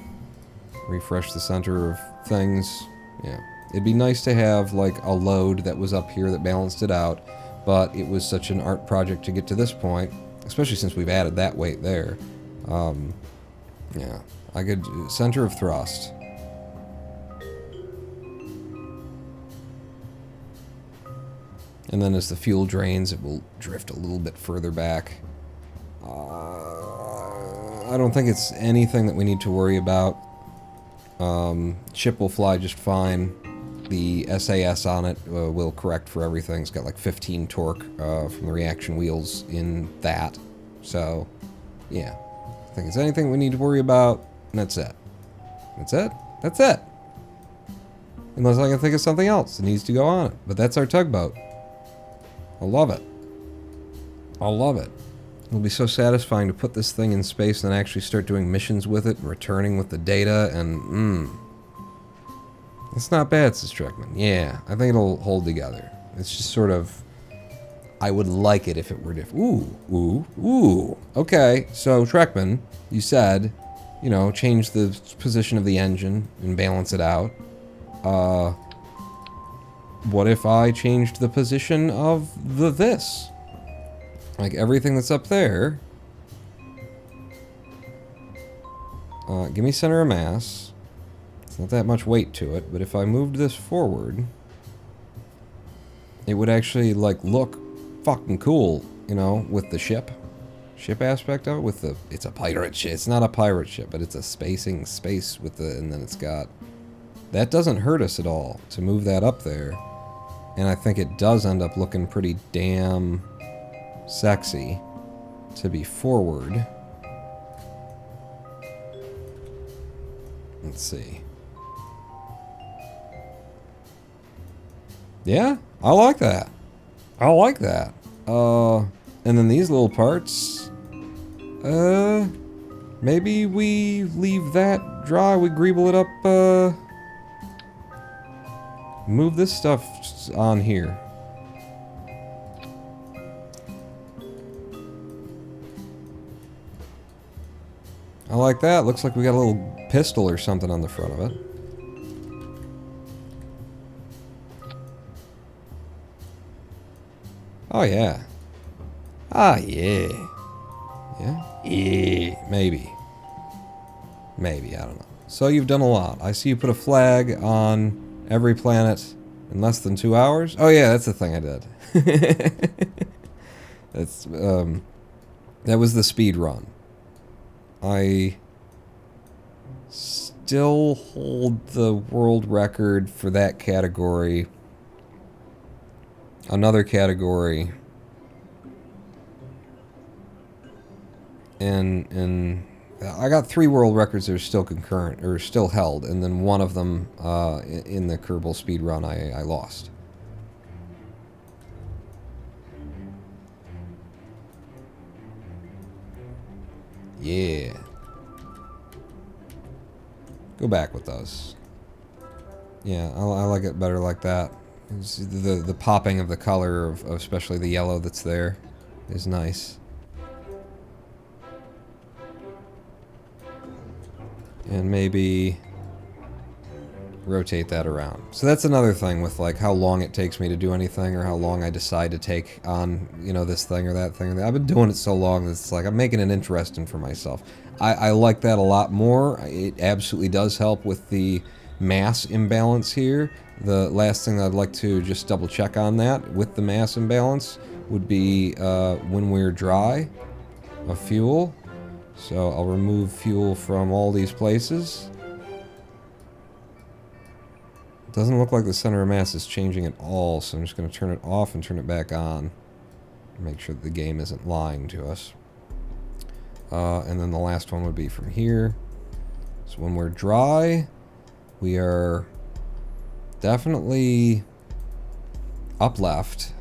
[SPEAKER 1] Refresh the center of things. Yeah. It'd be nice to have, like, a load that was up here that balanced it out. But it was such an art project to get to this point. Especially since we've added that weight there. Yeah. I could... Center of thrust. And then as the fuel drains, it will drift a little bit further back. I don't think it's anything that we need to worry about. Ship will fly just fine. The SAS on it will correct for everything. It's got like 15 torque from the reaction wheels in that. So, yeah. I think it's anything we need to worry about, and that's it. That's it? That's it. Unless I can think of something else that needs to go on it. But that's our tugboat. I love it. I love it. It'll be so satisfying to put this thing in space and then actually start doing missions with it and returning with the data and, It's not bad, says Trekman. Yeah, I think it'll hold together. It's just sort of... I would like it if it were different. Ooh. Okay, so Trekman, you said, you know, change the position of the engine and balance it out. What if I changed the position of this? Like everything that's up there. Give me center of mass. It's not that much weight to it, but if I moved this forward, it would actually, like, look fucking cool, you know, with the ship aspect of it, with the, it's a pirate ship. It's not a pirate ship, but it's a space with the, and then it's got, that doesn't hurt us at all to move that up there. And I think it does end up looking pretty damn sexy to be forward. Let's see. Yeah, I like that. I like that. And then these little parts, Maybe we leave that dry, we greeble it up, move this stuff on here. I like that. Looks like we got a little pistol or something on the front of it. Oh, yeah. Ah, yeah. Yeah? Yeah. Maybe. Maybe, I don't know. So you've done a lot. I see you put a flag on every planet in less than 2 hours. Oh, yeah, that's the thing I did. That's, that was the speed run. I still hold the world record for that category. Another category. And I got 3 world records that are still concurrent, or still held, and then one of them in the Kerbal speed run I lost. Yeah. Go back with those. Yeah, I like it better like that. It's the popping of the color of especially the yellow that's there is nice. And maybe rotate that around. So that's another thing with like how long it takes me to do anything, or how long I decide to take on, you know, this thing or that thing. I've been doing it so long that it's like I'm making it interesting for myself. I like that a lot more. It absolutely does help with the mass imbalance here. The last thing I'd like to just double check on that with the mass imbalance would be when we're dry of fuel. So I'll remove fuel from all these places. Doesn't look like the center of mass is changing at all, so I'm just going to turn it off and turn it back on. Make sure that the game isn't lying to us. And then the last one would be from here. So when we're dry, we are definitely up left.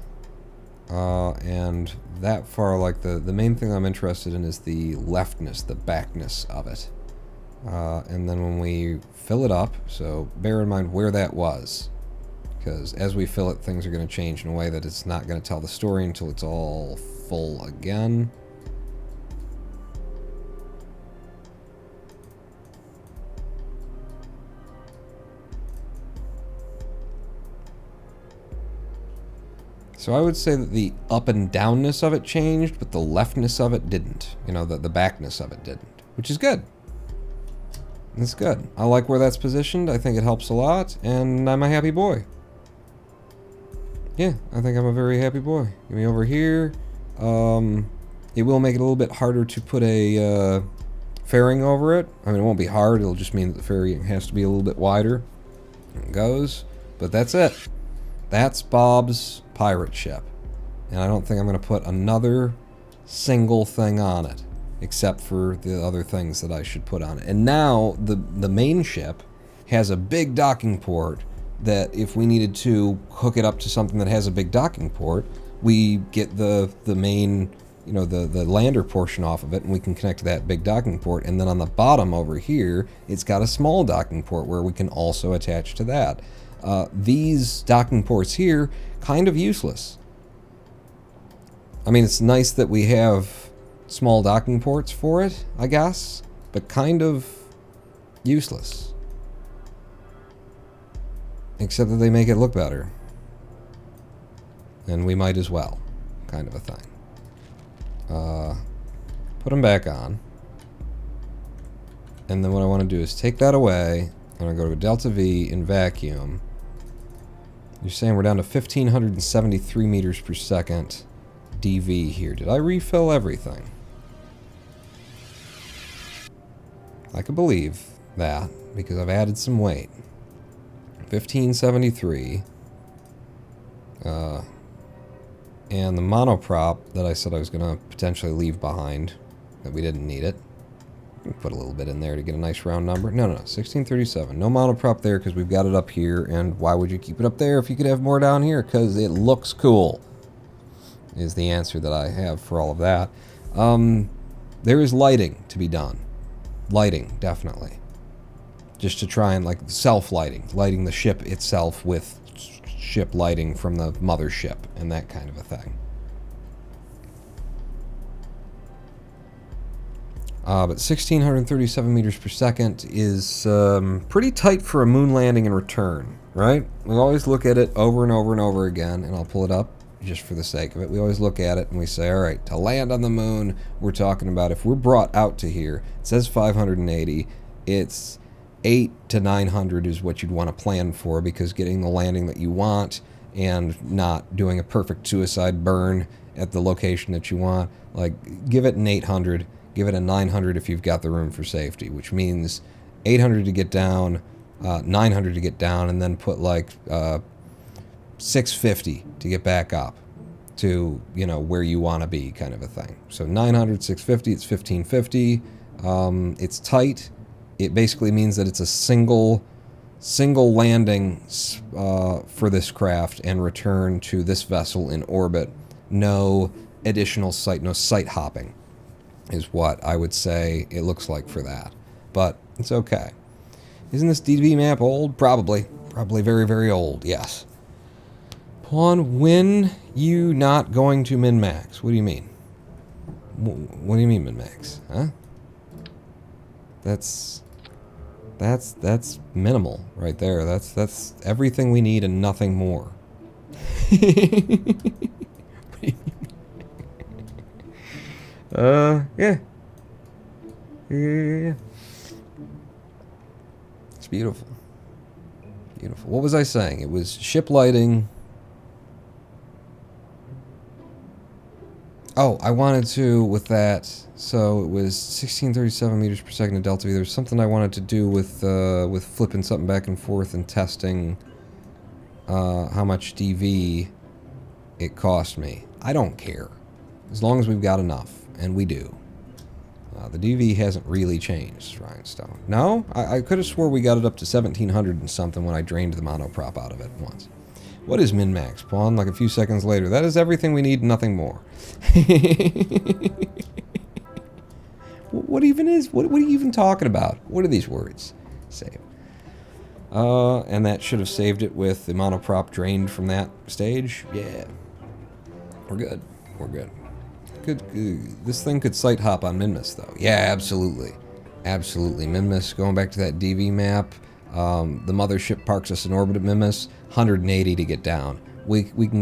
[SPEAKER 1] And that far, like the main thing I'm interested in is the leftness, the backness of it. And then when we fill it up, so bear in mind where that was, because as we fill it, things are going to change in a way that it's not going to tell the story until it's all full again. So I would say that the up and downness of it changed, but the leftness of it didn't. You know, the backness of it didn't, which is good. It's good. I like where that's positioned. I think it helps a lot, and I'm a happy boy. Yeah, I think I'm a very happy boy. Give me over here. It will make it a little bit harder to put a fairing over it. I mean, it won't be hard. It'll just mean that the fairing has to be a little bit wider. It goes. But that's it. That's Bob's pirate ship. And I don't think I'm going to put another single thing on it, except for the other things that I should put on it. And now the main ship has a big docking port that if we needed to hook it up to something that has a big docking port, we get the main, you know, the lander portion off of it, and we can connect to that big docking port. And then on the bottom over here, it's got a small docking port where we can also attach to that. These docking ports here, kind of useless. I mean, it's nice that we have small docking ports for it, I guess, but kind of useless. Except that they make it look better. And we might as well, kind of a thing. Put them back on. And then what I want to do is take that away. I'm going to go to Delta V in vacuum. You're saying we're down to 1,573 meters per second DV here. Did I refill everything? I could believe that because I've added some weight. 1573. And the monoprop that I said I was going to potentially leave behind, that we didn't need it. Put a little bit in there to get a nice round number. No, 1637. No monoprop there because we've got it up here. And why would you keep it up there if you could have more down here? Because it looks cool, is the answer that I have for all of that. There is lighting to be done. lighting, definitely. Just to try and, like, self-lighting. Lighting the ship itself with ship lighting from the mothership and that kind of a thing. But 1,637 meters per second is pretty tight for a moon landing and return, right? We always look at it over and over and over again, and I'll pull it up just for the sake of it. We always look at it and we say, all right, to land on the moon, we're talking about, if we're brought out to here, it says 580, it's 8 to 900 is what you'd want to plan for, because getting the landing that you want and not doing a perfect suicide burn at the location that you want, like, give it an 800. Give it a 900 if you've got the room for safety, which means 800 to get down, 900 to get down, and then put like 650 to get back up to, you know, where you want to be, kind of a thing. So 900, 650, it's 1550. It's tight. It basically means that it's a single landing for this craft and return to this vessel in orbit. No additional site, no site hopping is what I would say it looks like for that. But it's okay. Isn't this DV map old? Probably. Probably very, very old, yes. Pawn, when you not going to min-max? What do you mean? What do you mean min-max? Huh? That's minimal right there. That's everything we need and nothing more. Yeah. Yeah. It's beautiful. Beautiful. What was I saying? It was ship lighting. Oh, I wanted to, with that, so it was 1637 meters per second in delta V. There was something I wanted to do with flipping something back and forth and testing how much DV it cost me. I don't care. As long as we've got enough. And we do. The DV hasn't really changed, Rhinestone. No? I could have swore we got it up to 1,700 and something when I drained the monoprop out of it once. What is min-max, Pawn? Like a few seconds later. That is everything we need and nothing more. What even is... What are you even talking about? What are these words? Save. And that should have saved it with the monoprop drained from that stage. Yeah. We're good. We're good. This thing could sight hop on Minmus, though. Yeah, absolutely. Absolutely. Minmus, going back to that DV map, the mothership parks us in orbit at Minmus, 180 to get down. We can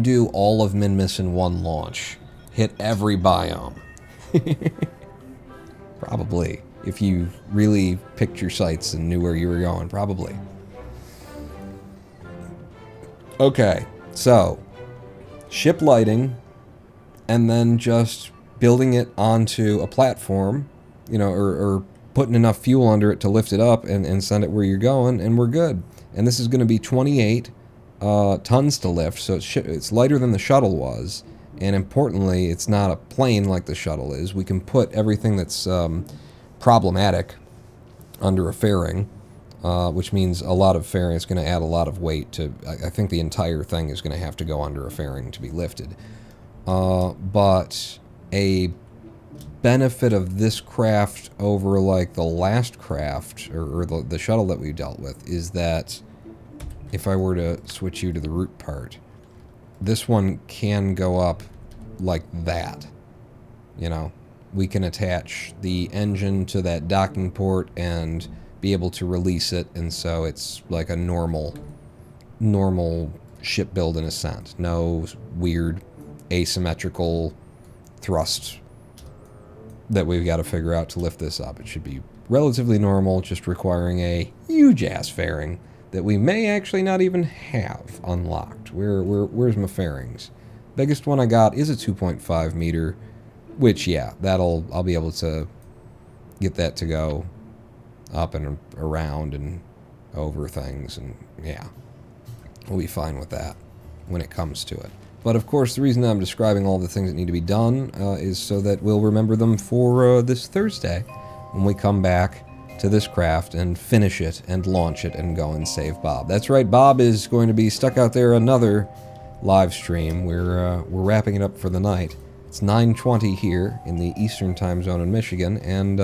[SPEAKER 1] do all of Minmus in one launch. Hit every biome. Probably. If you really picked your sights and knew where you were going, probably. Okay, so, ship lighting, and then just building it onto a platform, you know, or putting enough fuel under it to lift it up and send it where you're going, and we're good. And this is going to be 28 tons to lift, so it's lighter than the shuttle was, and importantly, it's not a plane like the shuttle is. We can put everything that's problematic under a fairing, which means a lot of fairing is going to add a lot of weight to... I think the entire thing is going to have to go under a fairing to be lifted. But a benefit of this craft over like the last craft, or the shuttle that we dealt with, is that if I were to switch you to the root part, this one can go up like that. You know, we can attach the engine to that docking port and be able to release it, and so it's like a normal ship build in a sense. No weird asymmetrical thrust that we've got to figure out to lift this up. It should be relatively normal, just requiring a huge ass fairing that we may actually not even have unlocked. Where's my fairings? Biggest one I got is a 2.5 meter, which, yeah, I'll be able to get that to go up and around and over things, and yeah, we'll be fine with that when it comes to it. But of course, the reason I'm describing all the things that need to be done is so that we'll remember them for this Thursday when we come back to this craft and finish it and launch it and go and save Bob. That's right, Bob is going to be stuck out there another live stream. We're wrapping it up for the night. It's 9:20 here in the Eastern Time Zone in Michigan, and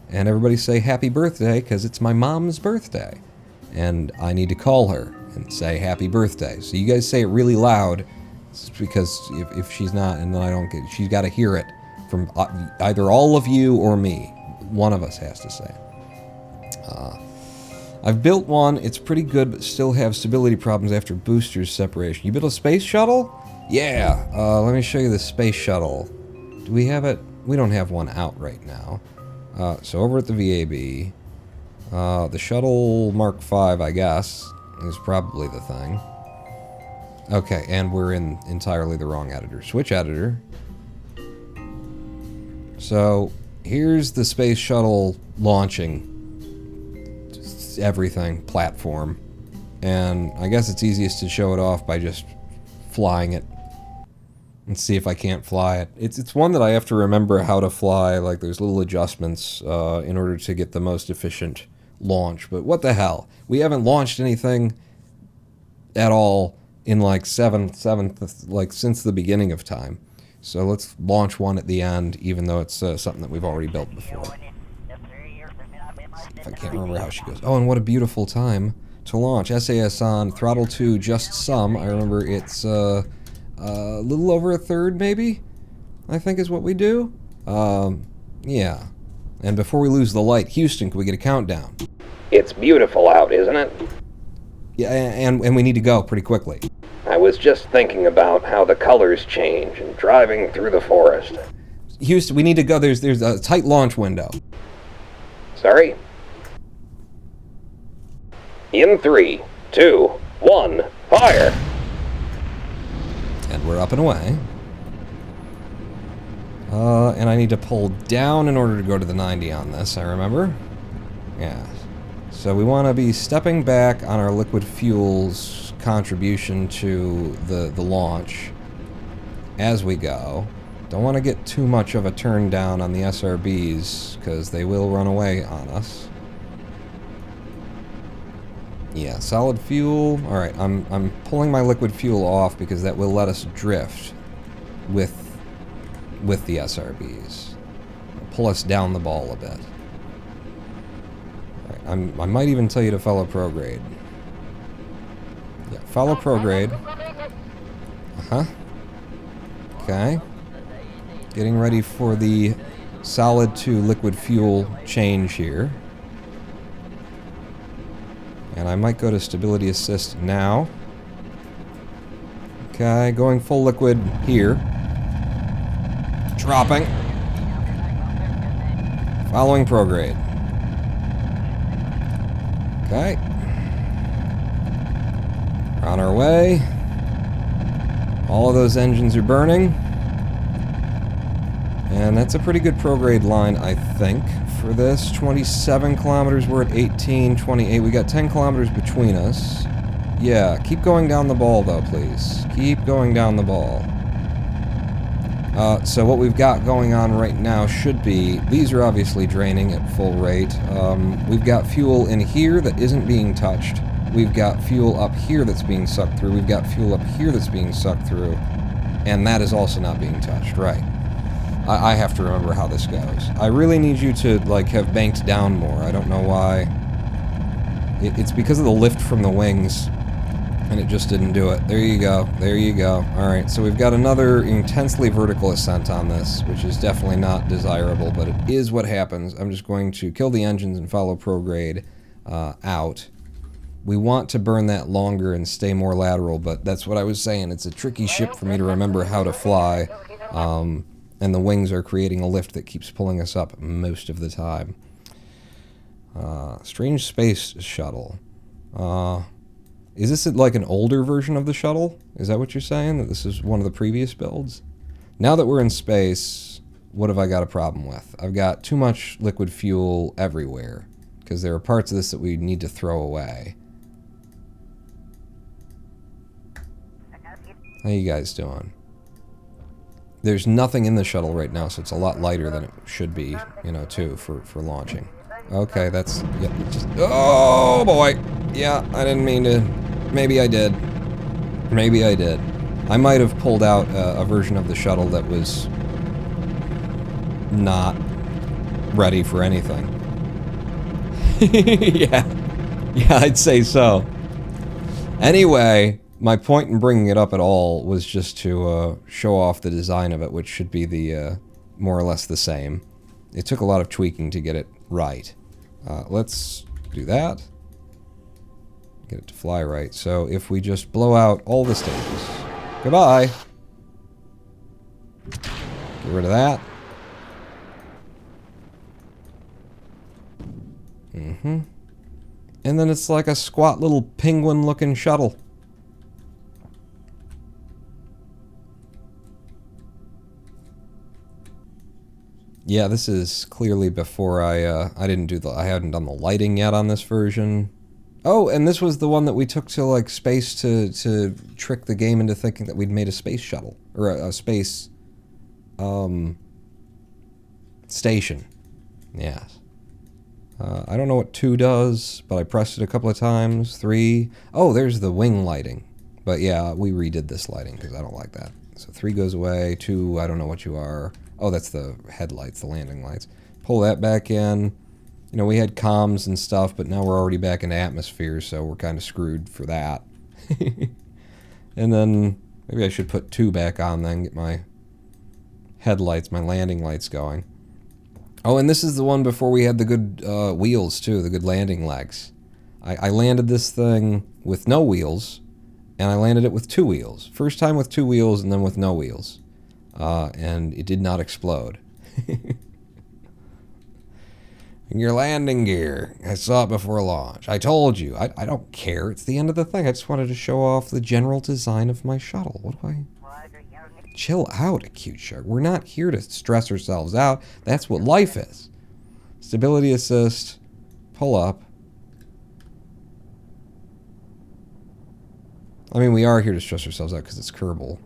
[SPEAKER 1] And everybody say happy birthday, because it's my mom's birthday. And I need to call her and say happy birthday. So you guys say it really loud, because if she's not, and then I don't get, she's got to hear it from either all of you or me. One of us has to say it. I've built one. It's pretty good, but still have stability problems after boosters separation. You built a space shuttle? Yeah. Let me show you the space shuttle. Do we have it? We don't have one out right now. So over at the VAB, the shuttle Mark V, I guess, is probably the thing. Okay, and we're in entirely the wrong editor. Switch editor. So here's the space shuttle launching everything platform, and I guess it's easiest to show it off by just flying it and see if I can't fly it. It's one that I have to remember how to fly. Like, there's little adjustments in order to get the most efficient launch, but what the hell, we haven't launched anything at all in like like since the beginning of time. So let's launch one at the end, even though it's something that we've already built before. If I can't remember how she goes. Oh, and what a beautiful time to launch. SAS on, throttle 2, just some. I remember it's a little over a third, maybe? I think is what we do. Yeah. And before we lose the light, Houston, can we get a countdown?
[SPEAKER 3] It's beautiful out, isn't it?
[SPEAKER 1] Yeah, and we need to go pretty quickly.
[SPEAKER 3] I was just thinking about how the colors change and driving through the forest.
[SPEAKER 1] Houston, we need to go. There's a tight launch window.
[SPEAKER 3] Sorry? In 3, 2, 1, fire!
[SPEAKER 1] And we're up and away. And I need to pull down in order to go to the 90 on this, I remember. Yeah. So we want to be stepping back on our liquid fuels contribution to the launch as we go. Don't want to get too much of a turn down on the SRBs, because they will run away on us. Yeah, solid fuel. Alright, I'm pulling my liquid fuel off because that will let us drift with the SRBs. Pull us down the ball a bit. Alright, I might even tell you to follow prograde. Yeah, follow prograde. Uh-huh. Okay. Getting ready for the solid to liquid fuel change here. And I might go to stability assist now. Okay, going full liquid here. Dropping. Following prograde. Okay. We're on our way. All of those engines are burning. And that's a pretty good prograde line, I think, for this. 27 kilometers, we're at 18, 28. We got 10 kilometers between us. Yeah, keep going down the ball, though, please. Keep going down the ball. So what we've got going on right now should be... These are obviously draining at full rate. We've got fuel in here that isn't being touched. We've got fuel up here that's being sucked through. We've got fuel up here that's being sucked through. And that is also not being touched, right. I have to remember how this goes. I really need you to, like, have banked down more. I don't know why. It's because of the lift from the wings, and it just didn't do it. There you go. There you go. Alright, so we've got another intensely vertical ascent on this, which is definitely not desirable, but it is what happens. I'm just going to kill the engines and follow prograde out. We want to burn that longer and stay more lateral, but that's what I was saying. It's a tricky ship for me to remember how to fly. And the wings are creating a lift that keeps pulling us up most of the time. Strange space shuttle. Is this like an older version of the shuttle? Is that what you're saying? That this is one of the previous builds? Now that we're in space, what have I got a problem with? I've got too much liquid fuel everywhere, because there are parts of this that we need to throw away. How you guys doing? There's nothing in the shuttle right now, so it's a lot lighter than it should be, you know, too, for launching. Okay, that's... Yeah, just... Oh, boy! Yeah, I didn't mean to... Maybe I did. Maybe I did. I might have pulled out a version of the shuttle that was not ready for anything. Yeah. Yeah, I'd say so. Anyway, my point in bringing it up at all was just to show off the design of it, which should be the more or less the same. It took a lot of tweaking to get it right. Let's do that. Get it to fly right. So if we just blow out all the stages. Goodbye. Get rid of that. Mm-hmm. And then it's like a squat little penguin-looking shuttle. Yeah, this is clearly before I hadn't done the lighting yet on this version. Oh, and this was the one that we took to, like, space to trick the game into thinking that we'd made a space shuttle. Or a space, station. Yes. I don't know what 2 does, but I pressed it a couple of times. 3. Oh, there's the wing lighting. But yeah, we redid this lighting because I don't like that. So 3 goes away. 2, I don't know what you are. Oh, that's the headlights, the landing lights. Pull that back in. You know, we had comms and stuff, but now we're already back into atmosphere, so we're kind of screwed for that. And then maybe I should put 2 back on then, get my headlights, my landing lights going. Oh, and this is the one before we had the good wheels, too, the good landing legs. I landed this thing with no wheels, and I landed it with 2 wheels. First time with 2 wheels, and then with no wheels. And it did not explode. Your landing gear. I saw it before launch. I told you. I don't care. It's the end of the thing. I just wanted to show off the general design of my shuttle. What do I... Chill out, Acute Shark. We're not here to stress ourselves out. That's what life is. Stability assist. Pull up. I mean, we are here to stress ourselves out because it's Kerbal.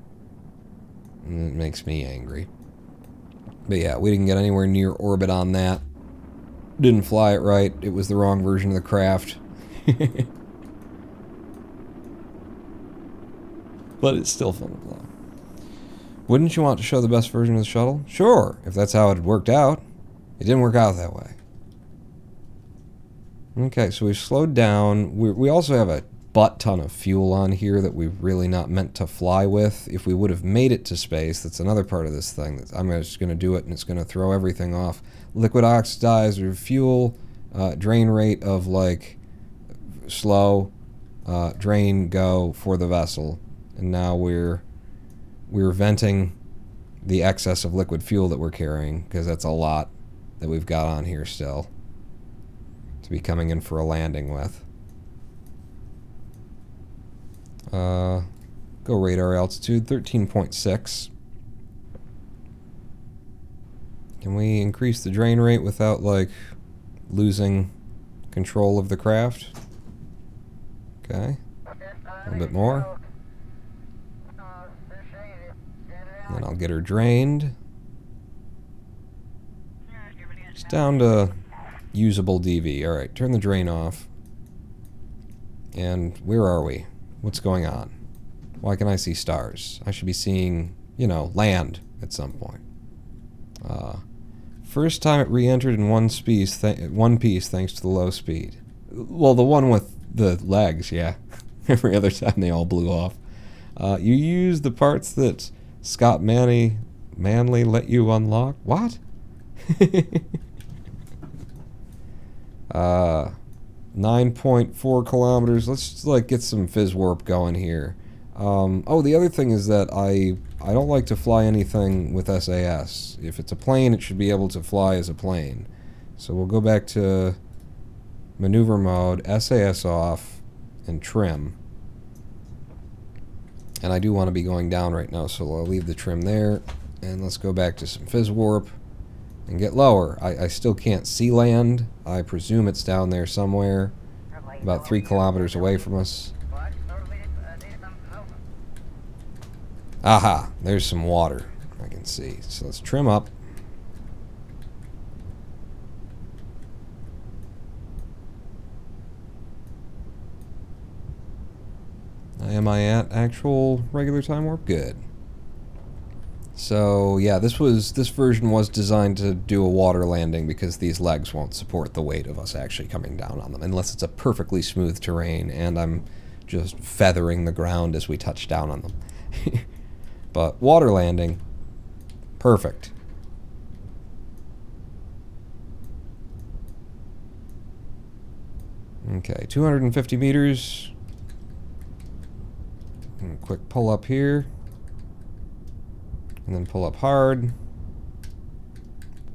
[SPEAKER 1] And it makes me angry. But yeah, we didn't get anywhere near orbit on that. Didn't fly it right. It was the wrong version of the craft. But it's still fun to fly. Wouldn't you want to show the best version of the shuttle? Sure, if that's how it had worked out. It didn't work out that way. Okay, so we've slowed down. We also have a butt ton of fuel on here that we've really not meant to fly with. If we would have made it to space, that's another part of this thing. I'm just going to do it and it's going to throw everything off. Liquid oxidizer fuel, drain rate of like slow, drain go for the vessel. And now we're venting the excess of liquid fuel that we're carrying, because that's a lot that we've got on here still to be coming in for a landing with. Go radar altitude, 13.6. Can we increase the drain rate without, like, losing control of the craft? Okay. A little bit more. Then I'll get her drained. It's down to usable DV. Alright, turn the drain off. And where are we? What's going on? Why can I see stars? I should be seeing, you know, land at some point. First time it re-entered in one piece thanks to the low speed. Well, the one with the legs, yeah. Every other time they all blew off. You used the parts that Scott Manley let you unlock? What? 9.4 kilometers. Let's just, like, get some fizz warp going here. Oh, the other thing is that I don't like to fly anything with SAS. If it's a plane, it should be able to fly as a plane. So we'll go back to maneuver mode, SAS off, and trim. And I do want to be going down right now, so I'll leave the trim there. And let's go back to some fizz warp and get lower. I still can't see land. I presume it's down there somewhere, about 3 kilometers away from us. Aha, there's some water I can see. So let's trim up. Am I at actual regular time warp? Good. So yeah, this version was designed to do a water landing because these legs won't support the weight of us actually coming down on them unless it's a perfectly smooth terrain and I'm just feathering the ground as we touch down on them. But water landing, perfect. Okay, 250 meters. And quick pull up here. And then pull up hard.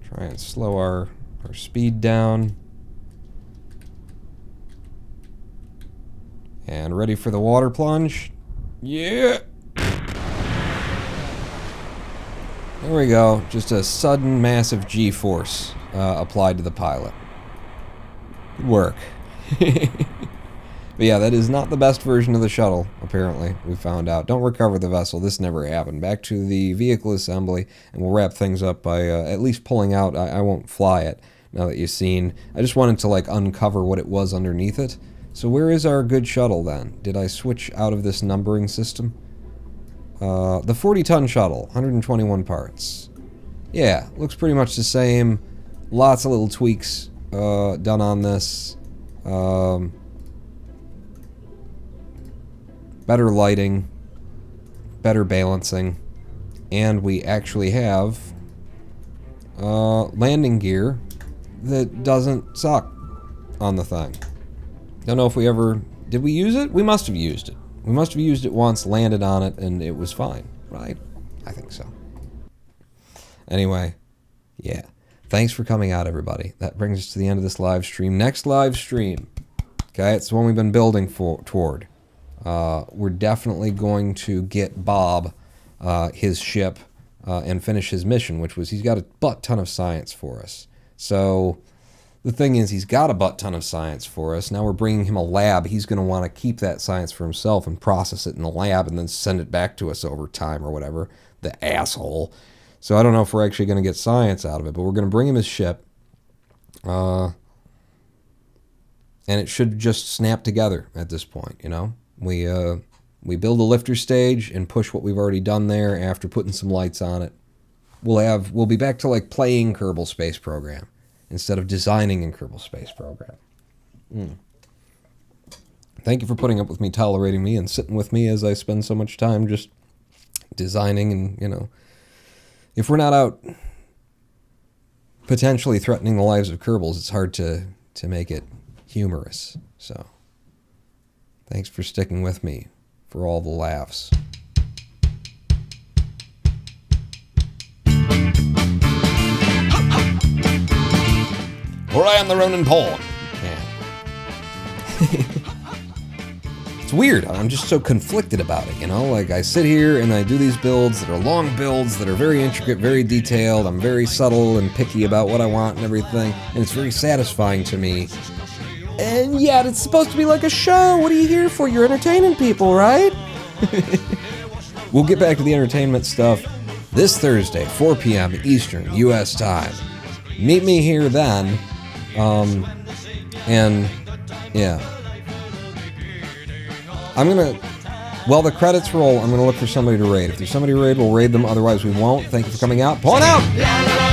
[SPEAKER 1] Try and slow our speed down. And ready for the water plunge. Yeah! There we go. Just a sudden massive G-force applied to the pilot. Good work. But yeah, that is not the best version of the shuttle, apparently, we found out. Don't recover the vessel. This never happened. Back to the vehicle assembly, and we'll wrap things up by at least pulling out. I won't fly it, now that you've seen. I just wanted to, like, uncover what it was underneath it. So where is our good shuttle, then? Did I switch out of this numbering system? The 40-ton shuttle, 121 parts. Yeah, looks pretty much the same. Lots of little tweaks done on this. Better lighting, better balancing, and we actually have landing gear that doesn't suck on the thing. Don't know if we ever... Did we use it? We must have used it. We must have used it once, landed on it, and it was fine, right? I think so. Anyway, yeah. Thanks for coming out, everybody. That brings us to the end of this live stream. Next live stream, okay, it's the one we've been building toward. We're definitely going to get Bob his ship and finish his mission, which was he's got a butt ton of science for us. So the thing is, he's got a butt ton of science for us. Now we're bringing him a lab. He's going to want to keep that science for himself and process it in the lab and then send it back to us over time or whatever. The asshole. So I don't know if we're actually going to get science out of it, but we're going to bring him his ship. And it should just snap together at this point, you know? We build a lifter stage and push what we've already done there after putting some lights on it. We'll be back to like playing Kerbal Space Program instead of designing in Kerbal Space Program. Thank you for putting up with me, tolerating me, and sitting with me as I spend so much time just designing and, you know, if we're not out potentially threatening the lives of Kerbals, it's hard to make it humorous. So thanks for sticking with me for all the laughs. For I am the Ronin Pawn. Yeah. It's weird. I'm just so conflicted about it, you know? Like, I sit here and I do these builds that are long builds that are very intricate, very detailed. I'm very subtle and picky about what I want and everything. And it's very satisfying to me. And yet, it's supposed to be like a show. What are you here for? You're entertaining people, right? We'll get back to the entertainment stuff this Thursday, 4 p.m. Eastern, U.S. time. Meet me here then. And, yeah. I'm gonna, while the credits roll, I'm gonna look for somebody to raid. If there's somebody to raid, we'll raid them. Otherwise, we won't. Thank you for coming out. Pawn out!